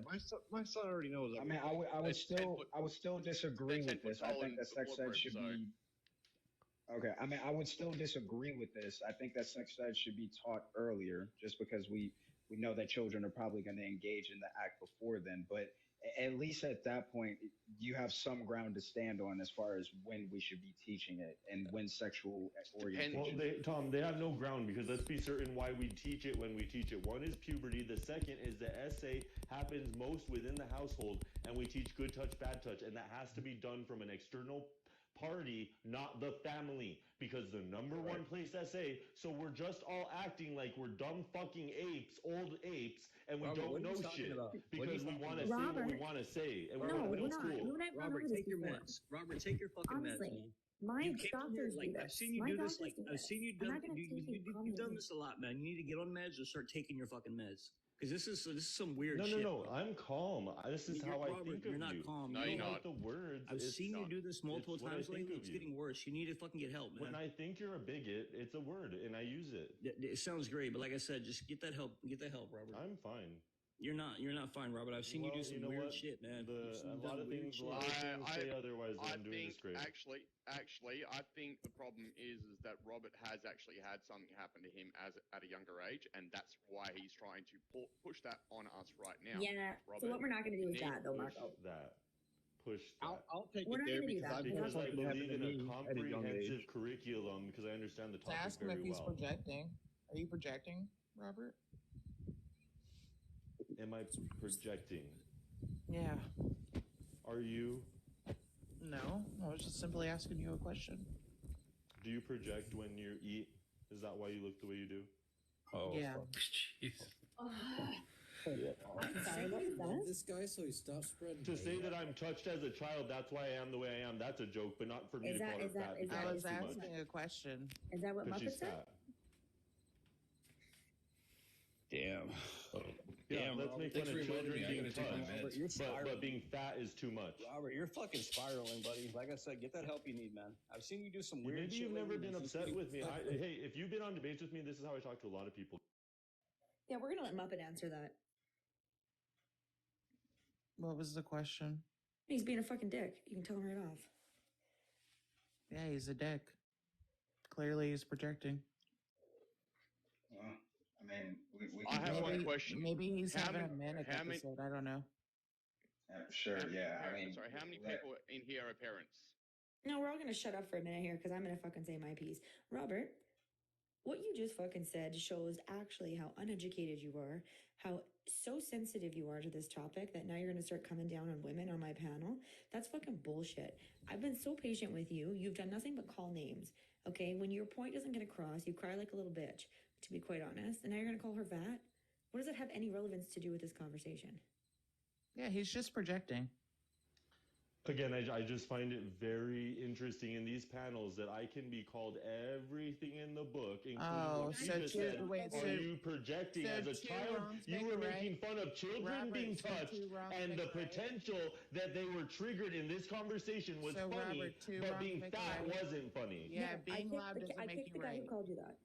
Speaker 6: my son already knows
Speaker 14: I
Speaker 6: everything.
Speaker 14: mean, I would still disagree with this. I think that sex ed should be. Okay, I mean, I would still disagree with this. I think that sex ed should be taught earlier, just because we know that children are probably going to engage in the act before then. But at least at that point, you have some ground to stand on as far as when we should be teaching it and when sexual orientation.
Speaker 2: Well, Tom, they have no ground because let's be certain why we teach it when we teach it. One is puberty. The second is the essay happens most within the household, and we teach good touch, bad touch, and that has to be done from an external party, not the family, because the number one place essay. So we're just all acting like we're dumb fucking apes, old apes, and we
Speaker 15: Robert, what
Speaker 2: don't
Speaker 15: are you
Speaker 2: know
Speaker 15: talking
Speaker 2: shit
Speaker 15: about? What are
Speaker 2: because
Speaker 15: you
Speaker 2: we
Speaker 15: talking
Speaker 2: want to
Speaker 15: about?
Speaker 2: say what we
Speaker 21: Robert.
Speaker 2: want to say, and
Speaker 21: No,
Speaker 2: we're in
Speaker 21: we're
Speaker 2: middle
Speaker 21: not.
Speaker 2: school.
Speaker 21: You and I have gone
Speaker 15: Robert,
Speaker 21: over this
Speaker 15: take your
Speaker 21: before.
Speaker 15: meds. Robert, take your fucking
Speaker 21: Honestly,
Speaker 15: meds, man.
Speaker 21: my
Speaker 15: You came in
Speaker 21: doctors
Speaker 15: here, like,
Speaker 21: do
Speaker 15: I've
Speaker 21: this.
Speaker 15: seen you
Speaker 21: My
Speaker 15: do this.
Speaker 21: doctors
Speaker 15: Like
Speaker 21: do
Speaker 15: I've
Speaker 21: this.
Speaker 15: seen you
Speaker 21: I'm
Speaker 15: done.
Speaker 21: not gonna take you
Speaker 15: You've done
Speaker 21: calmly.
Speaker 15: this a lot, man. You need to get on meds or start taking your fucking meds. Because this is some weird
Speaker 2: No,
Speaker 15: shit.
Speaker 2: no, I'm calm. This is how I
Speaker 15: Robert,
Speaker 2: think
Speaker 15: you're
Speaker 2: of
Speaker 15: not
Speaker 2: you.
Speaker 15: calm.
Speaker 10: No,
Speaker 15: You
Speaker 10: you're
Speaker 15: don't
Speaker 10: not.
Speaker 2: The words.
Speaker 15: I've
Speaker 2: it's
Speaker 15: seen you
Speaker 2: not-
Speaker 15: do this multiple
Speaker 2: it's what I
Speaker 15: times
Speaker 2: think
Speaker 15: lately.
Speaker 2: of
Speaker 15: It's
Speaker 2: you.
Speaker 15: getting worse. You need to fucking get help, man.
Speaker 2: When I think you're a bigot, it's a word, and I use it.
Speaker 15: It sounds great, but like I said, just get that help. Get that help, Robert.
Speaker 2: I'm fine.
Speaker 15: You're not fine, Robert. I've seen you do some
Speaker 2: know
Speaker 15: weird
Speaker 2: what?
Speaker 15: shit, man. I've seen
Speaker 2: A
Speaker 15: you
Speaker 2: lot
Speaker 15: done
Speaker 2: of
Speaker 15: weird
Speaker 2: things,
Speaker 15: shit.
Speaker 2: a lot of things say otherwise. That
Speaker 10: I
Speaker 2: I'm doing
Speaker 10: think
Speaker 2: this great.
Speaker 10: actually, I think the problem is that Robert has actually had something happen to him at a younger age, and that's why he's trying to push that on us right now.
Speaker 21: Yeah.
Speaker 10: Robert,
Speaker 21: So what we're not going to do is
Speaker 10: you
Speaker 21: that, though,
Speaker 2: Push
Speaker 21: Marco.
Speaker 2: that. Push that.
Speaker 6: I'll take
Speaker 21: We're
Speaker 6: it
Speaker 21: not
Speaker 6: there
Speaker 21: gonna do
Speaker 6: because
Speaker 21: that.
Speaker 6: I've had
Speaker 2: Because I
Speaker 6: something happen
Speaker 2: believe
Speaker 6: to
Speaker 2: in
Speaker 6: me
Speaker 2: a
Speaker 6: at a young
Speaker 2: comprehensive
Speaker 6: age.
Speaker 2: curriculum because I understand the
Speaker 11: To
Speaker 2: topic
Speaker 11: ask him
Speaker 2: very
Speaker 11: if he's
Speaker 2: well.
Speaker 11: projecting. Are you projecting, Robert?
Speaker 2: Am I projecting?
Speaker 11: Yeah.
Speaker 2: Are you?
Speaker 11: No, I was just simply asking you a question.
Speaker 2: Do you project when you eat? Is that why you look the way you do?
Speaker 9: Oh,
Speaker 11: Yeah.
Speaker 9: jeez.
Speaker 21: Sorry, what was that?
Speaker 12: This guy, so he stopped spreading.
Speaker 2: To say
Speaker 12: hate.
Speaker 2: that I'm touched as a child, that's why I am the way I am. That's a joke, but not for me
Speaker 21: Is
Speaker 2: to
Speaker 21: that-
Speaker 2: call her
Speaker 21: is that-
Speaker 2: fat
Speaker 21: is
Speaker 2: because
Speaker 11: I
Speaker 21: that-
Speaker 11: was
Speaker 2: she's too much.
Speaker 11: asking a question.
Speaker 21: Is that what
Speaker 2: Because
Speaker 21: Muppet
Speaker 2: she's
Speaker 21: said?
Speaker 2: fat.
Speaker 15: Damn.
Speaker 2: Yeah,
Speaker 15: Damn,
Speaker 2: let's
Speaker 15: Robert.
Speaker 2: make
Speaker 9: Thanks
Speaker 2: fun
Speaker 9: for
Speaker 2: of
Speaker 9: reminding
Speaker 2: children
Speaker 9: me. I
Speaker 2: being
Speaker 9: gotta take my
Speaker 2: touched,
Speaker 9: meds.
Speaker 15: Robert, you're
Speaker 2: but
Speaker 15: spiraling.
Speaker 2: being fat is too much.
Speaker 15: Robert, you're fucking spiraling, buddy. Like I said, get that help you need, man. I've seen you do some weird
Speaker 2: Maybe
Speaker 15: shit.
Speaker 2: you've never
Speaker 15: lately,
Speaker 2: been
Speaker 15: and it's
Speaker 2: upset
Speaker 15: pretty-
Speaker 2: with me. Hey, if you've been on debates with me, this is how I talk to a lot of people.
Speaker 21: Yeah, we're going to let Muppet answer that.
Speaker 11: What was the question?
Speaker 21: He's being a fucking dick. You can tell him right off.
Speaker 11: Yeah, he's a dick. Clearly, he's projecting.
Speaker 14: Well, I mean, we
Speaker 10: I
Speaker 14: can
Speaker 10: have
Speaker 14: go
Speaker 10: one
Speaker 14: ahead.
Speaker 10: question.
Speaker 11: Maybe he's
Speaker 10: How
Speaker 11: having
Speaker 10: many-
Speaker 11: a manic
Speaker 10: how many-
Speaker 11: episode. I don't know.
Speaker 14: Sure, yeah. I mean,
Speaker 10: sorry, how many
Speaker 14: let-
Speaker 10: people in here are parents?
Speaker 21: No, we're all going to shut up for a minute here because I'm going to fucking say my piece. Robert, what you just fucking said shows actually how uneducated you are, how so sensitive you are to this topic that now you're going to start coming down on women on my panel. That's fucking bullshit. I've been so patient with you. You've done nothing but call names. Okay? When your point doesn't get across, you cry like a little bitch, to be quite honest. And now you're going to call her fat? What does that have any relevance to do with this conversation?
Speaker 11: Yeah, he's just projecting.
Speaker 2: Again, I just find it very interesting in these panels that I can be called everything in the book, including
Speaker 11: Oh,
Speaker 2: what
Speaker 11: so
Speaker 2: you just
Speaker 11: two-
Speaker 2: said.
Speaker 11: wait,
Speaker 2: Are
Speaker 11: so-
Speaker 2: you projecting
Speaker 11: so
Speaker 2: as a
Speaker 11: two
Speaker 2: child?
Speaker 11: wrongs
Speaker 2: You
Speaker 11: make
Speaker 2: were
Speaker 11: a right?
Speaker 2: making fun of children
Speaker 11: Robert,
Speaker 2: being
Speaker 11: so
Speaker 2: touched,
Speaker 11: two wrongs
Speaker 2: and
Speaker 11: make
Speaker 2: the
Speaker 11: a right?
Speaker 2: potential that they were triggered in this conversation was
Speaker 11: So,
Speaker 2: funny,
Speaker 11: Robert, two
Speaker 2: but
Speaker 11: wrongs
Speaker 2: being
Speaker 11: make a
Speaker 2: fat
Speaker 11: right?
Speaker 2: wasn't funny.
Speaker 11: Yeah,
Speaker 21: I
Speaker 11: being
Speaker 21: kicked
Speaker 11: loud
Speaker 21: the,
Speaker 11: doesn't
Speaker 21: I
Speaker 11: make
Speaker 21: kicked
Speaker 11: you
Speaker 21: the guy who
Speaker 11: right.
Speaker 21: called you that.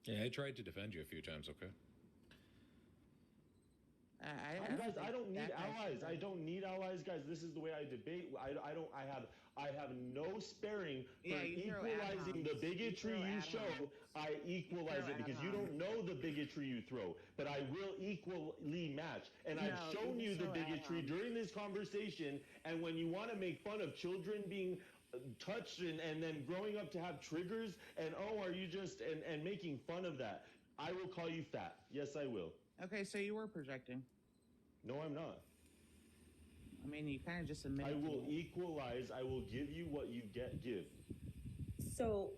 Speaker 9: Yeah, I tried to defend you a few times. Okay.
Speaker 2: I don't need
Speaker 11: that guy
Speaker 2: allies.
Speaker 11: should
Speaker 2: I don't need allies, guys. This is the way I debate. I have no sparing for
Speaker 11: Yeah, you throw
Speaker 2: equalizing the
Speaker 11: ad-homs.
Speaker 2: bigotry
Speaker 11: You
Speaker 2: you
Speaker 11: throw
Speaker 2: show.
Speaker 11: ad-homs.
Speaker 2: I equalize
Speaker 11: throw
Speaker 2: it because you
Speaker 11: ad-homs.
Speaker 2: don't know the bigotry you throw, but I will equally match. And I've
Speaker 11: No,
Speaker 2: shown
Speaker 11: you
Speaker 2: you the
Speaker 11: throw
Speaker 2: bigotry
Speaker 11: ad-homs.
Speaker 2: during this conversation. And when you want to make fun of children being touched and then growing up to have triggers and are you just and making fun of that, I will call you fat. Yes, I will.
Speaker 11: Okay, so you were projecting.
Speaker 2: No, I'm not.
Speaker 11: I mean, you kind of just admitted.
Speaker 2: I
Speaker 11: to
Speaker 2: will
Speaker 11: it.
Speaker 2: equalize. I will give you what you give.
Speaker 21: So,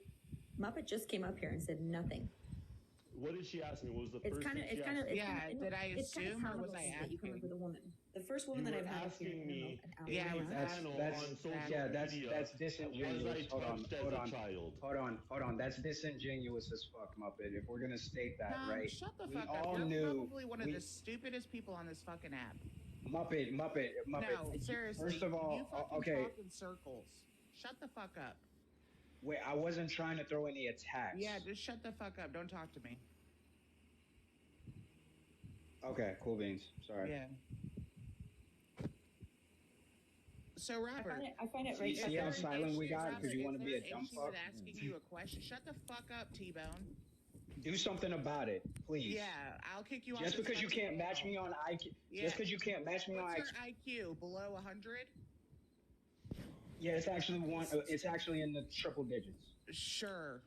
Speaker 21: Muppet just came up here and said nothing.
Speaker 20: What did she ask me? What was the
Speaker 11: It's
Speaker 20: first
Speaker 11: kind
Speaker 20: thing
Speaker 11: of,
Speaker 20: she
Speaker 11: it's kind
Speaker 20: asked
Speaker 11: of,
Speaker 20: me?
Speaker 11: yeah. Did I
Speaker 17: it's kind of
Speaker 11: assume, or was
Speaker 17: comical
Speaker 11: I
Speaker 17: that you come up
Speaker 11: asking?
Speaker 17: with a woman. The first woman
Speaker 20: You
Speaker 17: that
Speaker 20: were
Speaker 17: I've had up here
Speaker 20: asking
Speaker 17: in
Speaker 20: me
Speaker 17: an hour.
Speaker 20: in
Speaker 11: Yeah, I
Speaker 20: the
Speaker 11: was
Speaker 20: panel
Speaker 14: That's
Speaker 20: on social
Speaker 14: yeah,
Speaker 20: media,
Speaker 14: that's
Speaker 20: was
Speaker 14: disingenuous.
Speaker 20: I
Speaker 14: Hold on,
Speaker 20: touched as
Speaker 14: hold
Speaker 20: a
Speaker 14: on,
Speaker 20: child?
Speaker 14: hold on. That's disingenuous as fuck, Muppet. If we're gonna state that, right?
Speaker 11: Shut the
Speaker 14: We
Speaker 11: fuck up.
Speaker 14: all
Speaker 11: You're
Speaker 14: knew.
Speaker 11: probably one of the stupidest people on this fucking app.
Speaker 14: Muppet.
Speaker 11: No, seriously.
Speaker 14: First of all,
Speaker 11: you fucking
Speaker 14: okay.
Speaker 11: talk in circles. Shut the fuck up.
Speaker 14: Wait, I wasn't trying to throw any attacks.
Speaker 11: Yeah, just shut the fuck up. Don't talk to me.
Speaker 14: Okay, cool beans. Sorry.
Speaker 11: Yeah. So Robert,
Speaker 17: I find it right.
Speaker 14: See how silent we got because you want to be a dumb
Speaker 11: issue
Speaker 14: fuck?
Speaker 11: with asking you a question. Shut the fuck up, T-Bone.
Speaker 14: Do something about it, please.
Speaker 11: Yeah, I'll kick you off.
Speaker 14: Just
Speaker 11: this
Speaker 14: because you
Speaker 11: fucking
Speaker 14: can't match
Speaker 11: panel.
Speaker 14: me on IQ.
Speaker 11: Yeah.
Speaker 14: Just because you can't match me on
Speaker 11: What's
Speaker 14: IQ.
Speaker 11: your IQ? Below 100?
Speaker 14: Yeah, it's actually one. It's actually in the triple digits.
Speaker 11: Sure.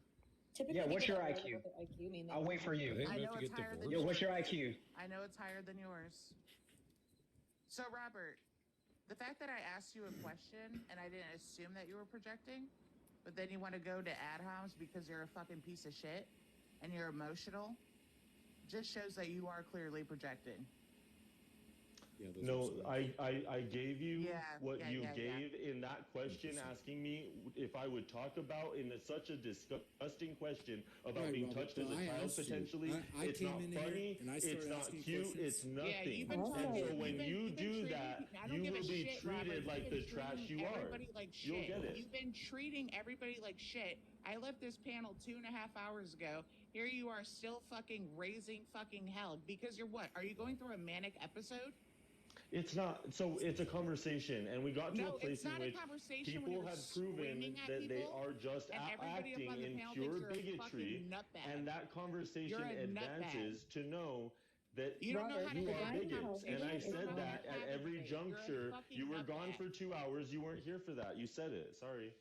Speaker 17: Typically,
Speaker 14: Yeah, what's
Speaker 17: people
Speaker 14: your
Speaker 17: that
Speaker 14: IQ?
Speaker 17: look at IQ mean they
Speaker 14: I'll wait for you.
Speaker 11: I know it's higher than
Speaker 14: Yo,
Speaker 11: yours.
Speaker 14: what's your IQ?
Speaker 11: I know it's higher than yours. So, Robert, the fact that I asked you a question and I didn't assume that you were projecting, but then you want to go to ad homs because you're a fucking piece of shit and you're emotional, just shows that you are clearly projecting.
Speaker 22: Yeah,
Speaker 2: No, I gave you
Speaker 11: Yeah,
Speaker 2: what
Speaker 11: yeah,
Speaker 2: you
Speaker 11: yeah, yeah.
Speaker 2: gave in that question, asking me if I would talk about such a disgusting question about
Speaker 5: Right,
Speaker 2: being
Speaker 5: Robert,
Speaker 2: touched as
Speaker 5: but
Speaker 2: a
Speaker 5: I
Speaker 2: child
Speaker 5: asked you.
Speaker 2: potentially.
Speaker 5: I
Speaker 2: It's
Speaker 5: came
Speaker 2: not
Speaker 5: in here
Speaker 2: funny.
Speaker 5: and I
Speaker 2: It's
Speaker 5: started
Speaker 2: not
Speaker 5: asking
Speaker 2: cute.
Speaker 5: questions.
Speaker 2: It's nothing.
Speaker 11: Yeah, you've been
Speaker 2: and
Speaker 11: talking.
Speaker 2: so when you
Speaker 11: you've been
Speaker 2: do
Speaker 11: treating,
Speaker 2: that,
Speaker 11: I don't
Speaker 2: you
Speaker 11: give
Speaker 2: will
Speaker 11: a
Speaker 2: be
Speaker 11: shit,
Speaker 2: treated
Speaker 11: Robert.
Speaker 2: like
Speaker 11: You've
Speaker 2: the
Speaker 11: been
Speaker 2: trash
Speaker 11: treating
Speaker 2: you are.
Speaker 11: everybody like shit.
Speaker 2: You'll get it.
Speaker 11: You've been treating everybody like shit. I left this panel 2.5 hours ago. Here you are still fucking raising fucking hell because you're what? Are you going through a manic episode?
Speaker 2: It's not. So it's a conversation, and we got to
Speaker 11: No,
Speaker 2: a place
Speaker 11: it's
Speaker 2: in
Speaker 11: not a
Speaker 2: which
Speaker 11: conversation when
Speaker 2: people
Speaker 11: you're
Speaker 2: have proven
Speaker 11: screaming at
Speaker 2: that they
Speaker 11: people
Speaker 2: are just
Speaker 11: and everybody up
Speaker 2: acting
Speaker 11: on the
Speaker 2: in
Speaker 11: panel
Speaker 2: pure
Speaker 11: thinks you're a
Speaker 2: bigotry,
Speaker 11: fucking nutbag.
Speaker 2: and that conversation
Speaker 11: You're a
Speaker 2: advances to know that
Speaker 11: You don't know how to
Speaker 2: you
Speaker 11: have
Speaker 2: are
Speaker 11: a
Speaker 2: bigots.
Speaker 11: conversation.
Speaker 2: And I
Speaker 11: You don't
Speaker 2: said
Speaker 11: know how
Speaker 2: that
Speaker 11: to
Speaker 2: at
Speaker 11: have a
Speaker 2: every
Speaker 11: debate. You're a
Speaker 2: juncture.
Speaker 11: fucking
Speaker 2: You were gone
Speaker 11: nutbag.
Speaker 2: for 2 hours. You weren't here for that. You said it. Sorry.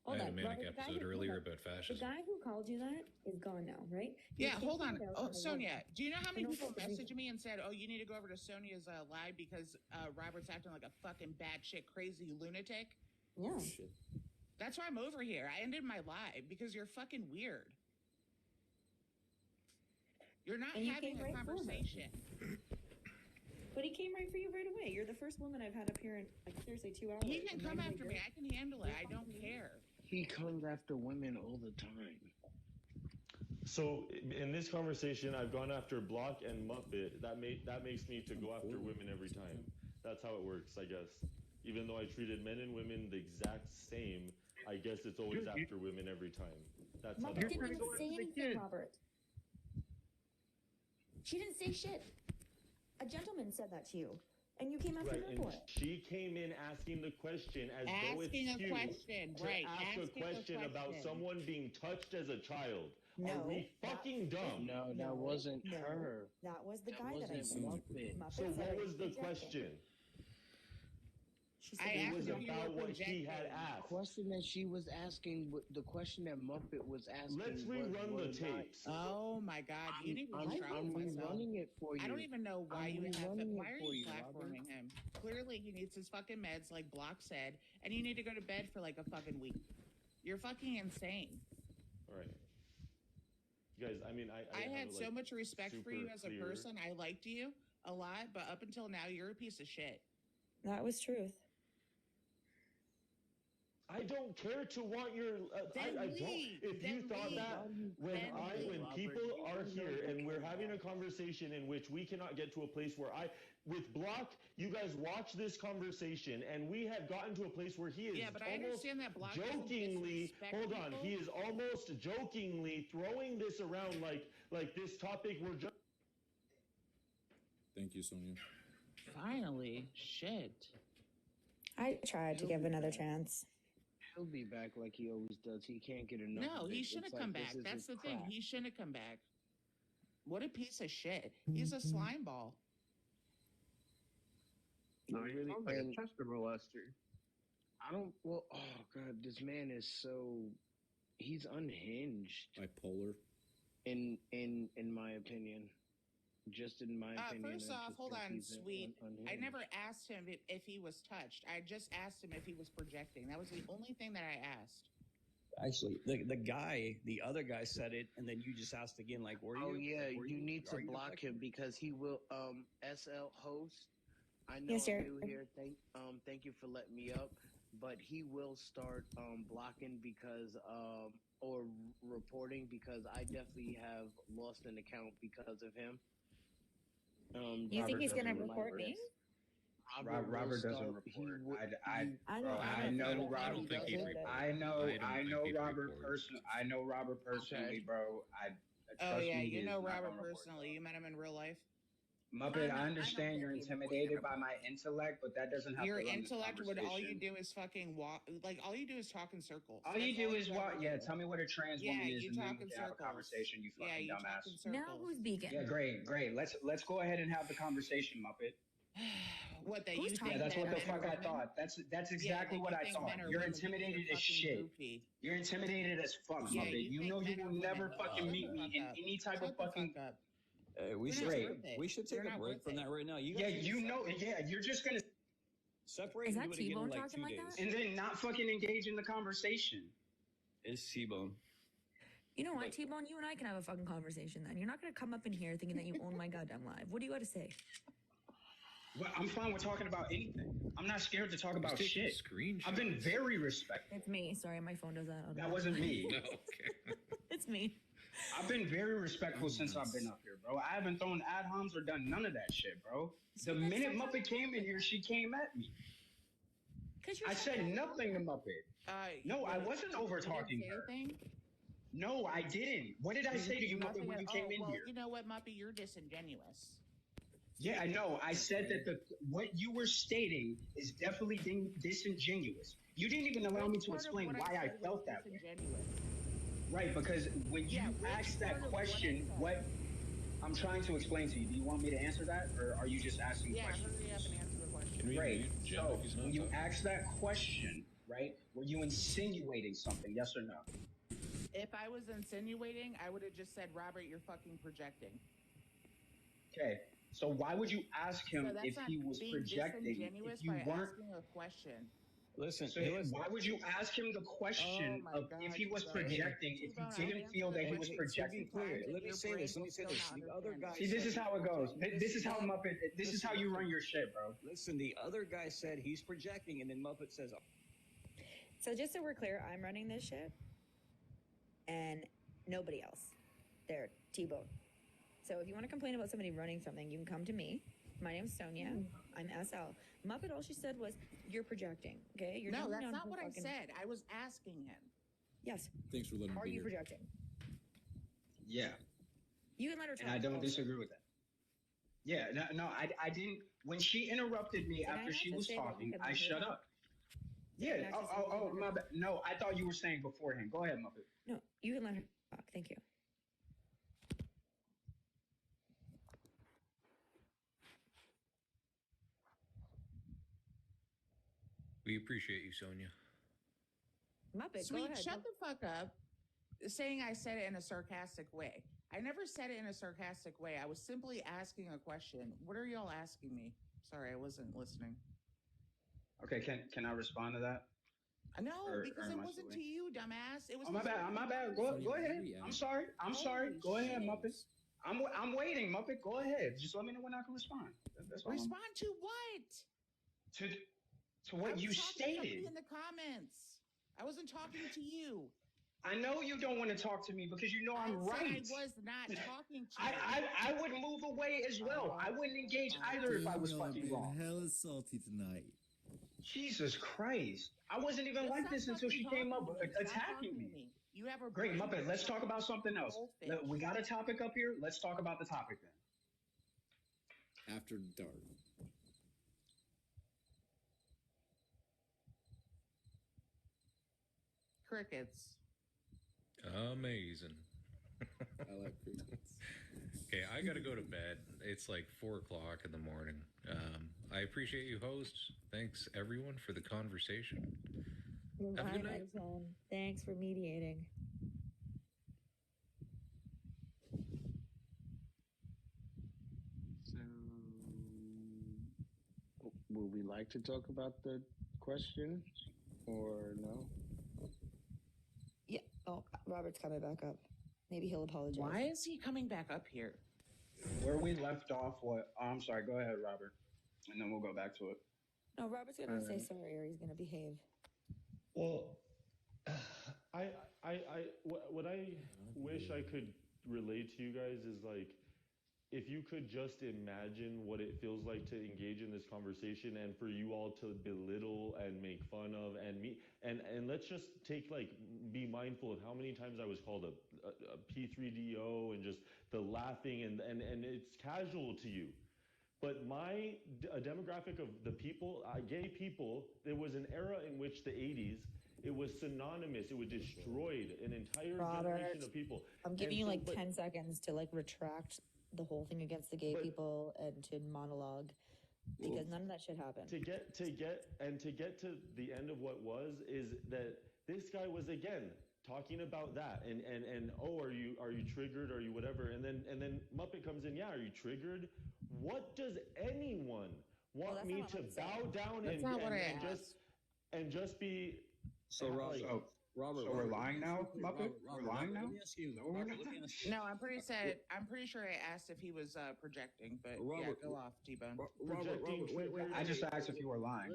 Speaker 17: Hold
Speaker 9: I had
Speaker 17: on,
Speaker 9: a manic
Speaker 17: Robert, the guy
Speaker 9: episode
Speaker 17: who-
Speaker 9: earlier
Speaker 17: hold on.
Speaker 9: about fascism.
Speaker 17: The guy who called you that is gone now, right?
Speaker 11: Yeah,
Speaker 17: You
Speaker 11: hold
Speaker 17: can't
Speaker 11: on.
Speaker 17: find out
Speaker 11: Oh,
Speaker 17: how to
Speaker 11: Sonia,
Speaker 17: work.
Speaker 11: do you know how many
Speaker 17: I know
Speaker 11: people
Speaker 17: that's the reason.
Speaker 11: messaged me and said, "Oh, you need to go over to Sonia's live because Robert's acting like a fucking batshit crazy lunatic"?
Speaker 17: Yeah.
Speaker 22: Shit.
Speaker 11: That's why I'm over here. I ended my live because you're fucking weird. You're not
Speaker 17: And you
Speaker 11: having
Speaker 17: came
Speaker 11: a
Speaker 17: right for her.
Speaker 11: conversation.
Speaker 17: But he came right for you right away. You're the first woman I've had up here in like seriously 2 hours.
Speaker 11: He can
Speaker 17: and
Speaker 11: come
Speaker 17: then
Speaker 11: after
Speaker 17: they
Speaker 11: me.
Speaker 17: do.
Speaker 11: I can handle it. I don't care.
Speaker 5: He comes after women all the time.
Speaker 2: So in this conversation, I've gone after Block and Muppet. That makes me to go after women every time. That's how it works, I guess. Even though I treated men and women the exact same, I guess it's always after women every time. That's how
Speaker 4: Muppet
Speaker 2: that
Speaker 4: didn't
Speaker 2: works.
Speaker 4: even say anything, Robert. She didn't say shit. A gentleman said that to you, and you came after
Speaker 2: Right,
Speaker 4: her
Speaker 2: and
Speaker 4: for it.
Speaker 2: she came in asking the question as though it's
Speaker 11: Asking a
Speaker 2: cute
Speaker 11: question,
Speaker 2: to
Speaker 11: right,
Speaker 2: ask
Speaker 11: asking
Speaker 2: a
Speaker 11: a
Speaker 2: question about
Speaker 11: question.
Speaker 2: someone being touched as a child.
Speaker 17: No,
Speaker 2: Are we
Speaker 17: that-
Speaker 2: fucking dumb?
Speaker 5: No, that wasn't her.
Speaker 4: That was the
Speaker 5: That
Speaker 4: guy that I
Speaker 5: wasn't
Speaker 4: said.
Speaker 5: Muppet.
Speaker 4: Muppet
Speaker 2: So
Speaker 4: said
Speaker 2: what
Speaker 4: I
Speaker 2: was the
Speaker 4: projected.
Speaker 2: question?
Speaker 4: She said
Speaker 11: I
Speaker 2: It
Speaker 11: asked
Speaker 2: was
Speaker 11: if you
Speaker 2: about
Speaker 11: were
Speaker 2: what he had
Speaker 11: projecting.
Speaker 5: The
Speaker 2: asked.
Speaker 5: question that she was asking, the question that Muppet was asking.
Speaker 2: Let's
Speaker 5: was
Speaker 2: rerun the
Speaker 5: was not-
Speaker 2: tapes.
Speaker 11: Oh my God! You need to
Speaker 5: I'm
Speaker 11: be proud of myself.
Speaker 5: rerunning it for you.
Speaker 11: I don't even know why
Speaker 5: I'm
Speaker 11: you have it.
Speaker 5: rerunning
Speaker 11: Why
Speaker 5: it
Speaker 11: are
Speaker 5: for
Speaker 11: you
Speaker 5: you, Robert.
Speaker 11: platforming him? Clearly, he needs his fucking meds, like Block said, and you need to go to bed for like a fucking week. You're fucking insane.
Speaker 2: All right. You guys, I mean, I
Speaker 11: I
Speaker 2: have
Speaker 11: had
Speaker 2: it,
Speaker 11: so
Speaker 2: like,
Speaker 11: much respect for you
Speaker 2: super
Speaker 11: as a
Speaker 2: clear.
Speaker 11: person. I liked you a lot, but up until now, you're a piece of shit.
Speaker 17: That was truth.
Speaker 2: I don't care to want your.
Speaker 11: Then
Speaker 2: I don't.
Speaker 11: leave.
Speaker 2: If
Speaker 11: Then
Speaker 2: you thought
Speaker 11: leave.
Speaker 2: that
Speaker 11: Then leave.
Speaker 2: when people are here and we're having a conversation in which we cannot get to a place where with Block, you guys watch this conversation, and we have gotten to a place where he is
Speaker 11: Yeah, but I
Speaker 2: almost
Speaker 11: understand that Block doesn't
Speaker 2: jokingly.
Speaker 11: disrespect
Speaker 2: Hold on,
Speaker 11: people.
Speaker 2: he is almost jokingly throwing this around like this topic we're just.
Speaker 22: Thank you, Sonia.
Speaker 11: Finally, shit.
Speaker 17: I tried to give another chance.
Speaker 5: He'll be back like he always does. He can't get enough.
Speaker 11: No,
Speaker 5: of
Speaker 11: he
Speaker 5: it.
Speaker 11: should
Speaker 5: It's
Speaker 11: have
Speaker 5: like
Speaker 11: come
Speaker 5: this
Speaker 11: back.
Speaker 5: is
Speaker 11: That's
Speaker 5: his
Speaker 11: the thing.
Speaker 5: craft.
Speaker 11: He shouldn't have come back. What a piece of shit. He's a slime ball.
Speaker 5: No, he really,
Speaker 6: Sounds like a
Speaker 5: and
Speaker 6: Chester molester.
Speaker 5: I don't. Well, oh god, this man is so. He's unhinged.
Speaker 22: Bipolar.
Speaker 5: In my opinion, just in my opinion.
Speaker 11: First
Speaker 5: I
Speaker 11: off,
Speaker 5: just
Speaker 11: hold
Speaker 5: think
Speaker 11: on,
Speaker 5: he's
Speaker 11: sweet. I
Speaker 5: unhinged.
Speaker 11: never asked him if he was touched. I just asked him if he was projecting. That was the only thing that I asked.
Speaker 15: Actually, the other guy said it, and then you just asked again, like, were you?
Speaker 5: Oh yeah,
Speaker 15: Were
Speaker 5: you need to
Speaker 15: are you
Speaker 5: block
Speaker 15: affected?
Speaker 5: him because he will. SL host. I know
Speaker 21: Yes,
Speaker 5: I'm
Speaker 21: sir.
Speaker 5: new here. Thank you for letting me up. But he will start blocking because or reporting because I definitely have lost an account because of him.
Speaker 21: You think he's gonna
Speaker 14: doesn't
Speaker 21: report
Speaker 14: report.
Speaker 21: me?
Speaker 14: Robert doesn't report. I know Robert. I know Robert personally. I know Robert personally, bro.
Speaker 11: Oh
Speaker 14: Trust
Speaker 11: yeah,
Speaker 14: me,
Speaker 11: you
Speaker 14: he
Speaker 11: know
Speaker 14: is not
Speaker 11: Robert
Speaker 14: gonna report.
Speaker 11: personally. You met him in real life.
Speaker 14: Muppet, I understand you're intimidated by my intellect, but that doesn't have
Speaker 11: Your
Speaker 14: to run this
Speaker 11: intellect would all you
Speaker 14: conversation.
Speaker 11: do is fucking walk. Like all you do is talk in circles.
Speaker 14: All you
Speaker 11: That's
Speaker 14: do is
Speaker 11: ever
Speaker 14: what? Yeah,
Speaker 11: do.
Speaker 14: tell me what a trans woman is,
Speaker 11: you
Speaker 14: and then
Speaker 11: talk
Speaker 14: we
Speaker 11: in
Speaker 14: can have a
Speaker 11: circles.
Speaker 14: conversation. You
Speaker 11: Yeah,
Speaker 14: fucking
Speaker 11: you talk
Speaker 14: dumbass.
Speaker 11: in circles.
Speaker 21: Now who's vegan?
Speaker 14: Yeah, great. Let's go ahead and have the conversation, Muppet.
Speaker 11: What that
Speaker 21: Who's
Speaker 11: you
Speaker 21: talking
Speaker 11: think?
Speaker 14: Yeah, that's
Speaker 11: that
Speaker 14: what the
Speaker 11: men are
Speaker 14: fuck I
Speaker 11: women?
Speaker 14: thought. That's
Speaker 11: Yeah,
Speaker 14: exactly
Speaker 11: that
Speaker 14: what
Speaker 11: you
Speaker 14: I
Speaker 11: think
Speaker 14: thought.
Speaker 11: men are
Speaker 14: You're
Speaker 11: women because
Speaker 14: intimidated
Speaker 11: you're
Speaker 14: as
Speaker 11: fucking
Speaker 14: shit.
Speaker 11: goofy.
Speaker 14: You're intimidated as fuck,
Speaker 11: Yeah,
Speaker 14: Muppet.
Speaker 11: you
Speaker 14: You
Speaker 11: think
Speaker 14: know you
Speaker 11: men are
Speaker 14: will never
Speaker 11: women.
Speaker 14: fucking
Speaker 11: Shut
Speaker 14: meet
Speaker 11: the
Speaker 14: me
Speaker 11: fuck
Speaker 14: in
Speaker 11: up.
Speaker 14: any type
Speaker 11: Shut
Speaker 14: of
Speaker 11: the
Speaker 14: fucking.
Speaker 11: fuck up.
Speaker 15: We
Speaker 11: You're
Speaker 15: should
Speaker 11: not
Speaker 14: Great.
Speaker 11: worth it.
Speaker 15: we should take
Speaker 11: You're
Speaker 15: a
Speaker 11: not
Speaker 15: break
Speaker 11: worth
Speaker 15: from
Speaker 11: it.
Speaker 15: that right now. You
Speaker 14: Yeah,
Speaker 15: guys
Speaker 14: you know. Yeah, you're just gonna
Speaker 15: separate
Speaker 21: Is
Speaker 15: and
Speaker 21: that
Speaker 15: do it again in
Speaker 21: T-Bone
Speaker 15: like
Speaker 21: talking
Speaker 15: 2
Speaker 21: like
Speaker 15: days.
Speaker 21: that?
Speaker 14: and then not fucking engage in the conversation.
Speaker 15: It's T-Bone.
Speaker 21: You know what, T-Bone? You and I can have a fucking conversation then. You're not gonna come up in here thinking that you own my goddamn live. What do you got to say?
Speaker 14: Well, I'm fine with talking about anything. I'm not scared to talk about
Speaker 22: taking
Speaker 14: shit.
Speaker 22: screenshots.
Speaker 14: I've been very respectful.
Speaker 21: It's me. Sorry, my phone does that.
Speaker 14: That wasn't me.
Speaker 22: No, okay.
Speaker 21: It's me.
Speaker 14: I've been very respectful since I've been up here, bro. I haven't thrown ad homs or done none of that shit, bro. The minute Muppet came in here, she came at me. I said nothing to Muppet. No, I wasn't over talking her. No, I didn't. What did I say to you, Muppet, when you came in here?
Speaker 11: You know what, Muppet? You're disingenuous.
Speaker 14: Yeah, I know. I said that what you were stating is definitely disingenuous. You didn't even allow me to explain why I felt that way. Right, because when you asked that question, what I'm trying to explain to you, do you want me to answer that, or are you just asking questions?
Speaker 11: Hurry up and answer the question.
Speaker 22: Can we
Speaker 14: Great.
Speaker 22: mute Jeff
Speaker 14: So
Speaker 22: if he's not
Speaker 14: when you
Speaker 22: talking?
Speaker 14: asked that question, right, were you insinuating something? Yes or no?
Speaker 11: If I was insinuating, I would have just said, Robert, you're fucking projecting.
Speaker 14: Okay. So why would you ask him
Speaker 11: So that's
Speaker 14: if
Speaker 11: not
Speaker 14: he was
Speaker 11: being
Speaker 14: projecting
Speaker 11: disingenuous
Speaker 14: if you
Speaker 11: by
Speaker 14: weren't?
Speaker 11: asking a question.
Speaker 15: Listen,
Speaker 14: So why would you ask him the question
Speaker 11: Oh my
Speaker 14: of
Speaker 11: God,
Speaker 14: if he was
Speaker 11: T-Bone.
Speaker 14: projecting if
Speaker 11: T-Bone,
Speaker 14: you didn't feel that he was
Speaker 15: To be
Speaker 14: projecting?
Speaker 15: clear, let me say this. The other guy.
Speaker 14: See, this
Speaker 15: said
Speaker 14: is
Speaker 15: he's
Speaker 14: how it goes.
Speaker 15: projecting.
Speaker 14: This is how Muppet. This is how you run your shit, bro.
Speaker 15: Listen, the other guy said he's projecting, and then Muppet says,
Speaker 21: So just so we're clear, I'm running this shit, and nobody else. There, T-Bone. So if you want to complain about somebody running something, you can come to me. My name's Sonia. I'm SL. Muppet, all she said was, "You're projecting." Okay? You're
Speaker 11: No,
Speaker 21: jumping
Speaker 11: that's
Speaker 21: on
Speaker 11: not
Speaker 21: her
Speaker 11: what I
Speaker 21: fucking-
Speaker 11: said. I was asking him.
Speaker 21: Yes.
Speaker 22: Thanks for letting me
Speaker 21: Are
Speaker 22: be
Speaker 21: you
Speaker 22: here.
Speaker 21: projecting?
Speaker 14: Yeah,
Speaker 21: You can let her talk.
Speaker 14: and I don't
Speaker 21: also.
Speaker 14: disagree with that. Yeah, no, I didn't. When she interrupted me
Speaker 21: Did I
Speaker 14: after
Speaker 21: not
Speaker 14: she
Speaker 21: just
Speaker 14: was
Speaker 21: say that you
Speaker 14: talking,
Speaker 21: could
Speaker 14: I
Speaker 21: let her
Speaker 14: shut
Speaker 21: talk?
Speaker 14: up.
Speaker 21: Did I
Speaker 14: Yeah.
Speaker 21: not just say that you could let her
Speaker 14: My
Speaker 21: talk?
Speaker 14: bad. No, I thought you were saying beforehand. Go ahead, Muppet.
Speaker 21: No, you can let her talk. Thank you.
Speaker 9: We appreciate you, Sonia.
Speaker 21: Muppet,
Speaker 11: Sweet,
Speaker 21: go ahead.
Speaker 11: shut the fuck up. Saying I said it in a sarcastic way. I never said it in a sarcastic way. I was simply asking a question. What are y'all asking me? Sorry, I wasn't listening.
Speaker 14: Okay, can I respond to that?
Speaker 11: No,
Speaker 14: Or
Speaker 11: because it
Speaker 14: am I
Speaker 11: wasn't
Speaker 14: silly?
Speaker 11: to you, dumbass. It was.
Speaker 14: Oh, my bad. My bad. Go ahead. I'm sorry. Go ahead, Muppet. I'm waiting, Muppet. Go ahead. Just let me know when I can respond. That's all.
Speaker 11: Respond to what?
Speaker 14: To what you
Speaker 11: I was talking to
Speaker 14: stated.
Speaker 11: somebody in the comments. I wasn't talking to you.
Speaker 14: I know you don't want to talk to me because you know I'm
Speaker 11: I said
Speaker 14: right.
Speaker 11: I was not talking to you.
Speaker 14: I would move away as well. I wouldn't engage either if I was
Speaker 18: Y'all
Speaker 14: fucking
Speaker 18: being
Speaker 14: wrong.
Speaker 18: hella salty tonight.
Speaker 14: Jesus Christ. I wasn't even like this until she came up attacking me.
Speaker 11: You have a
Speaker 14: Great,
Speaker 11: brain
Speaker 14: Muppet. Let's talk about something else.
Speaker 11: goldfish.
Speaker 14: We got a topic up here. Let's talk about the topic then.
Speaker 22: After dark.
Speaker 11: Crickets.
Speaker 9: Amazing.
Speaker 22: I like crickets.
Speaker 9: Okay, I gotta go to bed. It's like 4 o'clock in the morning. I appreciate you, hosts. Thanks everyone for the conversation. Have a good night.
Speaker 21: Thanks for mediating.
Speaker 5: So, would we like to talk about the question or no?
Speaker 21: Robert's coming back up. Maybe he'll apologize.
Speaker 11: Why is he coming back up here?
Speaker 14: Where we left off, what? Oh, I'm sorry. Go ahead, Robert, and then we'll go back to it.
Speaker 21: No, Robert's gonna say sorry or he's gonna behave.
Speaker 20: Well, what I wish I could relate to you guys is like, if you could just imagine what it feels like to engage in this conversation and for you all to belittle and make fun of and let's just take like be mindful of how many times I was called a P3DO and just the laughing and it's casual to you. But a demographic of the people, gay people, there was an era in which the 80s, it was synonymous. It was destroyed an entire generation of people.
Speaker 21: I'm giving
Speaker 20: And
Speaker 21: you
Speaker 20: so-
Speaker 21: like 10 seconds to like retract the whole thing against the gay people and to monologue because none of that shit happened.
Speaker 20: To get to the end of what was is that this guy was again talking about that and oh, are you triggered, are you whatever, and then Muppet comes in, yeah, are you triggered? What does anyone want me to bow down and just be
Speaker 15: So Robert,
Speaker 14: So we're lying now, Muppet? We're lying now?
Speaker 15: Let me ask you. Robert, let me ask you.
Speaker 11: No, I'm pretty sure I asked if he was projecting, but
Speaker 15: Robert,
Speaker 11: yeah, go off, T-Bone.
Speaker 15: Robert, wait.
Speaker 14: I just asked if you were lying.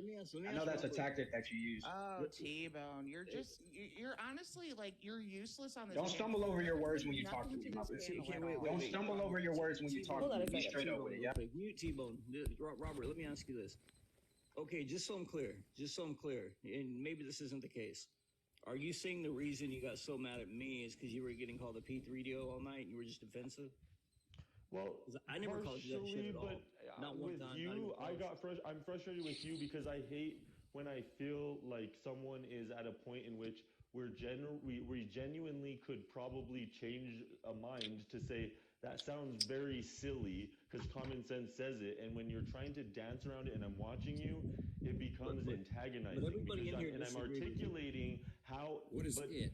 Speaker 14: I know that's a tactic that you use.
Speaker 11: Oh, T-Bone, you're honestly like you're useless on this.
Speaker 14: Don't stumble over your words when you talk to me, Muppet. Don't stumble over your words when you talk to me. Be straight up with it, yeah?
Speaker 15: Mute T-Bone. Robert, let me ask you this. Okay, just so I'm clear, and maybe this isn't the case. Are you saying the reason you got so mad at me is because you were getting called a P3DO all night and you were just defensive?
Speaker 20: Well,
Speaker 15: I never called you that shit at all.
Speaker 20: But
Speaker 15: Not one
Speaker 20: with
Speaker 15: time.
Speaker 20: you, I'm frustrated with you because I hate when I feel like someone is at a point in which we genuinely could probably change a mind to say that sounds very silly because common sense says it, and when you're trying to dance around it and I'm watching you, it becomes antagonizing.
Speaker 15: But everybody
Speaker 20: because
Speaker 15: in here
Speaker 20: I'm articulating how.
Speaker 15: What is it?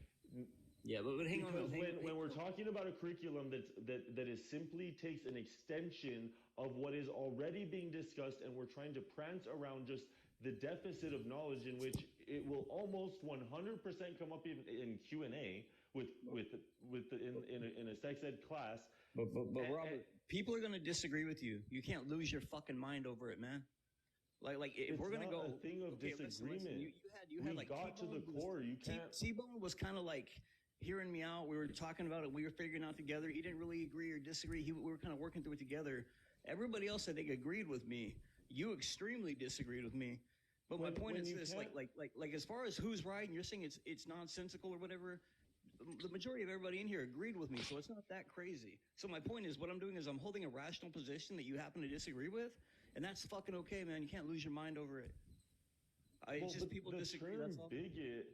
Speaker 15: Yeah, but hang on.
Speaker 20: Because when we're talking about a curriculum that is simply takes an extension of what is already being discussed, and we're trying to prance around just the deficit of knowledge in which it will almost 100% come up in Q&A in a sex ed class.
Speaker 15: But Robert, people are going to disagree with you. You can't lose your fucking mind over it, man. Like if we're gonna go
Speaker 20: a thing of disagreement.
Speaker 15: Listen, you had like
Speaker 20: got to the core. You can't.
Speaker 15: T-Bone was kind of like hearing me out. We were talking about it. We were figuring out together. He didn't really agree or disagree. We were kind of working through it together. Everybody else, I think, agreed with me. You extremely disagreed with me. But my point is this: like as far as who's right, and you're saying it's nonsensical or whatever. The majority of everybody in here agreed with me, so it's not that crazy. So my point is, what I'm doing is I'm holding a rational position that you happen to disagree with, and that's fucking okay, man. You can't lose your mind over it. It's just people disagree. That's all.
Speaker 20: Bigot.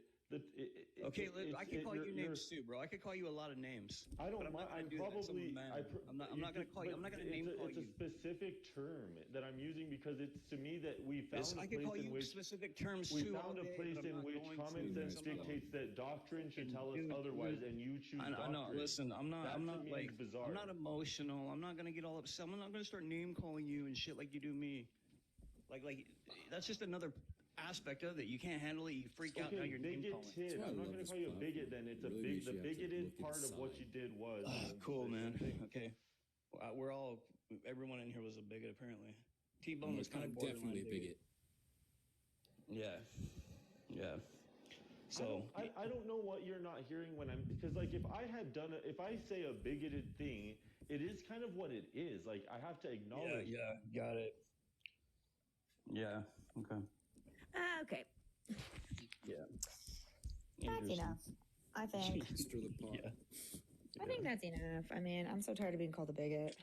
Speaker 15: Okay, I could call you names too, bro. I could call you a lot of names.
Speaker 20: I don't
Speaker 15: mind. I'm not gonna call you. I'm not gonna name call you.
Speaker 20: It's a specific term that I'm using because it's to me that we found
Speaker 15: I could call you specific terms
Speaker 20: we
Speaker 15: too.
Speaker 20: found a place in which common sense dictates that doctrine should tell us otherwise, and you choose doctrine.
Speaker 15: I know. Listen, I'm not like
Speaker 20: bizarre.
Speaker 15: I'm not emotional. I'm not gonna get all upset. I'm not gonna start name calling you and shit like you do me. Like that's just another aspect of it. You can't handle it. You freak out. Now you're name calling.
Speaker 20: I'm not going to call you a bigot. Then it's the bigoted part of what you did was
Speaker 15: cool, man. Okay, everyone in here was a bigot apparently. T-Bone was kind of
Speaker 22: definitely a bigot.
Speaker 15: Yeah. So
Speaker 20: I don't know what you're not hearing when because like if I say a bigoted thing, it is kind of what it is. Like I have to acknowledge.
Speaker 15: Yeah, got it. Yeah. Okay.
Speaker 21: Okay.
Speaker 15: Yeah.
Speaker 21: That's enough, I think.
Speaker 15: Yeah.
Speaker 21: I think that's enough. I mean, I'm so tired of being called a bigot.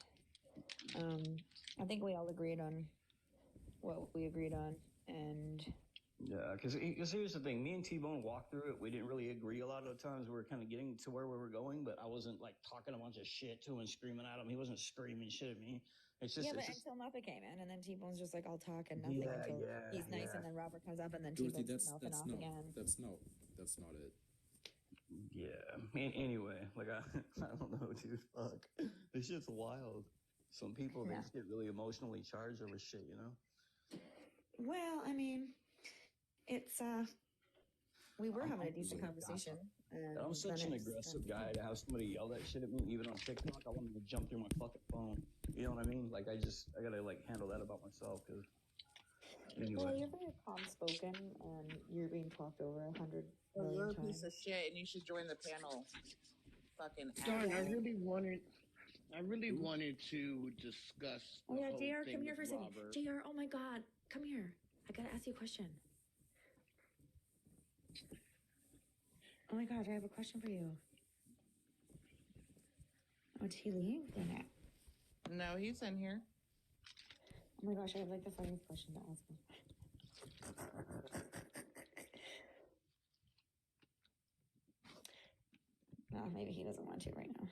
Speaker 21: I think we all agreed on what we agreed on, and
Speaker 15: yeah, because here's the thing. Me and T-Bone walked through it. We didn't really agree a lot of the times. We were kind of getting to where we were going, but I wasn't like talking a bunch of shit to him and screaming at him. He wasn't screaming shit at me. It's just
Speaker 21: until Muppet came in, and then T-Bone's just like, I'll talk and nothing until he's nice, and then Robert comes up, and then T-Bone's mouthing off again.
Speaker 22: That's not it.
Speaker 15: Yeah. Anyway, like I don't know, dude. Fuck, this shit's wild. Some people they just get really emotionally charged over shit, you know.
Speaker 21: Well, I mean, it's we were having a decent conversation. And
Speaker 15: I'm such
Speaker 21: then
Speaker 15: an
Speaker 21: it's-
Speaker 15: aggressive guy to have somebody yell that shit at me, even on TikTok. I want them to jump through my fucking phone. You know what I mean? Like, I gotta, like, handle that about myself, because, anyway.
Speaker 21: Well, you're very calm spoken, and you're being talked over 100
Speaker 11: Well, you're
Speaker 21: million
Speaker 11: a piece
Speaker 21: times.
Speaker 11: of shit, and you should join the panel. Fucking
Speaker 5: Darn, I
Speaker 11: asshole.
Speaker 5: really wanted to discuss the
Speaker 21: Oh yeah,
Speaker 5: whole
Speaker 21: JR,
Speaker 5: thing
Speaker 21: come here
Speaker 5: with
Speaker 21: for a second.
Speaker 5: Robert.
Speaker 21: JR, oh my god, come here. I gotta ask you a question. Oh my gosh, I have a question for you. Oh, did he leave? Dang it.
Speaker 11: No, he's in here.
Speaker 21: Oh my gosh, I have like the funniest question to ask him. No, maybe he doesn't want to right now.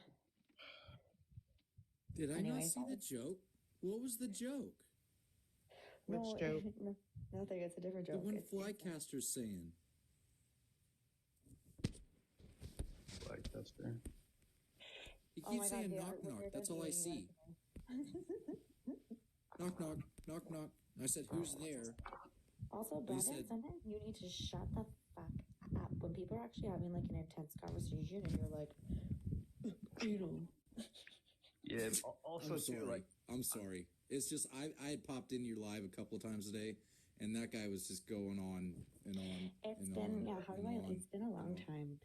Speaker 12: Did I not
Speaker 21: Anyways,
Speaker 12: see the joke? What was the joke?
Speaker 21: No,
Speaker 11: Which joke?
Speaker 21: no, nothing. It's a different
Speaker 12: The
Speaker 21: joke.
Speaker 12: one
Speaker 21: It's-
Speaker 12: Flycaster's saying.
Speaker 15: Flycaster.
Speaker 12: He
Speaker 21: Oh
Speaker 12: keeps
Speaker 21: my God,
Speaker 12: saying
Speaker 21: JR,
Speaker 12: knock
Speaker 21: we're
Speaker 12: knock.
Speaker 21: done
Speaker 12: That's all I
Speaker 21: doing
Speaker 12: see. Knock knock. Knock knock. I said, who's there?
Speaker 21: Also,
Speaker 12: He
Speaker 21: Brandon,
Speaker 12: said-
Speaker 21: sometimes you need to shut the fuck up when people are actually having like an intense conversation and you're like, you know.
Speaker 15: Yeah, also,
Speaker 12: I'm
Speaker 15: too,
Speaker 12: sorry.
Speaker 15: like,
Speaker 12: I'm sorry. It's just I had popped in your live a couple of times today, and that guy was just going on and on.
Speaker 21: It's
Speaker 12: and
Speaker 21: been,
Speaker 12: on
Speaker 21: yeah, how do
Speaker 12: and
Speaker 21: I,
Speaker 12: on.
Speaker 21: it's been a long time.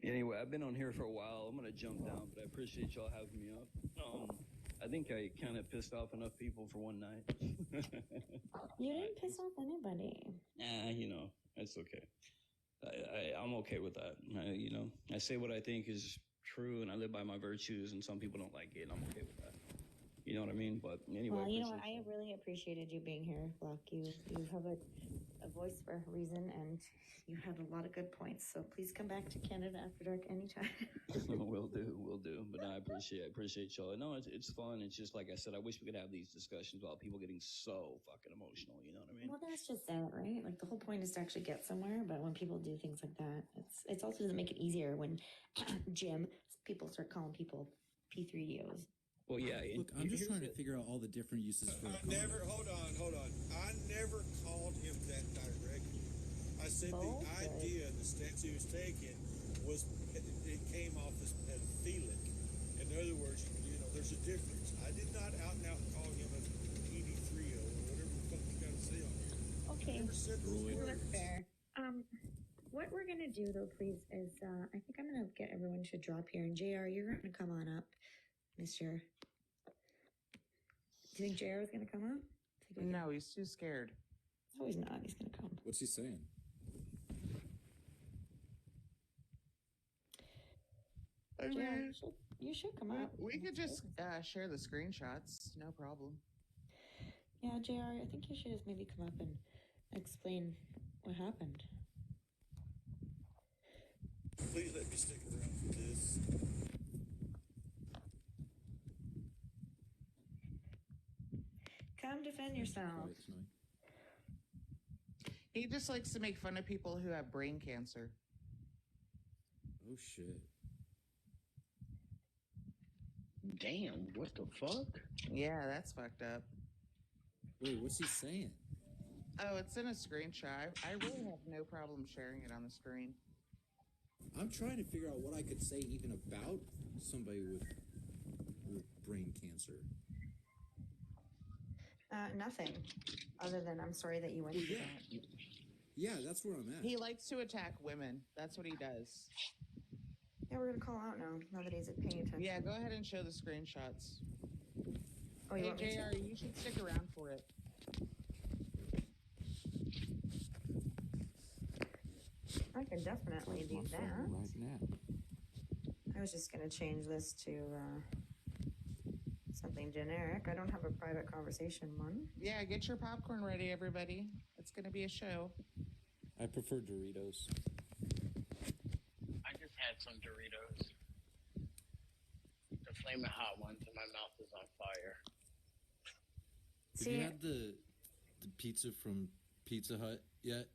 Speaker 15: Anyway, I've been on here for a while. I'm gonna jump down, but I appreciate y'all having me up. I think I kind of pissed off enough people for one night.
Speaker 21: You didn't piss off anybody.
Speaker 15: You know, it's okay. I'm okay with that. You know, I say what I think is true, and I live by my virtues, and some people don't like it, and I'm okay with that. You know what I mean? But anyway,
Speaker 21: Well, you know what?
Speaker 15: appreciate
Speaker 21: I really appreciated you being here, Block. You have a voice for a reason, and you had a lot of good points. So please come back to Canada After Dark anytime.
Speaker 15: will do. But I appreciate y'all. No, it's fun. It's just like I said. I wish we could have these discussions without people getting so fucking emotional. You know what I mean?
Speaker 21: Well, that's just it, right? Like the whole point is to actually get somewhere. But when people do things like that, it's also doesn't make it easier when people start calling people P3DOs.
Speaker 15: Well, yeah.
Speaker 12: Look, I'm just trying to figure out all the different uses for.
Speaker 8: I never, hold on. I never called him that directly. I said the idea, the stance he was taking was, it came off as pedophilic. In other words, you know, there's a difference. I did not out and out call him a PD3 or whatever the fuck you gotta say on here.
Speaker 21: Okay,
Speaker 8: I never said those words.
Speaker 21: that's fair. What we're gonna do though, please, is I think I'm gonna get everyone to drop here, and JR, you're gonna come on up, Mister. Do you think JR is gonna come up?
Speaker 11: No, he's too scared.
Speaker 21: No, he's not. He's gonna come.
Speaker 12: What's he saying?
Speaker 21: JR, you should come up.
Speaker 11: We could just share the screenshots. No problem.
Speaker 21: Yeah, JR, I think you should just maybe come up and explain what happened.
Speaker 8: Please let me stick around for this.
Speaker 21: Come defend yourself.
Speaker 11: He just likes to make fun of people who have brain cancer.
Speaker 12: Oh shit.
Speaker 5: Damn, what the fuck?
Speaker 11: Yeah, that's fucked up.
Speaker 12: Wait, what's he saying?
Speaker 11: Oh, it's in a screenshot. I really have no problem sharing it on the screen.
Speaker 12: I'm trying to figure out what I could say even about somebody with brain cancer.
Speaker 21: Nothing. Other than I'm sorry that you went through that.
Speaker 12: Yeah, that's where I'm at.
Speaker 11: He likes to attack women. That's what he does.
Speaker 21: Yeah, we're gonna call out now that he's paying attention.
Speaker 11: Yeah, go ahead and show the screenshots.
Speaker 21: Oh, you
Speaker 11: hey,
Speaker 21: want me to?
Speaker 11: JR, you should stick around for it.
Speaker 21: I can definitely do that.
Speaker 12: Right now.
Speaker 21: I was just gonna change this to something generic. I don't have a private conversation one.
Speaker 11: Yeah, get your popcorn ready, everybody. It's gonna be a show.
Speaker 12: I prefer Doritos.
Speaker 5: I just had some Doritos. The flaming hot ones, and my mouth is on fire.
Speaker 12: Have you had the pizza from Pizza Hut yet?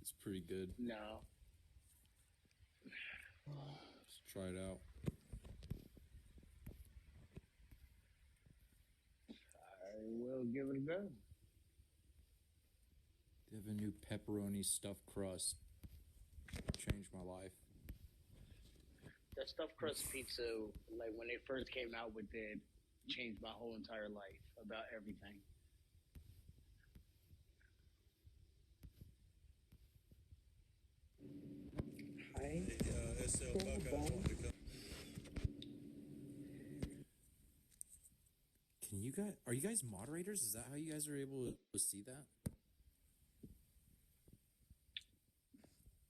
Speaker 12: It's pretty good.
Speaker 5: No.
Speaker 12: Let's try it out.
Speaker 5: I will give it a go.
Speaker 12: They have a new pepperoni stuffed crust. changed my life.
Speaker 5: The stuffed crust pizza, like when it first came out with it, changed my whole entire life about everything.
Speaker 8: SL Buckeyes wanted to come.
Speaker 12: Are you guys moderators? Is that how you guys are able to see that?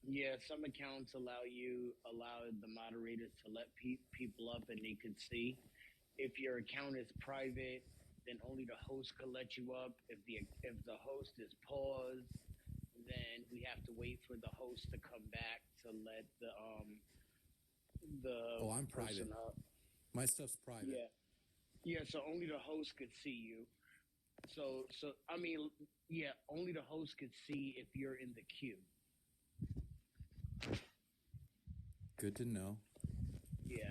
Speaker 5: Yeah, some accounts allow the moderators to let people up and they could see. If your account is private, then only the host could let you up. If the host is paused, then we have to wait for the host to come back to let the
Speaker 12: Oh, I'm private.
Speaker 5: person up.
Speaker 12: My stuff's private.
Speaker 5: Yeah. So only the host could see you. So I mean, yeah, only the host could see if you're in the queue.
Speaker 12: Good to know.
Speaker 5: Yeah.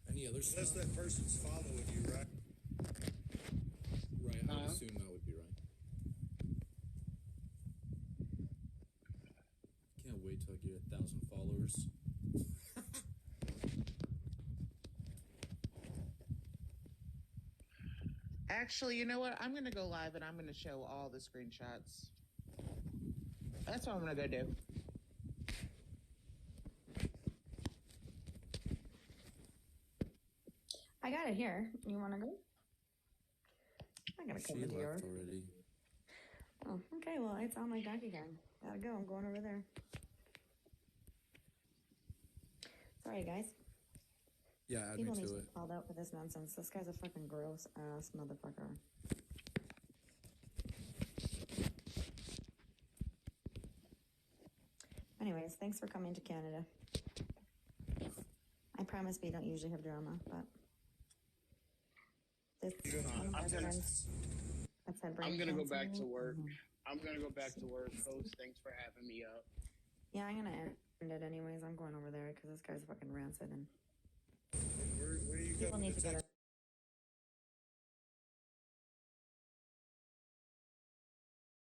Speaker 12: Any other
Speaker 8: Unless
Speaker 12: stuff?
Speaker 8: that person's following you, right?
Speaker 12: Right, I would assume that would be right. Can't wait till I get 1,000 followers.
Speaker 11: Actually, you know what? I'm going to go live and I'm going to show all the screenshots. That's what I'm going to go do.
Speaker 4: I got it here. You want to go? I gotta come
Speaker 12: She
Speaker 4: with yours.
Speaker 12: left already.
Speaker 4: Oh, okay. Well, it's on my dock again. Gotta go. I'm going over there. Sorry, guys.
Speaker 12: Yeah, add
Speaker 4: People
Speaker 12: me
Speaker 4: need
Speaker 12: to
Speaker 4: to
Speaker 12: it.
Speaker 4: be called out for this nonsense. This guy's a fucking gross ass motherfucker. Anyways, thanks for coming to Canada. I promise we don't usually have drama, but this is one of my friends.
Speaker 5: I'm gonna go back to work. I'm gonna go back to work. Host, thanks for having me up.
Speaker 4: Yeah, I'm gonna end it anyways. I'm going over there because this guy's fucking rancid and
Speaker 8: Where do you
Speaker 4: people
Speaker 8: come
Speaker 4: need
Speaker 8: to
Speaker 4: to go to